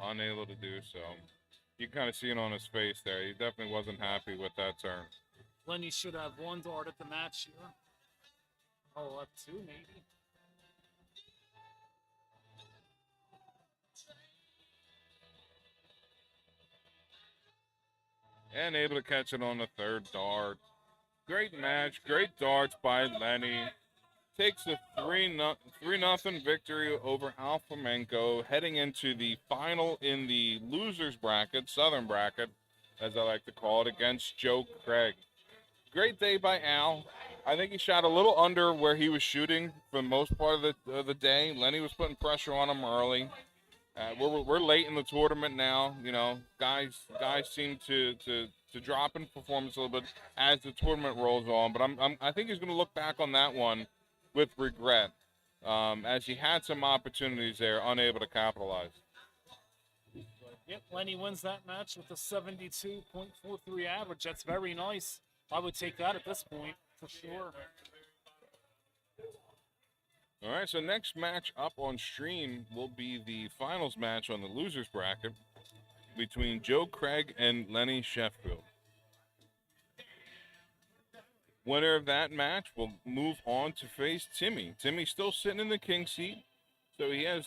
Unable to do so. You kind of see it on his face there. He definitely wasn't happy with that turn. Lenny should have 1 dart at the match here. Oh, up 2 maybe. And able to catch it on the third dart. Great match. Great darts by Lenny. Takes a 3-0 victory over Al Flamenco, heading into the final in the losers bracket, southern bracket, as I like to call it, against Joe Craig. Great day by Al. I think he shot a little under where he was shooting for the most part of the day. Lenny was putting pressure on him early. We're late in the tournament now. You know, guys seem to drop in performance a little bit as the tournament rolls on. But I think he's going to look back on that one with regret, as he had some opportunities there, unable to capitalize. Yep, Lenny wins that match with a 72.43 average. That's very nice. I would take that at this point, for sure. All right, so next match up on stream will be the finals match on the losers bracket between Joe Craig and Lenny Sheffield. Winner of that match will move on to face Timmy. Timmy's still sitting in the king seat, so he has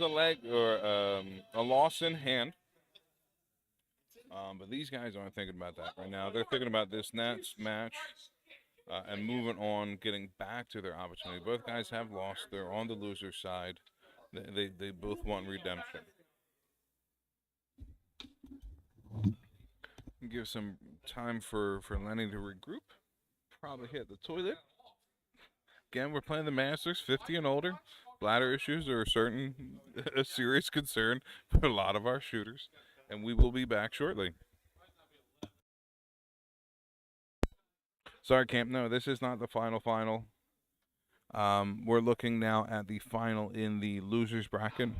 a leg or a loss in hand. But these guys aren't thinking about that right now. They're thinking about this next match and moving on, getting back to their opportunity. Both guys have lost. They're on the loser side. They both want redemption. Give some time for Lenny to regroup. Probably hit the toilet. Again, we're playing the Masters, 50 and older. Bladder issues are a serious concern for a lot of our shooters. And we will be back shortly. Sorry, Camp. No, this is not the final. We're looking now at the final in the losers bracket.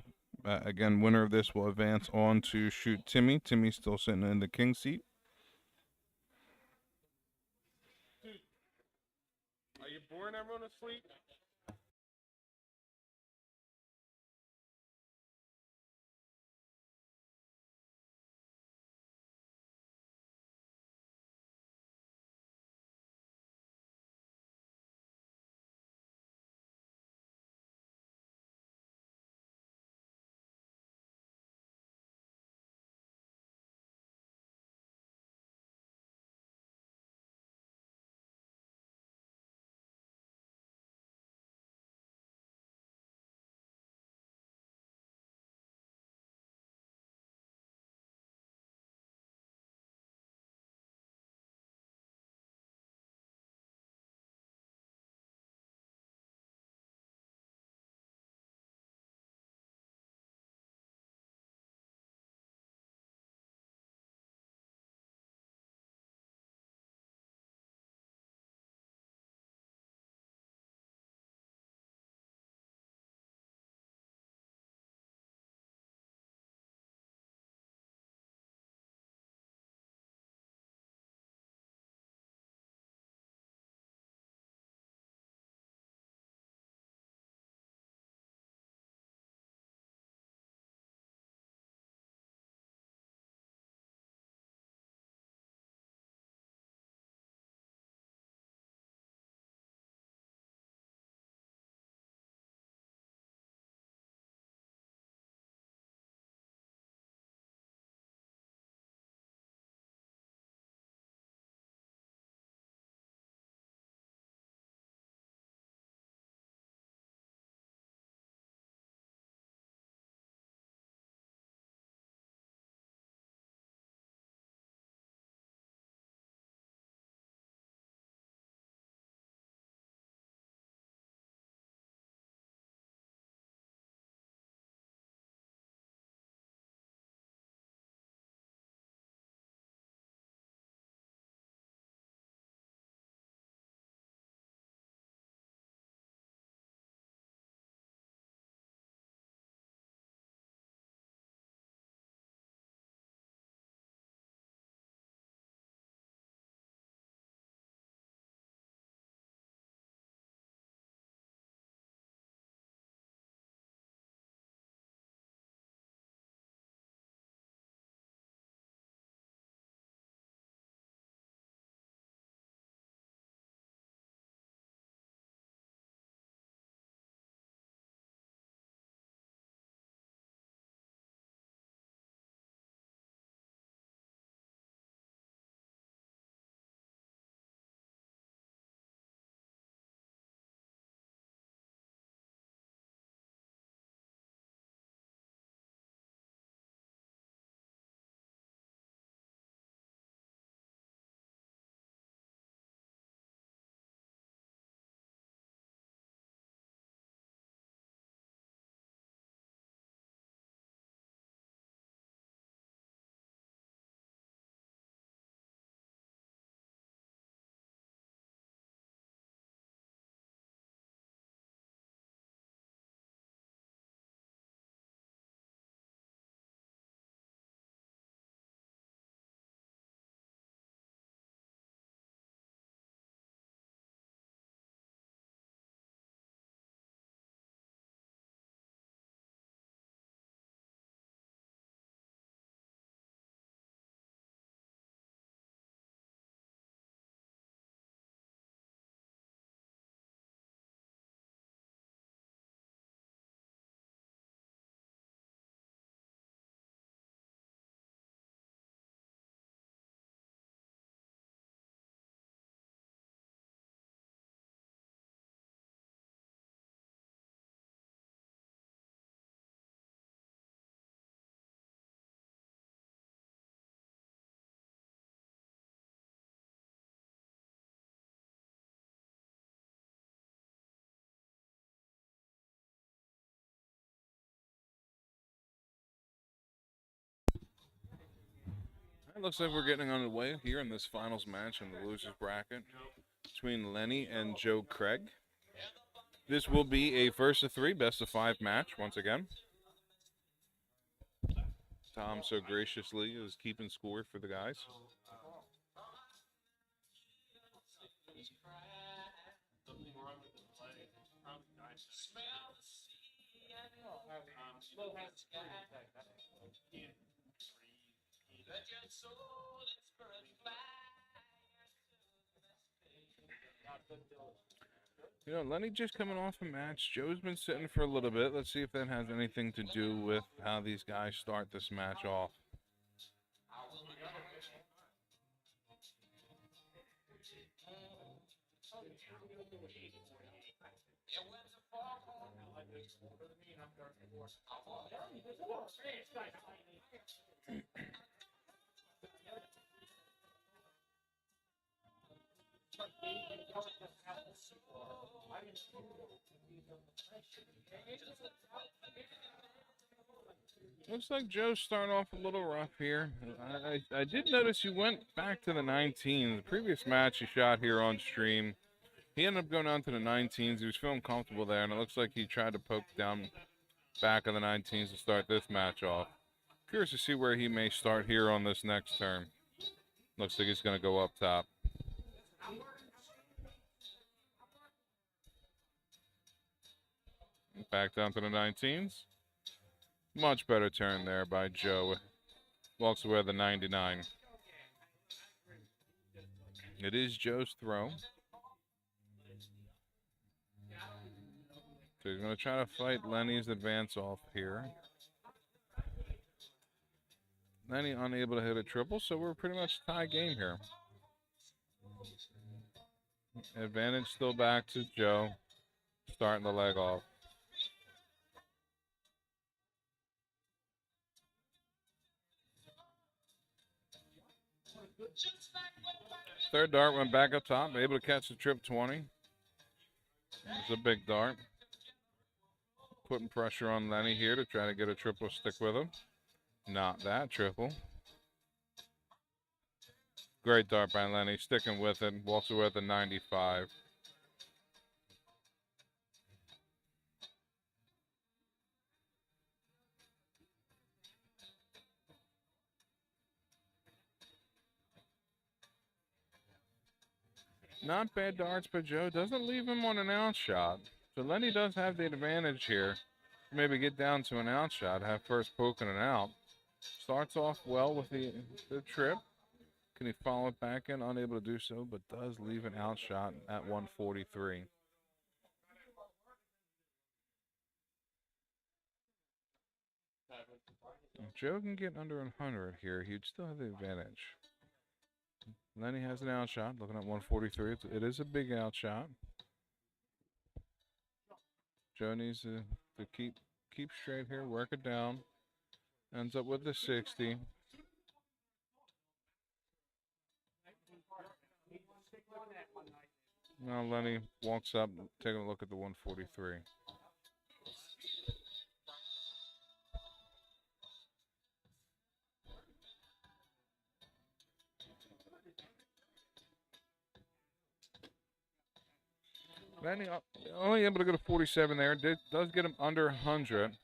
Again, winner of this will advance on to shoot Timmy. Timmy's still sitting in the king seat. Are you boring everyone to sleep? It looks like we're getting underway here in this finals match in the losers bracket between Lenny and Joe Craig. This will be a first of 3, best of 5 match once again. Tom so graciously is keeping score for the guys. You know, Lenny just coming off a match. Joe's been sitting for a little bit. Let's see if that has anything to do with how these guys start this match off. Looks like Joe's starting off a little rough here. I did notice he went back to the 19s. The previous match he shot here on stream, he ended up going down to the 19s. He was feeling comfortable there, and it looks like he tried to poke down back of the 19s to start this match off. Curious to see where he may start here on this next turn. Looks like he's going to go up top. Back down to the 19s. Much better turn there by Joe. Walks away with the 99. It is Joe's throw. So he's going to try to fight Lenny's advance off here. Lenny unable to hit a triple, so we're pretty much tie game here. Advantage still back to Joe. Starting the leg off. Third dart went back up top, able to catch the trip 20. It's a big dart. Putting pressure on Lenny here to try to get a triple stick with him. Not that triple. Great dart by Lenny, sticking with it. Walks away with the 95. Not bad darts, but Joe doesn't leave him on an out shot. So Lenny does have the advantage here. Maybe get down to an out shot, have first poke and an out. Starts off well with the trip. Can he follow it back in? Unable to do so, but does leave an out shot at 143. If Joe can get under 100 here, he'd still have the advantage. Lenny has an out shot, looking at 143. It is a big out shot. Joe needs to keep straight here, work it down. Ends up with the 60. Now Lenny walks up, taking a look at the 143. Lenny only able to go to 47 there. Does get him under 100.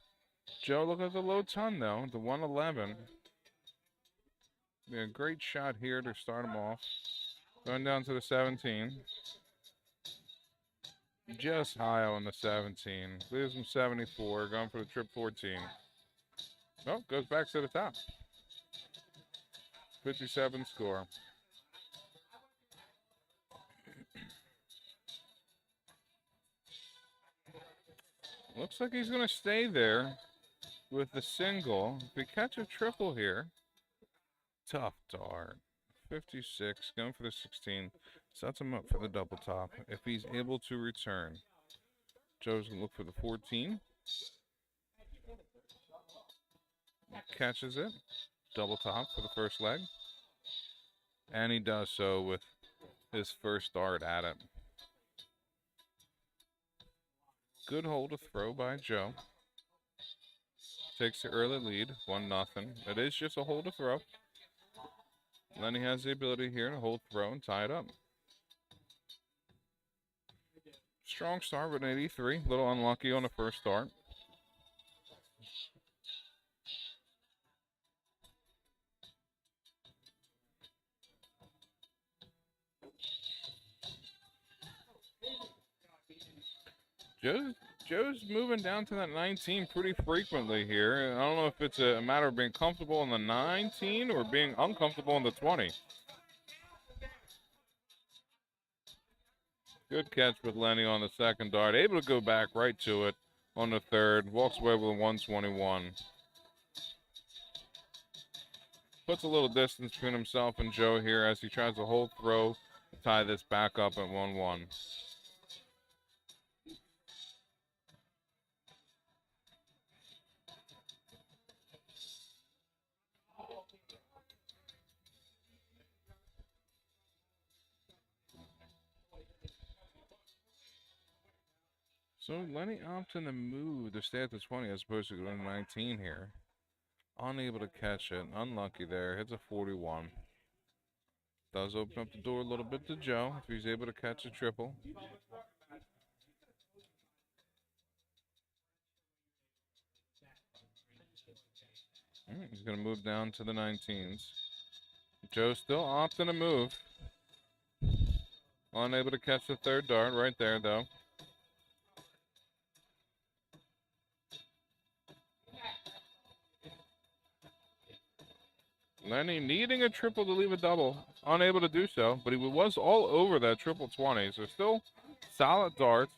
Joe, look at the low ton though, the 111. Yeah, great shot here to start him off. Going down to the 17. Just high on the 17. Leaves him 74. Going for the trip 14. Oh, goes back to the top. 57 score. Looks like he's going to stay there with the single. If we catch a triple here, tough dart. 56, going for the 16. Sets him up for the double top if he's able to return. Joe's going to look for the 14. Catches it. Double top for the first leg. And he does so with his first dart at it. Good hold to throw by Joe. Takes the early lead, 1-0. It is just a hold to throw. Lenny has the ability here to hold throw and tie it up. Strong start with an 83. A little unlucky on the first start. Joe's moving down to that 19 pretty frequently here. I don't know if it's a matter of being comfortable in the 19 or being uncomfortable in the 20. Good catch with Lenny on the second dart. Able to go back right to it on the third. Walks away with a 121. Puts a little distance between himself and Joe here as he tries to hold throw to tie this back up at 1-1. So Lenny opting to move to stay at the 20 as opposed to going to 19 here. Unable to catch it. Unlucky there. Hits a 41. Does open up the door a little bit to Joe if he's able to catch a triple. He's going to move down to the 19s. Joe still opting to move. Unable to catch the third dart right there, though. Lenny needing a triple to leave a double. Unable to do so, but he was all over that triple 20. So still solid darts.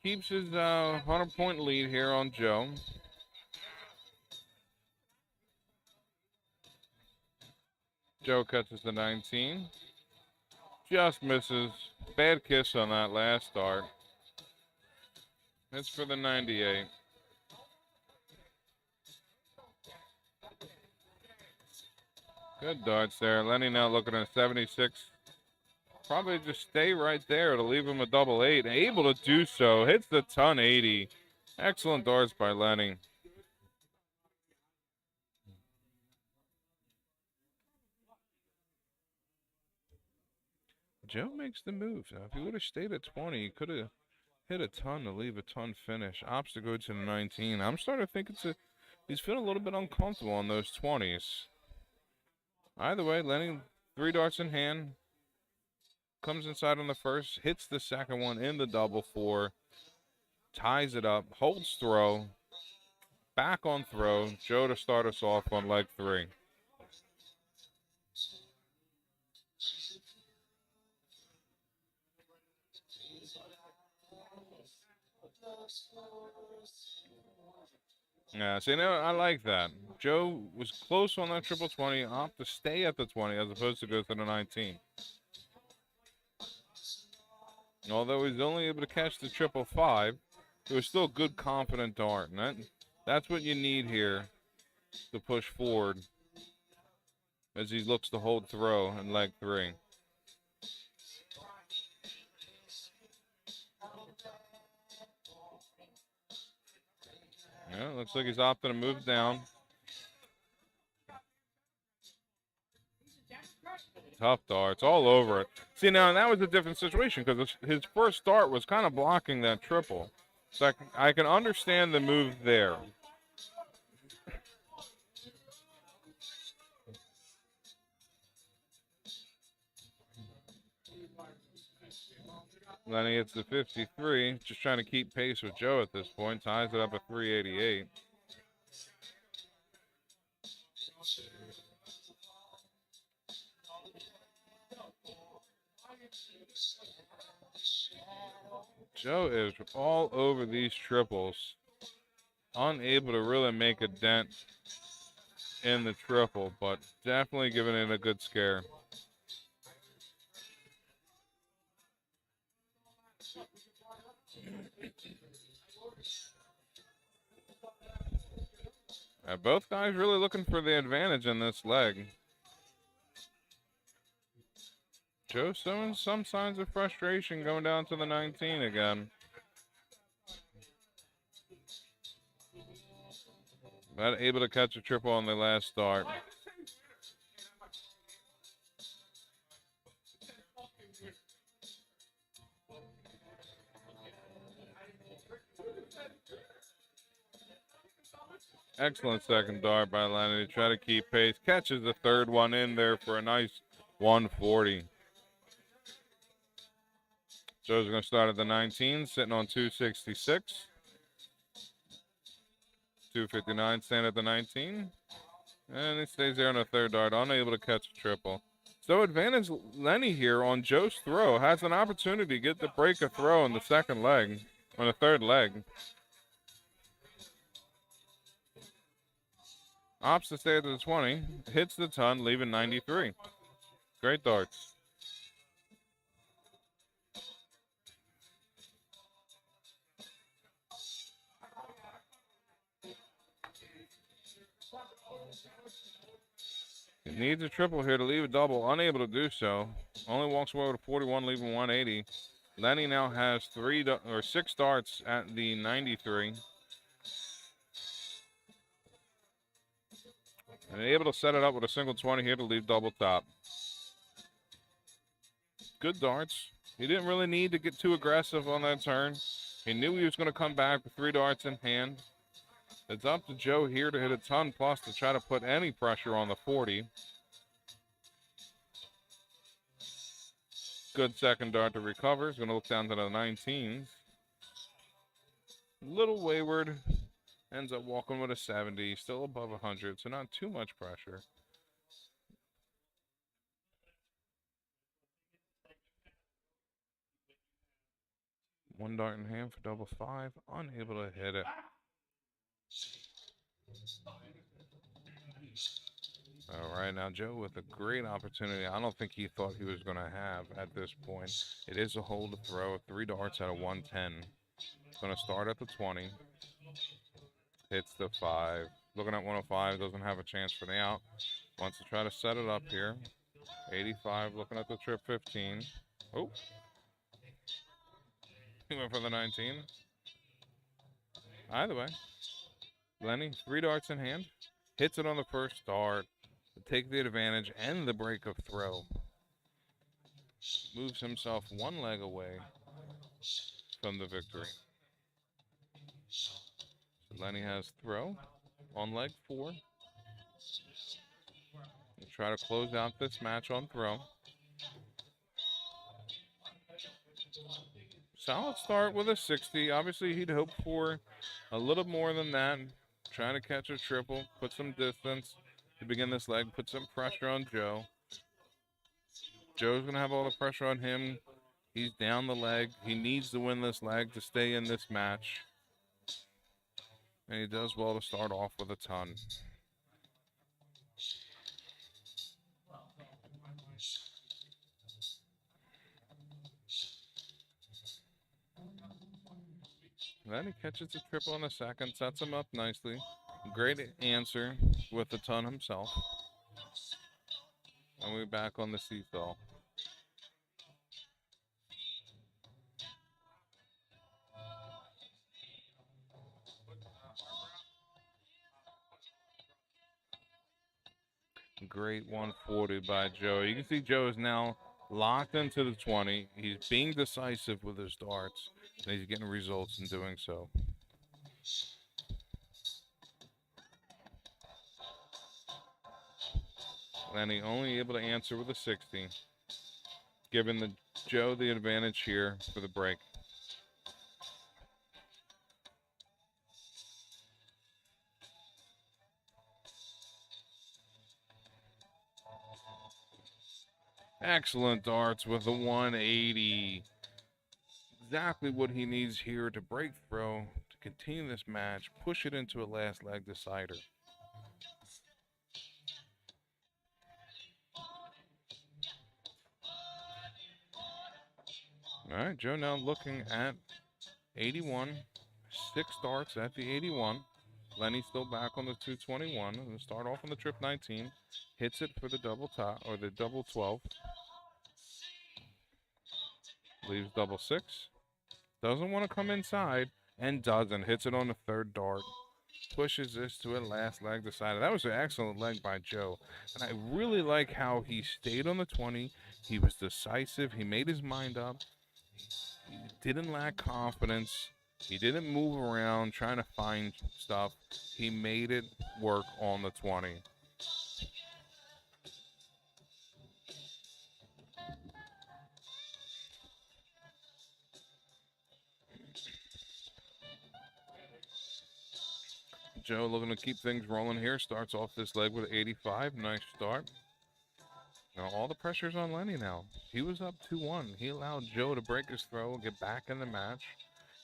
Keeps his 100-point lead here on Joe. Joe catches the 19. Just misses. Bad kiss on that last dart. It's for the 98. Good darts there. Lenny now looking at 76. Probably just stay right there to leave him a double 8. Able to do so. Hits the ton 80. Excellent darts by Lenny. Joe makes the move. Now, if he would have stayed at 20, he could have hit a ton to leave a ton finish. Opts to go to the 19. I'm starting to think he's feeling a little bit uncomfortable on those 20s. Either way, Lenny, 3 darts in hand. Comes inside on the first, hits the second one in the double 4. Ties it up, holds throw. Back on throw. Joe to start us off on leg 3. Yeah, see, now I like that. Joe was close on that triple 20, opt to stay at the 20 as opposed to go to the 19. Although he's only able to catch the triple 5, it was still a good, confident dart. And that's what you need here to push forward as he looks to hold throw in leg 3. Yeah, looks like he's opting to move down. Tough darts all over it. See, now that was a different situation because his first start was kind of blocking that triple. So I can understand the move there. Lenny hits the 53, just trying to keep pace with Joe at this point. Ties it up at 388. Joe is all over these triples. Unable to really make a dent in the triple, but definitely giving it a good scare. Both guys really looking for the advantage in this leg. Joe showing some signs of frustration going down to the 19 again. Not able to catch a triple on the last start. Excellent second dart by Lenny to try to keep pace. Catches the third one in there for a nice 140. Joe's going to start at the 19, sitting on 266. 259, stand at the 19. And he stays there on the third dart, unable to catch a triple. So advantage Lenny here on Joe's throw. Has an opportunity to get the break a throw in the second leg, on the third leg. Opts to stay at the 20. Hits the ton, leaving 93. Great darts. He needs a triple here to leave a double. Unable to do so. Only walks away with a 41, leaving 180. Lenny now has 6 darts at the 93. And able to set it up with a single 20 here to leave double top. Good darts. He didn't really need to get too aggressive on that turn. He knew he was going to come back with 3 darts in hand. It's up to Joe here to hit a ton plus to try to put any pressure on the 40. Good second dart to recover. He's going to look down to the 19s. Little wayward. Ends up walking with a 70. Still above 100, so not too much pressure. One dart in hand for double 5. Unable to hit it. All right, now Joe with a great opportunity. I don't think he thought he was going to have at this point. It is a hole to throw. 3 darts out of 110. Going to start at the 20. Hits the 5. Looking at 105. Doesn't have a chance for the out. Wants to try to set it up here. 85. Looking at the trip 15. Oh. He went for the 19. Either way. Lenny, 3 darts in hand. Hits it on the first dart to take the advantage and the break of throw. Moves himself 1 leg away from the victory. So Lenny has throw on leg 4. We'll try to close out this match on throw. Solid start with a 60. Obviously, he'd hoped for a little more than that. Trying to catch a triple, put some distance to begin this leg, put some pressure on Joe. Joe's going to have all the pressure on him. He's down the leg. He needs to win this leg to stay in this match. And he does well to start off with a ton. Then he catches a triple in a second, sets him up nicely. Great answer with the ton himself. And we're back on the seesaw. Great 140 by Joe. You can see Joe is now locked into the 20. He's being decisive with his darts, and he's getting results in doing so. Lenny only able to answer with a 60, giving Joe the advantage here for the break. Excellent darts with a 180. Exactly what he needs here to break throw, to continue this match, push it into a last leg decider. All right, Joe now looking at 81. 6 darts at the 81. Lenny still back on the 221. And we'll start off on the trip 19. Hits it for the double top, or the double 12. Leaves double 6. Doesn't want to come inside, and doesn't. Hits it on the third dart. Pushes this to a last leg decider. That was an excellent leg by Joe. And I really like how he stayed on the 20. He was decisive. He made his mind up. He didn't lack confidence. He didn't move around trying to find stuff. He made it work on the 20. Joe looking to keep things rolling here. Starts off this leg with 85. Nice start. Now all the pressure's on Lenny now. He was up 2-1. He allowed Joe to break his throw, get back in the match.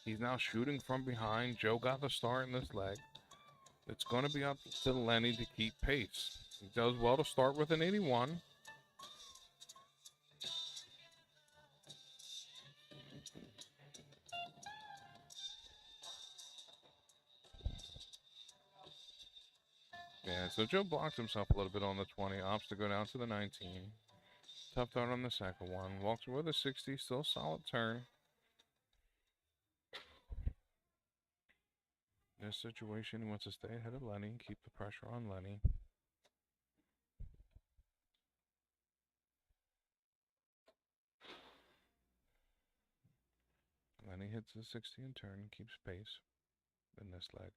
He's now shooting from behind. Joe got the start in this leg. It's going to be up to Lenny to keep pace. He does well to start with an 81. Yeah, so Joe blocked himself a little bit on the 20. Opts to go down to the 19. Tough dart on the second one. Walks with a 60. Still solid turn. In this situation, he wants to stay ahead of Lenny. Keep the pressure on Lenny. Lenny hits the 60 in turn. Keeps pace in this leg.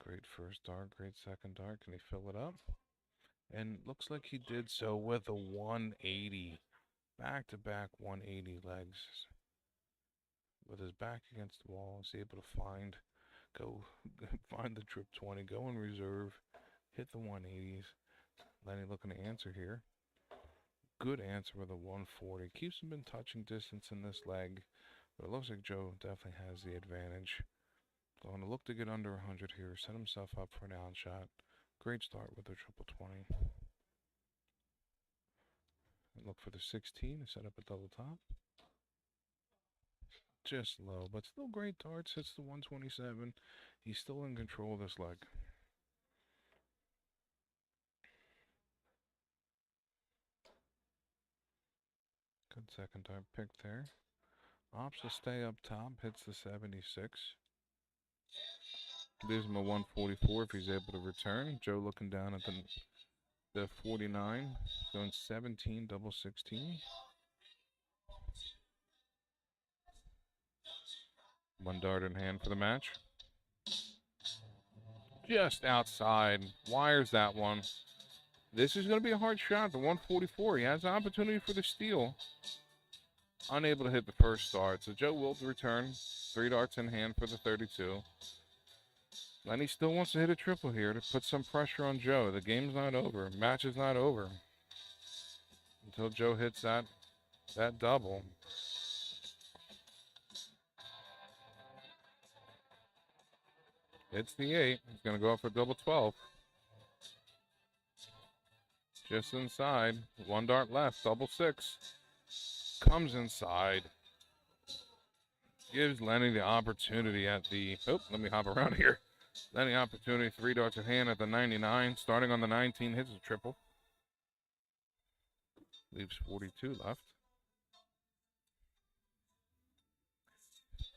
Great first dart, great second dart. Can he fill it up? And looks like he did so with a 180. Back-to-back 180 legs. With his back against the wall, he's able to find the trip 20, go in reserve, hit the 180s. Lenny looking to answer here. Good answer with a 140. Keeps him in touching distance in this leg, but it looks like Joe definitely has the advantage. Going to look to get under 100 here, set himself up for an down shot. Great start with the triple 20. And look for the 16 to set up a double top. Just low, but still great darts. Hits the 127. He's still in control of this leg. Good second dart pick there. Opts to stay up top. Hits the 76. Leaves him a 144 if he's able to return. Joe looking down at the 49, going 17, double 16. One dart in hand for the match. Just outside. Wires that one. This is going to be a hard shot. The 144. He has an opportunity for the steal. Unable to hit the first dart. So Joe will return. 3 darts in hand for the 32. Lenny still wants to hit a triple here to put some pressure on Joe. The game's not over. Match is not over until Joe hits that double. Hits the 8. He's going to go up for double 12. Just inside. 1 dart left. Double 6. Comes inside. Gives Lenny the opportunity at the... Oh, let me hop around here. Lenny opportunity, 3 darts in hand at the 99. Starting on the 19, hits a triple. Leaves 42 left.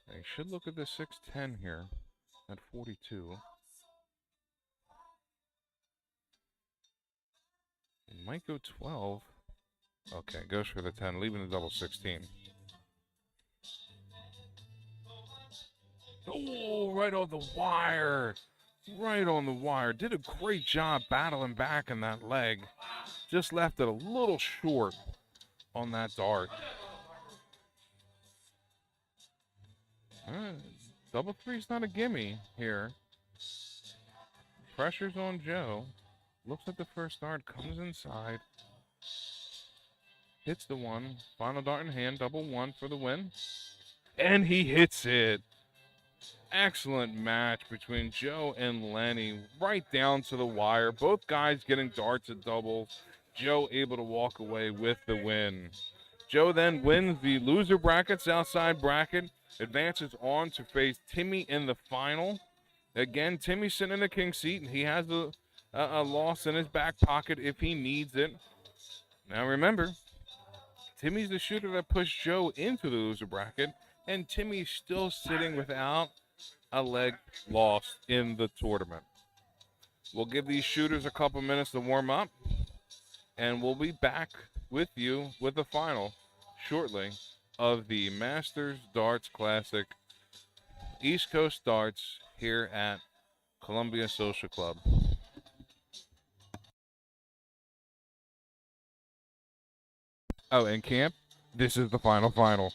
And he should look at the 610 here at 42. He might go 12. Okay, goes for the 10, leaving the double 16. Oh, right on the wire. Right on the wire. Did a great job battling back in that leg. Just left it a little short on that dart. Double 3's not a gimme here. Pressure's on Joe. Looks like the first dart comes inside. Hits the 1. Final dart in hand. Double 1 for the win. And he hits it. Excellent match between Joe and Lenny, right down to the wire. Both guys getting darts at doubles. Joe able to walk away with the win. Joe then wins the loser bracket, Southside bracket, advances on to face Timmy in the final. Again, Timmy's sitting in the king seat, and he has a loss in his back pocket if he needs it. Now remember, Timmy's the shooter that pushed Joe into the loser bracket, and Timmy's still sitting without a leg lost in the tournament. We'll give these shooters a couple minutes to warm up. and we'll be back with you with the final shortly of the Masters Darts Classic East Coast Darts here at Columbia Social Club. Oh, and camp, this is the final.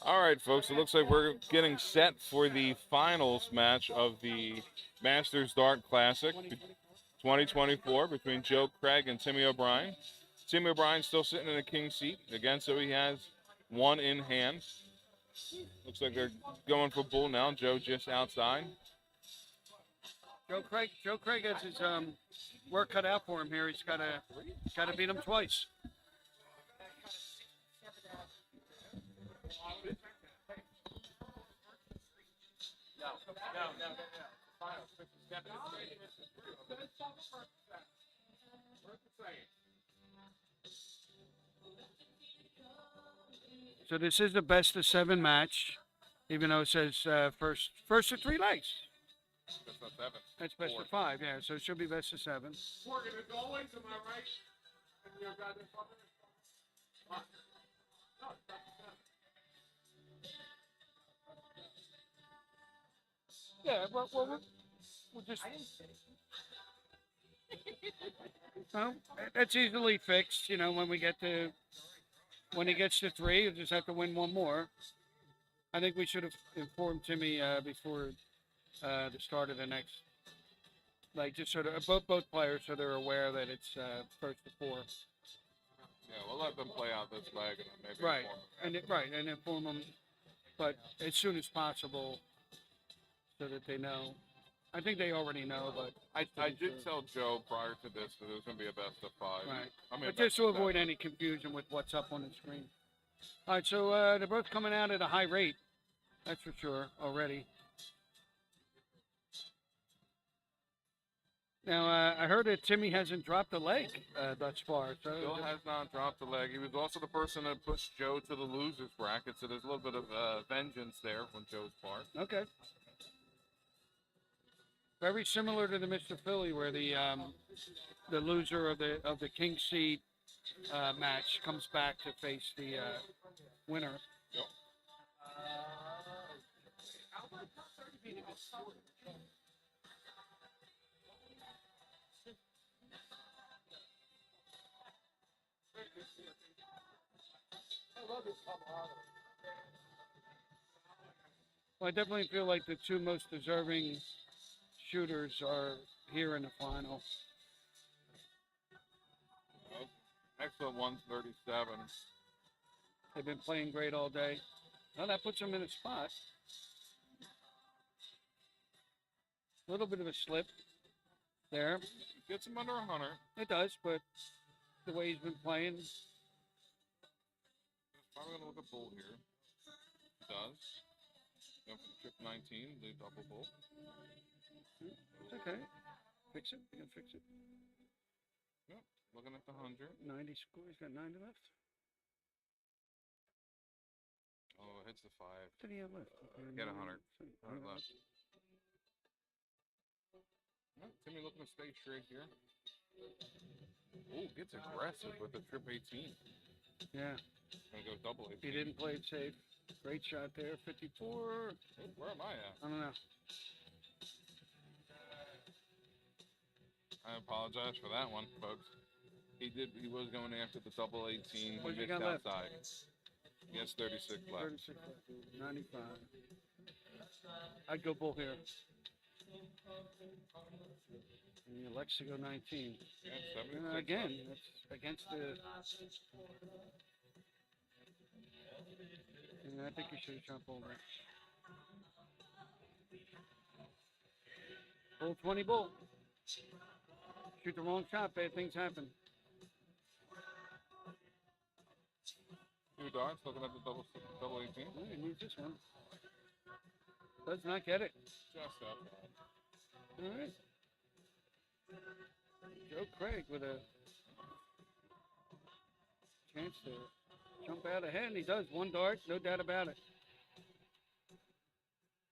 All right, folks, it looks like we're getting set for the finals match of the Masters Dart Classic 2024 between Joe Craig and Timmy O'Brien. Timmy O'Brien still sitting in a king seat again, so he has one in hand. Looks like they're going for bull now. Joe just outside. Joe Craig has his work cut out for him here. He's got to beat him twice. So this is the best of 7 match, even though it says first of 3 legs. That's not 7. That's best 4. of 5, yeah. So it should be best of 7. Morgan, as always, am I right? And you got this one? Yeah, well we'll just. Well, that's easily fixed. You know, when he gets to 3, he'll just have to win one more. I think we should have informed Timmy before the start of the next. Like, just sort of both players, so they're aware that it's first to 4. Yeah, we'll let them play out this leg and then maybe Right, inform and inform them, but as soon as possible, so that they know. I think they already know, but I be did sure. tell Joe prior to this that it was going to be a best of 5. Right. I mean, But best just to of avoid 7. any confusion with what's up on the screen. All right, so they're both coming out at a high rate. That's for sure already. Now, I heard that Timmy hasn't dropped a leg thus far. So Bill has not dropped a leg. He was also the person that pushed Joe to the losers bracket, so there's a little bit of vengeance there on Joe's part. okay. Very similar to the Mr. Philly, where the loser of the King Seed match comes back to face the winner. Yep. Well, I definitely feel like the two most deserving shooters are here in the final. Next up, 137. They've been playing great all day. Well, that puts them in a spot. A little bit of a slip there. Gets him under 100. It does, but the way he's been playing, Probably going to look at bull here. Does. Going for the trip 19, the double bull. it's okay. Fix it. You can fix it. Yep. Looking at the 100. 90 score. He's got 90 left. Oh, it hits the 5. What did he have left? Get 100. 100 100 left. Well, Timmy looking to stay straight here. Oh, gets aggressive with the trip 18. Yeah, Gonna go double 18. he didn't play it safe. Great shot there. 54. Oh, where am I at? I don't know. I apologize for that one, folks. He was going after the double 18. What He you missed got left? outside. He has 36 left. 36 left. 95. I'd go bull here. And he elects to go 19. Yeah, 76 Again, left. that's against the. And I think you should have jumped over. Bull 20 bull. Shoot the wrong shot, bad things happen. 2 darts, looking at the double 18. Oh, he needs this one. Does not get it. Just up. All right. Joe Craig with a chance to jump out ahead, and he does. 1 dart, no doubt about it.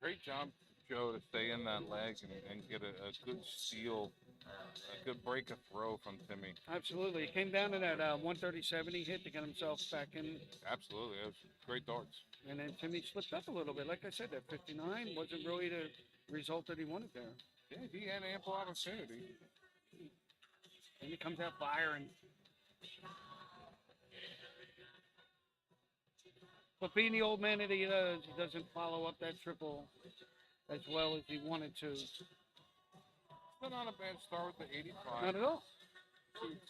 Great job, Joe, to stay in that leg and get a good steal, a good break of throw from Timmy. Absolutely. He came down to that 137 he hit to get himself back in, Absolutely. It was great darts. and then Timmy slipped up a little bit. Like I said, that 59 wasn't really the result that he wanted there. Yeah, he had ample opportunity. And he comes out firing. But being the old man that he doesn't follow up that triple as well as he wanted to. It's been on a bad start with the 85. Not at all.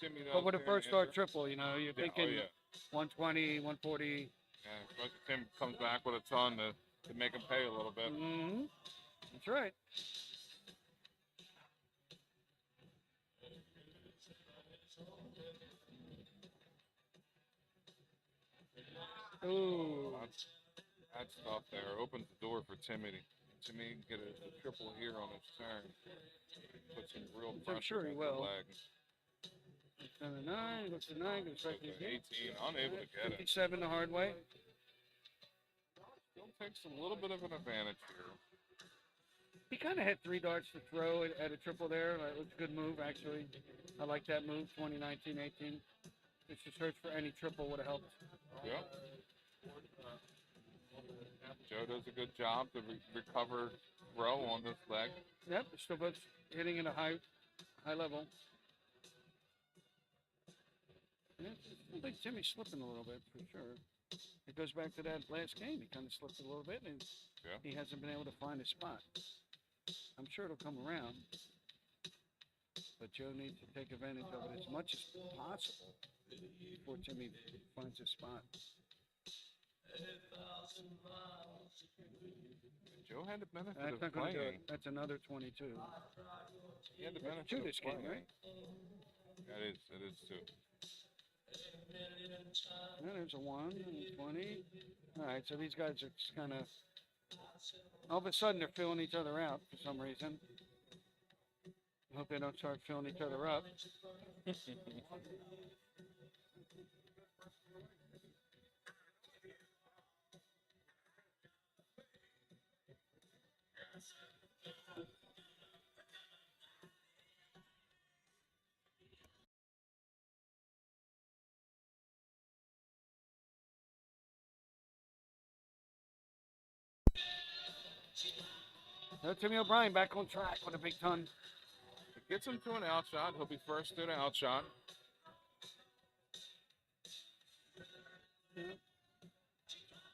Timmy But with a does first answer. start triple, you're Yeah, thinking oh yeah. 120, 140. Yeah, especially Tim comes back with a ton to make him pay a little bit. Mm-hmm. That's right. Ooh. That's tough there. Opens the door for Timmy. Timmy can get a triple here on his turn. Put some real I'm pressure sure he on will. the leg. Another 9, looks at 9, goes right to Okay, the 18, unable to get it. 57 the hard way. Still takes a little bit of an advantage here. He kind of had 3 darts to throw at a triple there. It was a good move, actually. I like that move, 2019, 18. Just to search for any triple would have helped. Yep. Joe does a good job to recover throw on this leg. Yep, they're still both hitting at a high level. Yeah, I think Timmy's slipping a little bit, for sure. It goes back to that last game. He kind of slipped a little bit, and Yeah. he hasn't been able to find a spot. I'm sure it'll come around. But Joe needs to take advantage of it as much as possible. before Timmy finds a spot. Joe had the benefit That's of not going to do it. playing. That's another 22. He had the That's benefit two of this game, playing. right? It is too. Yeah, there's a 1 and 20. All right, so these guys are just kind of, all of a sudden they're filling each other out for some reason. I hope they don't start filling each other up. So Timmy O'Brien back on track with a big ton. It gets him to an out shot. He'll be first to the out shot.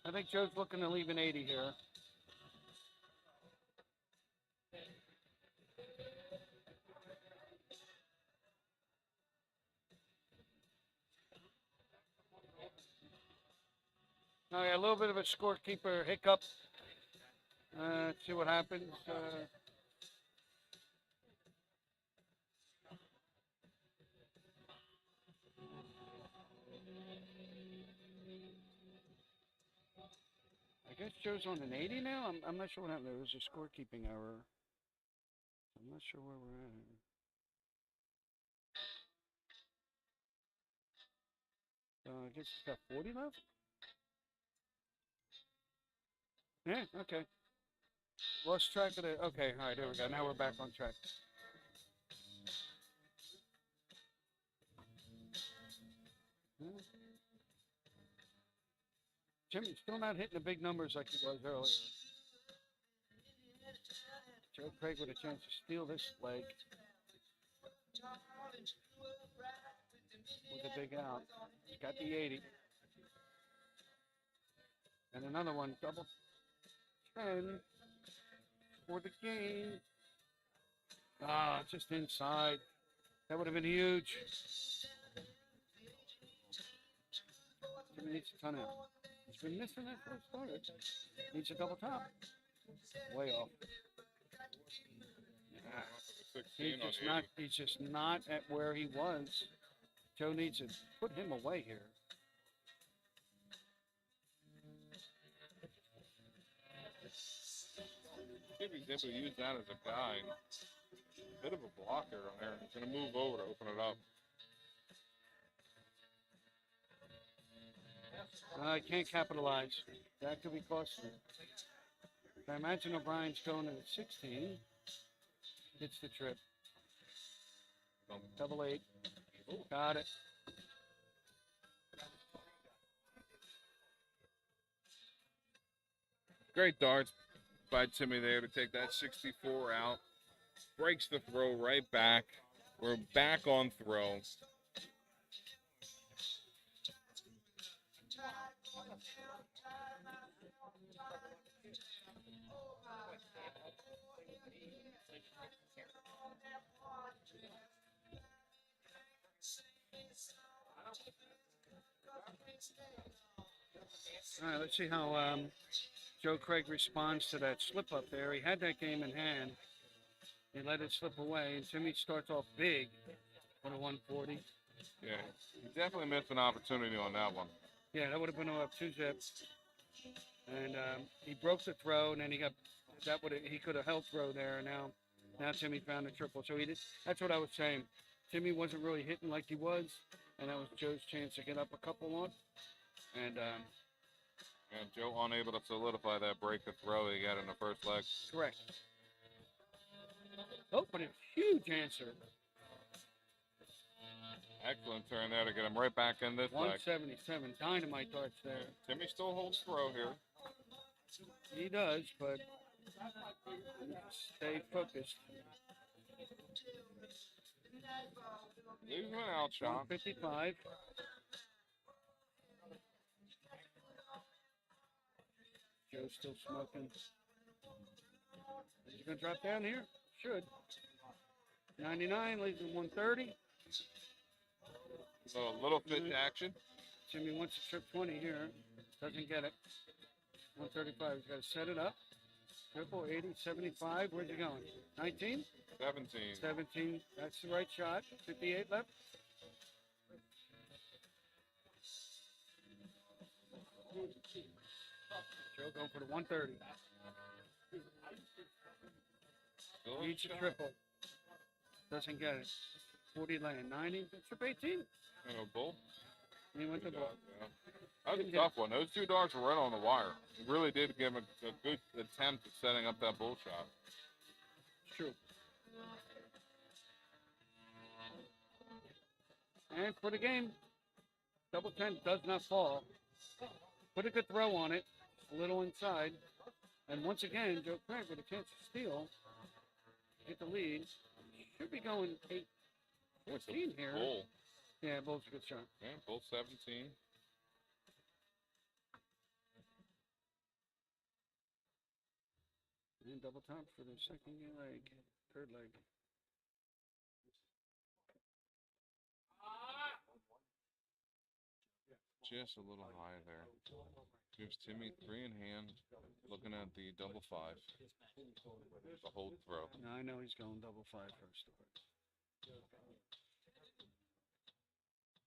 I think Joe's looking to leave an 80 here. Oh yeah, a little bit of a scorekeeper hiccup. See what happens. I guess Joe's on an 80 now. I'm not sure what happened. There was a scorekeeping error. I'm not sure where we're at. I guess it's got 40 left. Yeah. Okay. Lost track of the. Okay. All right. There we go. Now we're back on track. Jimmy's still not hitting the big numbers like he was earlier. Joe Craig with a chance to steal this leg with a big out. He's got the 80. And another one, double 10 for the game. Ah, just inside. That would have been huge. Jimmy needs a ton out. He's been missing that first starter. Needs a double top. Way off. He's just not at where he was. Joe needs to put him away here. If he's able to use that as a guide. Bit of a blocker on there. He's going to move over to open it up. I can't capitalize. That could be costly. I imagine O'Brien's going to 16. Hits the trip. Double 8. Got it. Great darts by Timmy there to take that 64 out. Breaks the throw right back. We're back on throw. All right, let's see how Joe Craig responds to that slip up there. He had that game in hand. He let it slip away, and Timmy starts off big with a 140. Yeah, he definitely missed an opportunity on that one. Yeah, that would have been up 2 zips. And he broke the throw, and then he could have held throw there. And now Timmy found the triple. So that's what I was saying. Timmy wasn't really hitting like he was, and that was Joe's chance to get up a couple on. And Joe unable to solidify that break the throw he got in the first leg. correct. Oh, but a huge answer. Excellent turn there to get him right back in this leg. 177, dynamite darts there. Timmy still holds throw here. He does, but stay focused. Leaves him an out shot. 55. Joe's still smoking. Is he going to drop down here? Should. 99 leaves him 130. Little pitch action. Jimmy wants to trip 20 here. Doesn't get it. 135. He's got to set it up. Triple 80, 75. Where's he going? 19? 17. 17. That's the right shot. 58 left. Joe going for the 130. Still a Needs a shot. triple. Doesn't get it. 40 land. 90. Trip 18. You know, bull. He went the Good ball. job, yeah. That was a tough one. Those two darts were right on the wire. It really did give him a good attempt at setting up that bull shot. True. And for the game, double 10 does not fall. Put a good throw on it. A little inside. And once again, Joe Craig with a chance to steal. Get the lead. Should be going 8-14 here. Bull. Yeah, Bull's a good shot. Yeah, bull 17. And double top for the second leg. Third leg. Just a little high there. Gives Timmy 3 in hand. Looking at the double 5. The hold throw. Now I know he's going double 5 first.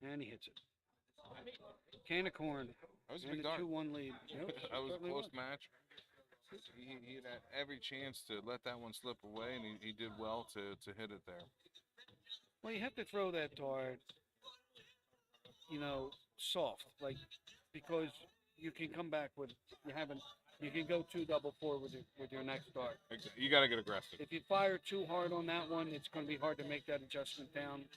And he hits it. Can of corn. That was a And big a dart. 2-1 lead. Yep, That was a certainly close match. He had every chance to let that one slip away, and he did well to hit it there. Well, you have to throw that dart, soft, like, because you can come back with, you can go 2 double 4 with your next dart. You got to get aggressive. If you fire too hard on that one, it's going to be hard to make that adjustment down.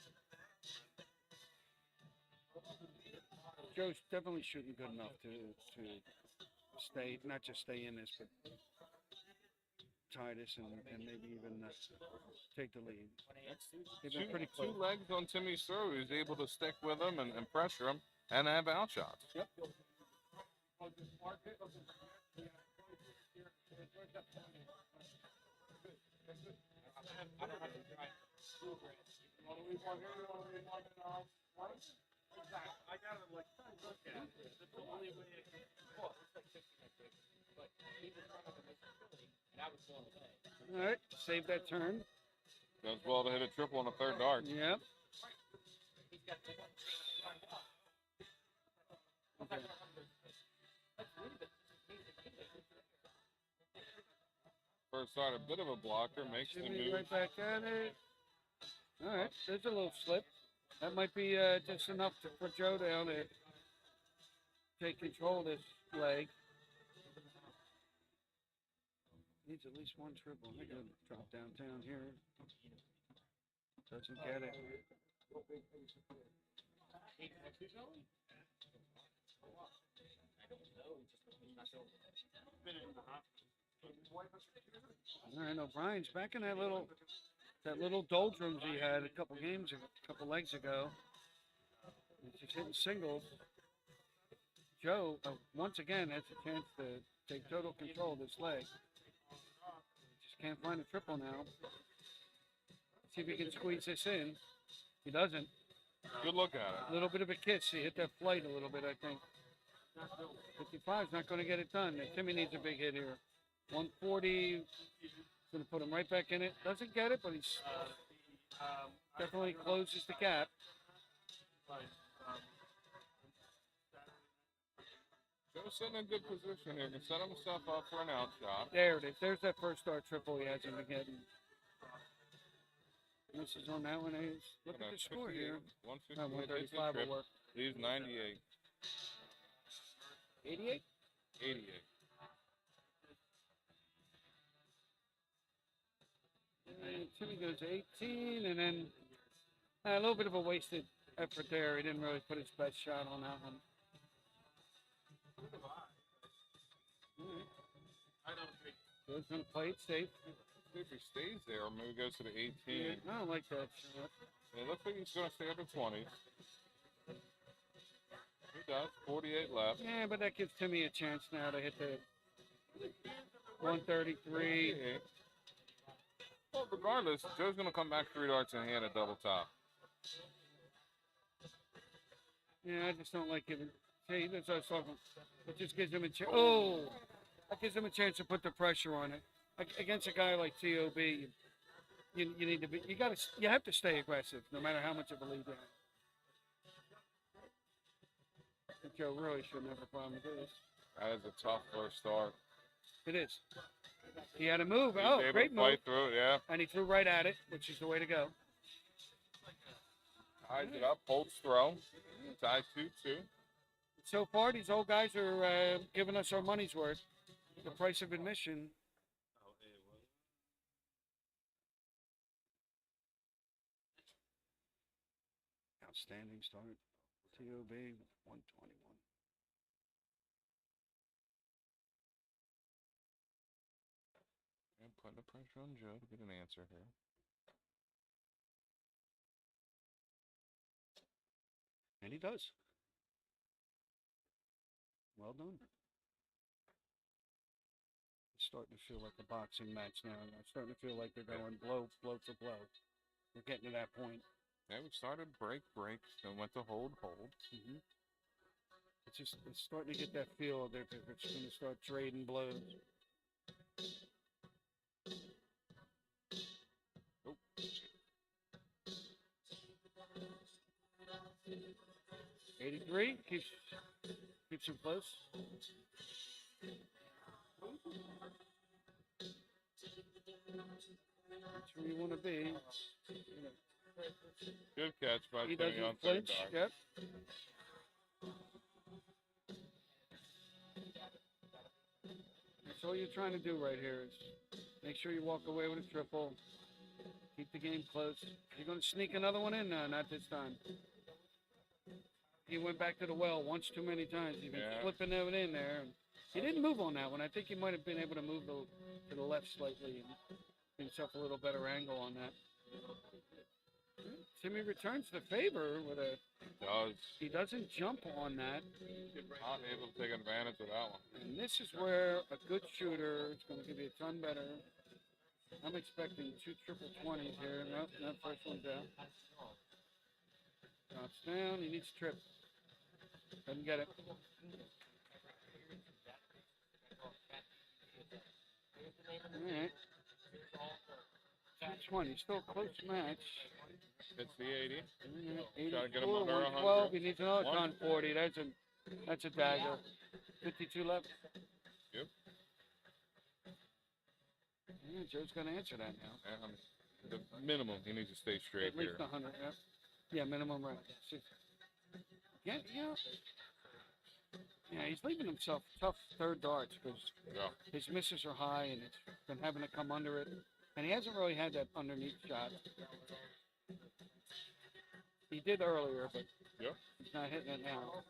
Joe's definitely shooting good enough to stay, not just stay in this, but tie this and maybe even take the lead. They've been pretty close. 2 legs on Timmy's throw. He was able to stick with him and pressure him and have out shots. Yep. I gotta look at it. That's the only way I can. All right, save that turn. Does well to hit a triple on the 3rd dart. Yep. Okay. First start, a bit of a blocker, makes the Jimmy move. right back at it. All right, there's a little slip. That might be just enough for Joe down to take control of this leg. Needs at least 1 triple. I gotta drop downtown here. Doesn't get it. All right, O'Brien's back in that little doldrums he had a couple legs ago. He's just hitting singles. Joe, once again, has a chance to take total control of this leg. Just can't find a triple now. See if he can squeeze this in. He doesn't. Good look at A it. little bit of a kiss. He hit that flight a little bit, I think. 55's not going to get it done. Timmy needs a big hit here. 140. Going to put him right back in it. Doesn't get it, but he's definitely closes the gap. Joe's sitting in a good position here. Can set himself up for an out shot. There it is. There's that first start triple he hasn't been getting. Misses on that one. Look at the score here. 158. 135 will work. Leaves 98. 88? 88. And Timmy goes 18, and then a little bit of a wasted effort there. He didn't really put his best shot on that one. Joe's going to play it safe. See if he stays there or maybe goes to the 18. I don't like that shot. It looks like he's going to stay up at 20. He does. 48 left. Yeah, but that gives Timmy a chance now to hit the 133. Well, regardless, Joe's going to come back 3 darts in hand at double top. Yeah, I just don't like giving. See, that's what I was talking. It just gives him a chance. Oh, that gives him a chance to put the pressure on it. Against a guy like Tob, you need to be. You have to stay aggressive, no matter how much of a lead you have. Joe really shouldn't have a problem with this. That is a tough first start. It is. He had a move. He's Oh, able great to move. fight through it, yeah. And he threw right at it, which is the way to go. Ties it up, holds throw. Tie 2-2. So far, these old guys are giving us our money's worth. The price of admission. Outstanding start. TOB 121. And putting the pressure on Joe to get an answer here. And he does. Well done. It's starting to feel like a boxing match now. It's starting to feel like they're going blow for blow. We're getting to that point. Yeah, we started break, then went to hold. Mm-hmm. It's starting to get that feel that it's going to start trading blows. Oh. 83 keeps him close. That's where you want to be. Good catch by He Timmy doesn't on third flinch. down. Yep. That's all you're trying to do right here is make sure you walk away with a triple. Keep the game close. You're going to sneak another one in? No, not this time. He went back to the well once too many times. He's been flipping it in there. He didn't move on that one. I think he might have been able to move to the left slightly and give himself a little better angle on that. Timmy returns the favor with a. Does. He doesn't jump on that. Not able to take advantage of that one. And this is where a good shooter is going to give you a ton better. I'm expecting 2 triple 20s here. Nope, that first one's out. Drops down. He needs a trip. Doesn't get it. All right. 220. Still a close match. It's the 80. 84, Try to get him under 112. 100. He needs another 140. That's a dagger. 52 left. Yep. Yeah, Joe's going to answer that now. And the minimum, he needs to stay straight At least here. 100. Yeah, minimum right. Yeah, he's leaving himself tough third darts because his misses are high and it's been having to come under it. And he hasn't really had that underneath shot. He did earlier, but he's not hitting it now.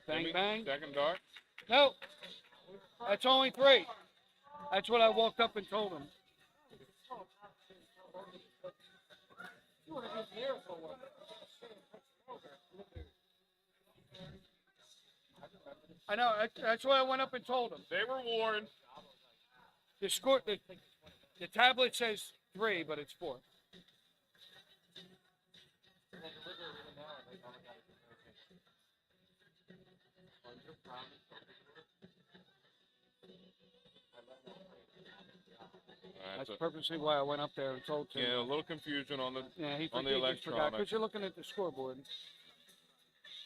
Bang, Timmy, bang. Second dart. No, that's only 3. That's what I walked up and told him. I know. That's what I went up and told him. They were warned. The score, the tablet says 3, but it's 4. That's purposely why I went up there and told him. Yeah, a little confusion on the he on the just forgot electronics. because you're looking at the scoreboard.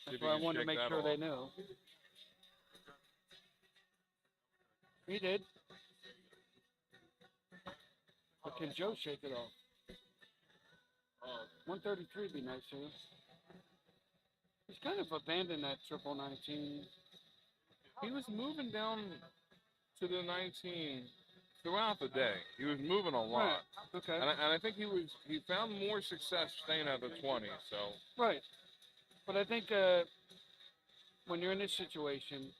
That's why I wanted to make sure they knew. He did. But can Joe shake it off? 133 would be nice too. He's kind of abandoned that triple 19. He was moving down to the 19 throughout the day. He was moving a lot. Right. Okay. And I think he found more success staying at the 20. So right. But I think when you're in this situation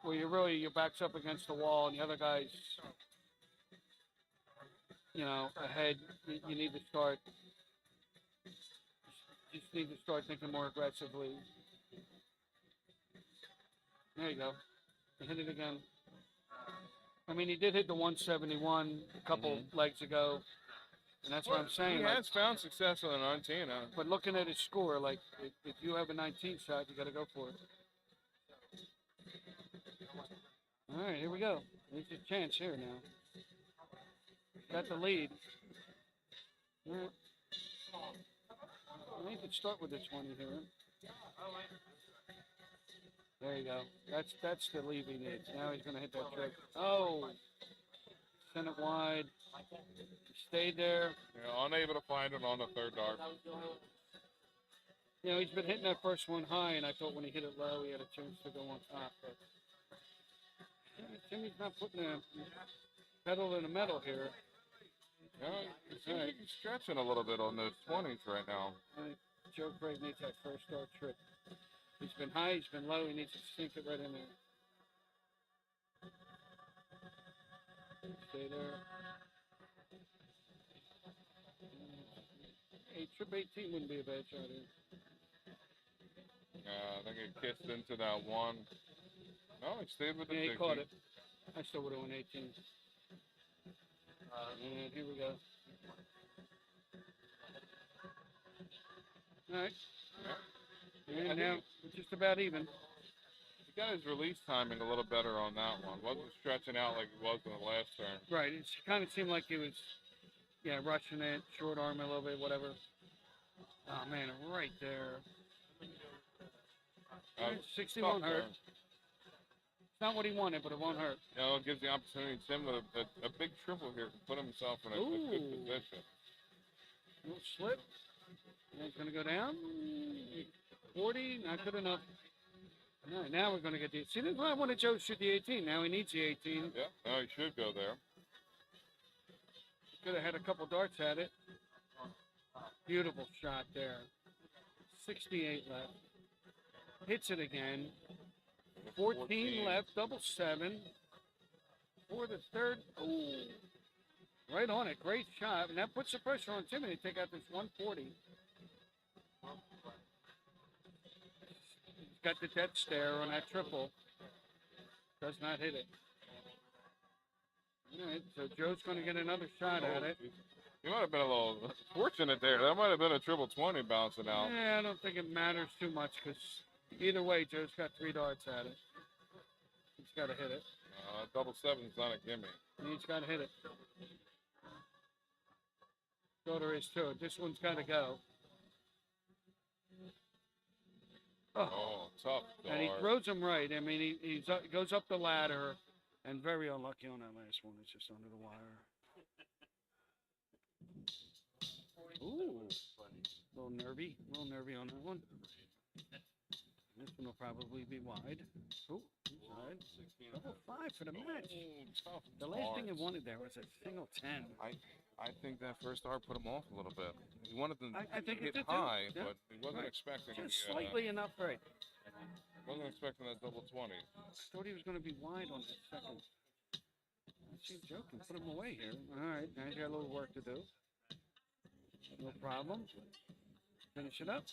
where your back's up against the wall and the other guy's ahead, you need to start. You just need to start thinking more aggressively. There you go. He hit it again. I mean, he did hit the 171 a couple legs ago. And that's what I'm saying. He like, has found success on the 19. but looking at his score, like if you have a 19 shot, you got to go for it. All right, here we go. There's a chance here now. Got the lead. All right. Well, you could start with the 20 here. There you go. That's the lead he needs. Now he's going to hit that trick. Oh, sent it wide. He stayed there. Unable to find it on the third dart. You know, he's been hitting that first one high, and I thought when he hit it low, he had a chance to go on top. But Timmy's not putting the pedal in the metal here. He seems like he's stretching a little bit on those 20s right now. I think Joe Craig needs that first start trick. He's been high, he's been low, he needs to sink it right in there. Stay there. Hey, trip 18 wouldn't be a bad shot here. I think he kissed into that one. No, he stayed with the Yeah, he 60. caught it. I still would have won 18. And here we go. All right. Yeah. And now we're just about even. He got his release timing a little better on that one. Wasn't stretching out like he was in the last turn. Right. It kind of seemed like he was, rushing it, short arm a little bit, whatever. Oh man, right there. 60 won't hurt. It's not what he wanted, but it won't hurt. It gives the opportunity to Tim with a big triple here to put himself in a good position. A little slip. And it's going to go down. 40, not good enough. All right, now we're going to get the. See, this is why I wanted Joe to shoot the 18. Now he needs the 18. Yeah, no, he should go there. Could have had a couple darts at it. Beautiful shot there. 68 left. Hits it again. 14 left, double 7. For the third. Ooh. Right on it. Great shot. And that puts the pressure on Timmy to take out this 140. He's got the death stare on that triple. Does not hit it. All right, so Joe's going to get another shot at it. He might have been a little fortunate there. That might have been a triple 20 bouncing out. Yeah, I don't think it matters too much because either way, Joe's got 3 darts at it. He's got to hit it. Double 7's not a gimme. He's got to hit it. Shoulder is too. This one's got to go. Oh, tough And he dart. throws him right. I mean, he goes up the ladder, and very unlucky on that last one. It's just under the wire. Ooh, a little nervy on that one. This one will probably be wide. Ooh, wide. Double 5 for the match. Tough The last thing he darts. wanted there was a single 10. I think that first dart put him off a little bit. He wanted to I think it hit did too. high, Yeah. but he wasn't Right. expecting Just the, slightly enough, right? wasn't expecting that double 20. I thought he was going to be wide on that second. I see Joe can put him away here. All right, now he's got a little work to do. No problem. Finish it up.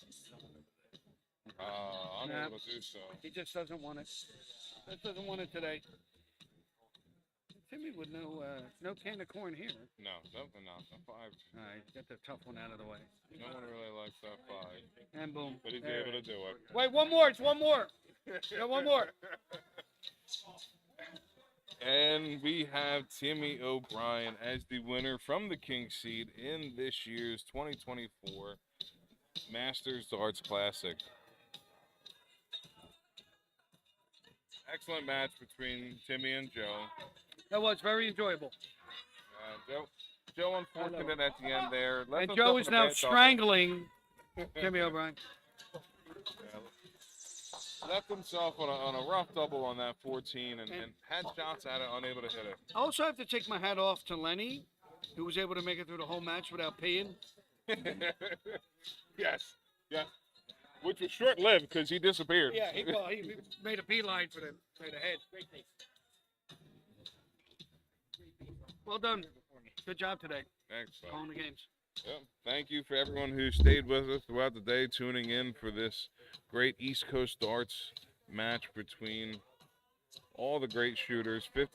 Unable to do so. He just doesn't want it. Just doesn't want it today. Timmy with no can of corn here. No, definitely not. A 5. All right, get the tough one out of the way. No one really likes that 5. And boom. But he's There able it to do it. is. Wait, one more. It's one more. Yeah, one more. And we have Timmy O'Brien as the winner from the King Seed in this year's 2024 Masters Darts Classic. Excellent match between Timmy and Joe. That was very enjoyable. Joe unfortunate at the end there. Left And himself Joe in is a now bad double. strangling Timmy O'Brien. Left himself on a rough double on that 14 and had shots at it, unable to hit it. I also have to take my hat off to Lenny, who was able to make it through the whole match without peeing. Yes. Which was short-lived because he disappeared. Yeah, he made a beeline for the head. Well done. Good job today. Thanks, bud. Calling the games. Yep. Thank you for everyone who stayed with us throughout the day, tuning in for this great East Coast Darts match between all the great shooters. 50